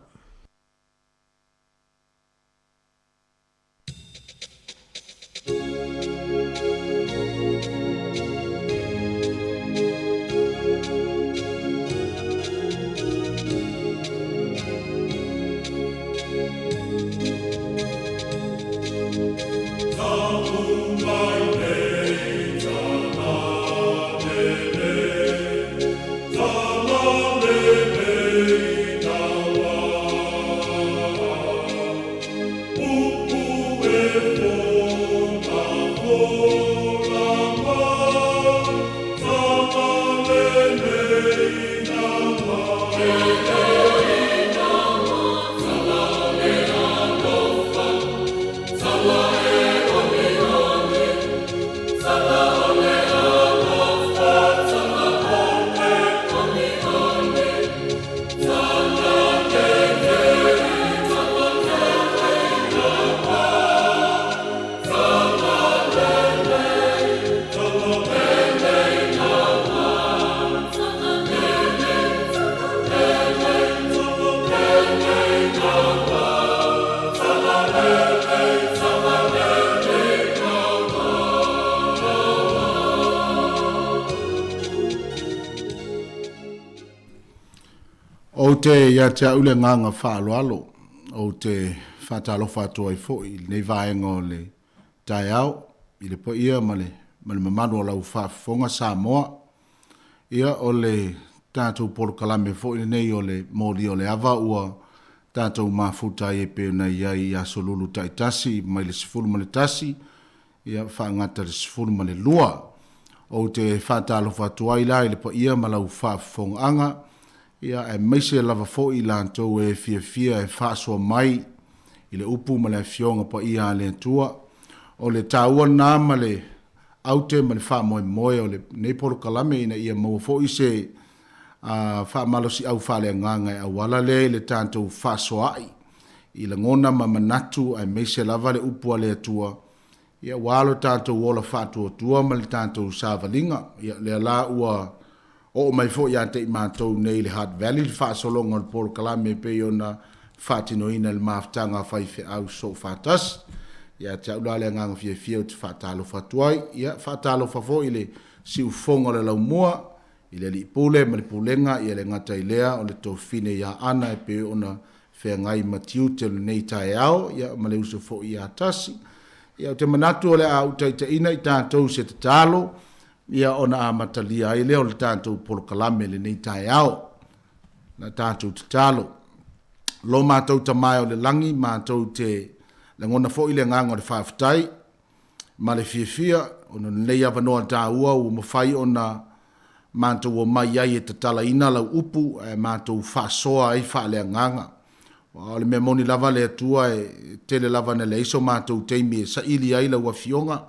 Speaker 15: O te ia te aule nganga whaaloalo, o te whatalo whatua i fo, i nei vaenga o le tai au, i le po ia ma le mamanu o lau whafonga Samoa, ia o le tātou porokalame fo i nei o le mōri o le ava ua tātou mafuta e pe na ia i aso lulu tai tasi, mai le sifuru ma le tasi, ia whaangata le sifuru ma le lua, o te whatalo whatua i lai le po ia ma lau whafonga anga, ia e meise lava fo i lantou e fia e whaasua mai i le upu ma le fionga po ia le tua o le tāua nā ma le aute ma le wha moe moe o le neiporo kalame ina ia mau fo i se wha malosi au wha le nganga e awala le tātou whaasua ai i le ngona ma manatu e meise lava le upu a le tua ia walo tātou wola whaatua tua ma le tātou sāvalinga ia le ala ua o mai fo ia te mātou nei le Heart Valley whaasolonga le poro kalame pe ona whaatinoina le maftanga whaife au so whaatas. Ia te aula le nganga fia o te whaatalo whatuai. Ia whaatalo whafo i le siu fonga le lau mua, i le li pule ma le pulenga i le ngata i lea o le tō fine ia ana e pe ona whea ngai matiu te le nei tae au, ia ma le uso fo i atasi. Ia o te manatu o le au taita ina i tātou se te talo, ia ona amatalia ai leo le tātou polokalame le nei tae au, na tātou te talo. Lo mātou tamai o le langi, mātou te le ngona fo i le nganga o le whaafitai, ma le fia, ona nei avanoa tā ua u mawhai ona mātou o mai ai e te tala ina lau upu, mātou whaasoa ai wha le nganga. O le mea moni lava le atua e tele lava na le iso mātou teimi e sa ili ai lau a fionga,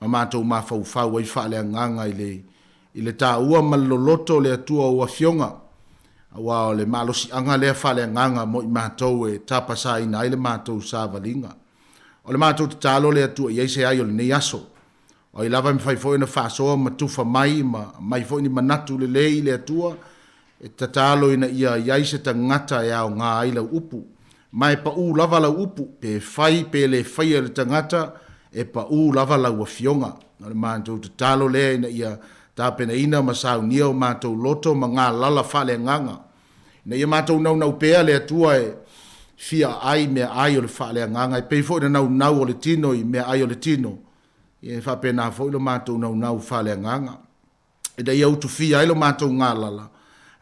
Speaker 15: ma mātou mawhau ai wha le nganga i le tā ua maloloto le atua ua fionga. Awa o le malosi anga le wha le nganga mo i mātou e tāpasa ina ai le mātou sāvalinga. O le mātou te tālo le atua i eise ai o le nei aso. O i lava mi whai fo ina whaasoa ma tufa mai, mai fo ini manatu le lei le atua, e ta tālo ina ia i eise ta ngata e au ngā ai lau upu. Mai pa u lava lau upu, pe whai pe le whai le ta ngata, e pa u lava lau a fionga. O le mātou te tālo le ina ia tāpena ina ma sau nia o mātou loto ma ngā lala whale nganga. Na ia mātou nau pēa le atua e fia ai mea ai o le whale nganga, e pei fo ina nau o le tino i mea ai o le tino. E whapena fo ilo mātou nau whale nganga. E da ia utu fia ilo mātou ngā lala.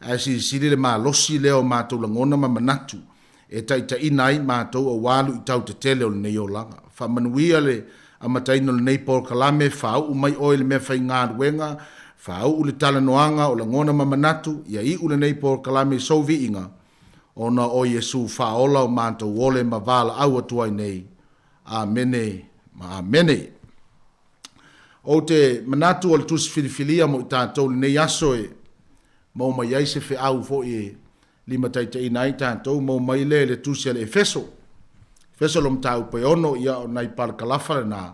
Speaker 15: E siri le mā losi leo mātou langona ma manatu. E taita ina ai mātou o walu i tau te tele o le nei o langa. Whamanuia le amataino le nei por kalame, whau umai oi le mea whai ngā ruenga, whau ule tala noanga o la ngona mamanatu, ia i ule nei por kalame sovi inga, ona o Yesu whaola o mātou wole ma wala au atuai nei. Amene, ma amene. O te manatu o le tusi filifilia mo i tātou le nei aso e, mo mai aise fe au fo e lima taita ina i tātou, mo mai le tusi ale Efeso. Efeso lo mtau pe ono ia o nai par kalafare na,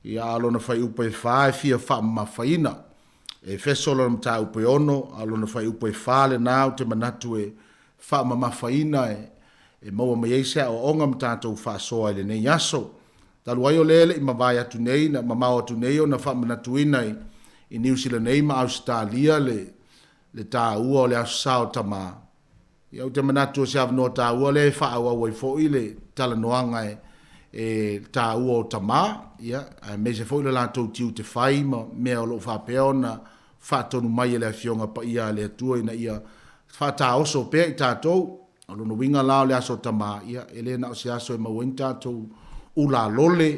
Speaker 15: ia alona fai upe whae fia wha ma whaina. Efeso lo mtau pe ono, alona fai upe whale na o te manatu e wha ma whaina e maua mai eise o onga mtātou wha soa ele nei aso. Talu ai o lele i mawai atu nei, na mamau atu nei o na wha manatu ina i New Zealand nei ma Australia le tā ua o le aso sao tamaa. Ia o te manatu o se avanoa tā ua le wha awa wai fo i le tala noanga e tā ua o tamaa. Ia, me se fo i le lātou tiu te whai ma mea o lo wha peo na wha tonu mai le fionga pa ia le atua ina ia wha tā oso pea i tātou. Alo no winga lao le aso tamaa. Ia, ele na o se aso e mawain tātou ula lole,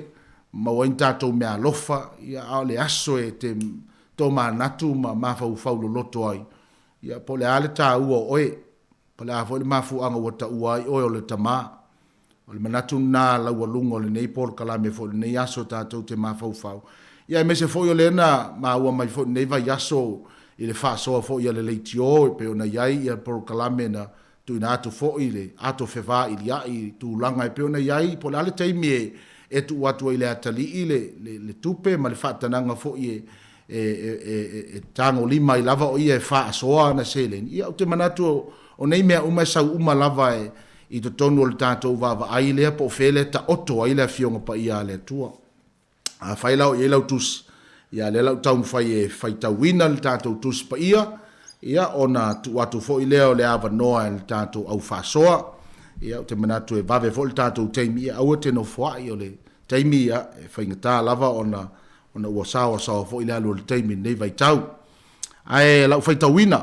Speaker 15: mawain tātou mea lofa. Ia, ao le aso e te tō manatu ma mawhau whaulo loto ai. Ia, po le ale tā ua oe. Pala a le mafu anga wata uai o le tama. O le manatu nā laua lungo le nei por kalame fo le nei aso tātou te mafau fau. Ia me se fo yo le na ma ua mai fo nei vai aso i le whaasoa fo ia le leitio pe o na iai ia por kalame na tu ina atu fo i le ato whewha i lia i tu langa e pe o na iai po le ale teimi e tu atu i le atali i le tupe ma le whaatananga fo i tango lima i lava o ia e whaasoa na selen. Ia o te manatu o nei mea uma sau uma lava i to tonu o le tātou vava ai lea po fele ta oto ai lea fionga pa ia le tua. A whai lau i lau tusi, ia le lau taunu whai e whai tauina le tātou tusi pa ia, ia ona tu atu fo i leo le ava noa le tātou au whasoa, ia o te manatu e vave fo le tātou teimi ia au te no fuai o le teimi ia e whaingatā lava ona ua sawa fo i leo le teimi nei vai tau. Ai lau whaitawina,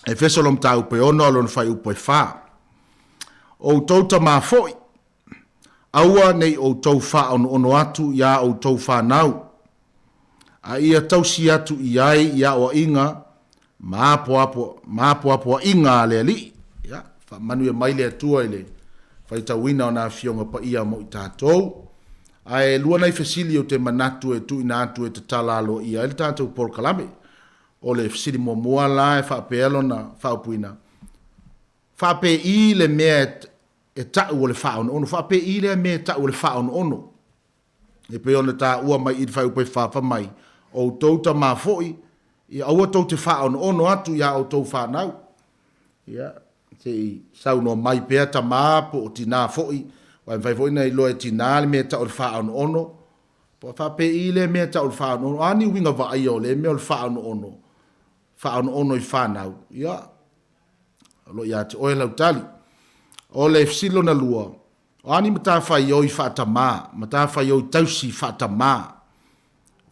Speaker 15: e fesolom tau pe ono alon whai upo e wha. O tauta mā foi, aua nei o tau wha ono atu ia o tau wha nau. A ia tausi atu i ai ia o inga, maapo inga le ali. Ya, fa manu e mai le atua ile. Whaitawina o nā fionga pa ia mo i tātou. Ai lua nei fesili o te manatu e tu ina atu e te talalo ia il tātou por kalame. O le fesili mua la e whaapelo na whaapuina. Whaape i le mea e tau o le whaon ono. Whaape i le mea tau o le whaon ono. E pe ona tā ua mai i whaupe whaafa mai. O tauta mā foi, i aua tau te whaon ono atu ia o tau whanau. Ia, te i sau no mai pēr ta mā po o tina foi. Wai vai foi nei loe tina le mea tau le whaon ono. Po whape i le mea tau le whaon ono. Ani winga wa ai o le mea le whaon ono. Whaon ono i whanau. Ia, lo ia te oe lau tali. O le fsilo na lua. O ani mata whai o i whaatama. Mata whai o i tausi whaatama.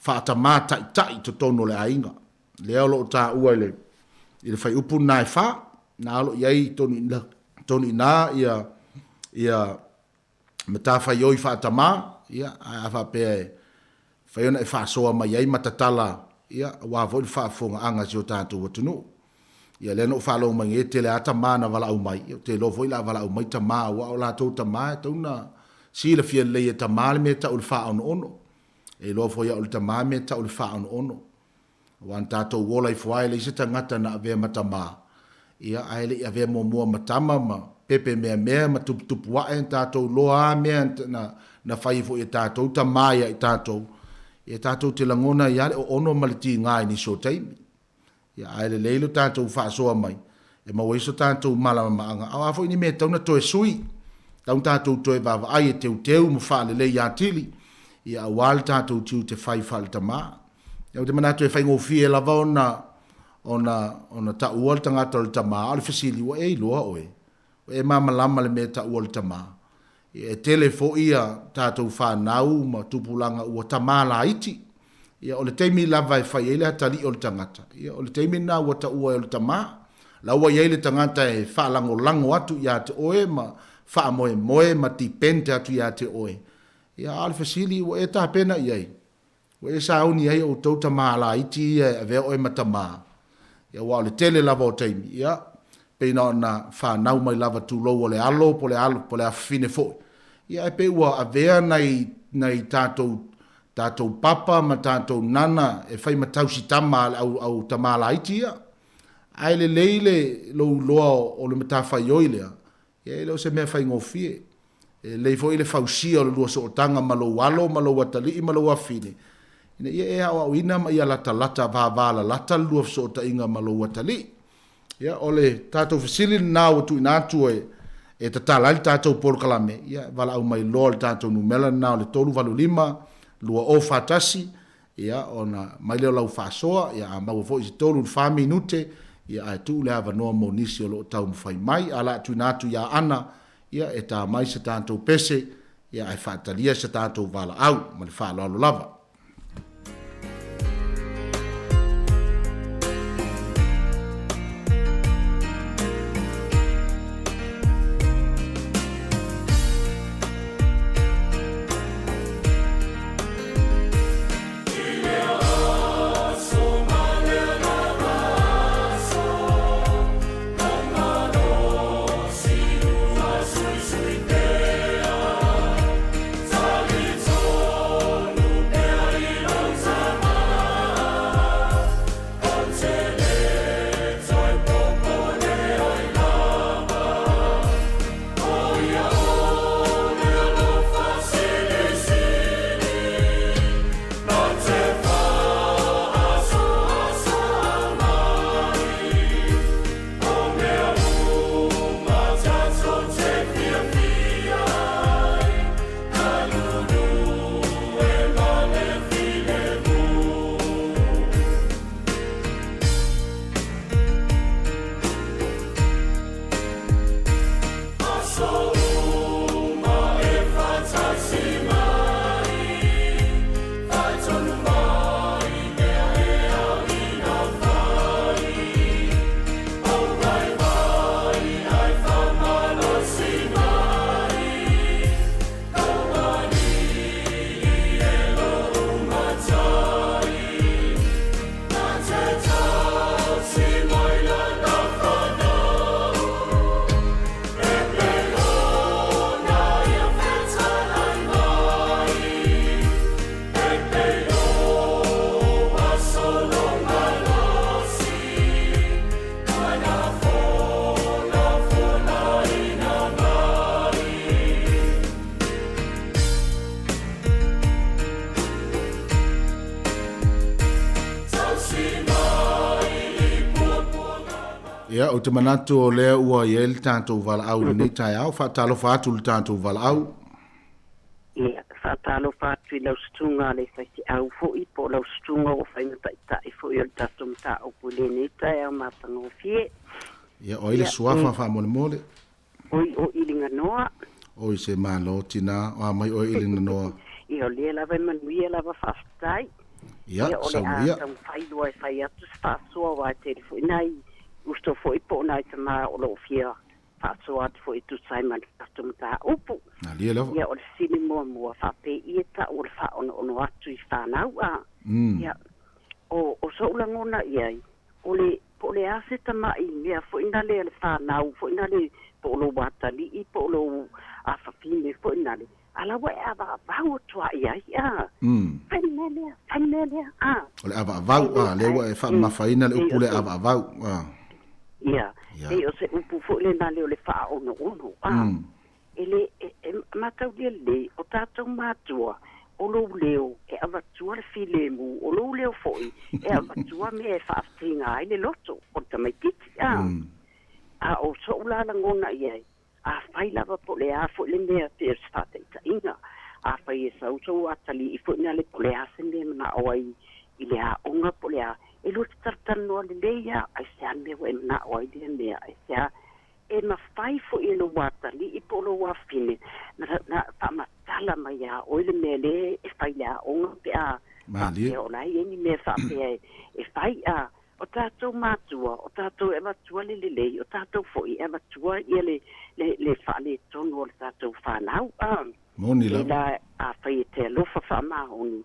Speaker 15: Whaatama tai to tono le ainga. Leo lo ta ua le. I le whai upu nai wha. Nā lo iai toni nā ia mata whai o i whaatama. Ia, a whapea e. Whai ona e whaasoa mai iai matatala. Ia, wā voi whaafonga anga si o tātou watunu. Ia le no whaalo mai e te le ata mana wala au mai. Ia te lo voi la wala au mai ta maa. Wa o la tau ta maa e tauna. Si le fia le ta maa le me ta ul wha ono ono. E lo foi ul ta maa me ta ul wha ono ono. Wan tātou wola i fuai le isa ta ngata na avea mata maa. Ia aile i avea mua matama ma pepe mea ma tupu wae tātou loa mea na whai fo i tātou ta maa ia i tātou. Ia tātou te langona i ale o ono maliti ngai ni so taimi. Ia aile leilo tātou whaasoa mai. E mawaiso tātou malama maanga. Awa fo ini me tauna toe sui. Taun tātou toe vava ai e teu mo whaale le ia tili. Ia awal tātou tiu te whai whaale ta maa. Ia o te manatu e whai ngofi e lava ona ta ual tangata le ta maa. Ale fasili wa e loa oe. E mama lama le me ta ual ta maa. E tele fo ia tātou whanau ma tupulanga ua ta maa la iti. Ia o le teimi lava e whai ele hatali o le tangata. Ia o le teimi nā ua ta ua e le ta maa. La ua iei le tangata e whaalango atu ia te oe ma wha moe ma ti pente atu ia te oe. Ia ale fasili ua e ta pena iei. Ua e sauni iei o tauta maa la iti ia e vea oe ma ta maa. Ia ua o le tele lava o teimi. Ia peina na whanau mai lava tu lo o le alo po le afine foe. Ia e pe ua a vea nei tātou papa ma tātou nana e whai matau si tama au tamala iti ia. Ai le leile lo loa o le mata whai oilea. Ia leo se mea whai ngofie. Lei fo ile whausia o le lua so o tanga ma lo walo, ma lo watali, ma lo wafine. Ia e au au ina ma ia lata vāvala lata lua so o ta inga ma lo watali. Ia o le tātou fasili nā o tu inatu e tatala ali tātou polokalame. Ia vala au mai loa le tātou numela nā o le tolu valu lima, lua o fatasi, ia ona mai leo lau whasoa, ia a mau fo isi tolu wha minute, ia a tu le ava noa mo nisi o lo tau mwhai mai, ala tu natu ia ana, ia e tā mai sa tātou pese, ia e whatalia sa tātou vala au, ma le whaaloalo lava.
Speaker 16: Sui
Speaker 15: Ia, o te manatu o lea ua ia le tātou wala au nei tai au, whaatalo whaatu le tātou wala au.
Speaker 16: Ia, whaatalo whaatu I lau stunga le whaiti au fōi, po lau stunga o whainata I tai fōi o le tātou mta au pule nei tai au mātanga o fie.
Speaker 15: Ia, o ile suafa wha mole mole.
Speaker 16: Oi o ilinga noa.
Speaker 15: Oi se malo tina, o mai o ilinga noa.
Speaker 16: Ia o lea lava manuia lava whaftai.
Speaker 15: Ia,
Speaker 16: sa ia. Ia, o le a tau whailua e whai atu whaasua wa te fōi nai. Usto fōi po nai te mā o lo fia. Whaasua atu fōi tu Simon tātou mta upu. Ia, o le sini mua whape I ta o le wha ono atu I whanau a. Ia, o so ulangona iai. O le, po le ase ta mai mea fōi na le whanau, fōi na le po lo watali I po lo awhawhine fōi na le. Ala wa ava vau tua ia ia. Whainelea.
Speaker 15: O le ava vau, le wa e whamawhaina le upu le ava vau.
Speaker 16: Ia, e o se upu fo le na le o le wha ono. Ele, matau le, o tātou mātua, o lo leo, e avatua le filemu, o lo leo foi, e avatua me e whaaftinga ai le loto, o tamaititi. A o so ulala ngona iai. A whai lava po le a fo le mea te stata ita inga. A whai e sautou atali I fo ina le po le a se mea mana oai I le a onga po le a. E lo te tartanoa le leia, ai se a mea wa e mana oai le mea. Ai se a e ma whai fo I lo watali I po lo wafine. Na whamatala mai a oi le mea le e whai le a onga pe a. E o lai e ni mea whapea e whai a. O tātou mātua, o tātou e matua le lei, o tātou foi e matua I le whale tonu o le tātou whanau.
Speaker 15: Moni la.
Speaker 16: La a whai e te alofa whamahoni.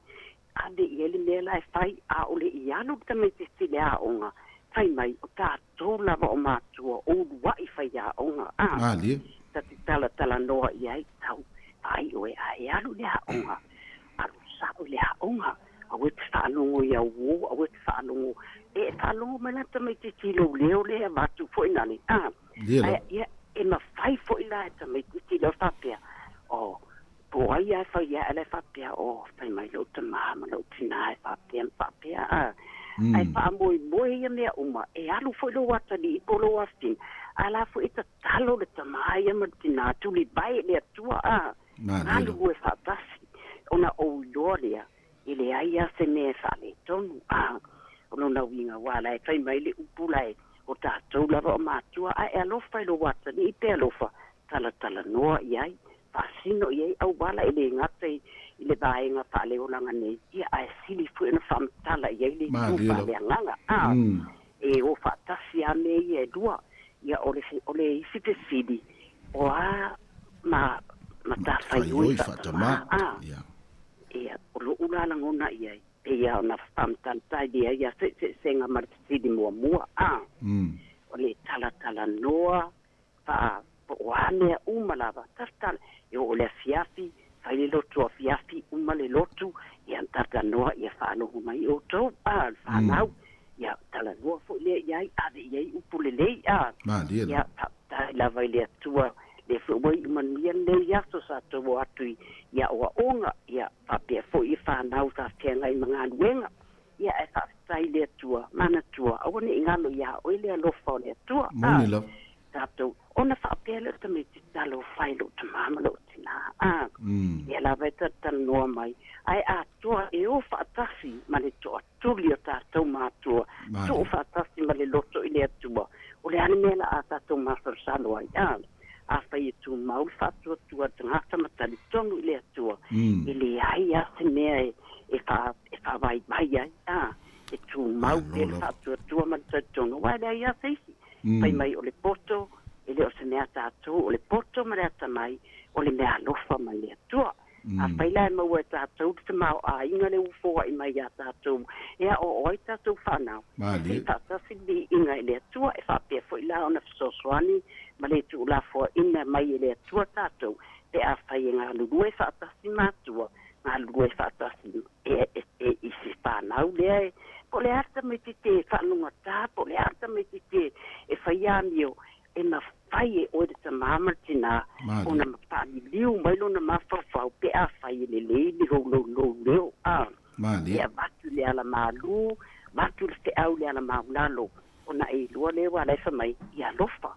Speaker 16: Ade I ele mea lai whai a ole I anu tamai te stile a onga. Whai mai o tātou lava o mātua, o wai whai a onga. Tati tala noa I ai tau. Ai oe a e anu le a onga. Aru sa o le a onga. Awe te whaalongo I au wo, awe te whaalongo. E whaalongo mai lata mai te tilo leo le a watu fo inani. Ia, e ma whai fo ila e ta mai te tilo whapea. O, po ai ai whai ia ele whapea. O, whai mai lo te mahama, lo tina e whapea. Ai whaamoi ia mea uma. E alu fo ilo watani I polo waftin. Ala fo ita talo le ta mai ia martina. Tuli bai le atua. Alu ue whapasi. Ona o ilo lea. Ile ai a se me fale tonu ono na winga wala e fai mai le upula e o tātou lava o mātua a e alofa I lo wata ni I pe alofa tala noa I ai fasino I ai au wala I le ngata I le vaenga fale o langa nei ia a e sili fu ena whamtala I ai le kupa le anganga e o whatasi a me I e dua ia o le isi te sidi o a ma tawhai ui whatama ia o lo ulala ngona iai e ia na whamtantai dia ia se ngā maritidi mua o le tala noa wha o anea umalava tartala e o le fiafi whai le lotu a fiafi uma le lotu ia tarta noa ia whaalohu mai o tau whanau ia tala noa fo le iai ade iai upulelei ia tai lava I le atua le fuwai manuia nei aso sa tō atui ia oa onga ia whapea fo I whanau sa tengai mga anuenga ia e whaftai le atua mana tua awane ingalo ia oi le alofa o le atua tātou ona whapea le tamai te talo whailo te mamalo tina ia la vai tatan noa mai ai atua e o whaatasi ma le toa tuli o tātou mātua to whaatasi ma le loto I le atua o le animela a tātou mātou salo ai a whai e tū maul whatua tua tangata matali tonu I le atua I le ai a se mea e whawai mai ai e tū maul e le whatua tua matali tonu wai le ai a seisi whai mai o le poto e le o se mea tātou o le poto ma le ata mai o le mea alofa mai le atua a whai lai maua e tātou te mau a inga le ufoa I mai a tātou e a o oi tātou whanau e tātasi li inga I le atua e whapea fo I la ona fisoswani ma le tu la fo ina mai le tua tātou te a whai ngā lurue whaatasi mātua ngā lurue whaatasi e isi whanau lea po le arta me te whanunga tā po le arta me te e whai amio e ma whai e oere ta māmartina o na mapani liu mai lo na mawhawhau pe a whai le le lo leo e a watu le ala malu watu le te au le ala maulalo o ona e lua le wa le fa mai ia lofa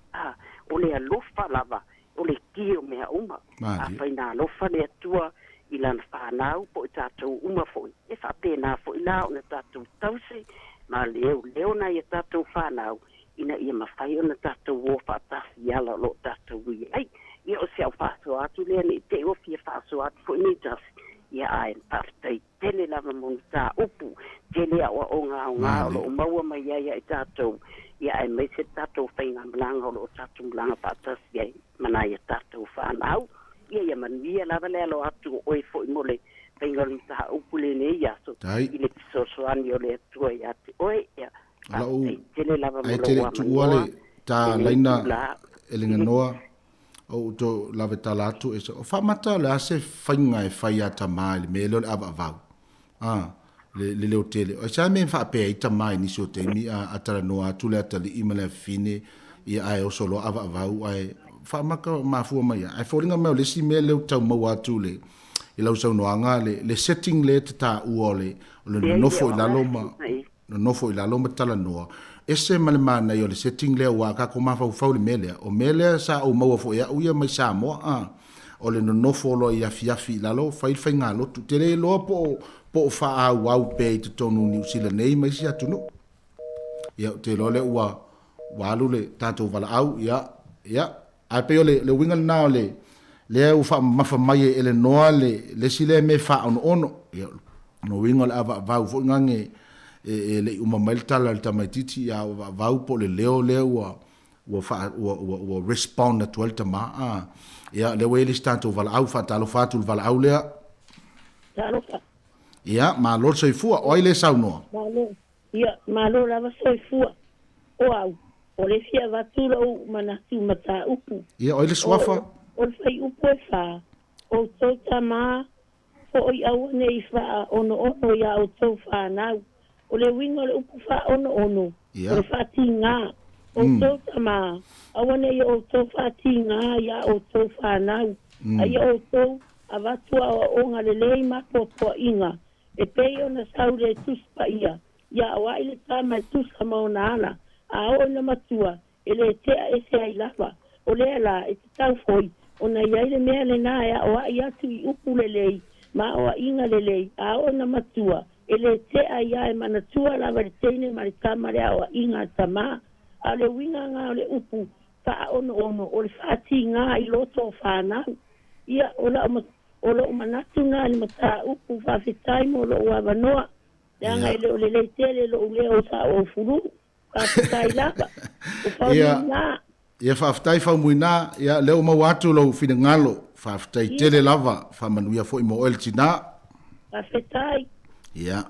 Speaker 16: o le lofa lava o le kio mea uma a faina lofa le atua i lana whanau po i tātou uma foi e whapena foi la o na tātou tause ma leo na i tātou whanau ina ia mawhai o na tātou o whatasi ala lo tātou ui ai ia o siau whaso atu lea ni te o fia whaso atu foi ni tasi ia ae taftai tele lava monu tā upu tele a o ngā o lo maua mai ia i tātou ia ai mai se tātou whainga malanga o lo tātou malanga whatasi ai mana ia tātou whanau ia manuia lava le alo atu o e foi mole whainga lu tā upu le ne ia so i le pisosoani o le atua ia te oe ia tele lava molo wa
Speaker 15: tuale tā laina elinga noa o to lave talatu e so fa mata la se fainga e faia tamai le melo ava vau le hotel o sa me fa pe ita mai ni so te mi a tara no atu le tali imale fine ia ai o solo ava vau ai fa maka ma fu mai ai foringa me le si me le tau mo atu le i lau sau noanga le setting le ta uole le no fo la loma no fo la loma tala no ese malema na yo le setting le wa ka ko ma fa le mele o mele sa o mo fo ya uia mai sa mo o le no fo lo ya fi la lo fa il fainga lo tu tele lo po fa a wa pe to tonu New Zealand nei mai sia tu no ya te lo le wa lu le tato vala au ya a pe le wingal na le u fa ma fa mai ele no le sile me fa ono ya no wingal ava va fo ngange le uma maltala le tamaititi ya vau po le leo wa respond na tuelta ma ya le wele stanto val au fatalo fatu val au le ya ma lo sei fu o ile sauno
Speaker 9: ya ma lo la sei fu o le fia vatula u mana tu mata upu
Speaker 15: ya o ile swafa
Speaker 9: o fai upu fa o tota ma o i au nei fa ono ya o to fa na o le winga le upu fa ono o le fatinga o tota ma awane o to fatinga ya o to fa na ai o to avatua o nga le lei ma po inga e peo na saure tuspa ia ya wa ile tama tuska maonala a o na matua ele te ese ai lava o le la e tau foi ona ia ile mele na ya o ia tu upu le lei ma o inga le lei a o na matua ele te aia e manatua lava le teine marikama le awa inga tama a le winga ngā le upu fa ono o le fati ngā i loto whanau ia o lo manatu ngā ni mata upu whawhitai mo lo ua noa le anga ele o le leitele lo ule o sa o furu whawhitai lava o whawhitai
Speaker 15: ia whawhitai whaumuina ia leo mau atu lo whina ngalo whawhitai tele lava whamanuia fo i mo el tina
Speaker 9: whawhitai
Speaker 15: ia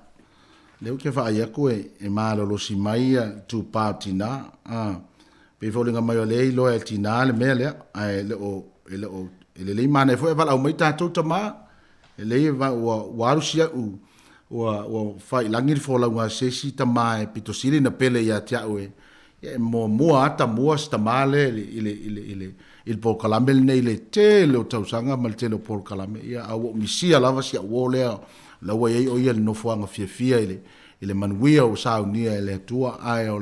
Speaker 15: leu ke fa ia ko e malo lo si mai tu patina pe folinga mai o lei lo e tina le mele ai le mana fo e vala o mai tatou tama le va wa rusia o fa langi fo la wa sesi tama e pitosili na pele ia tia o e mo ata mo sta male il po kalamel nei le te lo tausanga mal te lo por kalame ia au misia lava sia wo le la wa o ia no fo anga fia ile manuia o sa unia ele tua ai o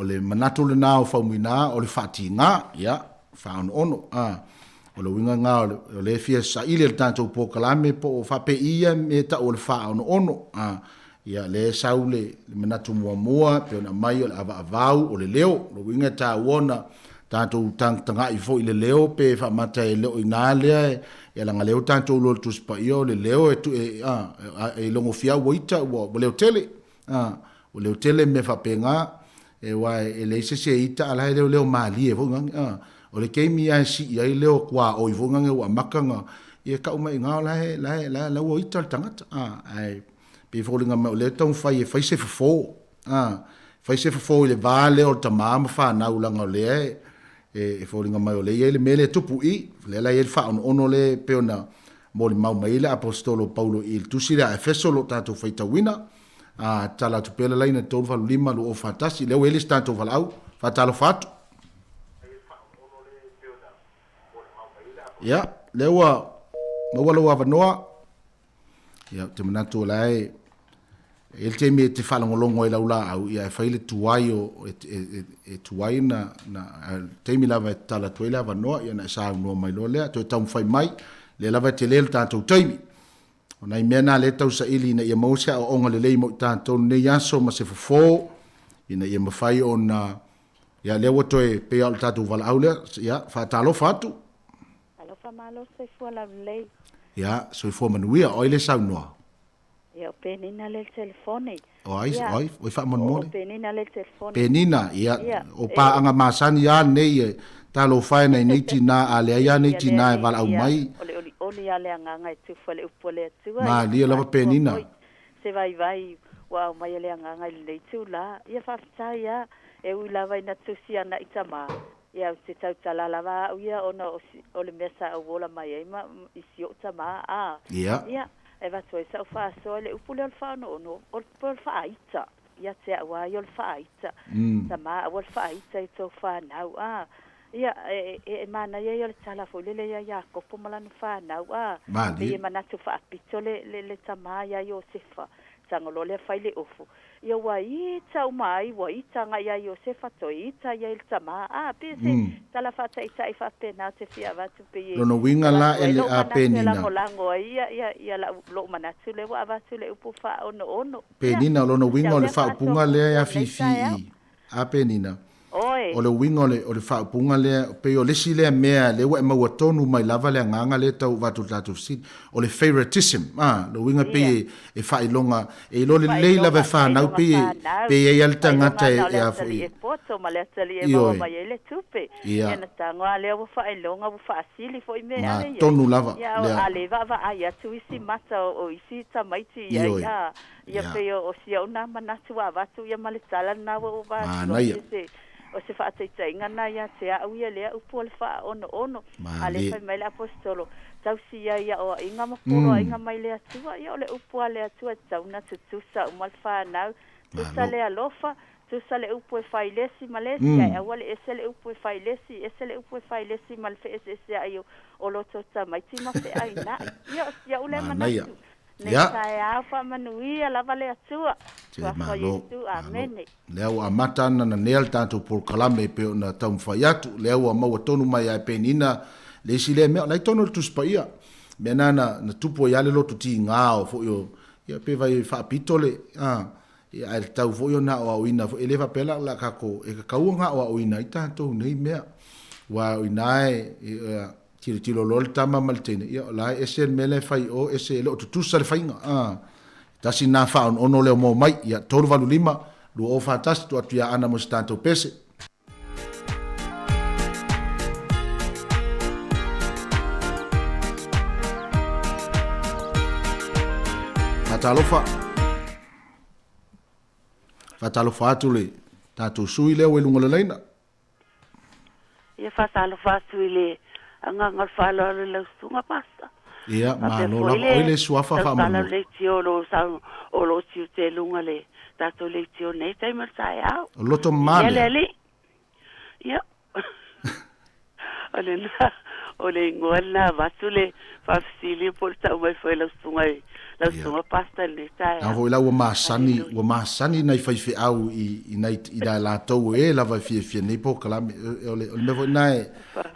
Speaker 15: le manato le nao fa muina o le fatinga ya fa ono o le winga nga o le fia sa ile tanto po kalame po fa pe ia me ta o le fa ono ya le saule le manato mua pe na mai o ava avau o le leo lo winga ta wona tanto tanga i fo ile leo pe fa mata e leo inale ya langa leo tanto lo tu spa io le leo e longo fia woita wo leo tele o leo tele me fa penga e wa e le se ita ala leo mali e vonga o le kemi ai si ai leo kwa o i vonga wa makanga e ka uma inga la woita tangata ai pe folinga me le ton fai se fo fai se fo le vale o tamama fa na ulanga le e folinga mai o le ele mele tupu i le la ele fa ono le peona mo le mau mai le apostolo Paulo il tusira efeso lo tato faita wina tala tu pele laina tolu fa lima lo o fatasi le ele stanto fa au fatalo fatu ya le wa lo wa noa ya te manatu lai El te me te fala ngolongo ila ula au ia faile tuai o e tuai na te mi lava tala tuela va no ia na sa no mai lo le to tam fai mai le lava te le tanto taimi ona i mena le tau sa ili na ia mausia o onga le le mo tanto ne yaso ma se fo ina ia mafai ona ia le woto e pe al tatu val aule ia fa talo fatu
Speaker 9: alo fa malo se fu la le
Speaker 15: ia so fo manuia o ile sa no
Speaker 9: ia penina le telefone
Speaker 15: oi fa mon mole
Speaker 9: penina le telefone
Speaker 15: penina ia o pa anga masani ya nei talo fai na niti na ale ya niti na val au mai
Speaker 9: ole ale anga e tu fale upole tu
Speaker 15: ma li la penina
Speaker 9: se vai wa mai ale anga le tu la ia fa ya e u lava ina tu sia na itama ia se tau tala lava ia ona ole mesa o vola mai ma isi o tama ia e va tu sa fa so le upole fa no o por fa ita ia te wa yo fa ita tama o fa ita to fa na ia e mana ia yo tala fo le ya ko po mala no fa na ia mana tu fa pitole le tama ia yo sefa tangolo le fa le ofu ia wa ita mai wa ita nga ia yo sefa to ita ia il tama pese tala fa ita fa pena te fia va tu pe
Speaker 15: no winga la ele a penina
Speaker 9: lango ia la lo mana tu le wa va tu le upu fa ono
Speaker 15: penina lo no winga le fa punga le ya fi a penina o le winga o le fa punga le pe o le sile mea le wa ma tonu mai lava le nganga le tau va tu si o le favoritism lo winga pe e fa ilonga e lo le leila va fa na pe e alta ngata e
Speaker 9: fo e poto ma le tali e ma mai le tupe e na tanga le o fa ilonga o fa sili fo me ale
Speaker 15: tonu lava
Speaker 9: le ale va ai tu isi mata o isi tamaiti ia pe o sia una manatu va tu ia male tala na o va o se fa te ngana ia te au ia le upu le fa ono ale fa mai le apostolo tau sia ia o inga mapuro inga mai le atua ia le upu le atua tau na tu sa o mal fa na tu sa le alofa tu sa le upu e failesi malesia e wale esele upu e failesi mal fe ese ayo o loto ta mai ti ma fe ai na ia ule manatu
Speaker 15: ya
Speaker 9: fa manuia lava le atua amene
Speaker 15: leo a matana na nel tanto por kalame pe na tam faiatu leo a mau tonu mai ai penina le sile me na tonu tu spaia menana na tupo ya le lotu ti ngao fo yo ya pe vai fa pitole ya al tau fo yo na o ina fo eleva pela la kako e ka nga o ina ita to nei me wa inae tilo lol tama maltene ia la ese mele fai o ese lo tu sal fainga tasi na fa ono le mo mai ia tolu valu lima lu o fantas tu atu ya ana mo tanto pese fatalofa atu le tatu sui le welunga le leina
Speaker 14: ia fatalofa atu le anga fa le sunga pasta
Speaker 15: ia ma no la oile suafa fa mo
Speaker 14: le tio lo sa o lo tio te lunga le tato le tio nei te mai au
Speaker 15: lo to male
Speaker 14: ia ole ngola vasule fa sili por ta mai foi la sunga pasta le tai
Speaker 15: a voi la o masani nei fai fe au i nei i da la to e la vai fi nei po kala ole me voi nai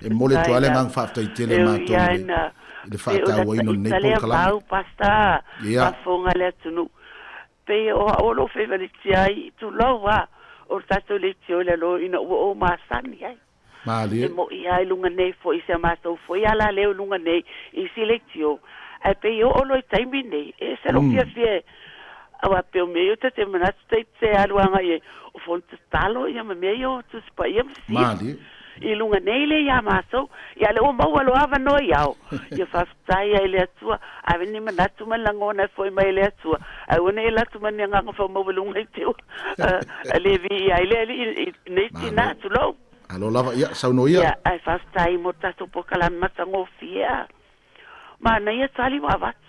Speaker 15: e mole to ale ngang fa ta tele ma to le fa ta wo ino nei po kala
Speaker 14: pasta fa fonga le tunu pe o lo fe veritai tu lo wa o tato le tio le lo ino o masani ai
Speaker 15: Mali.
Speaker 14: Mo ia lunga nei fo i se mato fo ia la leo lunga nei i selektio. E pe io o lo taimi nei e se lo fie awa pe o meio te manat te aluanga e o fo talo ia me meio tu spa ia
Speaker 15: Mali.
Speaker 14: I lunga nei le ia mato ia le o mau alo ava no iao. Ia fa tai ile atua a veni manatu malangona fo mai le atua. A one la tu mania nga fo mo lunga teu. Le vi ia ile nei tina tu lo.
Speaker 15: Alo lava ia sauno ia.
Speaker 14: Ia ai fastai mo tato pokala matango fia. Ma na ia tali wa vat.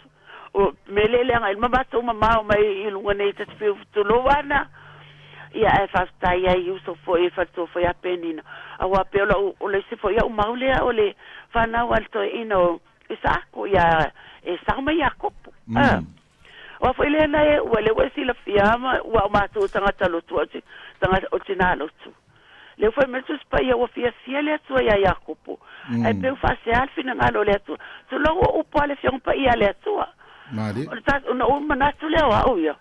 Speaker 14: O melele nga ilma bato mama mai ilunga nei te fiu tulowana. Ia ai fastai ai uso fo e fato fo ia penina. Awa pela o le se fo ia o maule o le fana walto ino isako ia e sama ia kopo. wa foi le na e wa le wa si la fiama wa ma tu tanga talo tu tanga o tina lo tu le foi me tu spa ia wa fia fia le tu ia Jacopo e pe fa se al fina ngalo le tu lo o po le fion pa ia le tu
Speaker 15: Mali.
Speaker 14: o ta o mana tu le wa o ia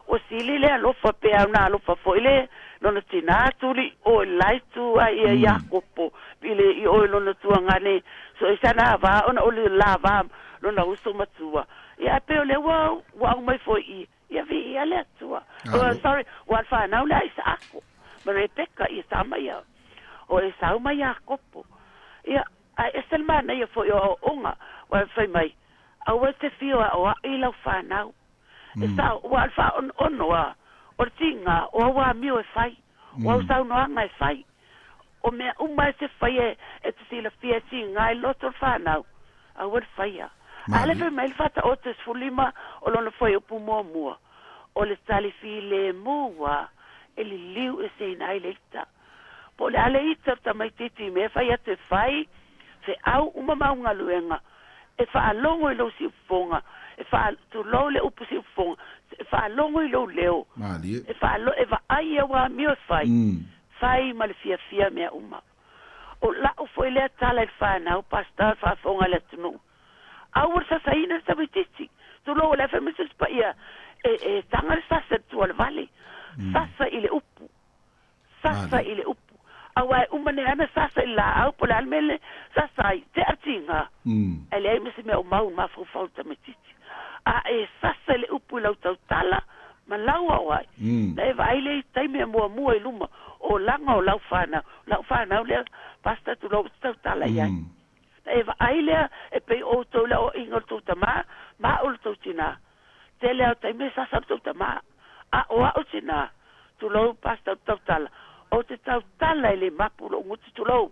Speaker 14: o sili le lo fa pe na lo fa foi le no na tina tu li o lai tu ia Jacopo pile i o no tu ngane so isa na va ona o le la va no na uso matua ia pe le wa mai foi ia vi ia le tua sorry wa fa na la isa ako ma Rebecca isa mai o isa mai Jacopo ia ai selmana ia foi o onga wa fa mai a wa te fio o i la fa na isa wa fa on wa o tinga o wa mi o fai wa sa no nga fai o me uma se fai e te sila fia tinga i loto fa na a wa fai ale fe mai fata o te fulima o lona foi o pumo mua o le tali file mua e li liu e se nai leta po le ale ita ta mai titi me fai ate fai fe au uma maunga luenga e fa alongo i lo si fonga e fa tu lo le upu si fonga e fa alongo i lo leo e fa lo e va ai wa mio fai fai mal fia me uma o la o foi le tala e fa na o pastor fa fonga le tunu awur sa saina sa bititi tu lo le fa misis pa ia e tangal sa se tu al vale sasa ile upu awa umane ana sasa ila au pola almele sasa te atinga ele ai misi me o mau ma fu falta metiti a e sasa ile upu lau tala malawa wai le vai le tai me mo i luma o langa o lau fana le pasta tu lo tala ia eva aile e pe o to la o ingol to tama ma o to tina tele o tai me sa to tama a o o tina tu lo pasta to tala o te tau tala ele mapu lo nguti tu lo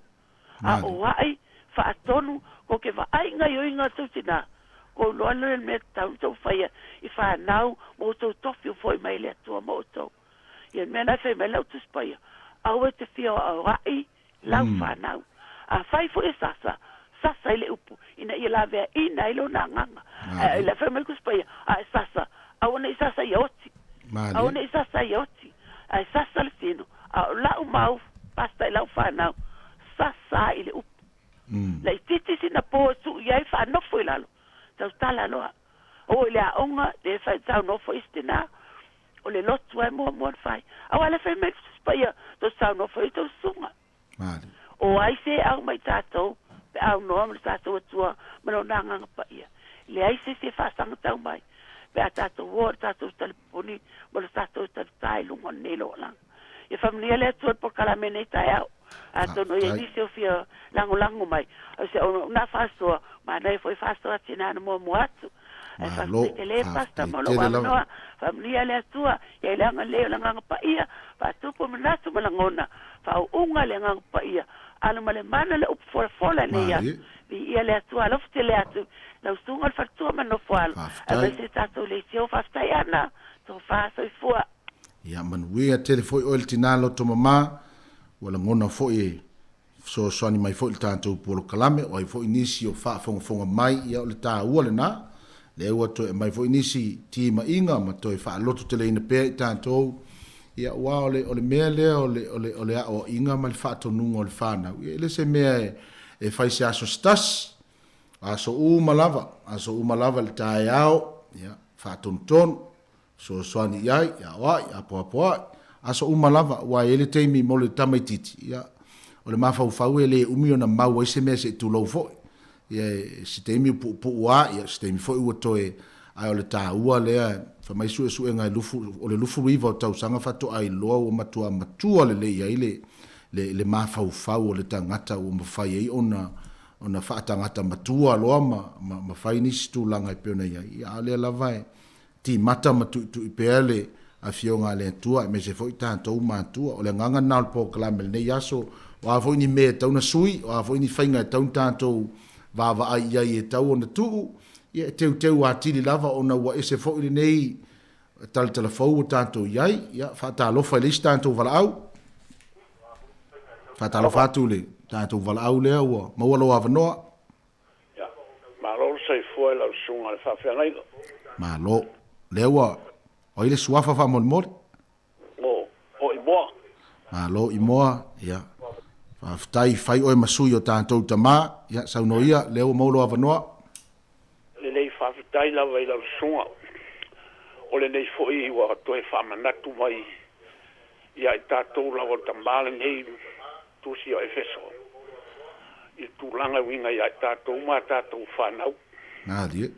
Speaker 14: a o ai fa tonu ko ke va ai ngai o inga to tina ko lo le me tau to faia i fa nau mo to tofi foi mai le to mo to ye me na fe me lo tu spaia a o te fio a ai la fa nau a fai fo esasa sasa ile upu ina ia lave ina ilo na nganga la femme ku spa a sasa a ona sasa yoti a ona sasa yoti a sasa le sino a la umau pasta la fana sasa ile upu la titi sina po su ia fa no foi lalo ta tala no o ile onga de fa ta no foi stina o le lot wa mo fai a wala femme ku spa ia to sa no foi to sunga o ai se au mai tato au no am tato tua mano nanga pa ia le ai se fa sang tau mai pe tato wo tato telefoni mo tato tai lungo nelo lang e familia le tu por kala meneta au ato no ye se ofia lango mai se na faso ma dai foi faso atina no mo atu e fa le pasta mo lo no familia le tua e langa pa ia pa tu po manato malangona fa unga le ngang pa ia ala male mana le up for fola ne ya vi ia le tu ala fte le atu la ustunga fa tu ma no foal a se tato le tio fa sta yana to fa so fua
Speaker 15: ya man we a telefoi o el tinalo to mama wala ngona fo e so ani mai fo il tanto polo kalame o ai fo inisi o fa fonga mai ia o le ta ua le na le ua to mai fo inisi ti ma inga ma to fa loto tele ina pe tanto ia wa ole mele ole o inga mal fato nungo le fana ele se me e fai se aso stas aso u malava le taiao ia fato ton so swani yai ya wa ya po aso u malava wa ele temi mo le tamaititi ia ole mafa fau ele umio na mau se me se tu lo fo ia se temi pu wa ia se temi fo u to e ai ole ta ua le fa mai su nga lufu o le lufu riva tau sanga fato ai lo o matua le ia le mafau fau le tangata o mafai ai ona fa tangata matua lo ma fai ni stu langa pe ona ia le la vai ti mata matu tu ipele a fionga le tua me se foi tanto matua o le nganga na po klamel ne yaso wa foi ni me tau na sui wa foi ni fainga tau tanto va ai ia tau ona tu ia teu atili lava ona wa ese fo ile nei tal telefou tanto iai ia fa talo fa lista tanto vala au fa talo fa tule tanto vala au le wa ma wala wa no
Speaker 17: ya ma lo sei foi la sunga fa fa ngai
Speaker 15: ma lo lewa o ile suafa fa mol
Speaker 11: o i moa
Speaker 15: malo i moa ia fa ftai fai o masui o tātou tama ia saunoia leo maulo avanoa
Speaker 11: le nei fa fitai la vai la sunga o le nei foi wa to e fa manatu mai ia i tātou la o tamale nei tu si o efeso i tu langa winga ia i tātou ma tātou whanau
Speaker 15: na die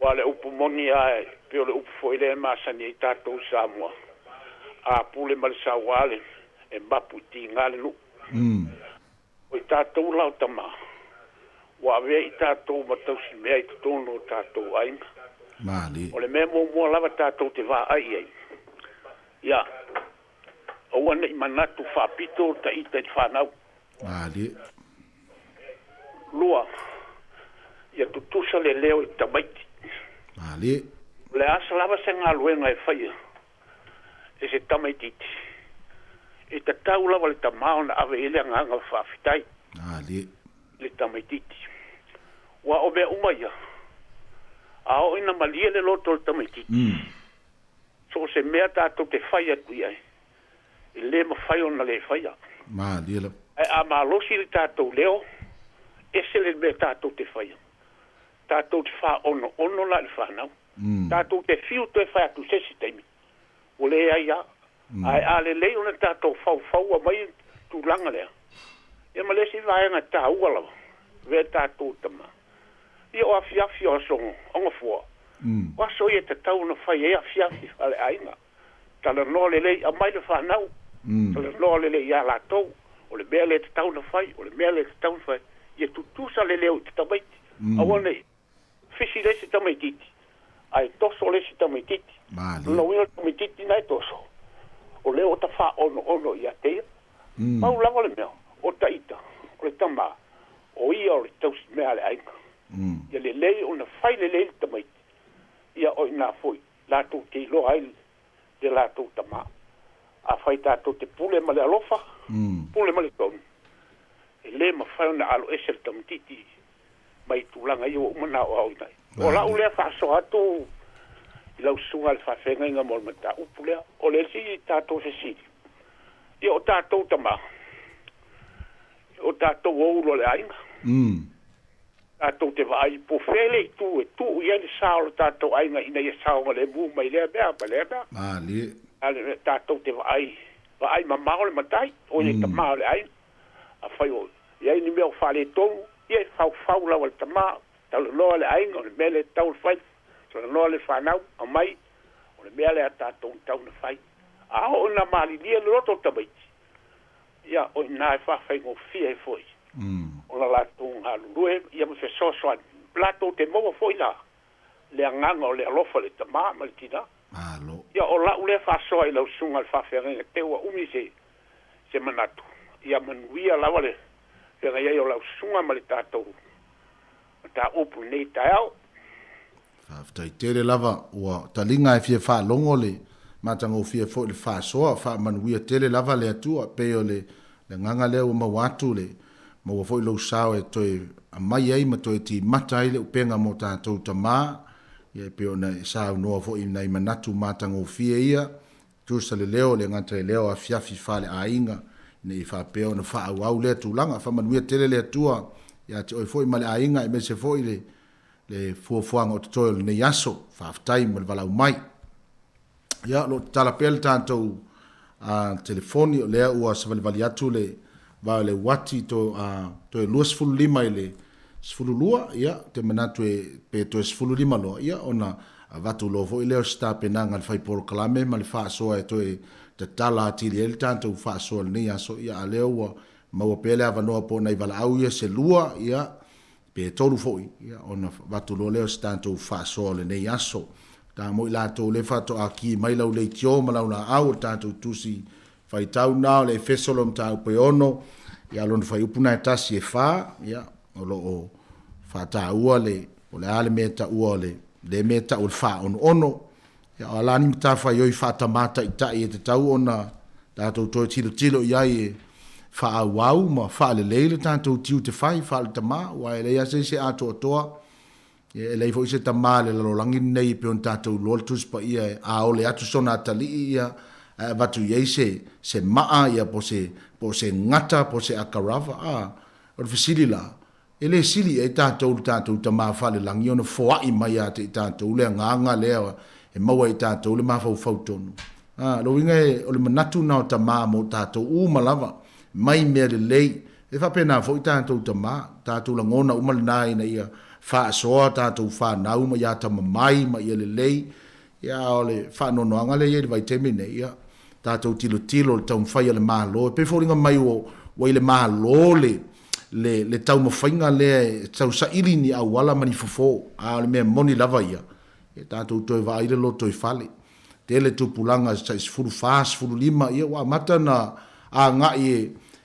Speaker 11: wa le upu moni ai pe o le upu foi le masani i tātou Samoa a pule mal sawale e mapu ti ngale lu o i tātou lau tama wa ve i tātou matau si mea i tutono tātou aina
Speaker 15: mali
Speaker 11: o le mea mua lava tātou te wā ai ai ia o wana i manatu whapito ta ita i whanau
Speaker 15: mali
Speaker 11: lua ia tutusa le leo i tamaiti
Speaker 15: mali
Speaker 11: le asa lava se ngā luenga e whaia e se tamaititi e ta tau lava le tamao na ave ele nganga whawhitai
Speaker 15: mali
Speaker 11: le tamaititi wa o mea umaia a o ina malia le loto le tamaititi so se mea tātou te whaia tui ai e le ma whaia na le whaia
Speaker 15: mali le
Speaker 11: e a malosi le tātou leo e se le mea tātou te whaia tātou te wha ono la le whanau tātou te fiu te whaia tu sesi teimi o le ai a ai a le leo na tātou whau a mai tu langa lea e ma lesi vaenga tā ua lawa ve tātou tama i o afiafi o songo onga fua wa so e te tau na whai e afiafi ale ainga tala no le lei a mai le whanau tala no le lei a la tau o le mea le te tau na whai o le mea le te tau na whai i e tutusa le leo te tamaiti a wane fisi le se tamaititi ai toso le se tamaititi no wina tamaititi nai toso o leo ta wha ono i a teia mau lava le mea o ta ita o le tama o ia o le tausi mea le ainga ia le lei o na whai le lei tamaiti ia o ina foi lātou te ilo ai le lātou tama a whai tātou te pule ma le alofa pule ma le tonu e le ma whai o na alo ese le tamatiti mai tūlanga i o umana o au nai o la ulea whaaso atu i lau sunga le whawhenga inga mol mata upulea o le si tātou se siri ia o tātou tama o tātou o ulo le ainga tātou te vai po fele tu e tu ia le sao le tātou ainga ina ia sao le mu mai lea mea pa lea mea
Speaker 15: mali
Speaker 11: ale tātou te vai ma mao le matai o le tamao le ainga a whai o ia ni mea o whale tonu ia fau lau le tamao tau le loa le ainga o le mea le tau le whai so le loa le whanau a mai o le mea le a tātou tau le whai a o na mali lia le roto tamaiti ia o ina e whawhai ngō fia e foi o la lātou ngā lurue ia me whesosoan lātou te maua foi la le anganga o le alofa le tamā ma le tina ia o lau le whasoa i lau sunga le whawhenga te ua umi se manatu ia manuia lawa le whenga iai o lau sunga ma le tātou ta upu nei tai au
Speaker 15: whaftai tere lava ua talinga e fia whalongo le matanga o fia foi le whasoa wha manuia tere lava le atua peo le nganga leo mawatu le ma wa foi lo sao e toi a mai ai ma toi ti mata ile upenga mo tātou tamā ia pe ona sao no foi nei manatu matanga o fia ia tu sa le leo le ngata le leo a fiafi fale ainga nei fa pe ona fa au le tulanga fa manuia tele le tua ia te oi foi male ainga e me se foi le fuafuanga o toil nei yaso fa time mal vala mai ia lo tala pel tātou a telefoni o lea ua sa vali atu le va le wati to e luas fulu lima ile sfulu lua ia te manatu e pe to sfulu lima lo ia ona vatu lo vo ile sta penanga al fai por clame ma le fa so e to e te tala ati le tanto fa so ni aso ia le ua ma o pele ava no po nei vala au ia se lua ia pe tolu foi ia ona vatu lo le sta tanto fa so le nei aso ta mo la to le fa to aki mai la le tio ma la una au tanto tusi fai tau na le fesolom tau pe ono ia lon fai upuna tasi e fa ia o lo o fa ta ua le o le ale meta ua le meta o fa ono ia ala ni ta fa yo fa ta mata ita e te tau ona tatou to tilo ia e fa wau ma fa le le tatou tiu te fai fa le tama wa le ia se ato toa E lei fo se tamale lo langi nei pe on tatou loltus pa ia a ole atu sona tali ia vatu ye se maa ia po se ngata po se akarava o fisili la ele sili e tatou tama fale langi ona foa i mai ate tatou le nganga le e maua i tatou le mafau fau tonu lo inga o le manatu na o tama mo tatou u malava mai me le lei e fa pena fo i tatou tama tatou la ngona umal nai na ia fa soa tatou fa nau ma ia tama mai ma ia le lei ia ole fa no no anga le ia vai temine ia tatou tilo le tau fai le malo pe fo ringa mai o le malo le tau mafainga le tau sa ili ni a wala mani fofo a le me moni lava ia e tatou toi vai le lo toi fale tele tu pulanga sa fulu fas fulu lima ia wa mata na a nga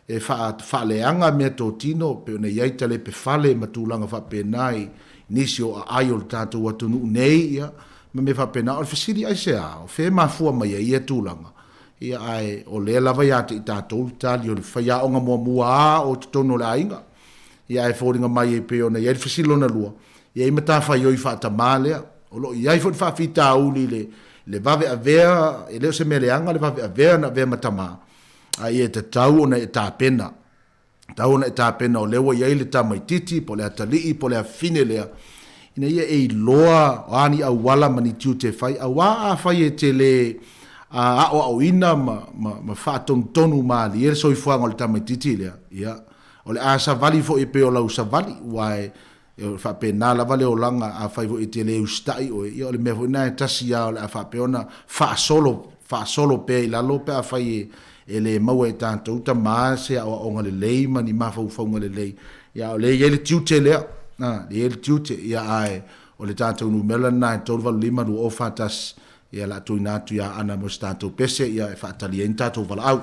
Speaker 15: e fa le anga me to tino pe ne ia tele pe fale matulanga fa pe nai nisio a aiol tatou watu nu nei ia me fa pe na o fisili ai se a o fe ma fu ma ia tulanga ia ai o le lava ia te tatou tali o le fa ia onga mua o tono la inga ia ai foringa mai e pe ona ia fisilo na lua ia i mata fa yo i fa tamale o lo ia i fa fita uli le vave avea e le se meleanga le vave avea na ve matama ai e te tau ona e tāpena. Tau ona e tāpena o lewa iai le tamaititi, po le atalii, po le afine lea. Ina ia e loa o ani au wala mani tiu te fai. A wā a fai e te le a o ina ma whātong tonu maali. E le soifuanga o le tamaititi lea. Ia. O le a savali fo e pe o lau savali. Wai e whapena lava le o langa a fai fo e te le ustai o ia o le mefo ina e tasi a o le a whapeona whaasolo pe i lalo pe a fai e le maua e tātou ta maase a onga le lei mani mawhauwhaunga le lei. Ia o le le tiute lea, le tiute ia ai o le tātou nu mela na e tolu walu lima nu o whatas ia la tui nātu ia ana mo tātou pese ia e whaatali e tātou wala au.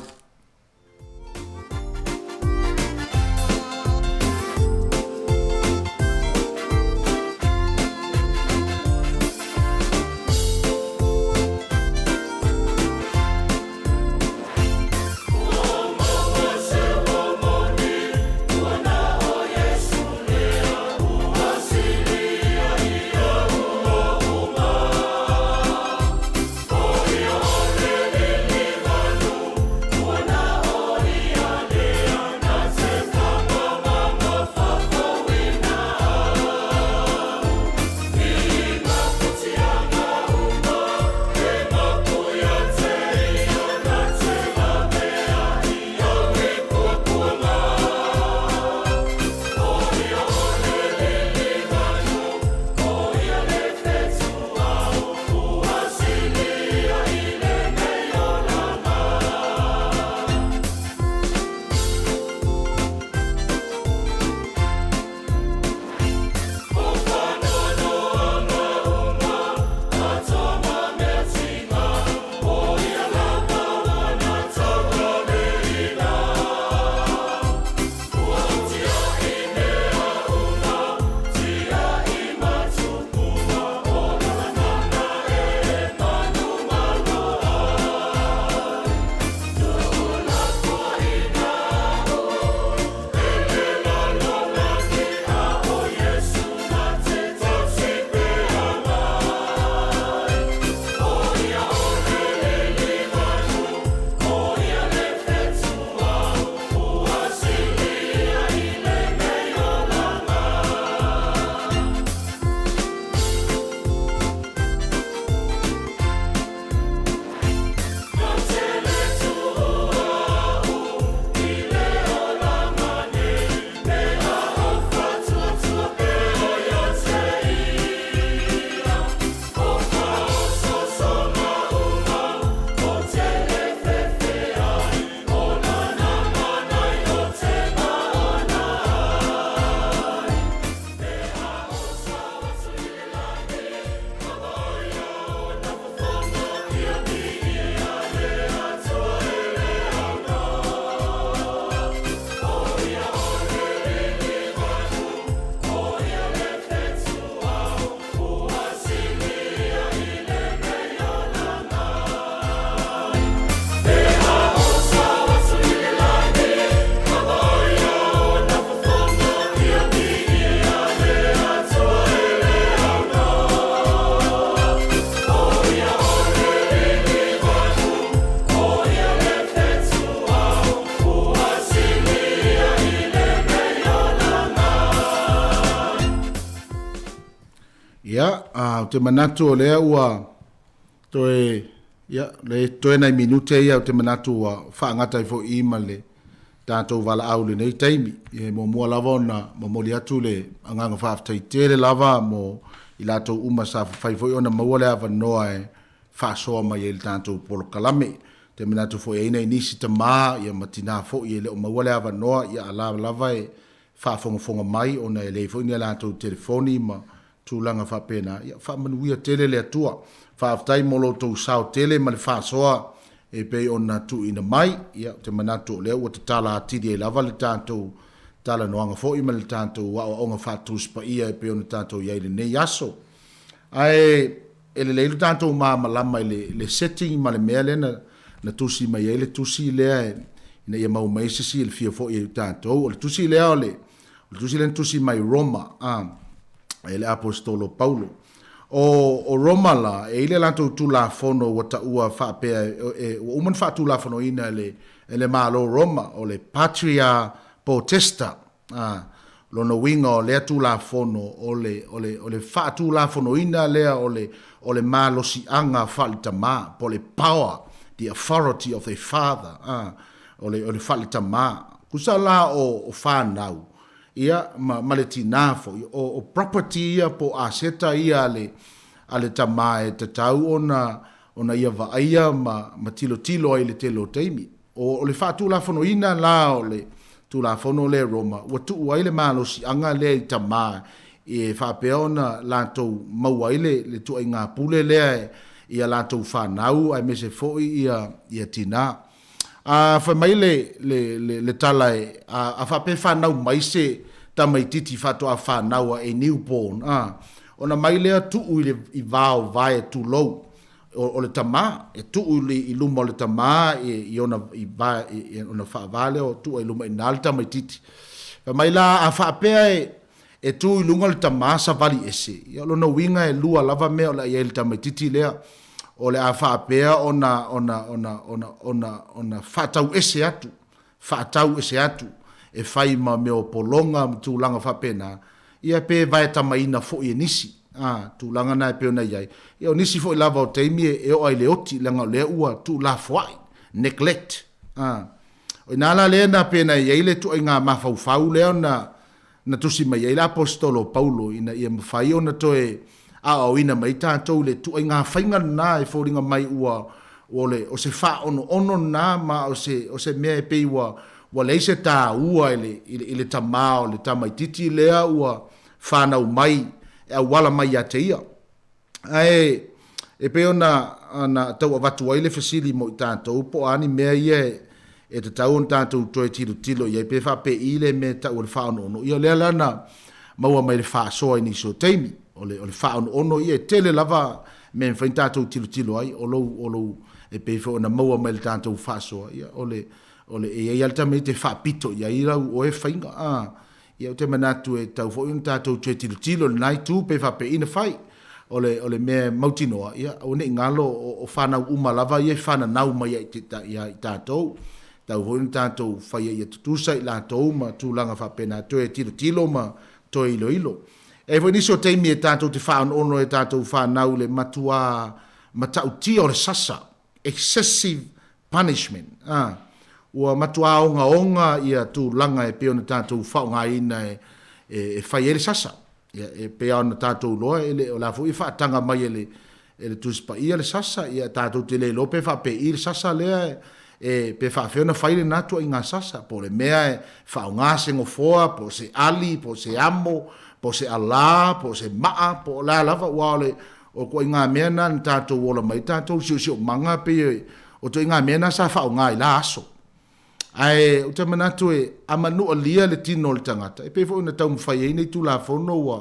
Speaker 17: One
Speaker 15: te manatu o lea ua toe ia le toe nei minute ia te manatu ua whaangata i fo ima le tātou wala au le nei taimi e mo mua lava na mo moli atu le anganga whaafitai tere lava mo i lātou uma sa whai fo i ona maua le awa noa e whaasoa mai e le tātou polo kalame te manatu fo e ina i nisi ta maa ia matina fo i le o maua le awa noa ia ala lava e whaafonga mai ona e le fo i ni lātou telefoni ma tūlanga whapena ia whamanuia tele le atua whaafitai mo lo tau sao tele ma le whaasoa e pe ona tu ina mai ia te manatu le o te tala atidi e lava le tātou tala noanga fo i ma le tātou wa o nga whātou spa ia e pe ona tātou iai le nei aso ai e le leilu tātou maa malama i le setting ma le mea le na tusi mai e le tusi lea ina ia mau mai sisi le fia fo i tātou o le tusi lea o le tusi le tusi mai Roma e le apostolo Paulo o Roma la e ile lanto tu la fono wata ua fa pe e o man fa tu la fono ina le malo Roma o le patria potesta lo no wingo le tu la fono o le fa tu la fono ina le o le malo si anga falta ma po le power the authority of the father o le falta ma kusala o fa now ia ma le tinafo o property ia po aseta ia ale tamae te tau ona ia vaia ma tilo ai le telo teimi o le fatu la fono ina la o le tu la fono le Roma o tu ai le malo si anga le tamae e fa peona la to mau le tu inga pule le ia la to fa nau ai me se foi ia tina fa mai le talai a fa pe fa nau mai se tamai titi fa to fa nau e newborn ona mai lea tuu i vao vai tu low o le tama e tuu i luma le tama i ona i vai ona fa vale o tu i luma in alta mai titi mai la a fa pe e tu i lunga le tama sa vali ese ia lo no winga e lua lava me o la i le tama titi lea o le a fa pe ona fa tau ese atu e fai ma me o polonga tu langa fa pena ia pe vai tamaina fo i nisi tu langa na pe ona iai ia o nisi fo i lava o teimi e o ai le oti langa le ua tu la foi neglect o nala le na pe na iai le tu inga mafau le na tusi mai iai la apostolo Paulo ina ia mafai ona toe o ina mai tātou le tu inga fainga na e fōringa mai ua o se fa ono na ma o se mea e pe ua le se ta ua ile tamao le tamaititi lea ua whanau mai e wala mai a te ia. E pe ona tau avatu ai le fasili mo i tātou po ani mea ia e te tau on tātou toe tilo ia pe wha pe ile me tau le whaono ono. Ia lea lana maua mai le wha soa ini so teimi o le whaono ono ia tele lava me mwhain tātou tilo ai o lou e pe wha ona maua mai le tātou wha soa ia o le e alta me te wha pito ia irau o e whainga ia o te manatu e tau fo un tātou tue tilo nai tū pe wha pe ina whai o le mea mautinoa ia o ne ngalo o whanau umalava ia whana nau mai i tātou tau fo un tātou whai ia tutusa i lātou ma tūlanga wha pena tue tilo ma toe ilo e fo niso teimi e tātou te wha ono e tātou whanau le matua matau tia o le sasa excessive punishment ua matua onga ia tu langa e peona tātou whaonga ina e whai ele sasa. E peona tātou loa o la fu i whaatanga mai ele tuspa ia le sasa ia tātou te le lope wha pe i le sasa lea e pe whaafeona whaile natua i ngā sasa po le mea e whaonga se ngofoa po se ali, po se amo, po se ala, po se maa, po la lava ua o ko i ngā mea na tātou wola mai tātou sio manga pe o to i ngā mea na sa whaonga i la aso. Ai o te manatu e amanu alia le tino le tangata. E pe fo ina tau mwhai e nei tu la fono wa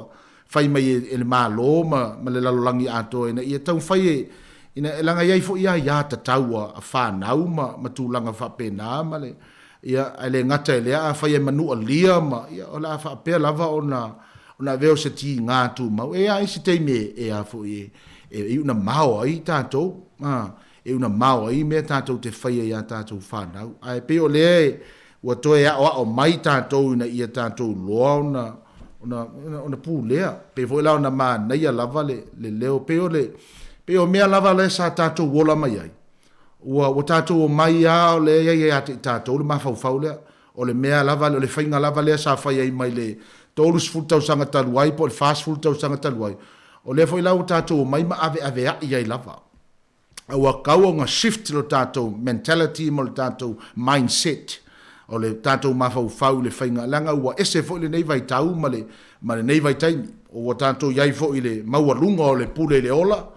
Speaker 15: whai mai e le malo ma le lalolangi ato e na ia tau mwhai e ina e langa iai fo ia ta taua a whanau ma tu langa whapena ma le ia le ngata e lea a whai e manu alia ma ia o la whapea lava ona veo se ti ngā tu mau. E a isi teime e a fo e una mao ai tātou e una mau ai me tātou te whaia ia tātou whanau. Ai pe o lea ua toe o mai tātou ina ia tātou loa ona pulea pe foi la ona mana ia lava le leo pe o mea lava le sa tatou wola mai ai o tatou mai a le ia te tatou le mafau le o le mea lava le fainga lava le sa fai ai mai le tolus futa usanga taluai po le fast futa usanga taluai o le foi la o tatou mai ma ave ia lava o kau nga shift lo tatou mentality mo tatou mindset o le tatou mafau le fainga langa ua ese fo le nei vai tau ma le nei vai taimi o tatou iai fo ile maualunga o le pule le ola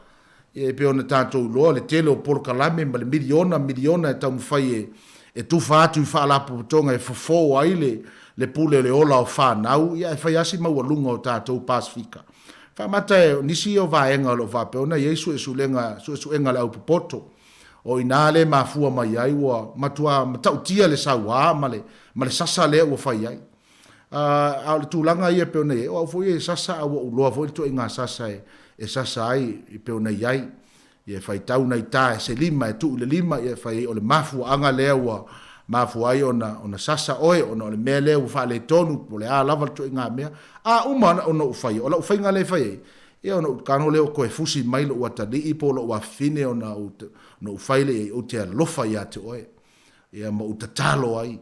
Speaker 15: e pe ona tatou loa le tele o porkalame ma le miliona e tamu fai e tufa atu i whaala putonga e fofo ai le pule le ola o whanau ia e whai asi maualunga o tatou Pasifika whamata e nisi o vaenga lo vapeona Yesu e suenga le au pupoto o inale mafua mai ai wa matua matautia le sawa ma le sasa le o fai ai a le tulanga ia pe ona o foi sasa o lo foi to inga sasa e sasa ai pe ona ai e fai tau nei ta se lima e tu le lima e fai o le mafua anga le wa mafua ai ona sasa oe ona le mele o fa le tonu po le a lava to inga mea a uma ona o fai o la fai nga le fai e ona kano le ko e fusi mai lo wata di ipo lo wa fine ona no faile o te lofa ia te oe e ma utatalo ai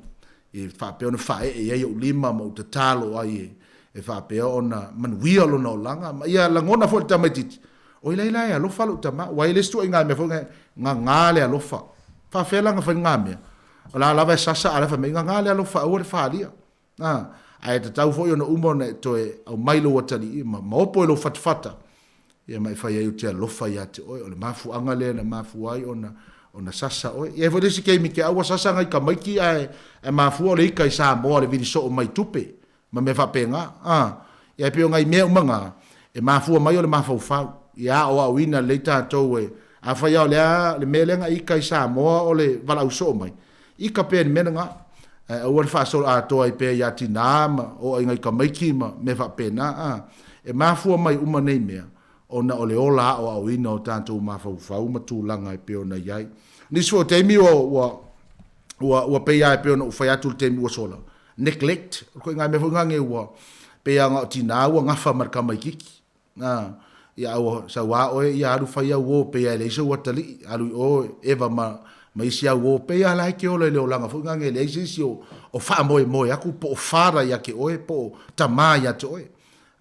Speaker 15: e fa pe ona fa e o lima ma utatalo ai e fa pe ona manuia lo no langa ma ia langona fo ta metit o ile ia lo fa lo tama wa ile stu inga me fo nga ngale lo fa fa fe langa fa nga me la va sasa ala fa me nga ngale lo fa o fa dia ai te tau fo ona umone to e au mailo watali ma opo lo fatfata ia mai fai ai te lofa ia te oi o le mafu anga le na mafu ai ona sasa oi e vo desi ke mi ke awa sasa ngai ka mai ki ai e mafu o le kai sa mo le vidi so mai tupe ma me fa penga ia pe ngai me umanga e mafu mai o le mafu fa ia o wina le ta to e a fa ia le melenga i kai sa mo o le vala so mai i ka pe menanga o le fa so a to ai pe ia tinama o ngai ka mai ki ma me fa pena e mafu mai uma nei mea ona ole ola o awina o tanto mafau ma tulanga e pe ona iai nisfo temi o pe ia pe ona fai atu temi o sola neglect ko nga me funga nge o pe anga tina o nga fa marka mai kiki ia o sa wa o ia aru fai o pe ia le so watali aru o eva ma isia o pe ia la ke ole le olanga funga nge le sio o fa mo ya ku po fara ya ke o po tama ya to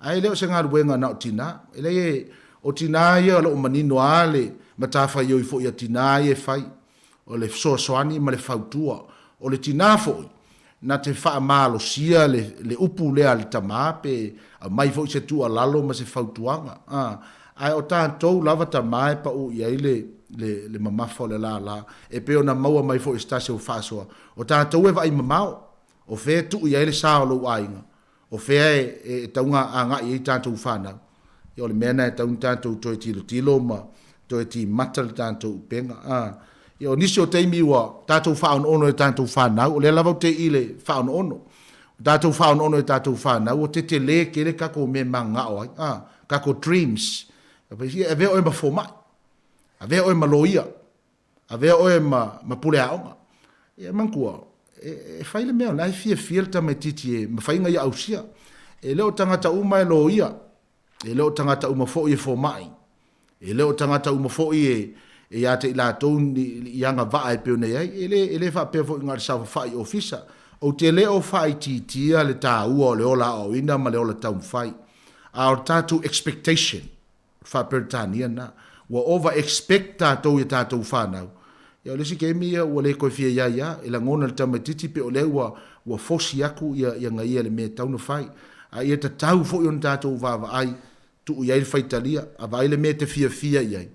Speaker 15: ai leo se ngaru wenga na tina ele o tina ia lo manino ale matafa yo ifo ia tina ia fai o le soani ma le fautua o le tina fo na te fa malo sia le upu le al tama pe mai fo se tu alalo ma se fautuanga ai o tanto lava tama pa o ia le mama fo le la e pe ona maua mai fo stasio faso o tanto e vai mamao o fe tu ia le sa lo ainga o fea e taunga anga i tātou whānau. I o le mena e taunga tātou toi tilo ma toi ti mata le tātou penga. I o nisi o teimi ua tātou whaon ono e tātou whānau, o le lavau te i le whaon ono. Tātou whaon ono e tātou whānau, o te le ke le kako me manga o ai, kako dreams. E vea oe ma fōmai, a vea oe ma loia, a vea oe ma pule aonga. E mankua, e faile mea lai fia ta mai titi e mawhainga ia ausia e leo tangata uma e lo ia e leo tangata uma fo i fo mai e leo tangata uma fo i e ia te ila tau i anga vaa e peo nei ai e le wha peo fo i ngari sa wha i ofisa o te leo wha i titia le tā ua o le ola o ina ma le ola tau mwhai a o tātou expectation wha peo tānia na wa over expect tātou i tātou whanau ia lesi ke mia ua le koe fia ia e la ngona le tamatiti pe o le ua fosi aku ia ngai le mea tauna fai a ia ta tau fo i on tātou vava ai tu ia le faitalia a vai le mea te fia iai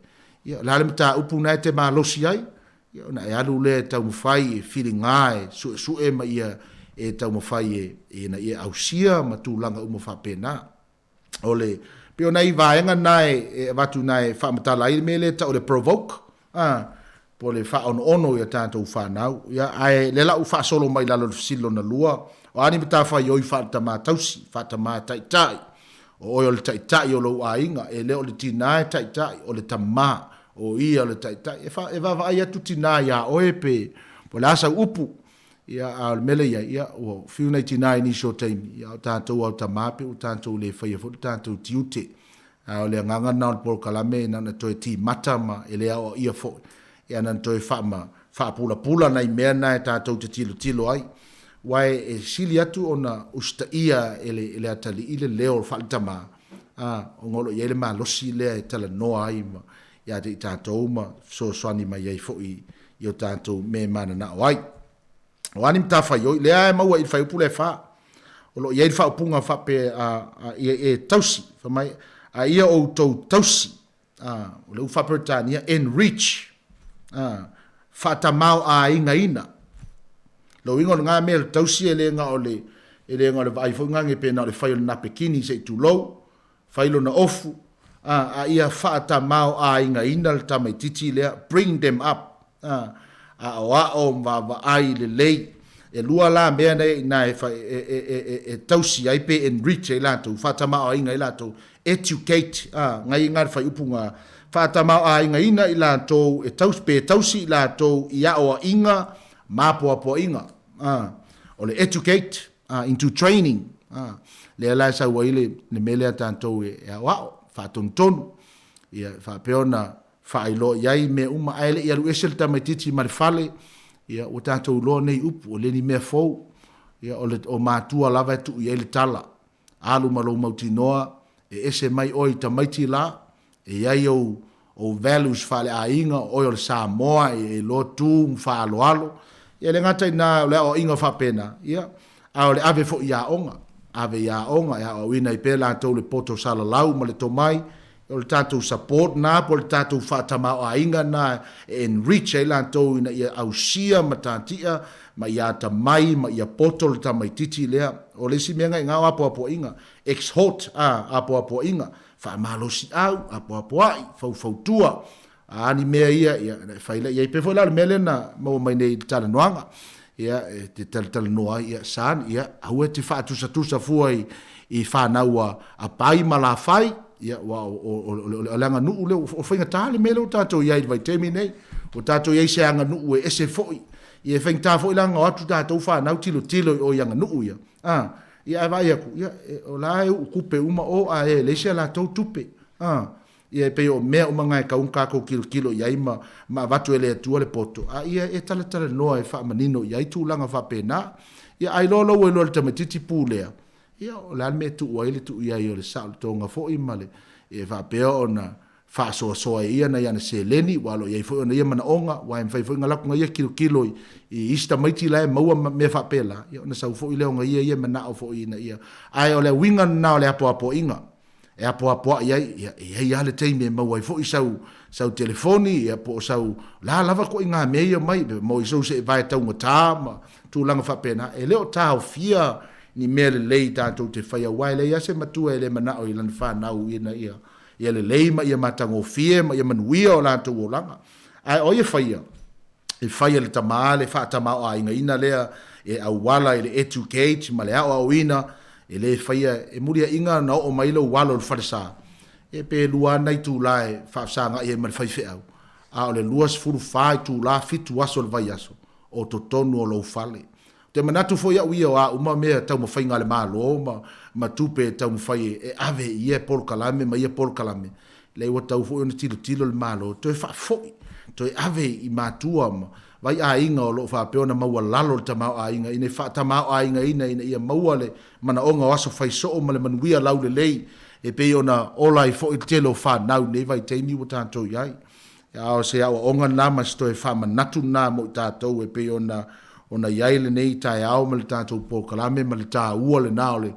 Speaker 15: ia la le mta upu nai te malosi ai ia na e alu le tauna fai e feeling ai su e ma ia e tauna fai e na ia ausia ma tu langa umo fa pena ole pe o nai vaenga nai e watu nai fa matala i mele ta o le provoke po le fa ono ia tātou whanau. Ia ai le lau wha solo mai lalo silo na lua. O ani mta wha ioi wha tama tausi, wha tama taitai. O oi o le taitai o lo ainga, e le o le tinae taitai, o le tama, o ia o le taitai. E va ai atu tinae ia oe pe, po le asa upu, ia a mele ia o fiu 99 ni so time ia tātou au tamape o tātou le whaia fo tātou tiute o le nganga na o kalame na toi ti mata ma ele o ia fo ia na toi fa pula na mea na tātou te tilo ai wai e sili atu ona usta ia ele atali ile leo fa tama o ngolo ia le malosi le e tala noa ai ma ia te tātou ma so swani mai ai fo i o tātou me mana na ai o ani mta fa yo le ai maua i fa pule fa o lo ye fa punga fa pe e tausi fa mai a ia o tausi o le fa Britania enrich fa ta mau a ina lo ingo nga mel tausi ele nga o le vai fo nga nge pe na le fa na pekini se tu lo fa ilo na ofu a ia fa ta mau a ina le ta mai titi le bring them up o va ai le lei e lua la mea nei na e tausi ai pe enrich e lato fatama o inga i lato educate ngai ngar fa upunga fatama o inga ina i lato e tausi i lato ia o inga mapo apo inga o le educate into training le la sa waile ne mele tanto e wa fa tontonu ia fa peona fa ilo yai me uma aile ia luesel tamatiti marfale ia o tātou lo nei upu o le ni mea fou ia o mātua lava tu ia le tala alu malo mautinoa e ese mai oi tamaiti la e iai o values fale a inga o le Samoa e lo tu fa alo ia le ngata ina le o inga fa pena ia a le ave fo ia onga ia o ina i pela tau le poto sala lau ma le tomai o le tātou support nā, po le tātou whātama o ainga nā, enrich e lantou ina ia ausia ma tātia, ma ia ta mai, ma ia poto le tamai titi lea, o le si menga i ngā apo inga, exhort apo inga, whaamalosi au, apo ai, fau ani mea ia whaila, ia i pefo la le mele na, mau mai nei tala noanga, ia te tala noa, ia saan, ia aue te whaatusa fua i whanaua a pai ma la whai, ia wa o langa nu le o fainga tale melo tato ia vai temi nei o tato ia se anga nu e ese foi ia fainga ta foi langa atu tato fa na tilo o yanga nu ia ia vai ia o la o kupe uma o a le se la to tupe ia pe o me o manga ka un kako kilo ia ma vatu ele tu le poto ia e tala no e fa manino ia tu langa fa pena ia ai lo e lo te metiti pulea ia o la me tu o ele tu ia i le sal tonga fo i male e va pe ona fa so ia na ia na se leni walo ia fo ona ia mana onga wa em fo ngala ko ia kilo i ista maiti la mau me fa pela ia na sa fo i le onga ia mana o fo i na ia ai o le winga na o le apo inga e apo ia le teime mau fo i sau telefoni ia po sau la lava ko inga me ia mai mo i so se vai tau ngata ma tu langa fa pena e le o tau fia ni mele lei tātou te whaia wai lei ase matua e le mana o i lani whanau ina ia le lei ma ia matango fie ma ia manuia o lātou o langa ai o ia whaia le tamaa le whaatama o a inga ina lea e au wala e le educate ma le au ina e le whaia e muria inga na o mailo walo le wharesa e pe lua nei tū lae whaasanga i e mani whaife au a o le luas furu whai tū la fitu aso le vai aso o to tonu o lo whale te manatu fo ia uia a uma mea tau mawhai ngale malo ma tupe tau mawhai e ave ia pol kalame ma ia pol kalame le wa tau fo ona tilo le malo to e fa foi to e ave i matua ma vai a inga o lo fa peona maua lalo ta mau a inga ina fa ta mau a inga ina ia maua le mana onga aso fai so ma le manuia lau le lei e pe ona ola i fo i telo fa nau ne vai te ni wata to yai ya o se a onga na ma sto e fa manatu na mo tatou e pe ona iai le nei tai au ma le tātou polo kalame, ma le tā ua le nao le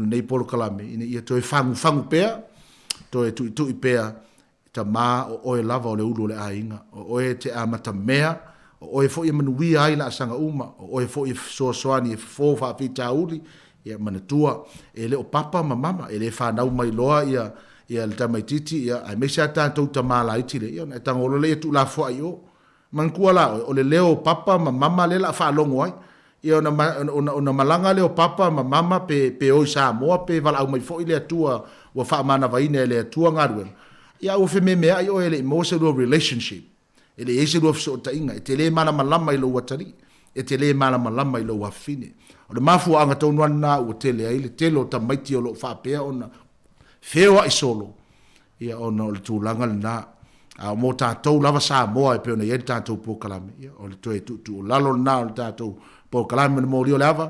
Speaker 15: nei polo kalame. Ina ia toi fangu pea, toi tui pea, ta mā o oe lava o le ulu le ainga, o oe te amata mea, o oe fo i manuia ai la asanga uma, o oe fo i soani e fofa api tā uli, ia manatua, e le o papa ma mama, e le whanau mai loa ia le tamaititi, ia ai mesia tātou ta mā la itile, ia na tangolo le tu la fo ai o, mankua la o le leo papa ma mama le la fa longo ai e ona malanga leo papa ma mama pe o Samoa pe vala au mai fo ile tua wa fa mana vai ne le tua ngarwe ia o fe me ai o ele emotional relationship ele ese do so ta inga te le mana malama i lo watari e te le malama i lo wafine. O le mafu anga tonu ana ua tele ai le telo ta maiti o lo whapea ona whewa i solo. Ia ona o le tūlanga le nā. Mō tātou lava Samoa e peona ieri tātou pōkalame. O le toe tu lalo le nā o le tātou pōkalame na mō rio lava.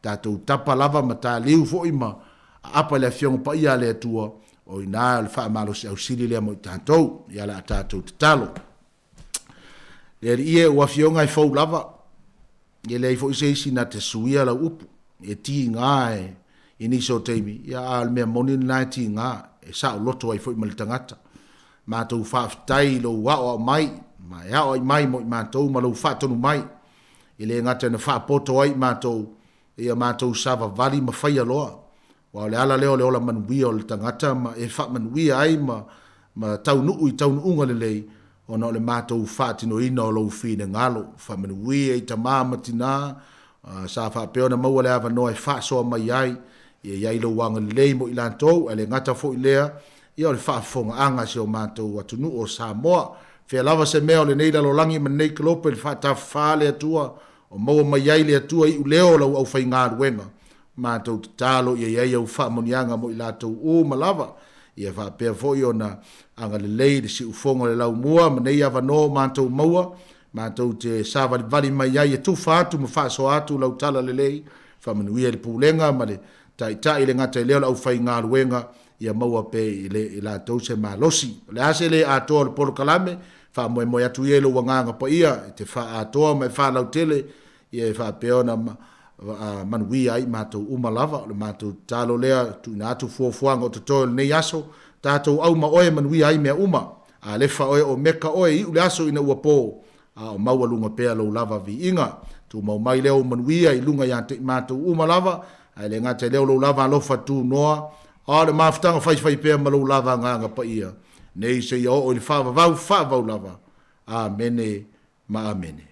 Speaker 15: Tātou tapa lava ma tā liu fo ima. Apa le fionga pa ia le atua. O i nā le wha malo si au sili lea mo i tātou. Ia le a tātou te talo. Le ie ua fionga i fau lava. Ia le i fo ise isi na te suia la upu. E ti ngā e iniso teimi. Ia al mea moni na ti ngā. E sa o loto ai fo i malitangata. Mātou whaafitai lo wao mai. Ma e hao ai mai mo i mātou ma lo whaatonu mai. I le ngata na whaapoto ai mātou. Ia mātou sava vali ma whaia loa. Wa le ala leo le ola manuia o le tangata. Ma e wha manuia ai ma tau nuu i tau nuunga le lei. Ona le mātou whaatino ina o lau whine ngalo. Wha manuia i ta māma tina. Sa whaapeona maua le awa noa e whaasoa mai ai. Ia iai lo wanga lei mo i lantou. E le ngata fo i lea. Ia o le whaafonga anga si o mātou atunu o Samoa. Whea lava se mea o le neila lo langi ma nei kalope le whaatawha le atua. O maua mai ai le atua i uleo lau au whai ngā ruenga. Mātou te talo ia iai au whaamonianga mo i lātou o malava. Ia whaapea fo i ona anga le lei le si ufonga le lau mua. Ma nei awa no mātou maua. Mātou te sāwari vali mai ai e tu whaatu ma whaaso atu lau tala le lei. Whaamanuia le pūlenga ma le tai le ngata i leo lau whai ngā ruenga. Ia maua pe i la tau se malosi. Le ase le atoa le polo kalame, wha moe atu i elo wanganga pa ia, te wha atoa mai wha lau tele, ia wha peona manuia ai mātou umalava, le mātou talo lea, tu ina atu fuafuanga o te toi nei aso, tātou au ma oe manuia ai mea uma, a lefa oe o meka oe i ule aso ina ua pō, a o maua lunga pea lau lava vi inga, tu mau mai leo manuia i lunga ia te mātou umalava, a le ngate leo lau lava alofa tu noa, le mafutanga whai pēr malu lava nganga pa ia. Nei se ia o ili whaavau lava. Amene, ma amene.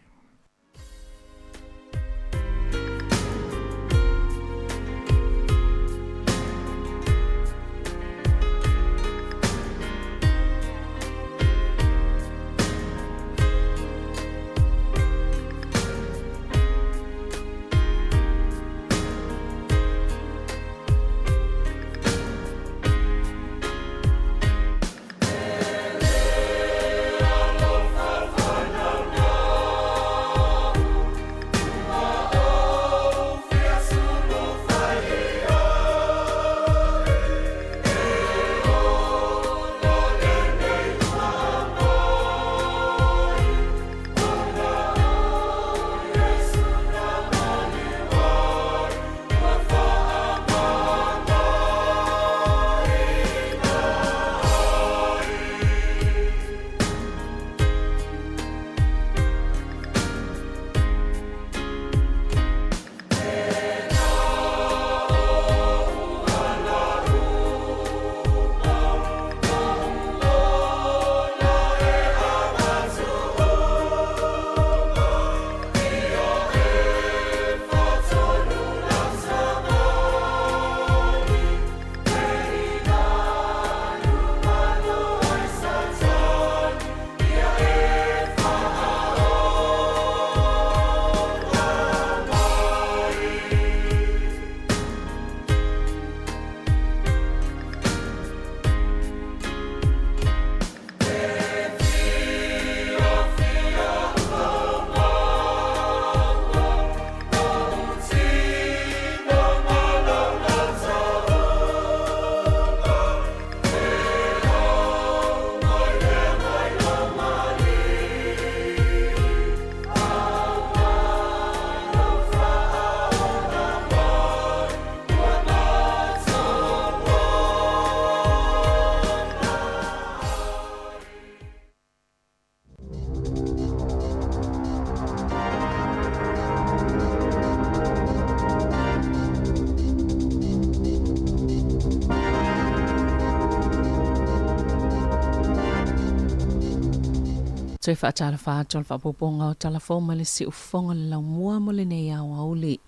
Speaker 3: Toi whaatala whaatol whapoponga o talafoma le si ufonga le lau mua mo le nei au auli.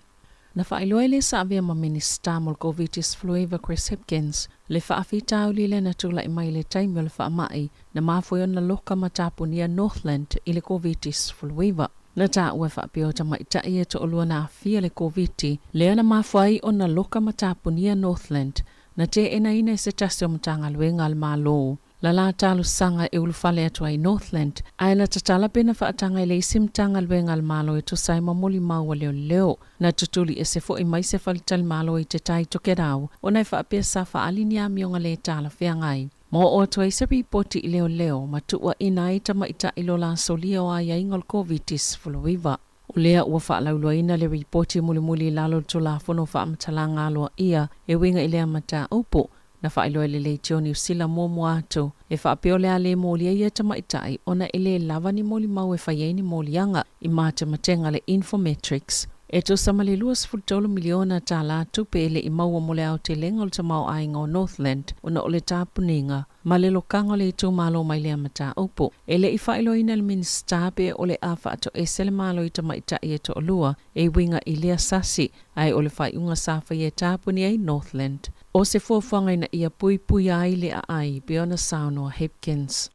Speaker 3: Na whailoi le saavia ma Minister Molkovitis Flueva Chris Hipkins le whaafitau li le na tula i mai le taimi o le whaamai na mafoion na loka matapunia Northland i le Kovitis Flueva. Na ta ua whaapio ta maita ia to olua na fia le COVID, lea na mawhai o na loka matapunia Northland, na te ena ina se tasi o matanga luenga al malo. La la talu sanga e ulufale atua i Northland, ai na tatala pena whaatanga i le isim tanga luenga al malo e to sai mamuli maua leo leo, na tutuli e se fo i mai se falitali malo i te tai toke rau, o nai whaapia sa whaalini a mionga le tala whiangai. Mo o atua i se ripoti i leo leo, matua ina i tamaita i lola solia o aia ingol COVID-19 fuluiva. O lea ua whaalaulua ina le ripoti muli lalo tula fono whaamatala aloa ia e winga i lea mata upo, na whaeloa le leitio ni usila momo ato, e whaapeo lea le molia ia tamaitai, ona ele lava ni moli mau e whaieni molianga i mata matenga le Infometrics. E to samale luas fultolo miliona ta la tupe ele i maua mole au te lenga o te mau ainga o Northland, ona o le tāpuninga, ma le lokanga le tu malo mai lea mata upo. Ele i whaeloa ina le ministape o le awha ato e sele malo i tamaitai e to olua, e winga i lea sasi, ai o le whaiunga safa i e tāpuni ai Northland. O se fuafuanga ina ia pui ai le ai, Biona Saunoa Hipkins.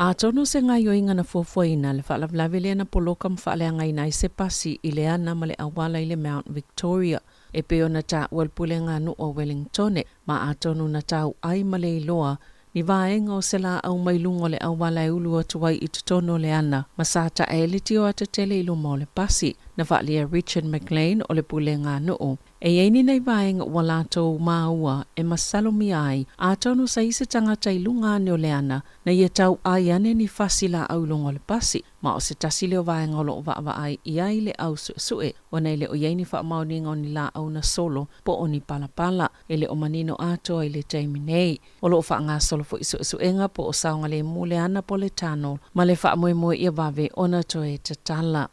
Speaker 3: A tono se ngai o inga na fuafuaina le whaalavlawe lea na poloka mwhaalea ina i se pasi i le ana ma le awala i le Mount Victoria. E Biona ta ualpule ngā nu o Wellingtone, ma a tono na tau ai ma le iloa, ni vaenga o se la au mailungo le awala e ulu atuai i tutono le ana, ma sa ta e liti o atatele ilo mo le pasi, na whaalia Richard McLean o le pule ngā nuu. E eini nei vaenga walato maua e masalomi ai, a tonu sa ise tangata i lunga ne o le ana, na ia tau ai ane ni fasila au lungo le pasi, ma o se tasi leo vaenga o lo va ai i ai le au sue, o nei le o yeini wha mauninga o ni la au na solo, po o ni palapala, e le o manino ato i le taimi nei, o lo wha ngā solo fo isu suenga po o saunga le mule ana po le tano, ma le wha moe ia vave ona to e tatala.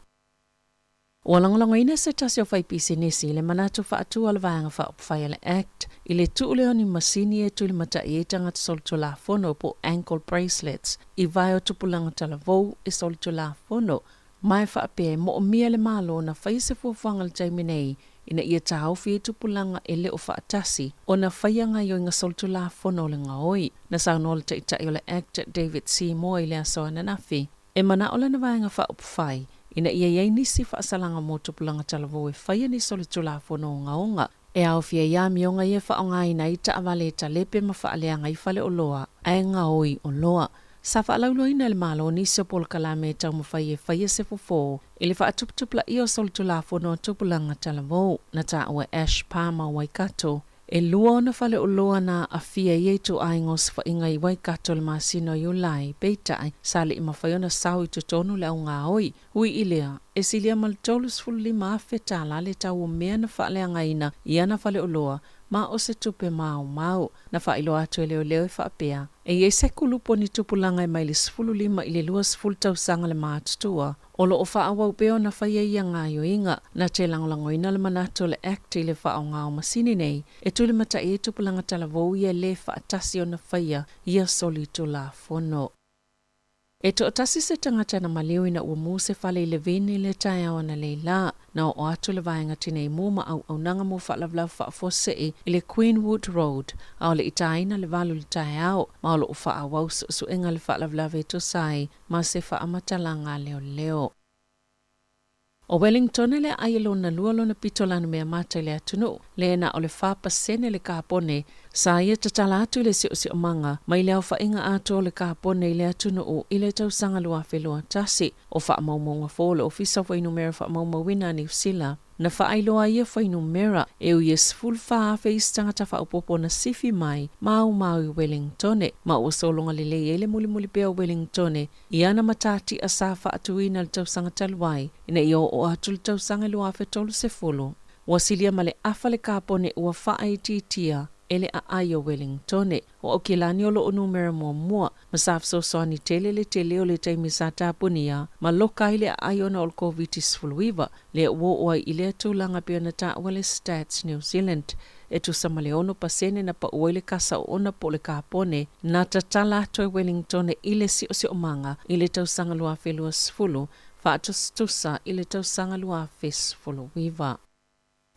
Speaker 3: O langolango ina se tasi o whai pisinisi le manatu whaatua le vaenga wha opwhai le Act i le tuuleo ni masini e tuli mata i e tangata solitu la fono po ankle bracelets i vai o tupulanga talavou e solitu la fono. Mai whaapea mo o mia le malo na whai se fuafuanga le taiminei ina ia tahaufi e tupulanga e leo whaatasi o na whaianga i o inga solitu la fono le ngaoi. Na sauno le taitai o le Act David C. Moore i le asoa nanafi. E mana o le na vaenga wha opwhai ina ia iei nisi whaasalanga mō tupulanga talavou e whaia ni solitu la fono o ngaonga. E au fia ia mionga ia whaonga ina i ta avale ta lepe ma whaaleanga i whale o loa, ai ngā oi o loa. Sa whaalaulo ina le malo nisi o pol kalame tau ma whaia se fofo, ili whaatuputupla i o solitu la fono tupulanga talavou, na ta ua Ash Palmer Waikato. E lua na whale o loa na a fia i tu aingos wha inga i Waikato le masino i ulai, peitai, sale i mawhaiona sau i tutonu le au ngā oi, hui ilea, e silia maltolus fulu ma whetala le tau o mea na whaaleanga ina i ana whale o loa, ma o se tupe mau, na whailo atu e leo e whaapea. E iei sekulupo ni tupulanga i maili sfulu lima i le lua sfulu tau sanga le mātutua, o lo o whaawau peo na whaia ia ngā yo inga, na te langolango ina le manato le Act i le whaao ngā o masini nei, e tuli mata e tupulanga talavou ia le whaatasi o na whaia ia solitu la fono. E to atasi se tangata na maleo ina ua mu se whale i le vini le tai au na leila, na o atu le vaenga tine i muma au nanga mo whaalavlau whaafose i le Queenwood Road, au le itaina le valu le tai au, ma o lo whaawau suenga le whaalavlau e to sai, ma se whaamatalanga leo. O Wellington le aielo na lualo na pitolanu mea mata le atunu, le na o le whapasene le kāpone, sa ia tatala atu le si o manga, mai leo whainga ato le kāpone le atunu o ile tau sanga lua whelua tasi, o whaamaumaunga fōle o fisa whainumera whaamaumawina ni usila, na whaailoa ia whainumera e u yes full whaafe istangata whaupopo na sifi mai, mau i Wellingtone, ma ua solonga lele ele muli pea Wellingtone, i ana matati a sa whaatuina le tau sanga taluai, ina i o atu le tau sanga lua whe tolu se fulu. Wasilia male afa le kāpone ua whaaitia, ele a ai o Wellingtone, o au kilani o loo numera mua, ma safso soani tele o le taimi sa tāpunia, ma loka ile a ai ona o le COVID-19, le uo oai ile tūlanga pia na ta wale Stats New Zealand, e tu samaleono pasene na pa uile kasa ona po le kāpone, na tatala ato e Wellingtone ile si o manga, ile tau sanga lua whelua sfulu, whaatustusa ile tau sanga lua whesfulu wiva.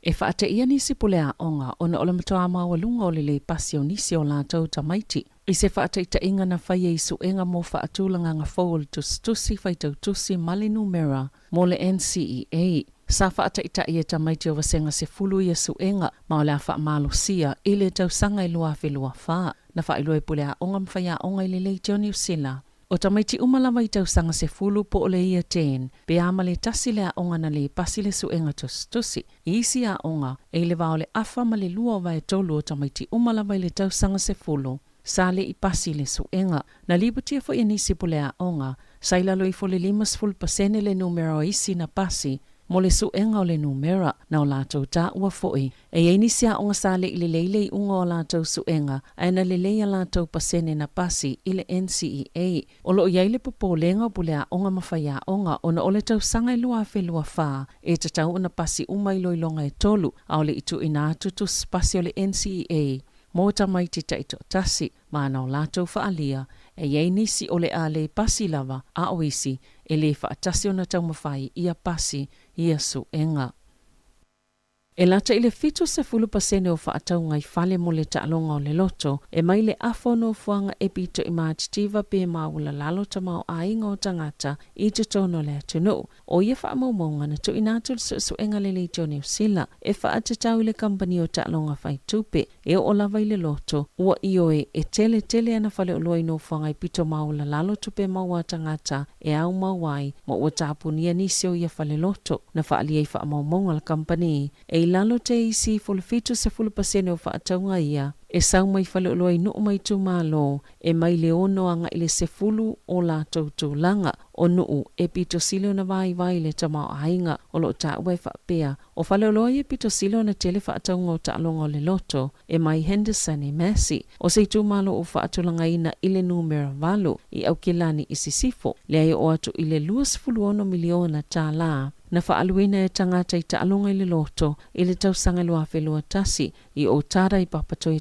Speaker 3: E whaate ia nisi pulea onga ona o le matoa mawalunga o le pasi o nisi o lātou tamaiti. I se whaataitainga na whai e suenga mo whaatulanga ngā whawal tusi whaitau tusi mali numera mo le NCEA. Sa whaataitai e tamaiti o wasenga se fulu i a suenga ma o le a whaamalosia i le tausanga i lua whelua wha. Na whailua e pule a onga mwhai a onga i le leitio New Zealand. O tamaiti umalawa i tausanga se fulu po o le ia ten, pe ama le tasi le a onga na le pasi le suenga tusi. I isi a onga e le wao le afa ma le lua o vai tolu o tamaiti umalawa i le tausanga se fulu. Sa le i pasi le suenga. Na libutia fo i nisi po le a onga, sa ilalo i fo le 5% le numero isi na pasi, mo le suenga o le numera na o lātou tā ua foi. E nisi a onga sa le i le leile i unga o lātou suenga, a na le leia lātou pasene na pasi i le NCEA. O lo iai le popolenga o pule a onga mawhai a onga, o na o le tau sanga i lua whelua wha, e tatau na pasi umailo i longa e tolu, a o le itu ina atutus pasi o le NCEA. Mō tamaiti taito tasi, mana o lātou whaalia, e iei nisi o le a le pasi lava, a o isi, e le whaatasi o na tau mawhai ia pasi, ia suenga. E lata i le 7% o whaatau ngai whale mo le taalonga o le loto, e mai le afono fuanga e pito i maatitiva pe maula lalo tamau a inga o tangata i te tono le atunu. O ia whaamaumaunga na tu inatu suenga le leitio New Zealand, e whaatatau i le kampani o taalonga whai tupe, e o lava i le loto, ua ioe e tele ana whale o loi no fuanga i pito maula lalo tupe maua tangata, e au mauai, mo ua tāpunia nisi o ia whale loto, na whaalia i whaamaumaunga la kampani, e lalo te isi fulfitu se 10% o whaataunga ia, e sau mai whaleoloa i nuu mai tu malo, e mai le ono anga i le se fulu o la tautulanga, o nuu e pito silo na vai le tamau ainga, o lo ta ue whapea, o whaleoloa i pito silo na tele whaataunga o taalonga o le loto, e mai Henderson e Massey, o se tu malo o whaatulanga ina i le numera valu, i au kilani i sisifo, le ai o atu i le 2 miliona tā la, na whaaluina e tangata i taalonga i le loto, i le tausanga lua whelua tasi, i o tara i papatoe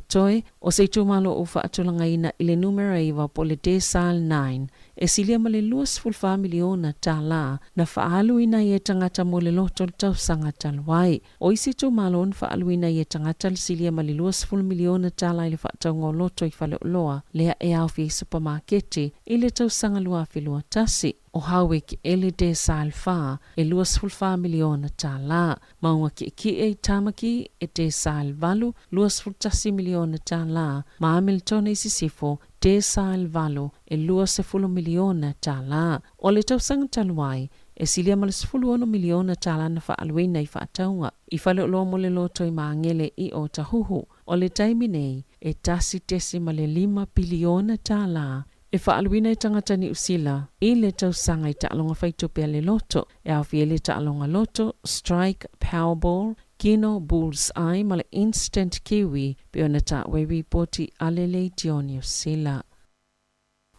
Speaker 3: o se tumalo o whaatulanga ina i le numera iwa po le desal 9, e silia ma le 2 miliona tā la, na whaaluina i e tangata mo le loto le tausanga talwai. O isi tumalo on whaaluina i e tangata le silia ma le 2 miliona tā la i le whaataunga o loto i whaleoloa, lea e au fi supermarketi, i le tausanga lua whelua tasi. O hawe ki ele de salfa e 2 miliona tā la. Maunga ki e tamaki e de salvalu 2 miliona tā la. Ma Hamilton e sisifo de salvalu e 2 miliona tā la. O le tausanga talwai e silia ma le 10 miliona tā la na whaaluina i whaataunga. I whaleoloa mo le loto i maangele i o tahuhu. O le taimi nei e tasi tesi ma le 5 biliona tā la. E whaaluina i tangata ni usila, i le tausanga i taalonga whaitupea le loto, e awhi le taalonga loto, strike, powerball, kino, bullseye, ma le instant kiwi, pe ona ta wewi poti alele tio ni usila.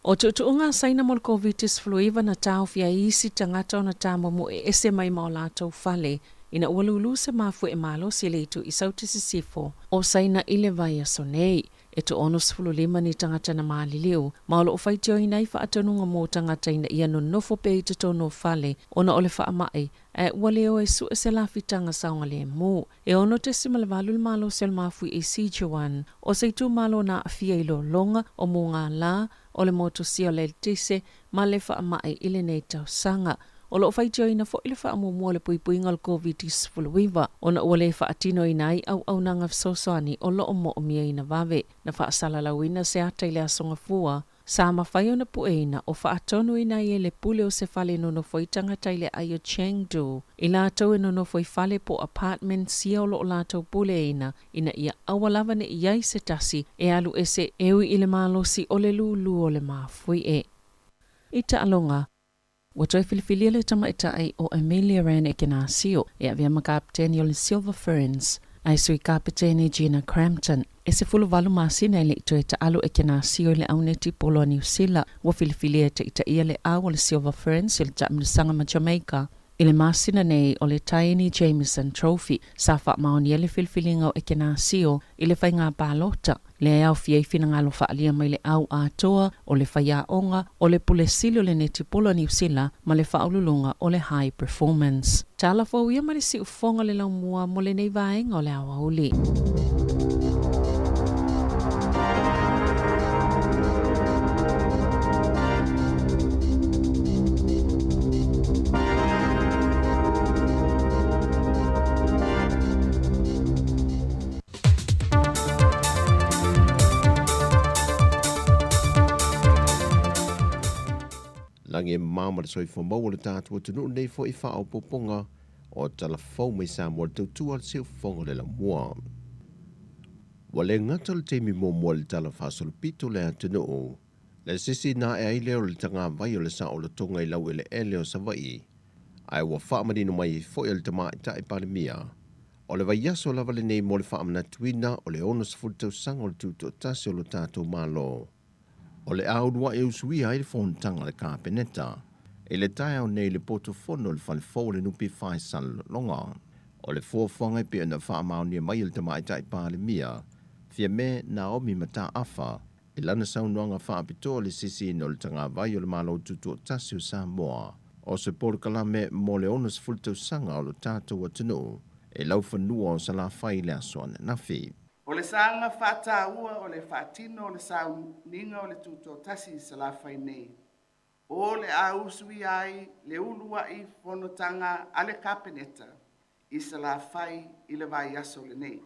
Speaker 3: O tuunga saina mo le COVID-19 fluiva na tau fia isi tangata o na tamo mo e ese mai maolatou fale, ina ualulu se mafu e malo si le itu i sauti sisifo, o saina ile vai sonei, e to onos 15 ni tangata na maaliliu, maolo o whaitio ina i whaatanunga mō tangata ina ia no nofo pe i te tono fale, ona ole whaamai, e ualeo e su e se lawhitanga saunga le mō. E ono te simale valul malo sel mafu i Sijuan, o se tu malo na afia ilo longa o mō ngā la, o le moto sio le tise, ma le whaamai ile nei tau sanga, o lo whaitio ina fo ile whaamumua le puipuinga le COVID-19, ona ua le whaatino ina i au nanga fsosani o lo mo o mia ina vave, na whaasalalawina se ata ile asonga fua, sa mawhai ona pueina o whaatonu ina i le pule o se fale nono foitanga taile ayo Chengdu, i lātou e nono foi fale po apartment sia o lo lātou pule ina ia awalava ne iai se tasi e alu ese ewi ile malosi o le lulu o le mafui e. Ita alonga, Watoi filifilia le tamaitai o Amelia Ran e Kenasio, e avia makapteni o le Silver Ferns, ai sui kapiteni Gina Crampton. E se fulu valu masina e le ito e taalu e Kenasio le auneti polo New Zealand, wa filifilia te ita ia le au le Silver Ferns e le taamnisanga ma Jamaica. Ile masina nei o le Taini Jameson Trophy, sa wha maoni ele filifilinga o e Kenasio, ile whai ngā pālota. Le au fiei fina ngalo whaalia mai le au atoa, o le whaia onga, o le pule silo le neti polo New Zealand, ma le whaululunga o le high performance. Tala fau ia mari si ufonga le laumua mo le nei vaenga o le awa uli.
Speaker 6: Lange mama soi fo mau le tātua tunu nei fo I wha au poponga o Talafou Mai Samoa Tautua le seu fonga le la mua. Wale ngata le teimi mo le talafasol pito le atunu o. Le sisi na e aile o le tanga vai o le sa o le tonga I lau ele ele o Savai. Ai wa whaamarino mai fo le tama I tae palemia. O le vai aso lava le nei mo le whaamana tuina o le ono sfultau sanga o le tuto tasi o le tātou malo. O le aurua e usui ai le fontanga le kāpeneta. E le tae au nei le portofono le whalefo le nupi whai san longa. O le fuafonga pe ana whaamau ni mai le tama I tae palemia. Fia me Naomi mata afa. E lana saunuanga whaapito le sisi no le tanga vai o le malo tuto tasi o Samoa. O se porkalame mo le ono sfultau sanga o le tātou atunu. E lau whanua o sa la whai le asoane nafi.
Speaker 7: O le sanga whātāua o le whātino o le sauninga o le tūtotasi sa la whai nei. O le ausui ai le ulua I whanotanga ale kapeneta I sa la whai I le vai aso le nei.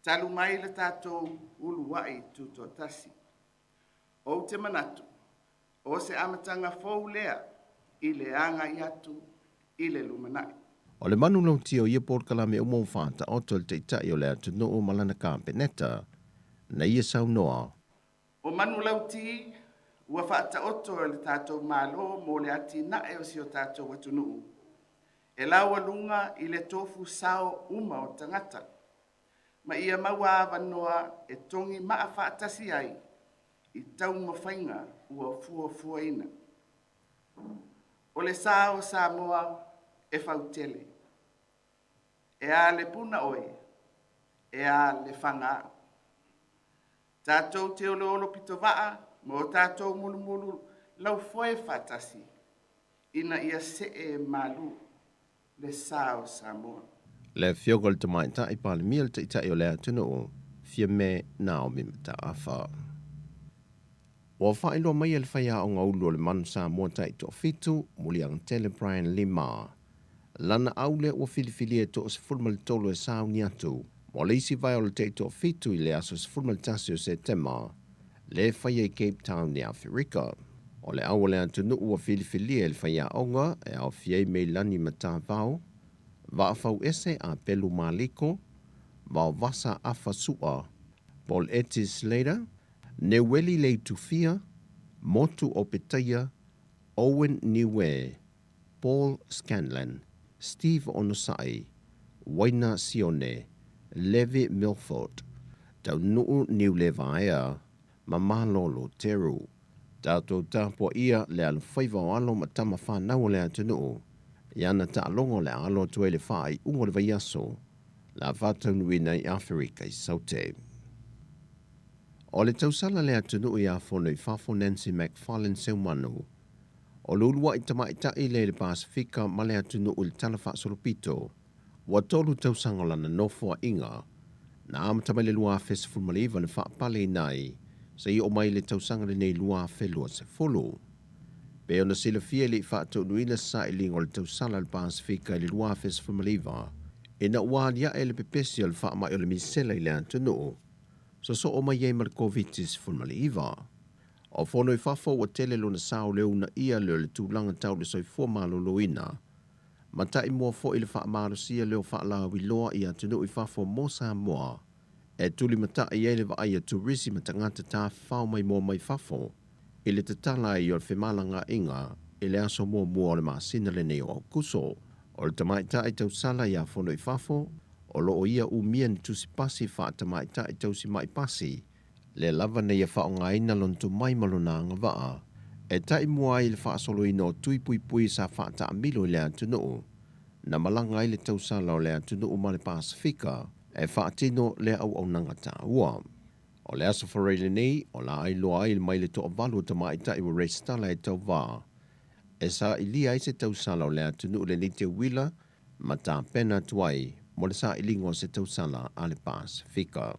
Speaker 7: Talu mai le tātou ulua I tūtotasi. O te manatu, o se amatanga fōu lea I le anga I atu I le lumanai.
Speaker 6: O le manu lau tio ia porkalame o mou whāta o tol te itai o le atunu o malana kāpeneta na ia sau noa.
Speaker 7: O manu lau ti ua whaata oto le tātou malo mo le ati nae o si o tātou atunu. E laua lunga I le tofu sao uma o tangata. Ma ia maua wanoa e tongi maa whaatasi ai I tau mawhainga ua fua ina. O le sao Samoa e whautele. E a le puna oe, e a le whanga. Tātou te olo pito waa, mo tātou mulu lau foe whatasi. Ina ia se e malu le sao Samoa.
Speaker 6: Le fiogo le tamai ta I pale mil te itai o le atunu o, fia me Naomi mata afa. Wa whaelo mai le whaia o ngaulo le manu Samoa ta I to fitu, muli ang tele Brian Lima. Lana aule o filifili e to o se fulmal tolo e sao ni atu. Mo le isi vai o le te to fitu I le aso se fulmal tasi o September. Le whaia I Cape Town ni Afrika. O le awa le atunu o filifili e le whaia onga e au fiei mei lani mata vau. Vaafau ese a pelu maliko. Vau vasa afa sua. Paul Etis Slater. Neweli le tufia. Motu o Petaya. Owen Niwe. Paul Scanlon. Steve Onosai, Waina Sione, Levi Milford, Tau Nuu Niu Levaea, Mama Lolo Teru, Tātou tāpua ia le ala whaiva o alo ma tama whanau le atunu, Iana ta alongo le alo tue le whai ungo le vaiaso, la whatau nui nei Afrika I saute. O le tausala le atunu I a whono I whafo Nancy McFarlane Seumanu, O lulua I tamaitai le Pasifika ma le atunu o le talafa solopito, wa tolu tausanga lana nofo inga, na amatamai le lua festival maliva le whaapale nai, sa I o mai le tausanga le nei lua felua se folo. Pe ona sila fia li whaatau nuina sa I lingo le tausala le Pasifika le lua festival maliva, e na uadia e le pepesi o le whaamai o le misela I le atunu, so o mai e Markovitis fulmaliva. O fono I whafo o tele lona sao leo na ia leo le tūlanga tau le soifua maloloina. Mata I mua fo I le wha marosia leo wha la wiloa I atunu I whafo mo Samoa. E tuli mata I ele wa aia turisi matangata tā whao mai mua mai whafo. I le tatala I o le whemalanga inga, I le aso mua mua o le maasina le nei o kuso. O le tamaita I tau sala I a fono I whafo, o lo o ia umia ni tusi pasi wha tamaita I tau si mai pasi. Le lava nei a whaongaina lonto mai malona anga waa. E tai mua I le whaasolo ino tui pui pui sa whaata amilo le atunu. Na malanga I le tausala o le atunu ma le Pasifika. E whaatino le au au nangata ua. O le aso whareile nei, o la ai loa I le mai le toa valu ta maita I wa reistala e tau waa. E sa I lia I se tausala o le atunu le nite wila, ma ta pena tuai, mo le sa I lingo se tausala a le Pasifika.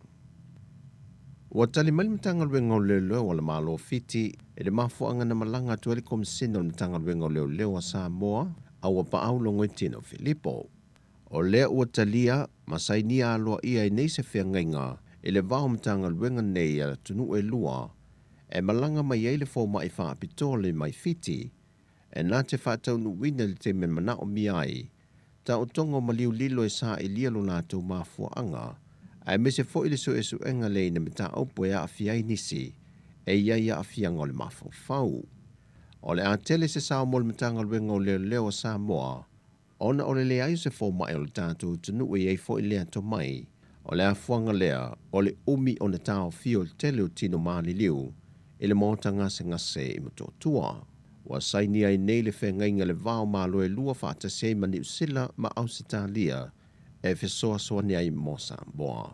Speaker 6: Wa tali malimatanga luenga o leo leo wala malo fiti, e le mafuanga na malanga tuele komisina o matanga luenga o leo leo a Samoa, au wa paau longo tino Filipo. O lea ua talia, masai ni aloa ia I nei se whea ngainga, e le vao matanga luenga nei a tunu e lua, e malanga mai eile fo mai wha pitole mai fiti, e nā te whātau nuwina le te me mana o mi ai, ta o tongo maliu lilo e sā e lia lo nātou māfua anga, ai me se fo i le so e su enga le ina me ta aupo e a awhiai nisi, e ia ia awhianga o le mafau fau. O le a tele se sao mo le matanga luenga o leo leo a Samoa, ona o le lea i se fo mai o le tātou tunu e ei fo i lea to mai, o le a fuanga lea o le umi o na tau fio le tele o tino maali liu, e le mōta ngase ngase i matotua. Wa saini ai nei le whengainga le vāo mālo e lua whaata se mani usila ma Ausitalia e fesoa soa ni ai mo Samoa.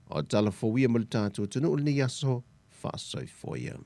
Speaker 6: O tala fowia mo le tātou tunu o le ni aso, whaasoi foia.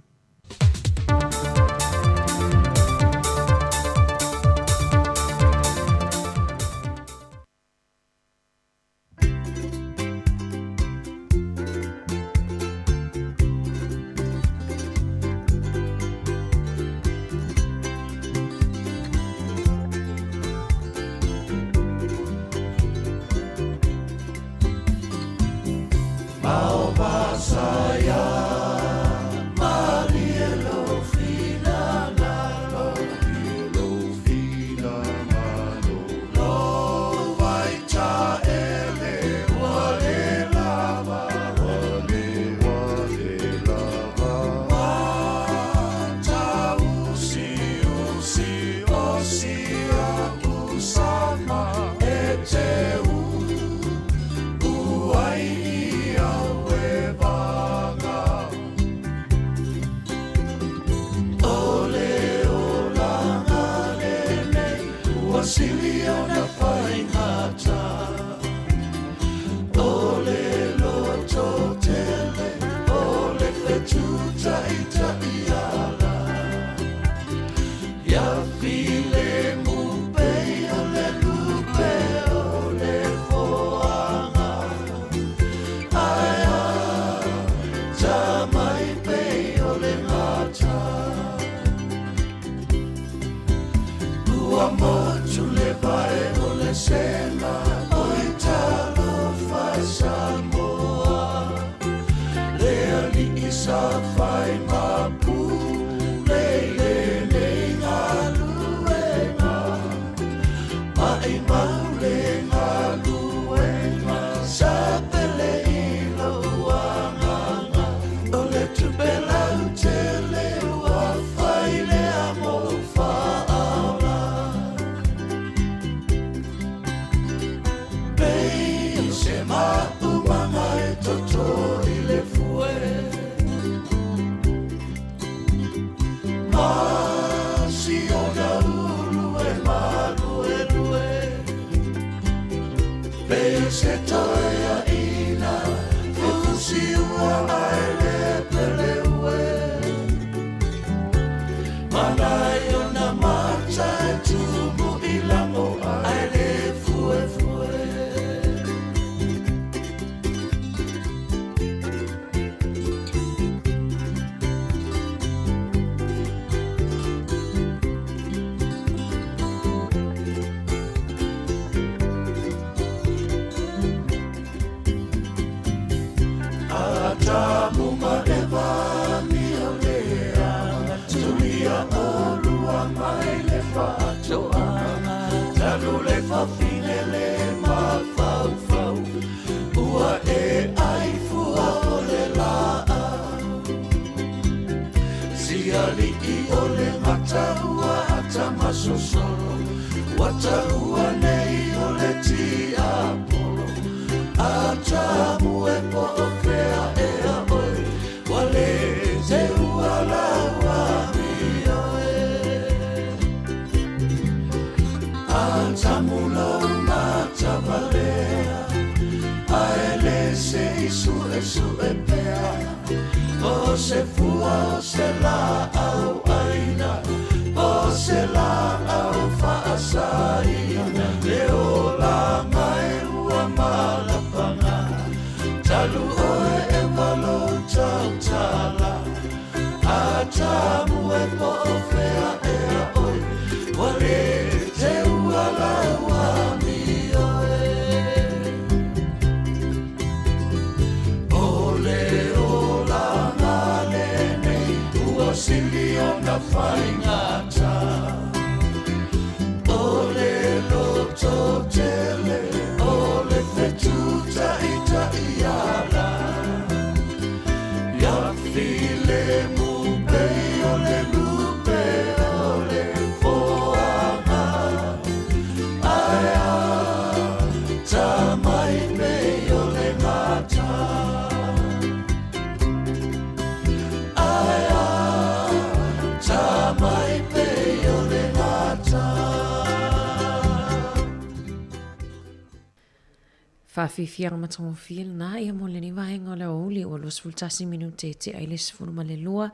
Speaker 12: Whawhiwhianga matongo whil na ia mo le ni wahenga o le ouli o los fultasi minute te ai le sifuruma le lua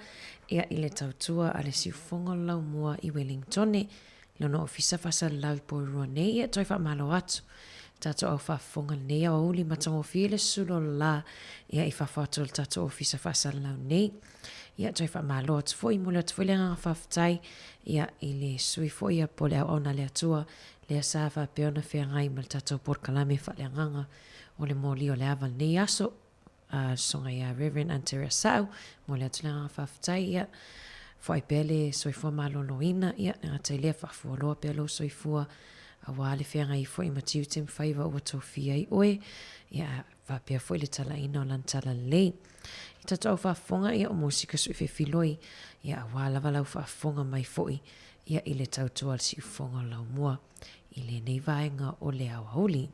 Speaker 12: ia i le tautua a le siufonga lau mua i Wellingtone. Lono ofisa fasa lau i poirua nei ia toi whamalo atu. Tato au whafonga nei a ouli matongo whil le sulo la ia i whawhatu le tato ofisa fasa lau nei. Ia toi whamalo atu fo i mule atu whalenga whawtai ia i le sui fo ia po le au ona le atua le safa peona fe ngai mal tato por kalame fa le nganga o le moli o le aval nei aso songa ia Reverend Antera Sau mo le atu le nganga whawtai ia fo ai pele soifua maloloina ia nga te lea whafualoa pelo soifua a wale fe ngai fo i matiu tem whaiva ua tofia i oe ia whapea fo i le tala ina o lantala lei. I tato au whafonga ia o musika sui fe filoi ia a wala walau whafonga mai foi ia i le tautua al si ufonga lau mua i le nei vaenga o le au hauli.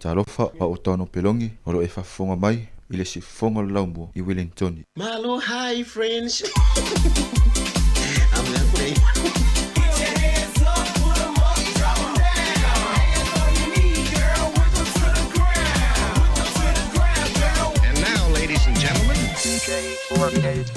Speaker 17: Talofa o tono pelongi o lo e whafonga mai i le sifonga laumbo i Wellington.
Speaker 18: Malo, hi friends. I'm not great. And now, ladies and gentlemen, DJ 4K's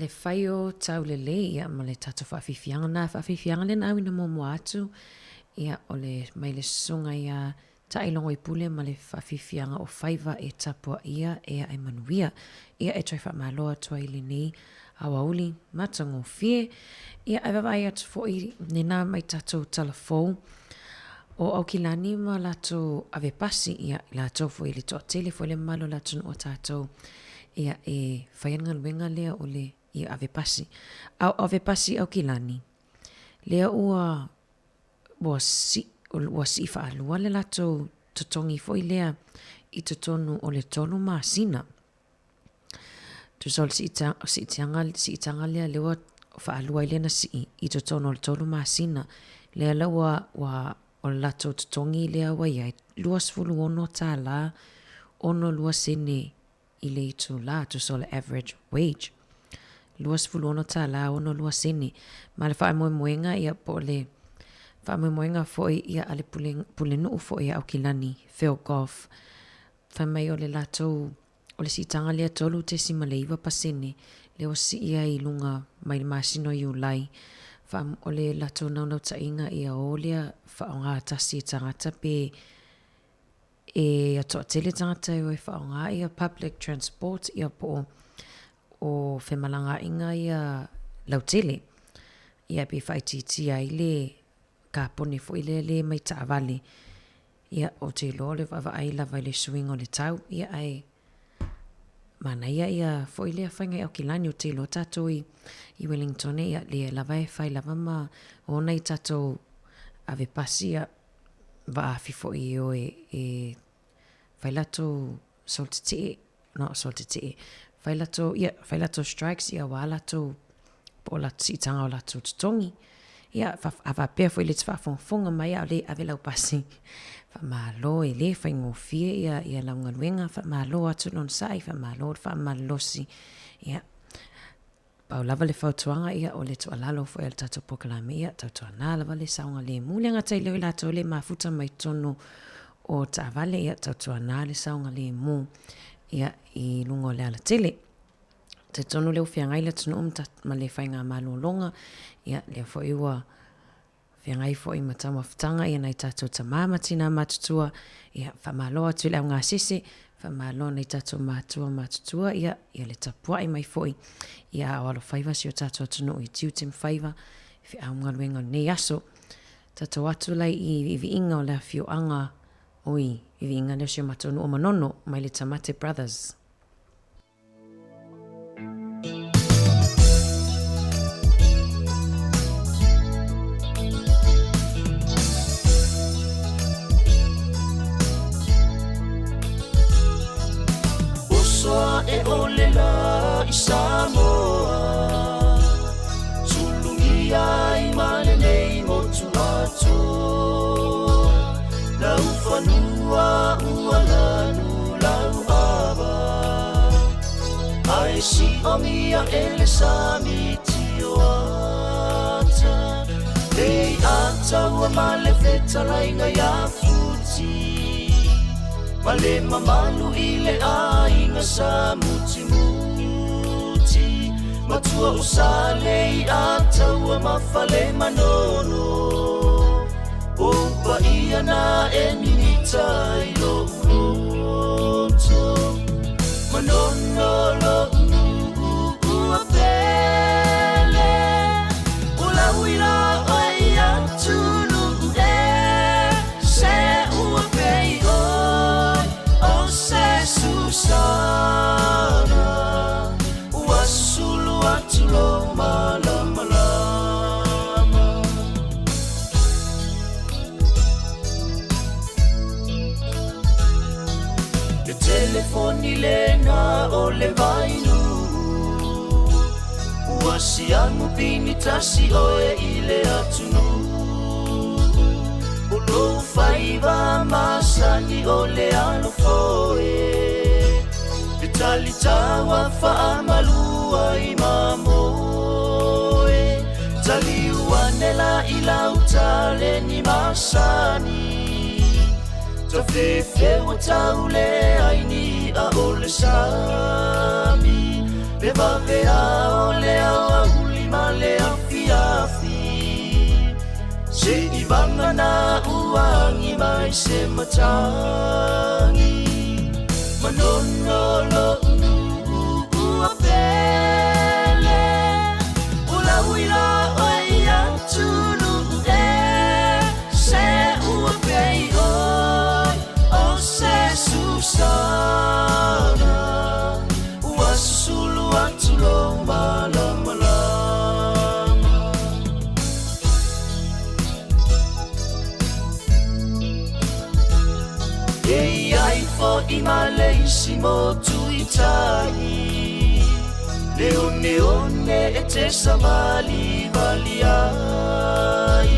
Speaker 12: Ale whaio tau lele ia ma le tato whaafifianga na whaafifianga le nau ina momo atu ia o le mai le sunga ia tailongo i pule ma le whaafifianga o whaiva e tapua ia ea e manuia ia e trai whaamaloa tua ili nei awauli matango fie ia e wawai atu fo i nena mai tato talafou o au kilani ma lato ave pasi ia lato fo ili toa tele fo le malo lato o tato ia e whaianga luenga lea o le ia ave pasi. Au ave pasi au kilani. Lea ua si whaalua le lato totongi foi lea i totonu o le tonu maasina. Tu sol si itanga lea lewa whaalua ilena si i totonu o le tonu maasina. Lea lawa o le lato totongi lea waiai. Luas fulu ono tā la ono luas sene i le itu la tu sol average wage. Luas fuluono tā la ono luas sene. Ma le whae moenga ia po le whae moenga foi ia ale pule nuu foi ia au kilani Phil Goff. Whae mai o le latou o le sitanga lea tolu te si maleiwa pasene le o si ia i lunga mai le masino i ulai. Whae o le latou naunau ta inga ia o lea whae ngā tasi e tangata pe e atoa tele tangata i whae ngā ia public transport ia po o whemalanga inga ia lautele. Ia pe whaititi ai le ka pone fo ile le mai taavale. Ia o te lo le vava ai lava le swing o le tau. Ia ai mana ia fo ile a whainga au kilani o te lo tato i Wellington ia le lava e whai lava ma o nei tato ave pasia va fifo I o e whailato soltiti, not soltiti, whailato strikes ia wa lato po la titanga o lato tutongi. Ia fa pea fo le whafonga mai au le ave lau pasi. Fa malo e le whaingo fie ia launga luenga, fa malo atu non sai, fa malo fa malosi. Ia pau lava le whautuanga ia o le toa lalo fo el tato pokalame ia tautua nā lava le saunga le mulenga tai leo lato le mafuta mai tono o ta vale ia tautua nā le saunga le mu ia I lungo le ala tele. Te tono leo whiangai le tunu ma le whainga malolonga ia leo fo iwa whiangai fo I matama futanga ia nei tato ta mamatina matutua ia whamaloa tu leo ngā sese whamaloa nei tato matutua ia le tapua I mai foi ia awalo whaiva si o tato atunu I tiu tim whaiva fi aunga luenga nei aso tato atu lai I inga o le fio anga oi I inga leo si o matonu o manono mai le Tamate Brothers.
Speaker 19: E olela I Samoa Tulungi ai male nei motu ato Lau whanua ualanu lau hawa Ai si omia ele sami tio ata Ei ata ua male whetalainga ia futi Male mamalu ile ainga sa muti Matua usale ataua mafale manono Opa ia na eminita ilo uroto Manono lo uapele Ula wila oi atunu Se uapei Susana Wasulu atulo malama lama Le telefoni lena o le vainu Wasiamu pini tasi oe ile atunu Ulo faiva masani o le alofoe Talitawa faamalua I mamoe Taliuanela ila utale ni masani Tafefe wa taule aini a ole sami Bevave a ole awa ulima le afiafi Se ibanga na uangi mai se matangi Manono lo uapele Ula wila oi atunu Se uapei oi O se Susana Wasulu atulo malama lama Ei ai fo I maleisimo tuitai Leone e te samali valiai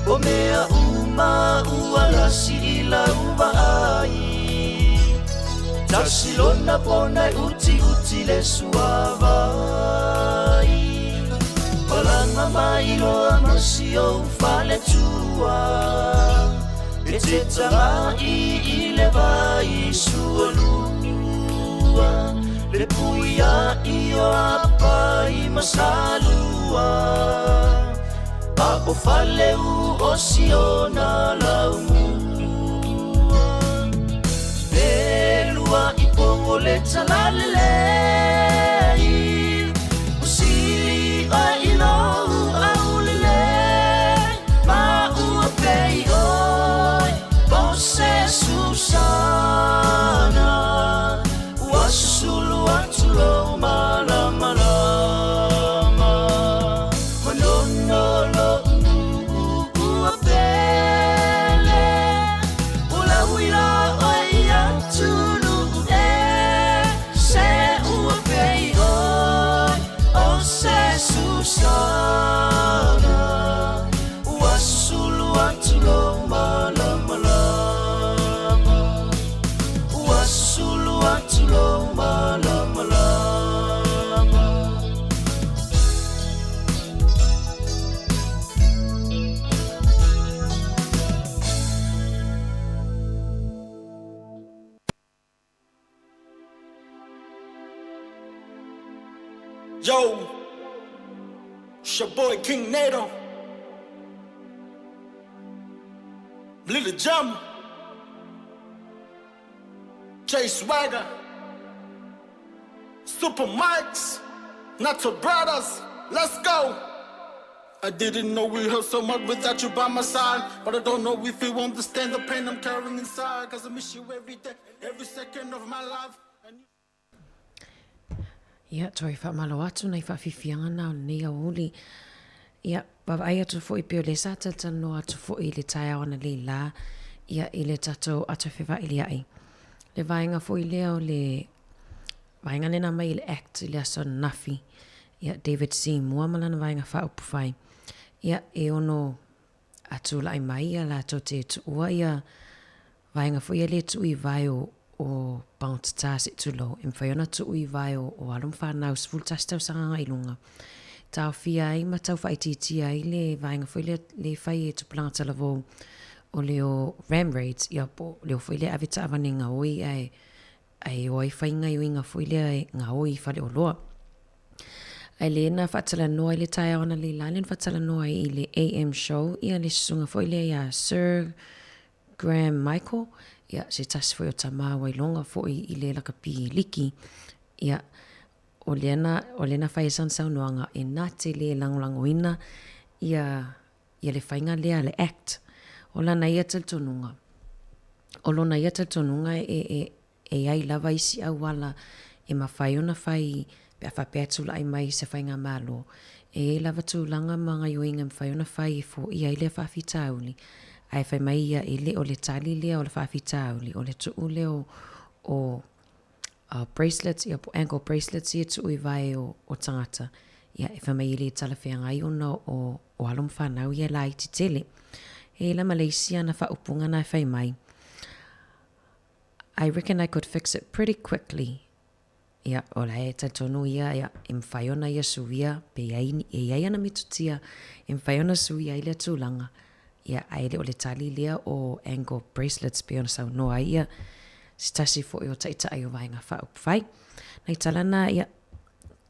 Speaker 19: O mea uma ualasi ila uvai Tasilona pona uti le suavai Palanga mai loa masio fale tua E te tangai ile vai sualua Le puia io apai masalua A o faleu o siona laumua Velua I pongo le talalelei Usili a ilou aulele Ma ua pei oi Bose Susana Wasusulu atulo malama lama Manono lo uapele Yo, it's your boy King Nato, Little Jump, Jay Swagger, Super Mikes, Nato Brothers, let's go. I didn't know we hurt so much without you by my side, but I don't know if you understand the pain I'm carrying inside, cause I miss you every day, every second of my life.
Speaker 12: Ia, toi whamalo atu nei whawhiwhianga nao nei a uli. Ia, wawai atu fo I peo le sata tano atu fo I le tai awana le la. Ia, I le tatou atu whiwa I le ai. Le vainga fo I leo le... Vainga nena mai le act I le aso nafi. Ia, David C. Muamalana vainga whaupu whai. Ia, e ono atu lai mai ia la to te tu ua ia. Vainga fo ia le tu I vai o bounce tasi tulo im whaiona tu ui vai o alum whanau sful tastau sanga ilunga. Tau fia ai ma tau whaititi ai le vainga fwoi le whai e tupulanga talavo o leo ram raids ia po leo fwoi le avita avane ngā oi ai oi whainga i winga fwoi le ngā oi whale o loa. Ai le na whatala noa I le tai awana le lalien whatala noa I le AM show ia le sunga fwoi le ia Sir Graham Michael ia se tasi foi o tama wai longa foi I le laka pi liki ia o lena fai san sau noanga e nate le langolangoina ia le fainga lea le act o lana ia taltonunga o lona ia taltonunga e ai lava isi au wala e mawhai ona fai pe a whapeatula ai mai se fainga malo e lava tūlanga mga yoinga mwhai ona fai fo ia I le whawhitauli ai fai mai ia I le o le tali lea o le whawhitauli o le tuu leo o bracelets ia po ankle bracelets ia tuu I vai o tangata ia e fai mai I le talawhianga I ona o alum whanau ia lai ti tele e la Malaysia na whaupunga na fai mai I reckon I could fix it pretty quickly ia o la e tatonu ia im whaiona ia suia pe ia ana mitutia im whaiona suia I le tūlanga ia ai le o le tali lea o ankle bracelets pe ona sau noa ia stasi fo I o taita ai o vainga whaupu whai. Nei talana ia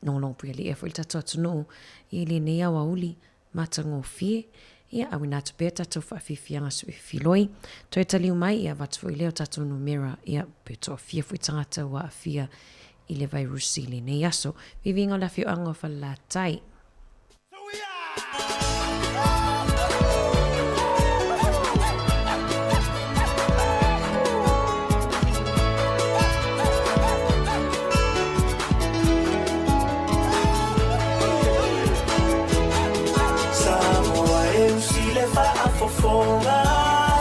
Speaker 12: nonong pui li e fo I tato atunu I le nea wa uli matango fie ia awina tu pe tato whawhiwhianga sui filoi. Toi taliu mai ia watu fo I leo tato numera ia pe to fie fo I tangata wa fia I le virusi le nei aso. Vivinga la fio ango whala tai.
Speaker 19: Fofonga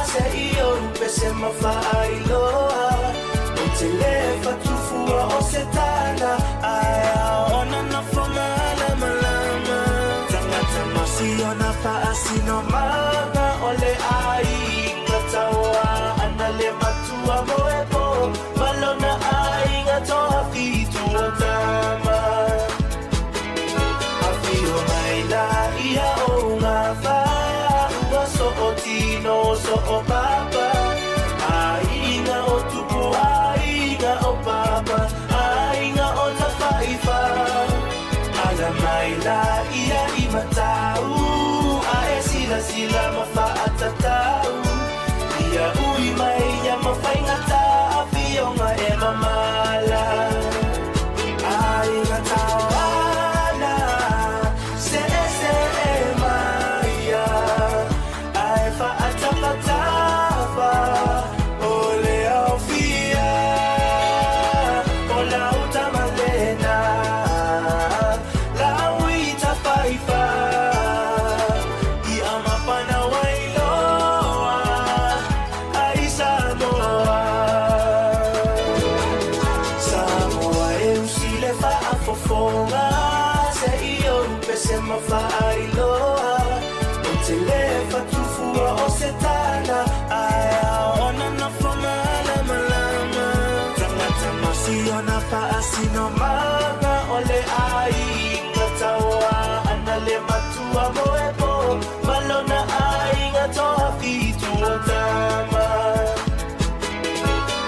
Speaker 19: se io rupese ma fai loa o te lefa tufua o se tana aia ona na fonga malama tangata masi ona pa asino manga ole ai katawa ana le matua moebo malona ai ngatoa fitu o tama afio mai la ia o ngā so o tino so o papa ainga o tupu ainga o papa ainga o ta faifa ala mai la ia I matau a e sila mafa atatau ia ui mai ia mafainga ta avionga e mamala ainga tawana se maia fa atapatapa ole aufia ola utamalena la uita faifa I amapana wailoa ai Samoa e usile fa afofonga se io rupese ma fa ailoa o te lefa tufua o se tana aia ona na fonga malama tangata masi ona pa asino manga ole ai ngatawa ana le matua moebo malona ai ngatoa fitu o tama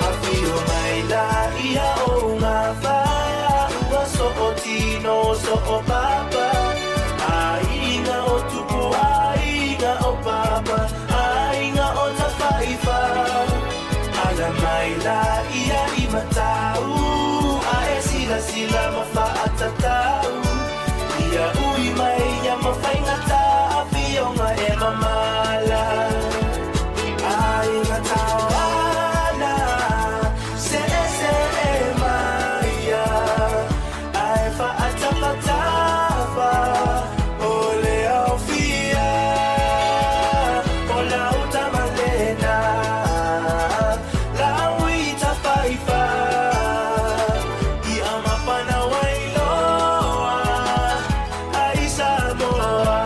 Speaker 19: afio mai la ia o ngā whai ua so o tino no so o papa Ainga o tupu ainga o papa Ainga o ta whaifa Ala mai la ia I matau A e sila sila ma whaatatau Ia ui mai ia ma whaingata A fionga e mamala Ainga tawana Se e maia Ai whaatapatapa O le au fia O la uta malena La uita whaifa I amapana wailoa Ai Samoa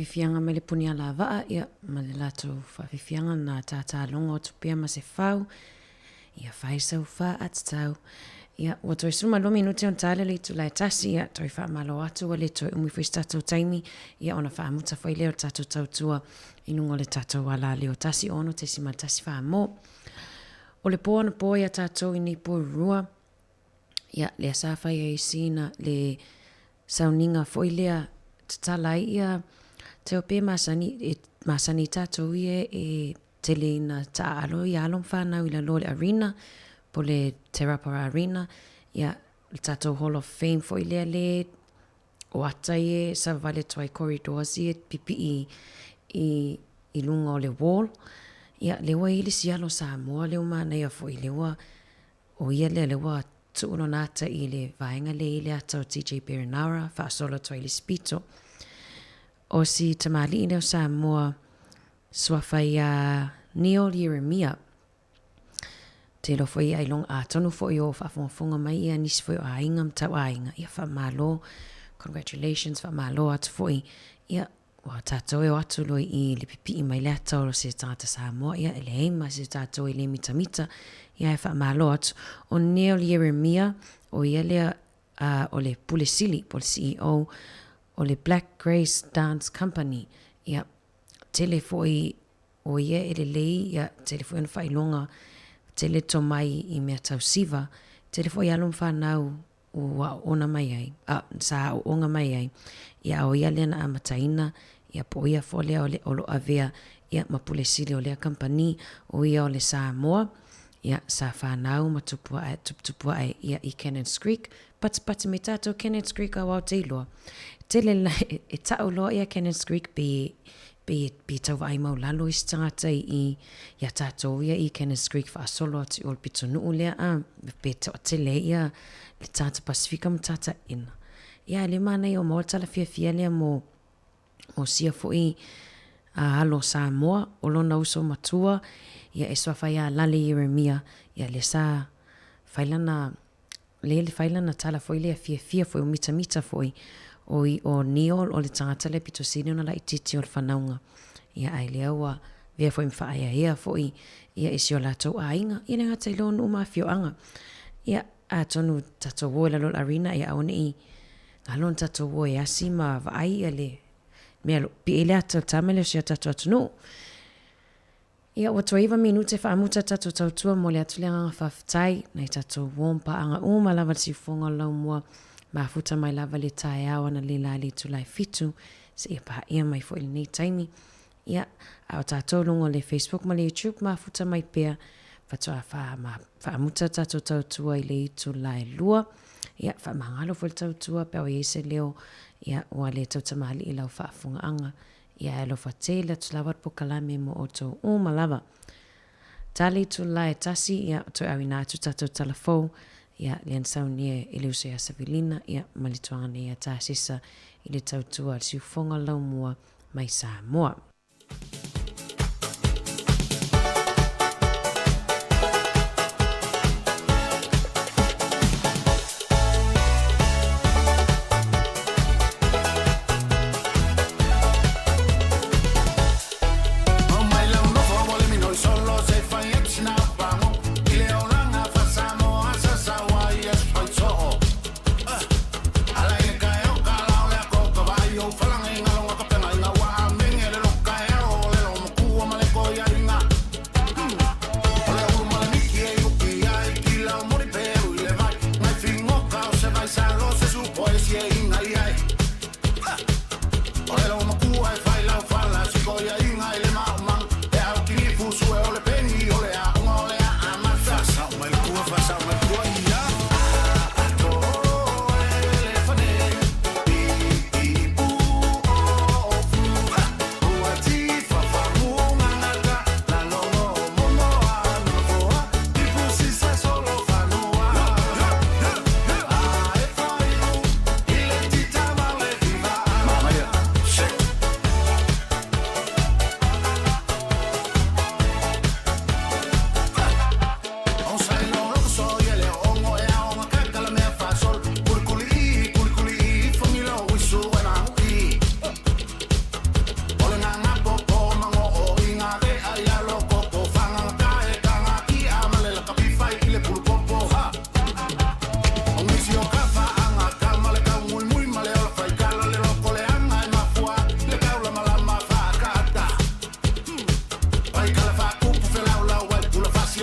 Speaker 12: whawhiwhianga me le puni ala waa, ia, ma le lato whawhiwhianga na tata longa o tupia ma se whau, ia whaisau wha atatau, ia, wa toi suma lo minute on tale le tu lai tasi, ia, toi wha malo atu wa le toi umi whistato taimi, ia, ona wha muta whai leo tato tautua, inungo le tato wala leo tasi ono te sima tasi wha mo. O le poa na poa ia tato ini po rua, ia, le asawhai e sina le sauninga foi lea tatalai ia te ope masani tato ia e tele na taalo ia alon whanau ila lo le arena po le Terapara Arena ia le tato Hall of Fame foi lea le o ata ia sa vale toai corridors ia pipi i lunga o le wall ia le wa ili si alo Samoa le umana ia foi le wa o ia le wa tu uno nata i le vaenga le ile ata o TJ Berenara fa solo to ile spito o si tamali ile o Samoa swafai a Neil Yeremia te lo foi ai long a tonu foi o fa fonga mai ia nisi foi a ingam tau a inga ia fa malo congratulations fa malo at foi ia wa tato e atu loi i le pipi i mai le ata o se tata Samoa ia ele heima se tato i le mitamita ia e wha malot o Neil Yeremia o ia lea o le Pulesili po le CEO o le Black Grace Dance Company ia tele foi o ia ele lei ia tele foi wha ilonga tele to mai i mea tausiva tele foi alum whanau ua ona mai ai sa o onga mai ai ia o ia lena amataina ia po ia fo lea o le olo avea ia ma Pulesili o lea company o ia o le Samoa ia sa whanau ma tupua ai ia i Cannons Creek pati me tato Cannons Creek a wau teiloa tele la e tau loa ia Cannons Creek be tau vai mau lalo i stangata i ia tato ia i Cannons Creek wha solo ati ol pito nuu lea be tau tele ia le tata Pasifika ma tata ina ia le mana i o maua tala fia lea mo sia fui halo Samoa o lona uso matua ia e swafai a lale Yeremia ia le sa failana tala foi lea fia foi o mita foi o Neil o le tangata le pito sini ona la ititi o le whanaunga ia ai lea ua vea foi mwha ia foi ia isi o latou a inga ia ngata i lonu uma fioanga ia a tonu tato woe la lol arena ia aone i ngalon tato woe asi ma vaai ia le mea pi ele ata tamele o sia tato atunu ia o toiva minute fa amuta tato tautua mo le atu leanga whawhitai nei tato wompa anga uma lava si fonga lau mua mafuta mai lava le tae awa na le lali tu lai fitu se ia paha ia mai fo ili nei taimi ia au tato lungo le Facebook ma le YouTube mafuta mai pea fatoa fa amuta tato tautua i le itu lai lua ia fa mangalo fo le tautua peo iese leo ia ua le tautamali i lau whaafunga anga ia elo fatela tu lawat po kalame mo oto malava tali tu lai tasi ia to awina tu tato telefon ia len saunie iluso ya Savilina ia malituanga ia tasisa ile tautua si fonga lau mua mai Samoa
Speaker 20: Falange ngalonga kapena ina wa mengele loka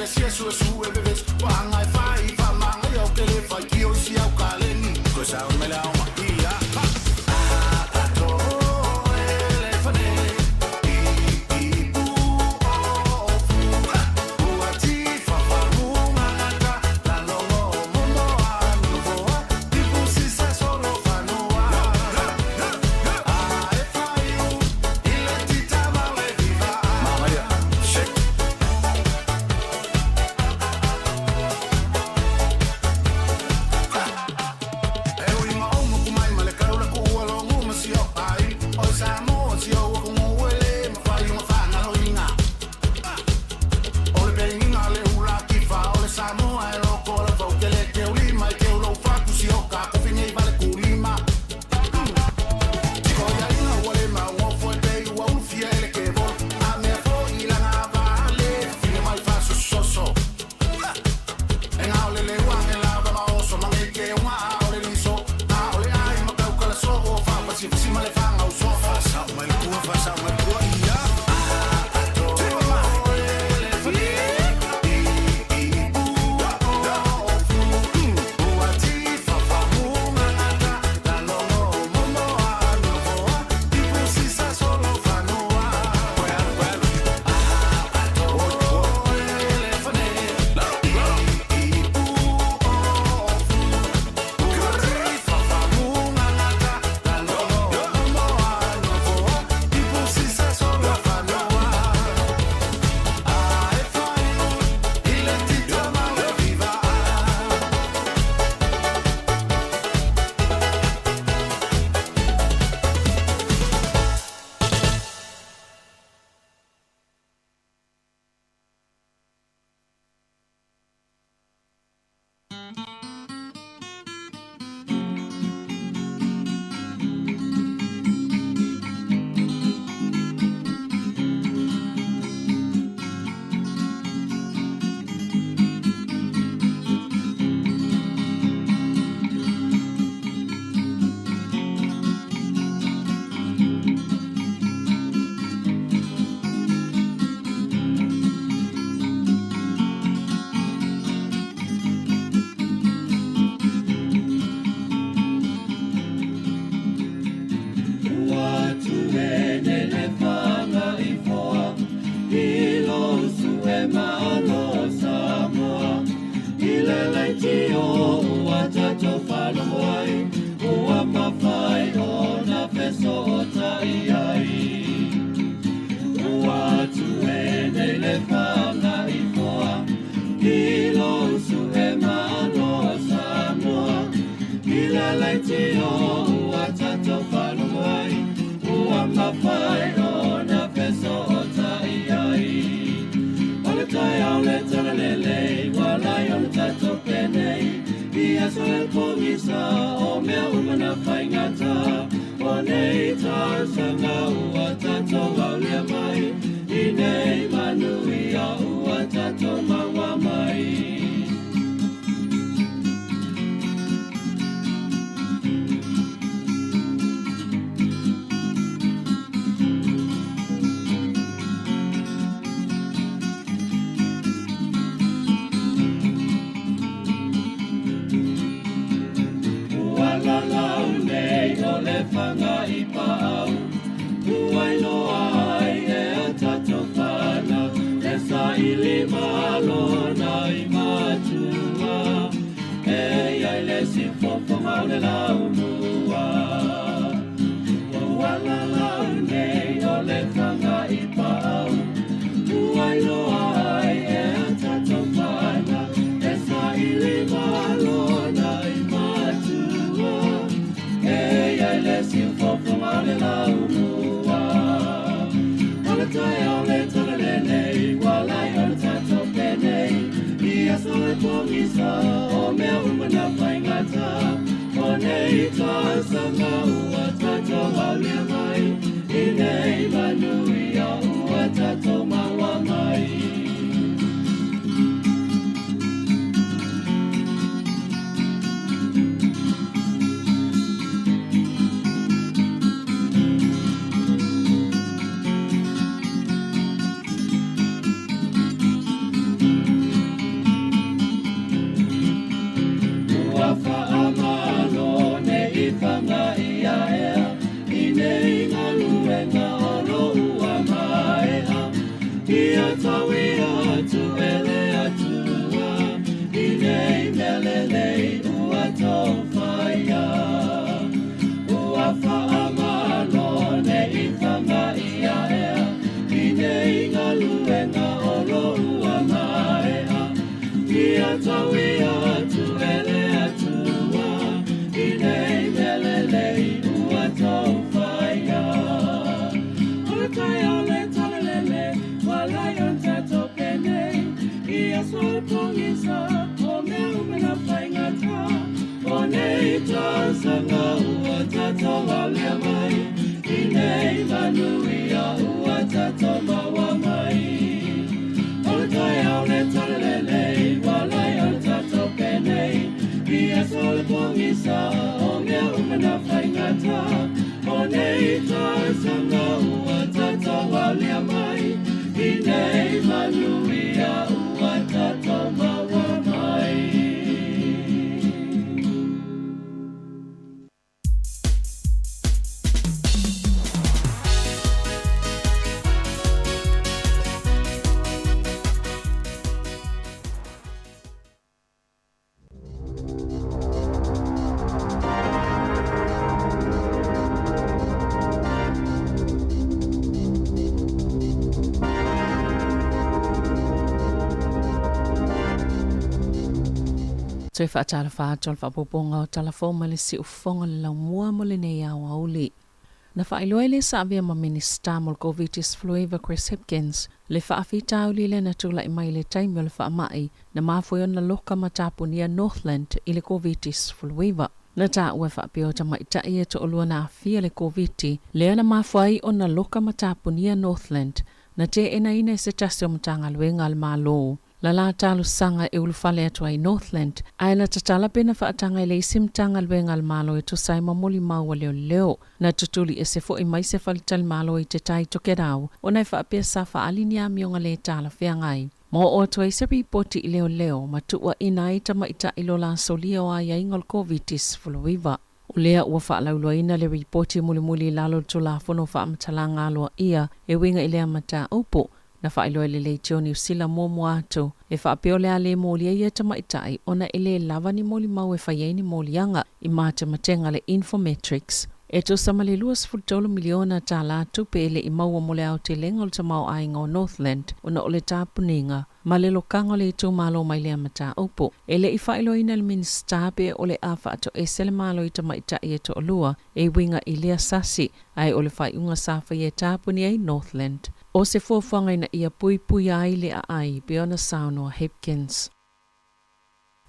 Speaker 20: sia su su e bebes wanga fai fa manga yo que le fa kio si au kaleni ko sa me la ma ia
Speaker 19: Pongisa, o me umana paingata, o nei Ia tawi atu ele atua, I nei melelei ua tau whaia. Ua whaamalo ne I whanga ia ea, I nei ngā luenga o lo ua maea. Ia tawi atu ele atua, I nei melelei ua tau whaia. Ora tai au le talelele, walai on tato penei, Ia sol pongisa, o mea umena whaingata, o nei tāsanga ua tato walea mai, I nei manuia ua tato maua mai. Ora tai au le talelele, walai on tato penei, Ia sol pongisa, o mea umena whaingata, o nei tāsanga ua tato walea mai, I nei manuia ua tato maua mai.
Speaker 3: Toi whaatala whaatol whapoponga o talafoma le si ufonga le lau mua mo le nei au auli. Na whailoe le saavia ma minista mo le Covitis Flueva Chris Hipkins, le whaafita auli le na tula I mai le taimi o le whaamai na mawhoi ona loka matapunia Northland I le Covitis Flueva. Na tā ue whaapio ta maitai e to olua na awhia le Coviti, le ana mawhoi ona loka matapunia Northland, na te ena ina se tasi o matanga luenga al malo. La la talu sanga e ulufale atua I Northland, ai na tatala pena whaatanga I le isimtanga luenga al malo e to sai mamoli maua leo leo, na tutuli e se fo I mai se whalital malo I te tai toke rau, o nai whaapia sa whaalinia mionga le tala whiangai. Mo o to I se ripoti I leo leo, ma tuua ina I tamaita I lola solia o ai ingol Covitis Flueva. O lea ua whaalaulua ina le ripoti muli lalo tula fono whaamatalanga aloa ia, e winga I lea mata upo, na whailoe le leitio ni usila momo ato, e whaapeo lea le molia ia tamaitai, ona ele lava ni moli mau e whaiei ni molianga, I mata matenga le Infometrics. E to samale luas fultolo miliona tā lātu pe ele I maua mole au te lenga o tamau ainga o Northland, ona ole tāpuninga, ma le lokanga le tu malo mai lea mata upo. Ele I whailoe ina le minsta pe ole a whaato e sele malo I tamaitai e to olua, e winga I lea sasi, ai ole whaiunga safa I e tāpuni ai Northland. O se fuafuanga ina ia pui ai le a ai, Beona Saunoa Hipkins.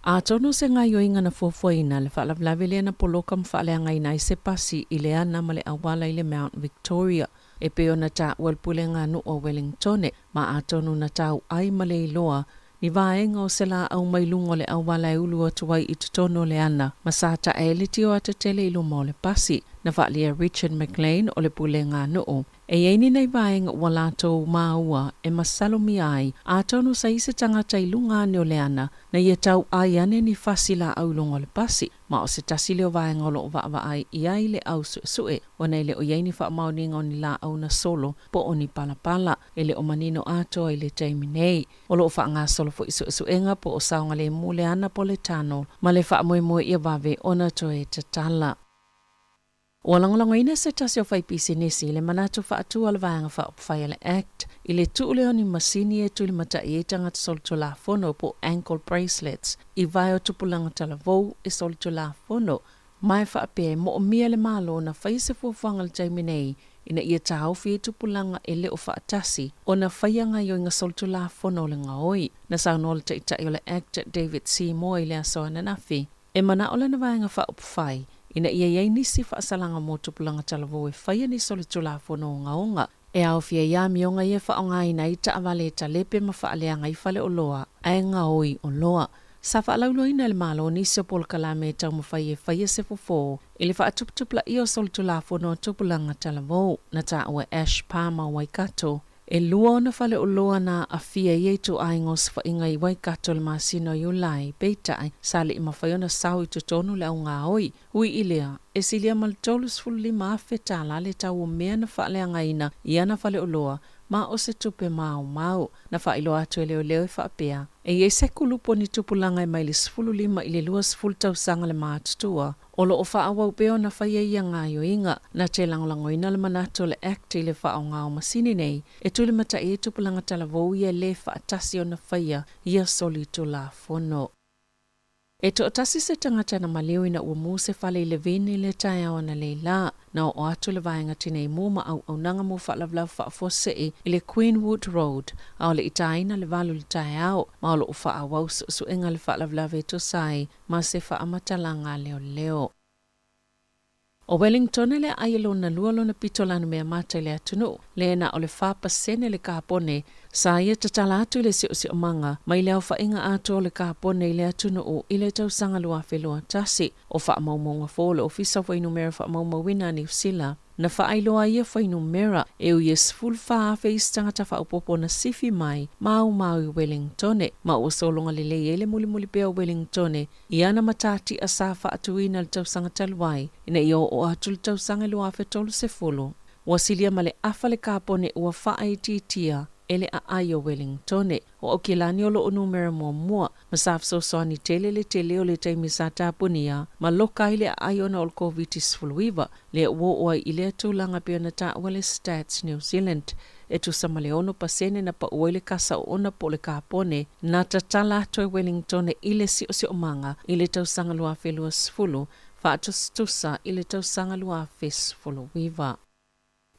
Speaker 3: A tono se ngai o inga na fuafuaina le whaalawlawe lea na poloka mwhaalea ngai nai se pasi I le ana ma le awala I le Mount Victoria. E Beona tā ualpule ngā nu o Wellingtone, ma a tono na tau ai ma le iloa, ni vaenga o se la au mailungo le awala e ulu atuai I tutono le ana, ma sa ta e liti o atatele ilu mo le pasi, na whaalia Richard McLean o le pule ngā nu. E eini nei vaenga ua lātou māua e masalomi ai, a tonu sa isa tangata I lunga ane o le ana, na ia tau ai ane ni fasila au lunga le pasi, ma o se tasi leo vaenga o lo vaava ai I ai le au sue, o nei le o yeini wha mauninga o ni la au na solo, po o ni palapala, e le o manino ato I le taimi nei, o lo wha ngā solo fo isu suenga po o saunga le mule ana po le tano, ma le wha moe ia vave ona to e tatala. O langolongo ina se tasi o whaipisi nisi le manatu whaatua le vaenga whaopwhai le Act, I le tuuleo ni masini e tuli mata I e tangata solito la fono po ankle bracelets, I vai o tupulanga talavou e solito la fono, mai whaapea mo o mia le malo na whaise fuafanga le taiminei, ina ia tahaufi e tupulanga e le o whaatasi, o na whaianga i o inga solito la fono le ngaoi, na saunola te itai o le Act David C. Moy le asoa na nafi, e mana o le na vaenga whaopwhai, ina ia iei nisi whaasalanga mo tupulanga talavou e whaia ni solito la fono o ngaonga, e au fia ia mionga ia whaonga ina I ta avale ta lepe ma whaaleanga I whale o loa, ai ngaoi o loa. Sa whaalaulo ina le malo nisi o pol kalame tau ma whaia whaia se fofo, ili whaatuptupla I o solito la fono tupulanga talavou, na ta ua Ash Palmer Waikato. E lua na whale o loa na a fia I tu aingos wha inga I Waikato le masino I ulai, peitai, sali I mawhaiona sau I tutonu le au ngā oi, hui ilea, e silia mal tolus fulli ma awhetala le tau o mea na whale anga ina, I ana whale o loa, ma o se tupe mau na whailo atu e leo e whaapea. E se kulupo ni tupulanga mai le 15 i le 2 tausanga le mātutua, o lo o whaawau peo na whaia ia ngā yoinga na te langolango ina le manato le act i le whaao ngā o masini nei, e tuli mata e tupulanga talavou ia le whaatasi o na whaia ia soli tu la fono. E to atasi se tangata na maleo ina ua mu se whale i le vini le tai awa na leila, na o atu le vaenga tine i muma au nanga mu whaalavlau whaafose i le Queenwood Road, au le itaina le valu le tai au, ma o lo whaawau su inga le whaalavlau e to sai, ma se whaamatala leo. O Wellington le aielo na lualo na pitolanu mea mata le atunu, le na o le whapasene le kapone, sa ia tatala atu le sio manga, mai leo whainga atu o le kapone le atunu o ile tausanga lua whelua tasi, o whaamaumonga fōle o fisa whainumera whaamaumawina ni usila, na whaailoa ia whainumera e u yes full whaafe istangata whaupopo na sifi mai, mau i Wellingtone, ma o solonga le ele muli pea Wellingtone, i ana matati a sa whaatuina le tausanga taluai, ina i o atu le tausanga lua whetolu se fulu. Wasilia male afa le kapone ua whaaititia, ele a aio Wellingtone, o kilani o lo numera mua, masaf so soani tele o le taimi sa tapunia, ma loka ile a aio na ol COVID-19 fuluiva, le uo oa ile atulanga pia na ta wale Stats New Zealand, e tu samaleono pasene na pa uele kasa o ona po le kapone, na tatala atoe Wellingtone ile sio manga, ile tausanga lua whelua sfulu, whaatustusa ile tausanga lua fuluiva.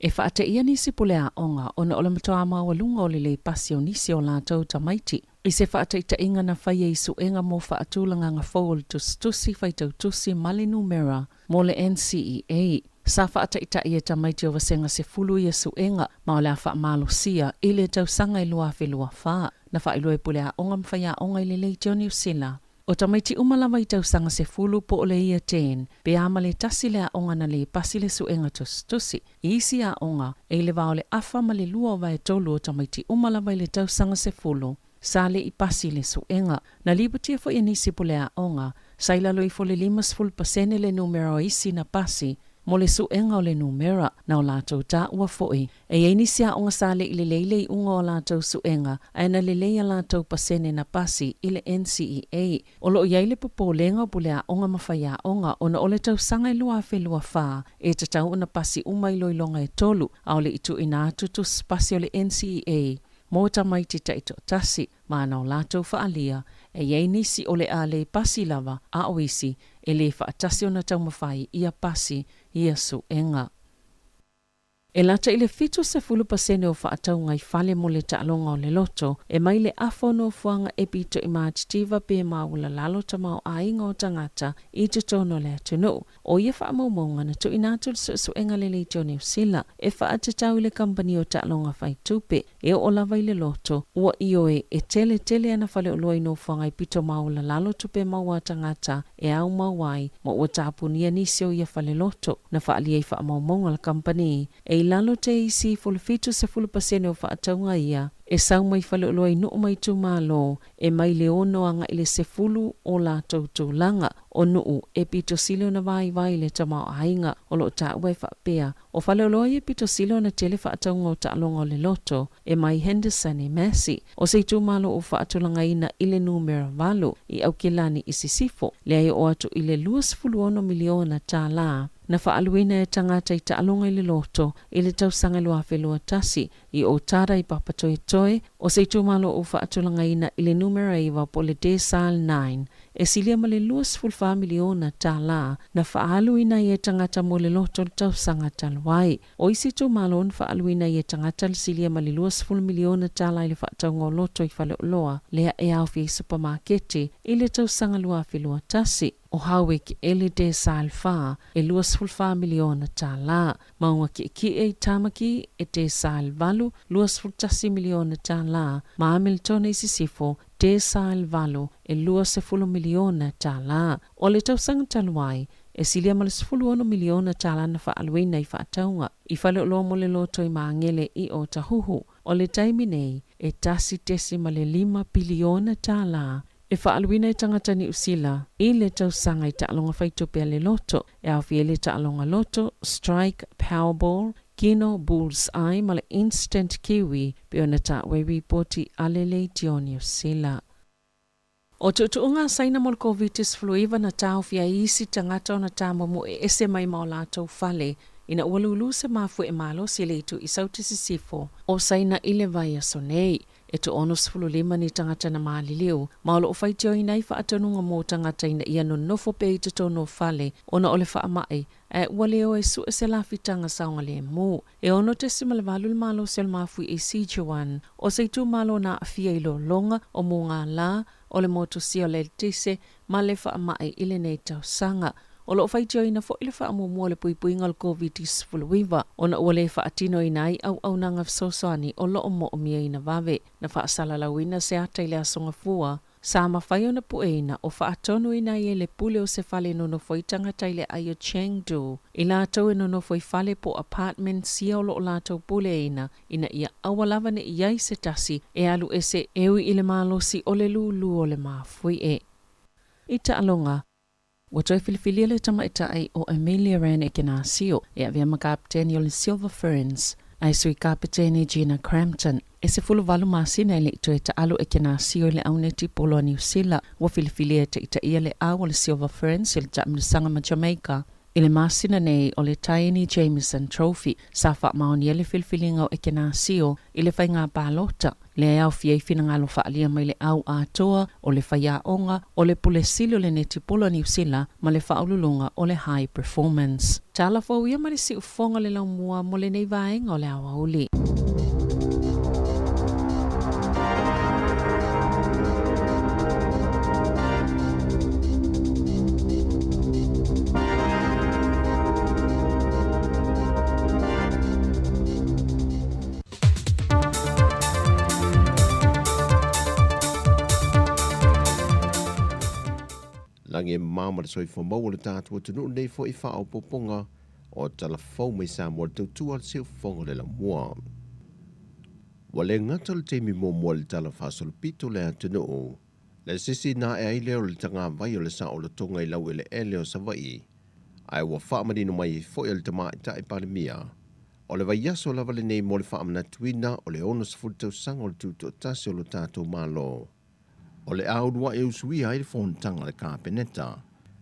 Speaker 3: E whaate ia nisi pulea onga ona o le matoa mawalunga o le pasi o nisi o la Tautua Mai. I se whaate ita inga na whaia i suenga mo whaatulanga ngā whau tusi whaitautusi mali numera mo le NCEA. Sa whaate ita ia tamaiti o wasenga se fulu ia suenga ma o le awha malusia i le tausanga i lua whelua wha. Na whailua i pulea onga mwhaia onga i le leitio New Zealand. O tamaiti umalawa i tausanga se fulu po o le ia ten, pe ama le tasi le a onga na le pasi le suenga tusi. Isi a onga, e le vao le afa ma le lua vai tolu o tamaiti umalawa i le tausanga se fulu. Sa le i pasi le suenga, na libutia fo i nisi po le a onga, sa ilalo i fo le 5% le numero isi na pasi, mo le suenga o le numera na o lātou tā ua foi. E nisi a onga sa le i le leile i unga o lātou suenga, a na le leia lātou pasene na pasi i le NCEA. O lo iai le popolenga o pule a onga mawhai a onga, ona o le tausanga i lua whelua wha, e tatau ona pasi umailo i longa e tolu, a o le itu ina atutus pasi o le NCEA. Mo tamaiti taito tasi, mana o lātou whaalia, e nisi o le a le pasi lava, a oisi, e le whaatasi o na taumawhai ia pasi, ia suenga. E lata i le 7% o whaataunga i whale mo le taalonga o le loto, e mai le afono fuanga e pito i mātitiva pe maula lalo tamau ainga o tangata i te tono le atunu. O ia whaamaumonga na tu inatu suenga le leitio New Zealand, e whaatatau i le kampani o taalonga whai tupe, e o lava i le loto, ua ioe e tele ana whale o loi no fuanga i pito maula lalo tupe maua tangata, e au mawai, ma ua tāpunia nisio ia whale loto, na whaalia i whaamaumonga le kampani, e lalo te isi fulfitu se 10% o whaataunga ia, e sau mai whaleoloa i nuu mai tu malo, e mai le ono anga i le se fulu o la tautulanga, o nuu e pito silo na vai le tamau ainga, o lo ta ue whapea, o whaleoloa i pito silo na tele whaataunga o taalonga o le loto, e mai Henderson e Massey, o se tu malo o whaatulanga ina i le numera valu, i au kilani i sisifo, le ai o atu i le 2 miliona tā la, na whaaluina e tangata i taalonga i le loto, i le tausanga lua whelua tasi, i o tara i papatoe, o se tumalo o whaatulanga ina i le numera iwa po le desal 9, e silia ma le 2 miliona tā la, na whaaluina i e tangata mo le loto le tausanga talwai, o isi tumalo on whaaluina i e tangata le silia ma le 2 miliona tā la i le whaataunga o loto i whale loa, lea e awhi i supermarketi, i le tausanga lua whelua tasi, o hawek ele de salfa e 2 miliona tā la, maunga ki e tamaki e de salvalu 2 miliona tā la, ma Hamilton i sisifo de salvalu e 2 miliona tā la, o le tausanga talwai, e silia ma le 1 miliona tā la na whaaluina i whaataunga, i whale loa mo le loto i maangele i o tahuhu, o le taimi nei e tasi ma le 5 biliona tā la, e whaaluina i tangata ni usila, i le tausanga i taalonga whaitupea le loto, e awhi le taalonga loto, strike, powerball, Kino Bulls Eye ma le Instant Kiwi pe ona ta we reporti alele New Zealand. O tuunga saina mo COVID-19 fluiva na tau fia isi tangata ona tamo mo ese mai maolato fale ina walulu se mafu e malo sileitu isauti sisifo o saina ile vaya sonei e to onos fululima ni tangata na maliliu maolo o faitio ina ifa atonunga mo tangata ina ia no nofo pe ito tono fale ona ole faa mai e waleo e su se la fitanga saunga le mo e ono te simalvalul malo sel mafu e sijuan o seitu malo na afia ilo longa o munga la o le moto sio le tise ma le faa mai ile nei tau sanga o lo faitio ina fo ile faa mo le pui ngal COVID-19 fuluiva ona ole faa atino ina au nanga fsosani o lo mo mia ina vave na faa salalawina se ata ile asonga fua sa mawhaio na pueina o faa atonu ina ie le pule o se fale no foitanga taile ayo Chengdu ila atau no foi fale po apartment sia o lo lato pule ina ia awalava ne iai se tasi e alu ese ewi ile malo si ole lulu ole mafui e. Ita alonga Watoi filifilia le tamaita ai o Amelia Ran e kena sio e avia makapteni o le Silver Ferns ai sui kapiteni Gina Crampton e se fulu valu masina ele ito e ta alu e kena sio le auneti polo a New Zealand wa filifilia te ita ia le au le Silver Ferns ele jamnisanga ma Jamaica ile masina nei o le Tiny Jameson Trophy sa fa maoni ele filifilinga o e kena sio ile whainga balota le au fiei fina ngalo whaalia mai le au atoa o le whaia onga o le pule silo le neti polo New Zealand ma le whaululunga o le high performance. Tala fawia ma le si ufonga le lau mua mo le nei vaenga o le awa uli.
Speaker 6: Lange mama le soifo mau le tātua tunu nei fo i whao poponga o Talafou Mai Samoa le Tautua le seu fonga le la mua. Wale ngata le teimi mo le talafasol pito le atunu o. Le sisi na e aile o le tanga vai o le sa o le tonga i lau ele ele o Savai. Ai wa whaamarino mai fo i le tama i tae palemia. O le vai aso lava le nei mo le whaamana tuina o le ono sfultau sanga o le tuto tasi o le tātou malo. O le aurua e usui ai le fontanga le kāpeneta.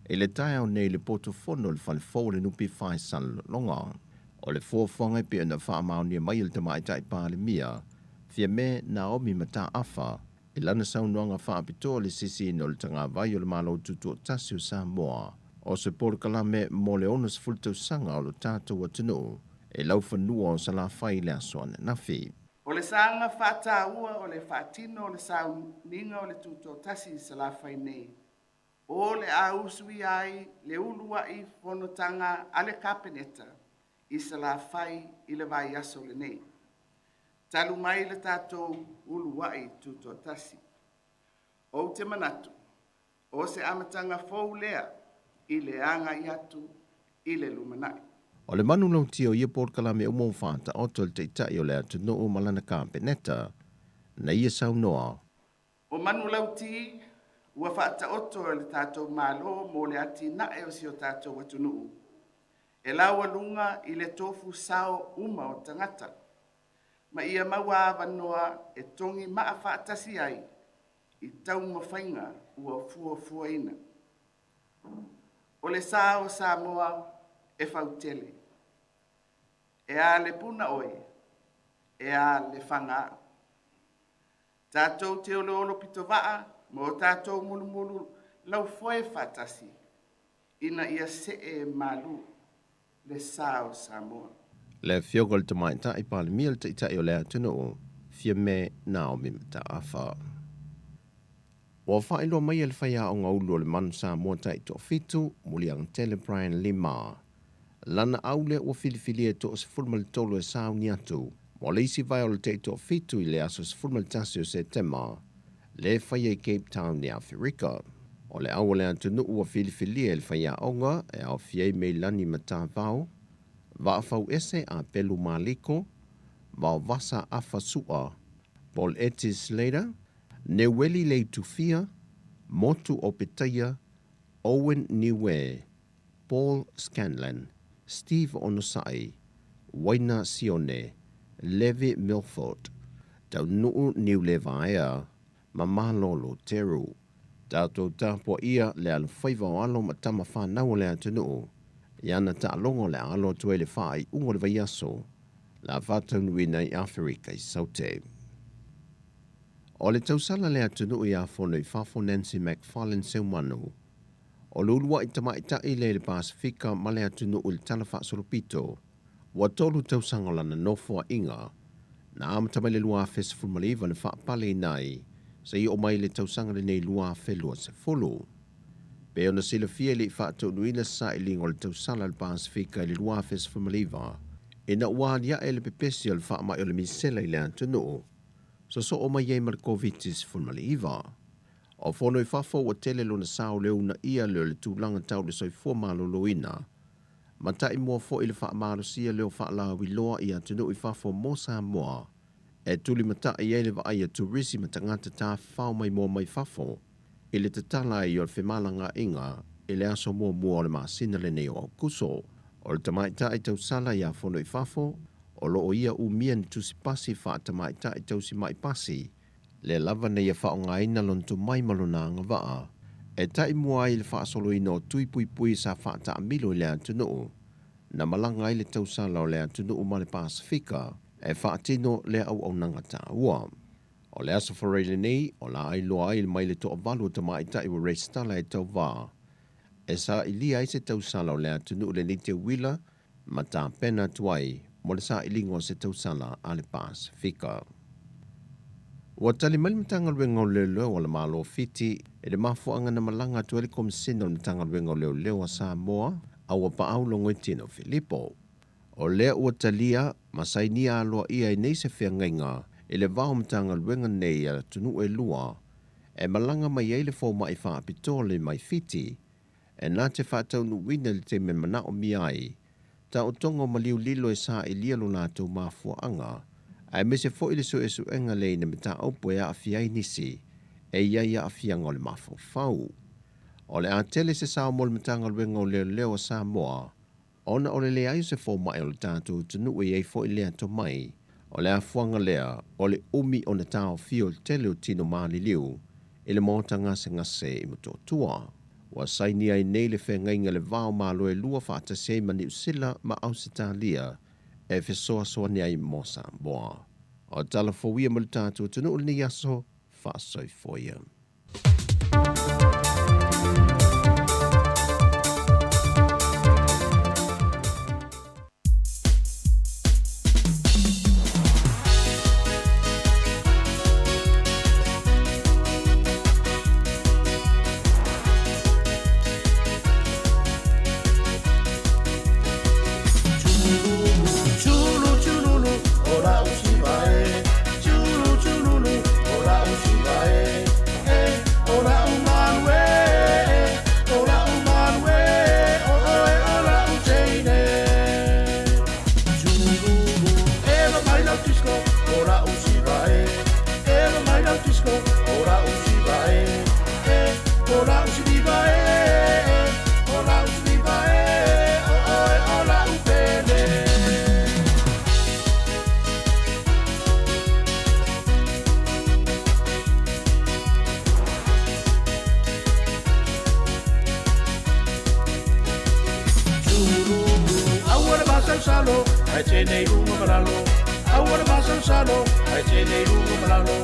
Speaker 6: E le tae au nei le potofono le falefou le nupi Faisal longa. O le fuafonga pe na whaamau ni mai le tamai tai pāle mia. Fia me Naomi mata afa. E lana saunoanga whaapito le sisi no le tanga vai o le malo tutu tasi o Samoa. O se porkalame mo le onas fultau sanga o le tātou atunu. E lau whanua o sa la whai le asoane nafi.
Speaker 7: O le sanga whātāua o le whātino o le sauninga o le tuto tasi sa la whai nei. O le ausui ai le ulua i whanotanga ale kapeneta i sa la whai i le vai aso le nei. Talu mai le tātou ulua i tuto tasi. O te manatu, o se amatanga fau lea i le anga i atu i le lumanai.
Speaker 6: O le manu lau tio ia porkalame o mō whāta o tol te tai o le atu no o malana kāpeneta na ia sau noa.
Speaker 7: O manu lau ti ua whaata oto le tātou malo mo le ati nae o si o tātou atunuu. E laua lunga i le tofu sao uma o tangata. Ma ia maua avanoa e tongi maa whaatasi ai i tau mawhainga ua fua ina. O le sao Samoa e fautele. E a le puna oe, e a le whanga. Tātou te olo pito waa, mo tātou mulu lau foe whatasi, ina ia se e malu le sao Samoa.
Speaker 6: Le fiogol te mai ta i pale mil te itai o le atunu o, fia me Naomi mata afa. O whaelo mai el whaia o ngaulo le manu Samoa ta i to fitu, muli ang tele Brian Lima. Lana aule o filifili e to o se fulmal tolo e sao ni atu. Mo le isi vai o le te to fitu i le aso se fulmal tasi o September. Le whaia i Cape Town ni Afrika. O le awale atunu ua filifili e le whaia onga e au fiei mei lani mata vau. Vaafau ese a pelu maliko. Vau vasa afasua. Paul Etis Slater. Neweli le tufia. Motu o Petaya. Owen Niwe. Paul Scanlon. Steve Onosai, Waina Sione, Levi Milford, Tau Nuu Niu Levaea, Mama Lolo Teru, Tātou tāpua ia le ala whaiva o alo ma tama whanau le atunuu, Iana ta longo le alo tue le whai ungo le vaiaso, la vātau nui nei Afrika I saute. O le tausala le atunuu I a whono I whafo Nancy McFarlane Seumanu, o lulua I tamaitai le Pasifika ma le atunuu le talafa soropito, wa tolu tausango lana nofo inga, na amatamai le lua festival maliva le whaapale nai, sa I o mai le tausanga le nei lua whelua se folo. Pe ona sila fia li whaatou nuina sa I lingo le tausala le Pasifika le lua festival maliva, e na uadia e le pepesi o le whaamai o le misela I le antunuu, so o mai e mar COVID-19 maliva. O fono I whafo wa tele lo na sao leo na ia leo le tūlanga tau le soifua maloloina, Matai mua fo I le whaamaro sia leo whaala wiloa I atunu I whafo mo Samoa. E tuli matai e le vaai a turisi matangata tā whao mai mua mai whafo. I le tatala I o le whemalanga inga, I le aso mua mua o le maasina le nei o kuso. O le tamaita I tau sala I a fono I whafo, o lo o ia umia ni tusi pasi wha tamaita I tau si mai pasi. Le lava nei a whao ngaina lontu mai malona anga waa. E tai mua I le whaasolo ino tui pui pui sa whaata amilo I le atunuu. Na malanga I le tausala o le atunuu ma le Pasifika, e whaatino le au nanga tā ua. O le aso whareile nei, o la ai loa I le mai le toa valu ta maita I wa reistala e tau vā. E sa I lia I se tausala o le atunuu le nite wila, ma tā pena tuai, mo le sa I lingo se tausala a le Pasifika. Wa tali malimatanga luenga o leo leo o le malo fiti, e le mafuanga na malanga tuele komisina o matanga luenga o leo leo a Samoa, au a paau longo tino Filipo. O lea ua talia, masai ni aloa ia I nei se whea ngainga, e le vao matanga luenga nei a tunu e lua, e malanga mai e le fo mai wha pitole mai fiti, e nā te whātau nuwina le te me mana o miai, ta o tongo maliu lilo e sa I lia lo nātou mafuanga, ai me se fo I le so e su enga le na mita aupo e a fiai nisi, e ia ia a fianga o le mafo fau. O le a tele se sao mo le matanga luenga o leo leo a Samoa, ona o le ai se fo mai o le tātou tunu e ei fo I lea to mai, o le a fuanga lea, o le umi o na tāo fio le tele o tino maali liu, I le maotanga se ngase I mutotua. Wa saini ai nei le whengainga le vao malo e lua whaata se mani usila ma au se tālia, e fesoa soa ni ai mo Samoa. O tala fowia mo le tātou tunu o ni aso, whaasoi foia.
Speaker 20: salo, ai te nei runga maralo. Awara masal salo, ai te nei runga maralo.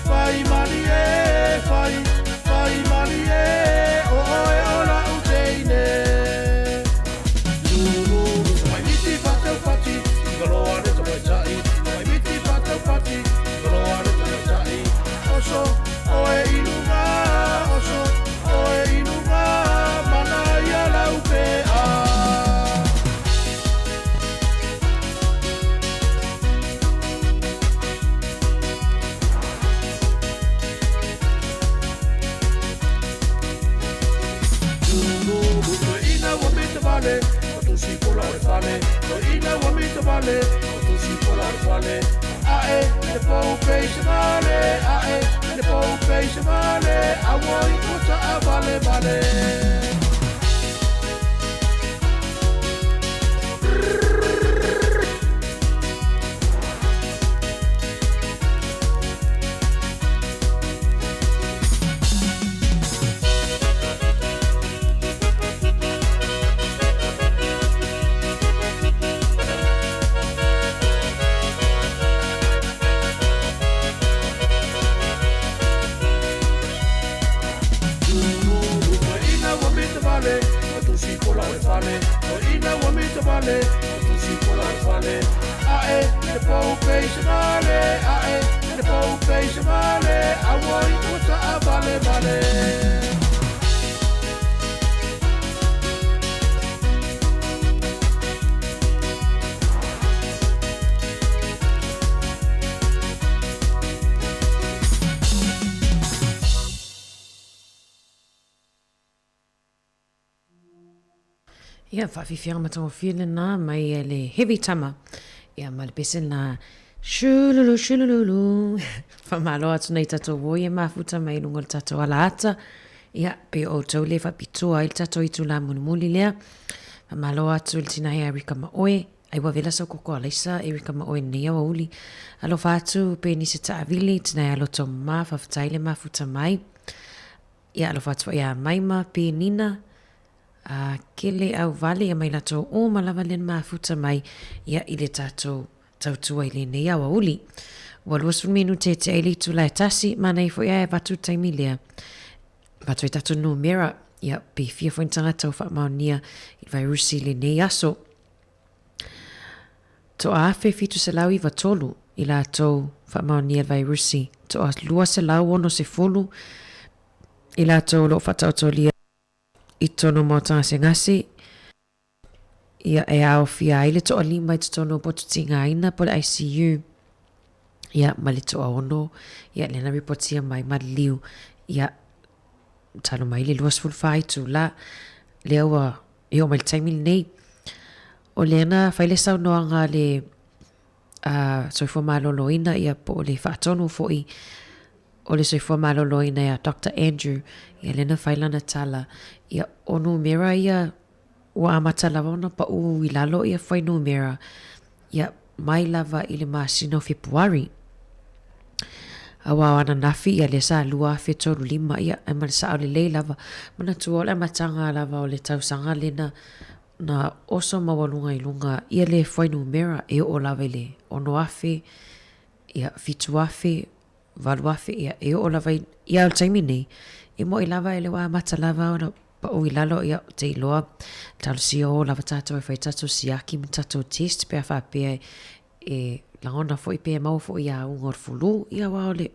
Speaker 20: Fai mani e, fai mani e, o oe ola uteine. Lulu, mai miti patau pati, galoa re te mai tai. Mai miti patau pati, galoa re te mai tai. Oso, oe inunga, oso, oe inunga, mana ia lau pea. Vale, o tu si por la vale, o ina wa mi te vale, o tu si por la vale. Ae, le po face vale, ae, le po face vale, a voi puta a vale vale. fare.
Speaker 12: Ia, whawhiwhianga matongo while nā mai le heavy tama. Ia, ma le pese nā shululu, shululu. Whamalo atu nei tato woi e mafuta mai lungo le tato ala ata. Ia, pe o tau le whapitua il tato i tu la mulimuli lea. Whamalo atu le tina hea Erika Maoe. Ai wawela sau koko alaisa Erika Maoe nei awa uli. Alo whatu pe nisi taavili tina hea loto ma whawhatai le mafuta mai. Ia, alo whatu ia maima pe nina. Kele au vale mai lato o malava len mafuta mai ia ile tato tautua ile nei awa uli. Waluasu minu te ele tu lai tasi mana i fo ia e batu taimilea. Batu i tato numera ia pe fia fo intanga tau wha maonia i vai rusi le nei aso. To a afe fitu se lau i vatolu i la tau wha maonia vai rusi. To a lua se lau ono se fulu i la tau lo whatautolia I tono mo tanga se ngasi. Ia e au fia ile to alima I tono potu tinga ina po le ICU. Ia mali to ono. Ia lena reportia mai liu. Ia talo mai le luas fulfai tu la. Lewa eo mai taimi nei. O lena faile sau noanga le soifo malolo ina ia po le whaatono fo I. O le soifo malolo ina ia Dr. Andrew. Ia lena failana tala. Ia onu mera ia wa amata lava ona pa u I lalo ia fai nu mera. Ia mai lava I le masino Februari. Awa ana nafi ia le sa lua fe toru lima ia e man sa le lei lava. Mana tua le matanga lava o le tausanga lena na oso mawalunga I lunga ia le fai nu mera e o lava le ono afe ia fitu afe valu afe ia e o lava ia al taimi nei. E mo I lava ele wa amata lava ona pa o ilalo ia te iloa talo si o lava tato e fai tato siaki mi tato test pe a wha pe e langona fo I pe e mau fo ia ungor fulu ia wao le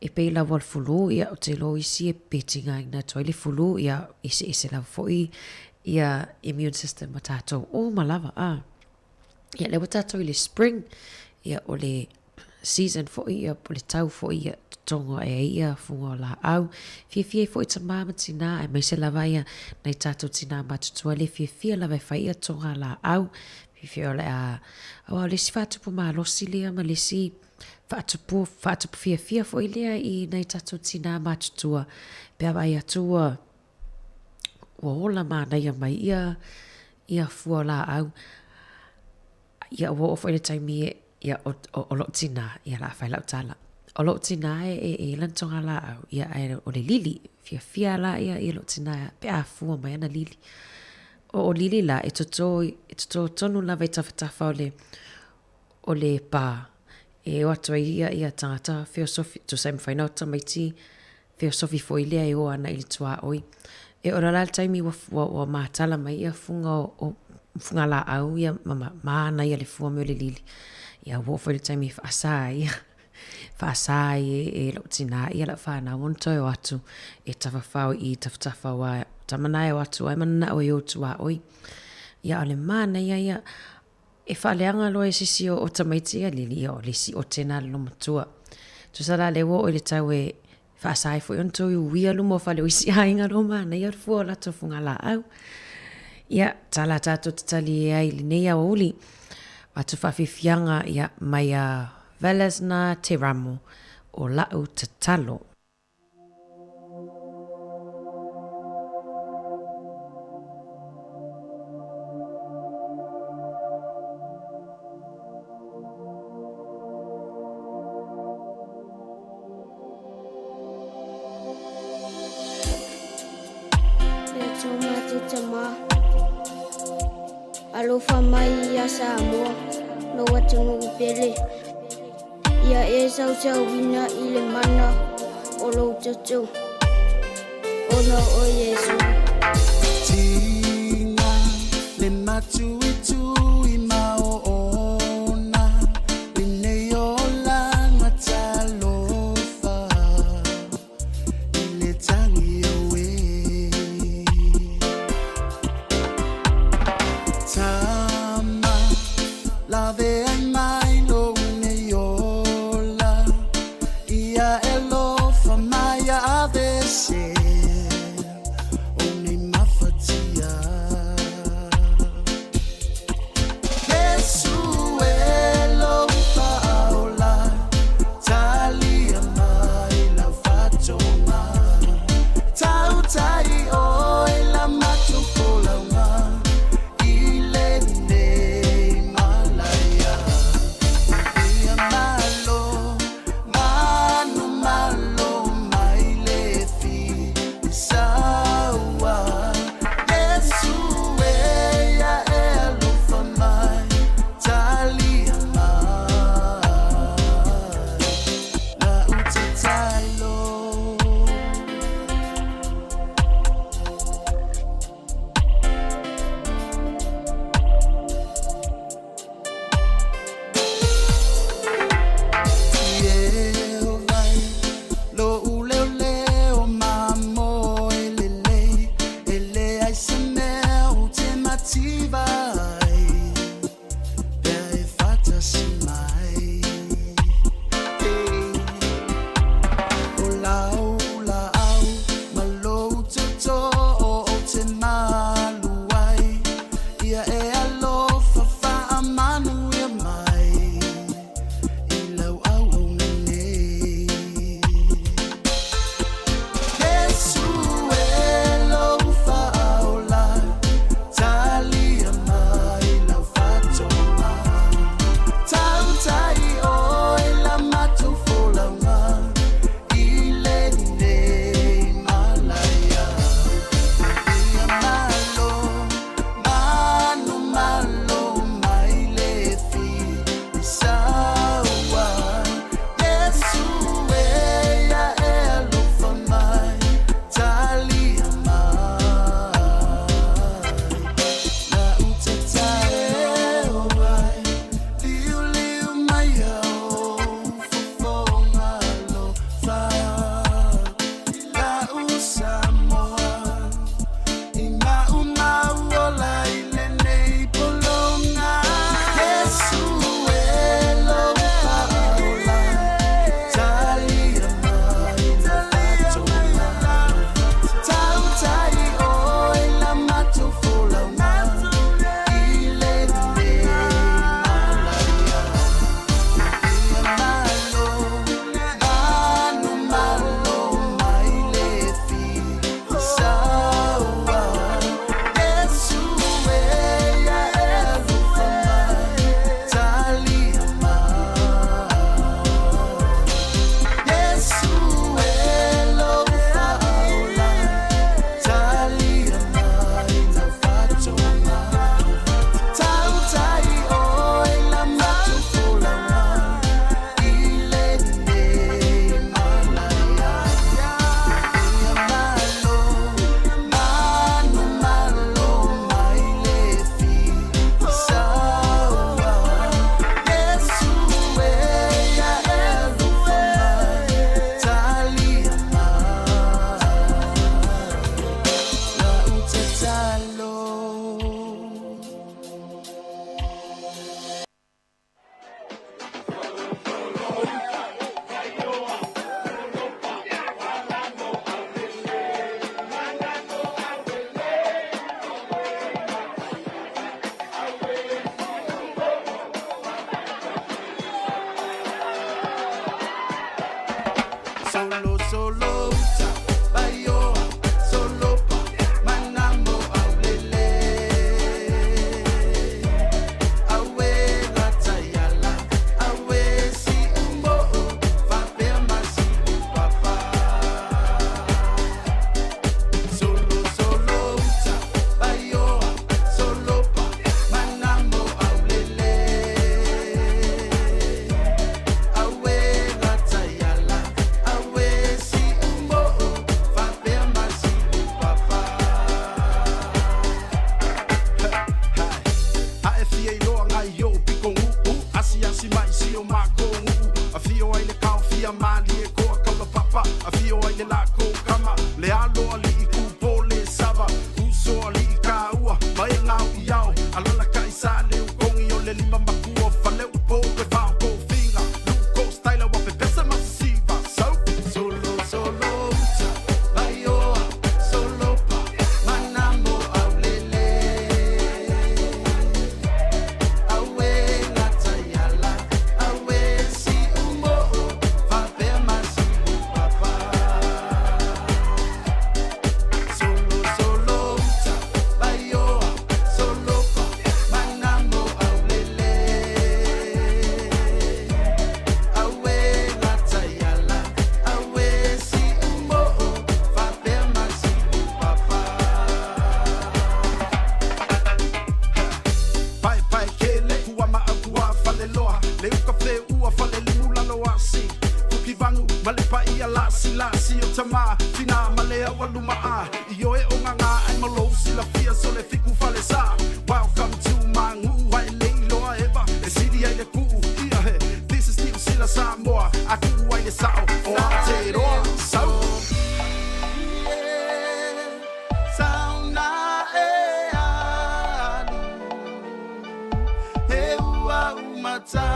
Speaker 12: e pe la wal fulu ia o te lo isi e petinga ina toile fulu ia ise lava fo ia immune system ma tato o malava ia le wa tato I le spring ia o le season fo ia po le tau fo ia tongo e ia fungo la au fie fo ita mama tina e mai se lava ia nei tato tina matutua le fie lava fai ia tonga la au fie ole awa le si fatupu ma losi lea ma le si fatupu fie fo ilea I nei tato tina matutua pe awa ia tua ola ma na ia mai ia fua la au ia wo fo ile taimi ia o lo tina ia la fai lau tala o lo tina e lantonga la au ia o le lili fia la ia lo tina pe a fua mai ana lili o lili la e toto tonu la vai tawhatafa o le pa e o atua ia tangata feosofi to sai mwhainauta mai ti feosofi fo ilea e o ana ili tua oi e ora la taimi wa maatala mai ia funga la au ia maana ia le fua me o le lili ia wo fo le taimi whaasai e lo tina ia la whana wonto o atu e tawhawhau I tawhawhau tamana e watu ai mana o i otua oi ia ole mana ia e whaleanga loa e sisi o tamaiti ia lili o lisi o tena lo matua tu sara le wo o le tau e whaasai fo yonto I uia lumo whale o isi hainga lo mana ia fua lato funga la au ia tala tato tatali e ai linea o uli watu whawhiwhianga ia mai a Velasna te ramo o lau te talo.
Speaker 21: Alofa mai ia Samoa no watu pele ia e sau wina I le mana o lo tatu ono o Yesu
Speaker 20: Tina le matu itu I mao ona le neola matalofa le
Speaker 19: Ia elo fa mai a vese o ni mafatia Yesu elo paola talia mai la fatoma tautai oi la matupola ma ile nei malaya ia malo manu malo mai le fi sawa Yesu ea elo fa mai talia mai la utatalo Lo uleo leo mamo ele ai semel te mativai per fatta mai ola au malo to te maluai ia e alo fa amanu ia mai ilau au nei Yesu elo faola talia mai la fatoma tautai oi la matufola ma ile nei malaya ia malo manu malo mai le fi sawa Yesu ea elo fa mai talia mai la utatao mai liu mai au fofonga lo fa la usamoa Ima ola ile nei polonga Yesu elo paola talia mai la fatoma tautai oi la matufola ma ile nei malaya ia malo manu malo mai le fi sawa Yesu ea elo fa mai talia mai Yesu elo faola talia mai la fatoma tautai oi la matufola ma ile nei malaya ia malo manu malo mai le fi sawa Yesu ea elo fa mai talia mai la utatalo solo ta bayo solo pa manamo aulele awe la tayala awe si umbo fa per masi papa solo ta bayo solo pa manamo aulele awe la tayala awe si umbo fa per masi papa a fia no ngai yo pikongu asi mai si o makongu a fio ai le kau fia mali e ko ka papa a fio ai le la ko kama le alo ali ku pole sava uso ali ka ua mai nga iao alala kai sa le kongi o le lima maku o fa le po pe fa ko finga lu ko style wa pe pesa masiva
Speaker 4: Malipa ia lasi o tama Tina malea waluma a Io e o nganga ai malo sila fia so le fiku fale sa Welcome to Mangu Wai leilo eva E sidi ai le kuu ia he This is New Sila Samoa Aku ai le sao O Aotearoa Sau Sauna e anu He ua umata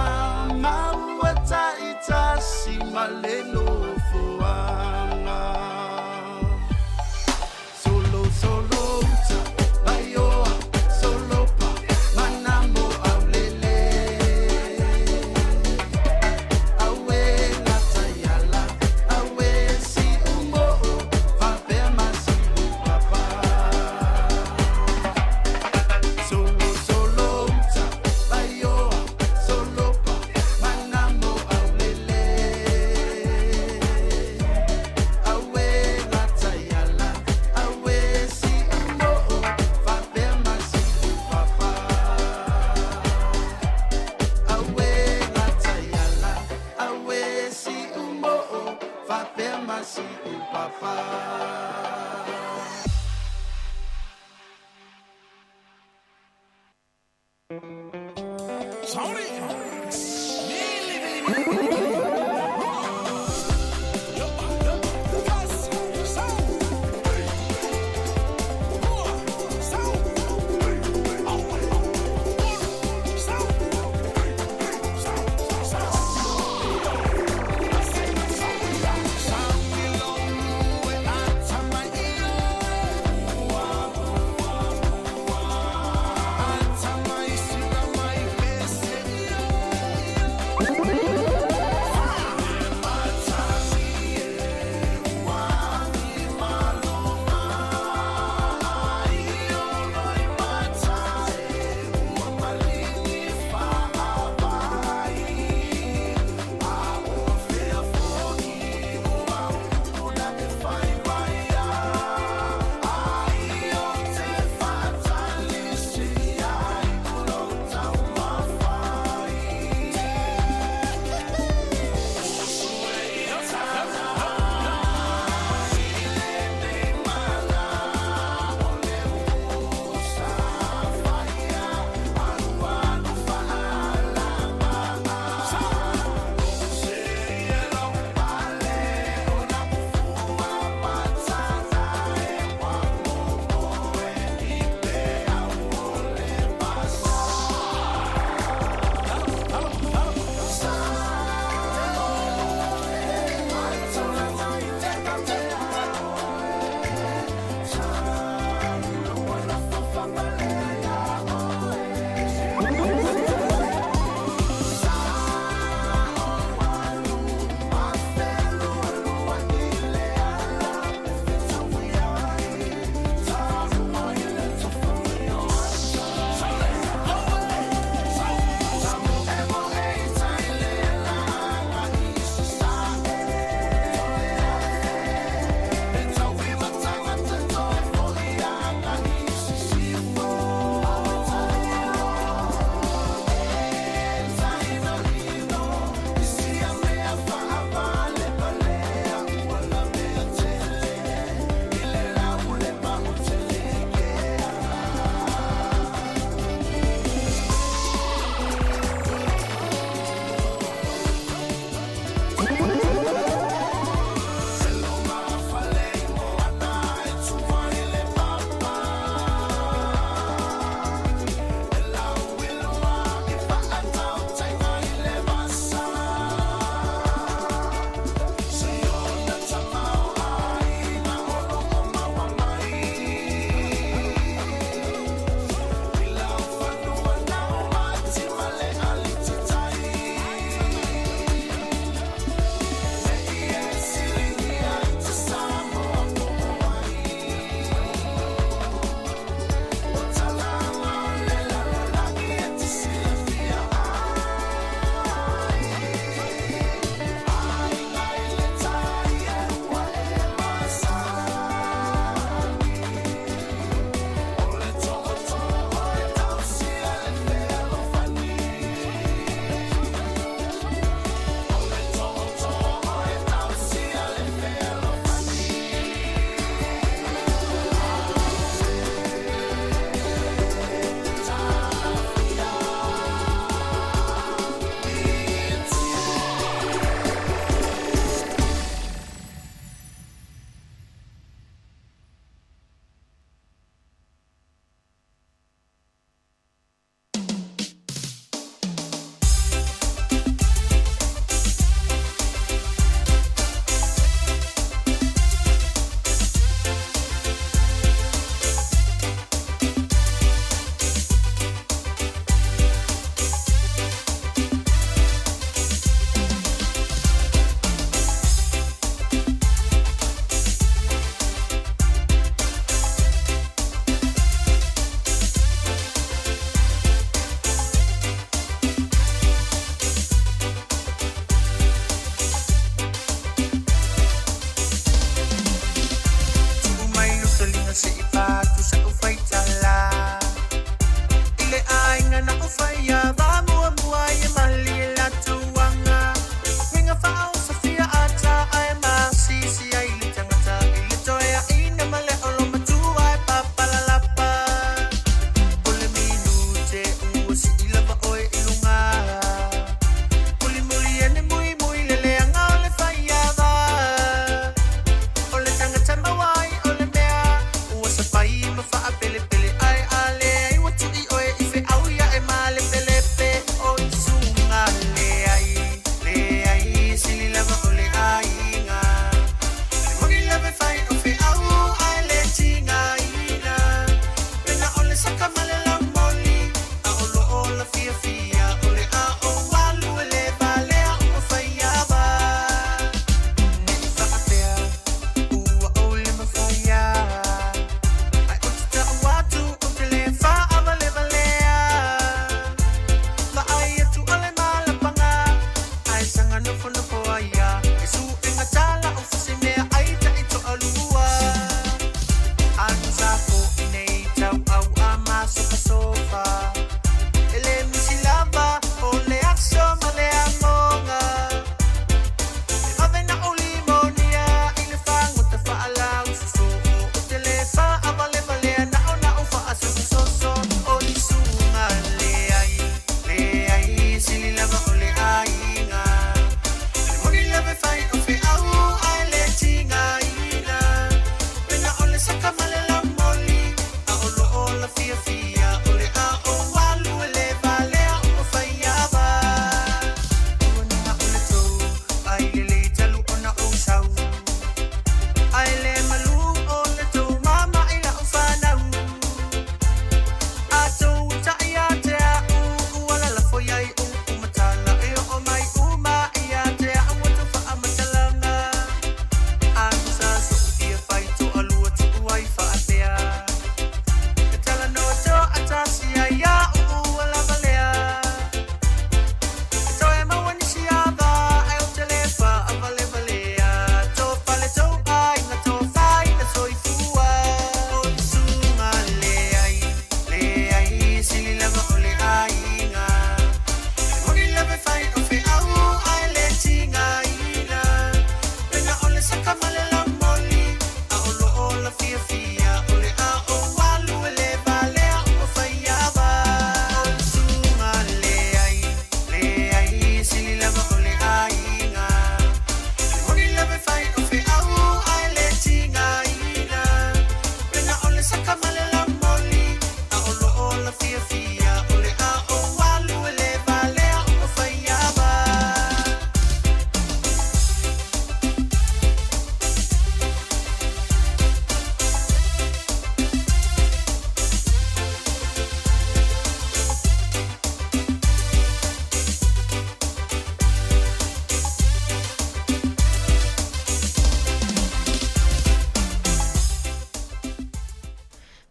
Speaker 4: Maua taita si maleno fuanga Solo ta Baioa Solo pa Manamo aulele Awe natayala Awe si umo Fapema si upapa Solo ta Baioa Solo pa Manamo aulele Awe natayala Awe si umo Fapema si upapa Awe natayala Awe si umo Fapema si upapa Samilongu e atamai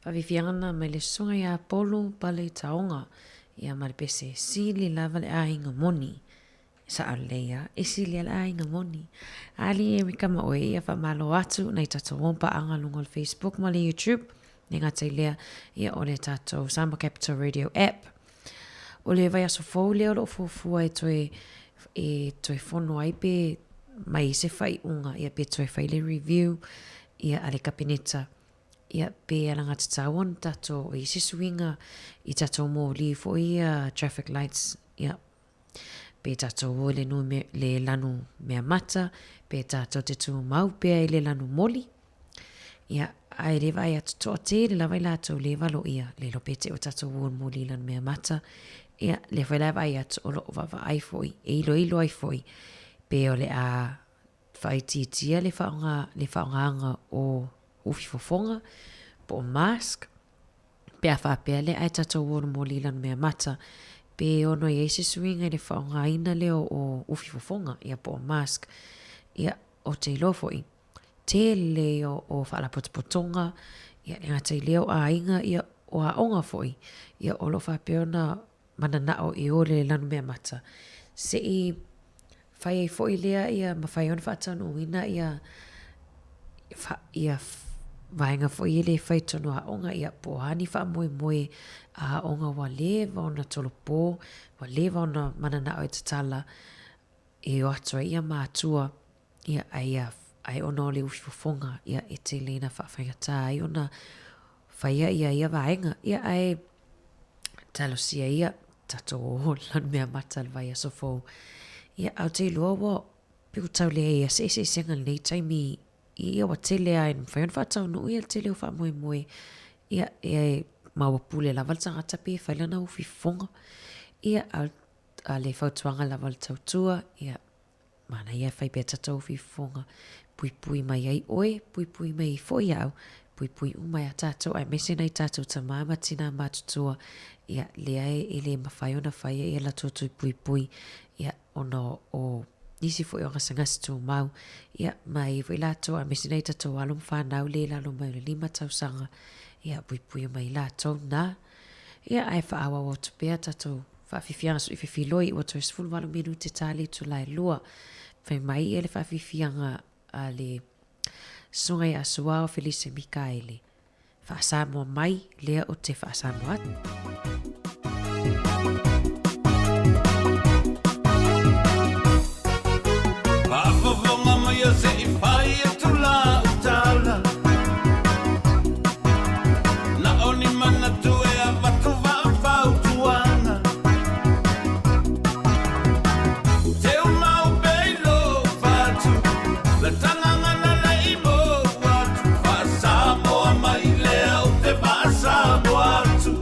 Speaker 12: Whawhiwhiangana mai le sunga ia polu pale taonga ia maripese sili lava le ainga moni. Sa alea sili le ainga moni. Ali e mikama oe ia whamalo atu nei tato wompa anga lunga le Facebook ma le YouTube. Ni ngata ilea ia o le tato Samoa Capital Radio app. O le vai aso fau leo lo fufua e toi fono ai pe mai se fai unga ia pe toi fai le review ia ale kapineta ia pe alanga tatawon tato i se swinga i tato mo li fo ia traffic lights ia pe tato o le no le lanu mea mata pe tato te tu mau pe le lanu moli ia ai le vai ato te le vai lato le valo ia le lopete o tato o moli lanu mea mata ia le vai la vai ato o lo va ai foi e ilo ai foi pe o le a fai titia le faonga o ufifofonga po mask pe a whapele ai tato woro mo lilan mea mata pe ono i eise swinga le faonga ina leo o ufifofonga ia po mask ia o te ilofo i te leo o whala potopotonga ia le ngata i leo a inga ia o a onga foi ia o lo whapeona mananao i ole lanu mea mata se i fai ai foi lea ia mawhai on whaatanu ina ia vaenga foi ele fai tono a onga ia po hani wha moe a onga wa lewa ona tolopo wa lewa ona mananao e tatala e o atua ia mātua ia ai ona o le ufifofonga ia e te lena whaafangata ai ona whaia ia vaenga ia ai talosia ia tato o lan mea mata le vai aso fau ia au te lua wa piku tau lea ia se senga nei taimi ia wa te lea en whaion whatau no ia te leo wha moe ia maua pule lawal tangata pe whailana ufi fonga ia a le whautuanga lawal tautua ia mana ia whai pia tato ufi fonga pui mai ai oe pui mai foi au pui umai a tato ai mese nei tato ta mama tina matutua ia lea e le mawhaiona whaia ia la totu pui ia ono o nisi fo o ngasangasi tu mau ia mai voi lato a mesinei tato alum whanau le lalo mai le 5 tausanga ia pui mai lato na ia ai whaawa o tupea tato whawhiwhianga su i whiwhiloi o tu esfulu walu minute tali tu lai lua whai mai ele whawhiwhianga a le sungai a suao Felice Mikaele whaasamoa mai lea o te whaasamoa atu.
Speaker 19: Vavavonga mai a se I whai e tula utala na oni mana tue a watu wawau tuana te umau beilo watu la tangangana na imo watu Whasamoa mai lea o te Whasamoa atu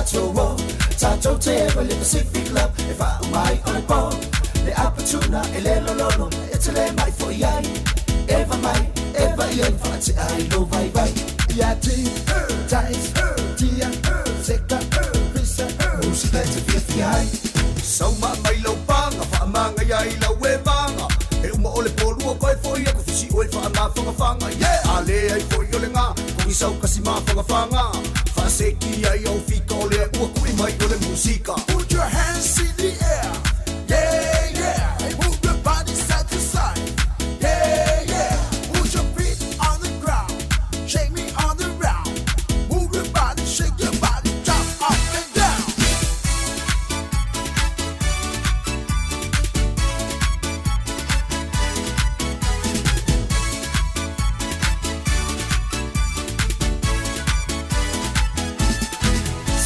Speaker 19: tātou tātou te ewa le Pacific Love e wha mai o le po le apatuna e le lololo e te le mai fo iai eva mai eva iai wha te ai lo vai vai ia ti tais tia seka pisa musika te fia fia ai
Speaker 4: sau ma mai lau panga wha manga iai lau e manga e uma o le polua koe fo ia ku fisi oe wha ma whanga yeah ale ai fo i o le ngā kung isau kasi ma whanga Seki ai au fika o le ua kui mai o le musika. Put your hands in the air, yeah, yeah. And move your body side to side, yeah, yeah. Put your feet on the ground, shake me on the ground. Move your body, shake your body, jump up and down.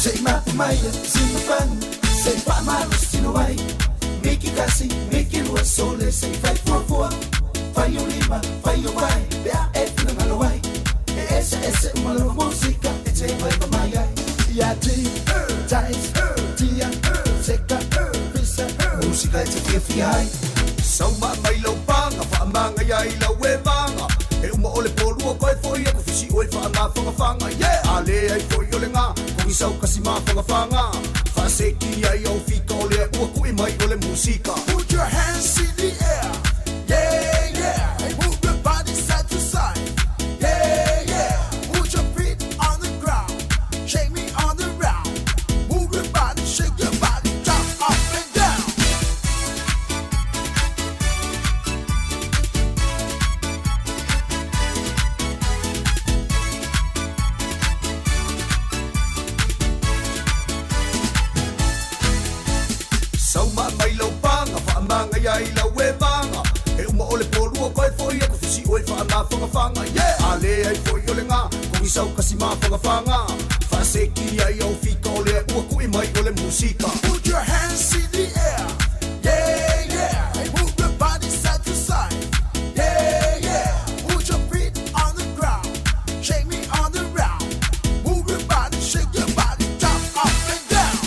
Speaker 19: Say Maya, sing the fun. Say Pamaro, sing away. Make it kasi, make it was so let's say 544. Fire lima, fire why. Bea F na malaway. S malo musica, it's a vibe Maya. Yati, ties, tia, seka, visa, musica it's a FI.
Speaker 4: Sau ma mai lau panga, wha manga iai lau e manga. E uma o le polua koe fo ia ku fisi oe wha ngā whangawhanga. Yeah, ale ai fo i o le ngā. Isau kasi ma whangawhanga Whaseki ai au fika o lea ua kui mai o le musika Put your hands in the air Yeah, yeah And move your body side to side Yeah, yeah Put your feet on the ground Shake me on the ground Move your body, shake your body Jump up and down Sau ma mai lau panga, wha manga iai lau e manga E uma o le polua koe fo ia ku fisi oe wha ngā whangawhanga Yeah, ale ai fo i o le ngā, kong isau kasi ma whangawhanga Whaseki ai au fika o lea ua kui mai o le musika Put your hands in the air, yeah, yeah And move your body side to side, yeah, yeah Put your feet on the ground, shake me on the ground Move your body, shake your body, jump up and down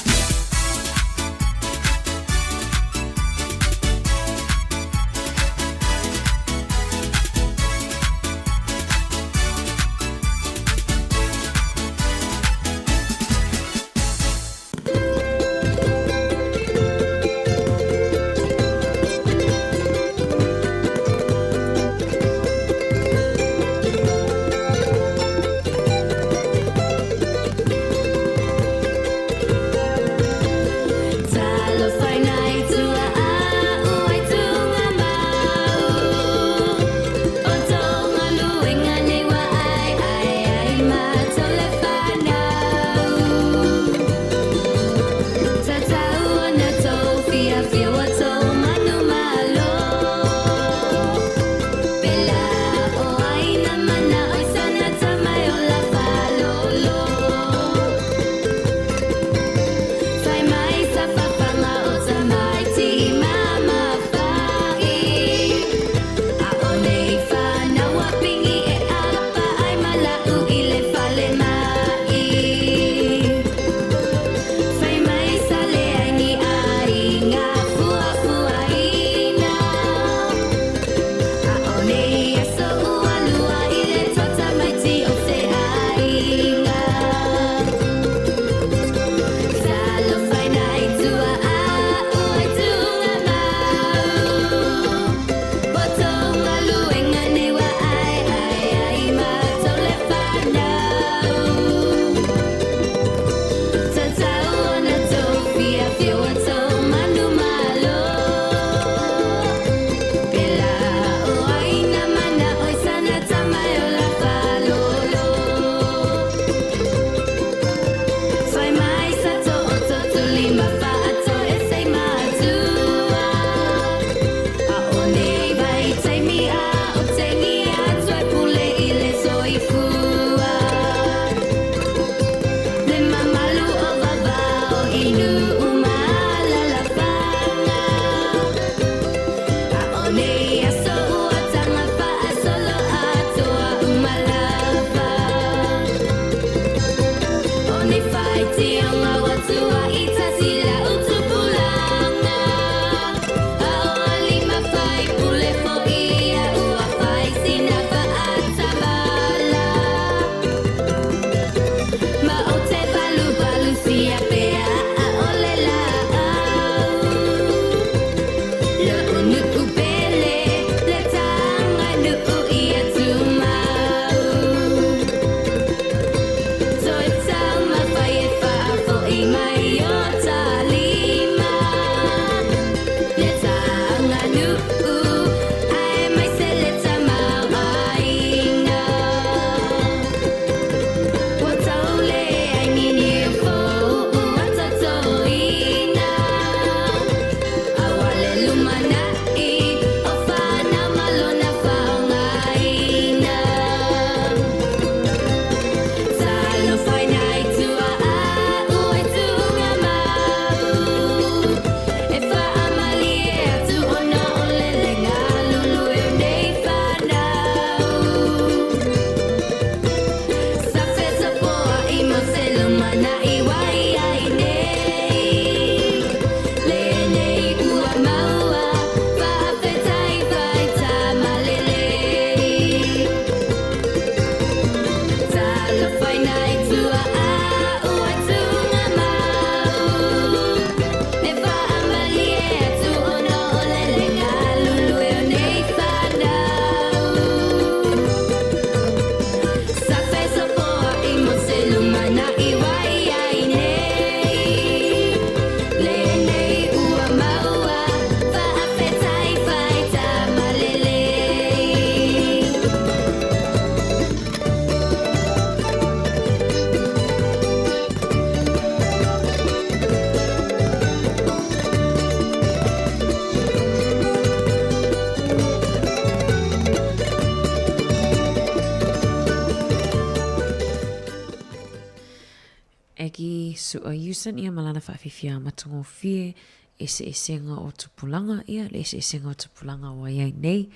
Speaker 12: Egi su a yusan ia malana whaafifia matango fie ese esenga o tupulanga ia le ese esenga o tupulanga wa iai nei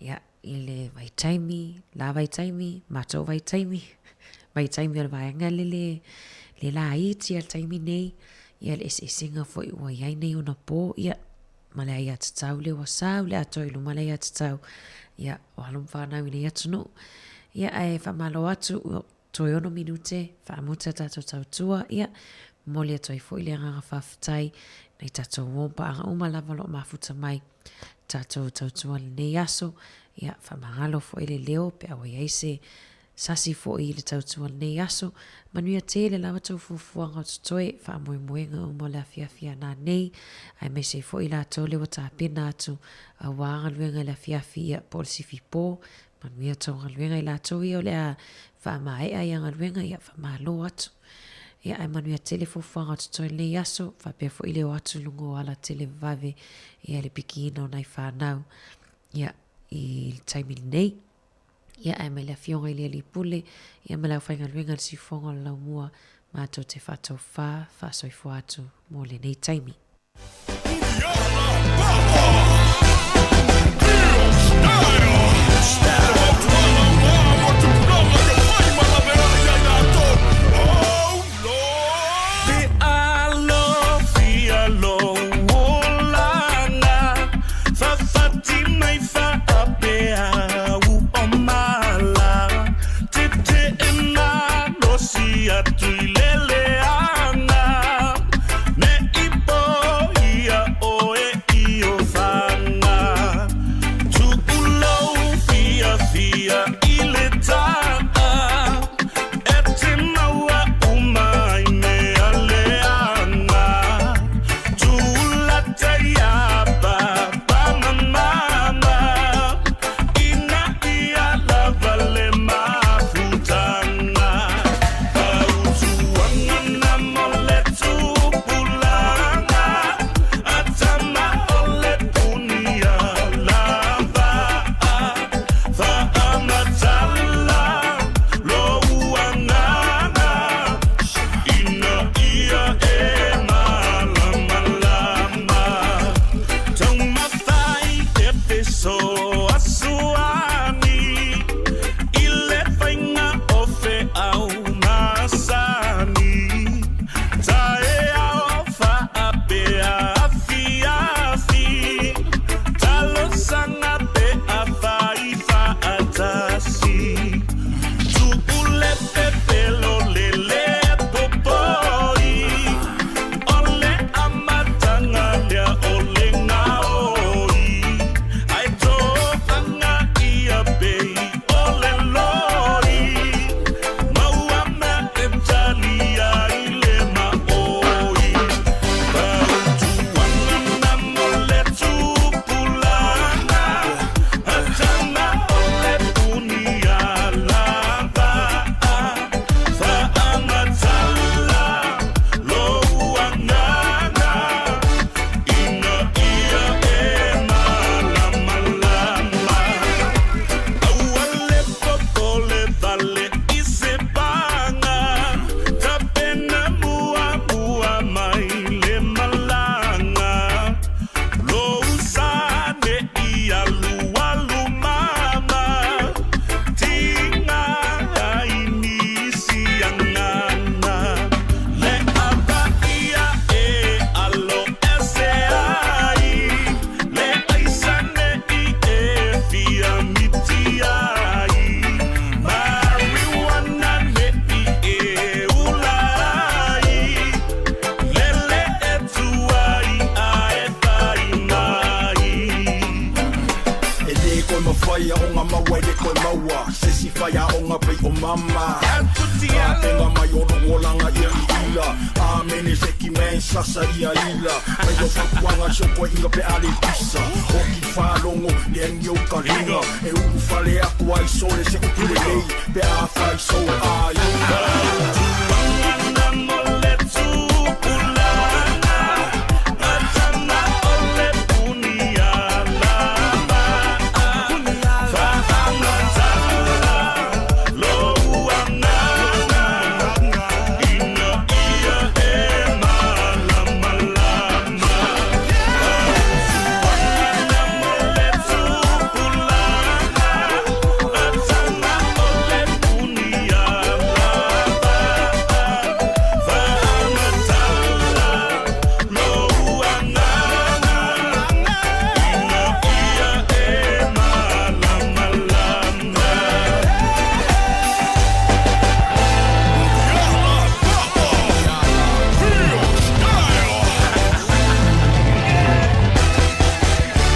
Speaker 12: ia ile vaitaimi, la vaitaimi, mato vaitaimi vaitaimi al vaenga le la iti al taimi nei ia le ese esenga fo i wa iai nei ona po ia male ia tatau le wasau le ato ilu male ia tatau ia o halum whanau i le atuno ia e whamalo atu toi ono minute, whaamuta tato tautua, ia, mole toi fo ile anga whawhitai, nei tato wompa anga umalava lo mafuta mai, tato tautua nei aso, ia, whamangalo fo ile leo, pe awa iaise, sasi fo ile tautua nei aso, manuia tele lava tau fufuanga tutoi, whaamoemoenga umole a fiafia na nei, ai me se fo ila tole wa tāpena atu, a wanga luenga la fiafia, polisi fipo, manuia tau ngaluenga ila tau ia ole a whaamae ai anga luenga ia whaamalo atu. Ia ai manuia tele fufuanga tutoi nei aso, whapea fo ile o atu lungo ala tele vave, ia le piki ina o nai whanau, ia i taimi nei, ia ai mai le fionga ili ali pule, ia mai lau whainga luenga si fonga lau mua, mātou te whātou whāsoifo atu, mō le nei taimi.
Speaker 4: sesi whaia o ngā pei o mama. Ka tenga mai o langa ia i ila. A mene seki men sasa ia ila. Mai o whakuanga soko inga pe ale pisa. O ki whalongo le angi o ka ringa. E uku whale aku ai sole se upule lei. Pe a whai so a ila.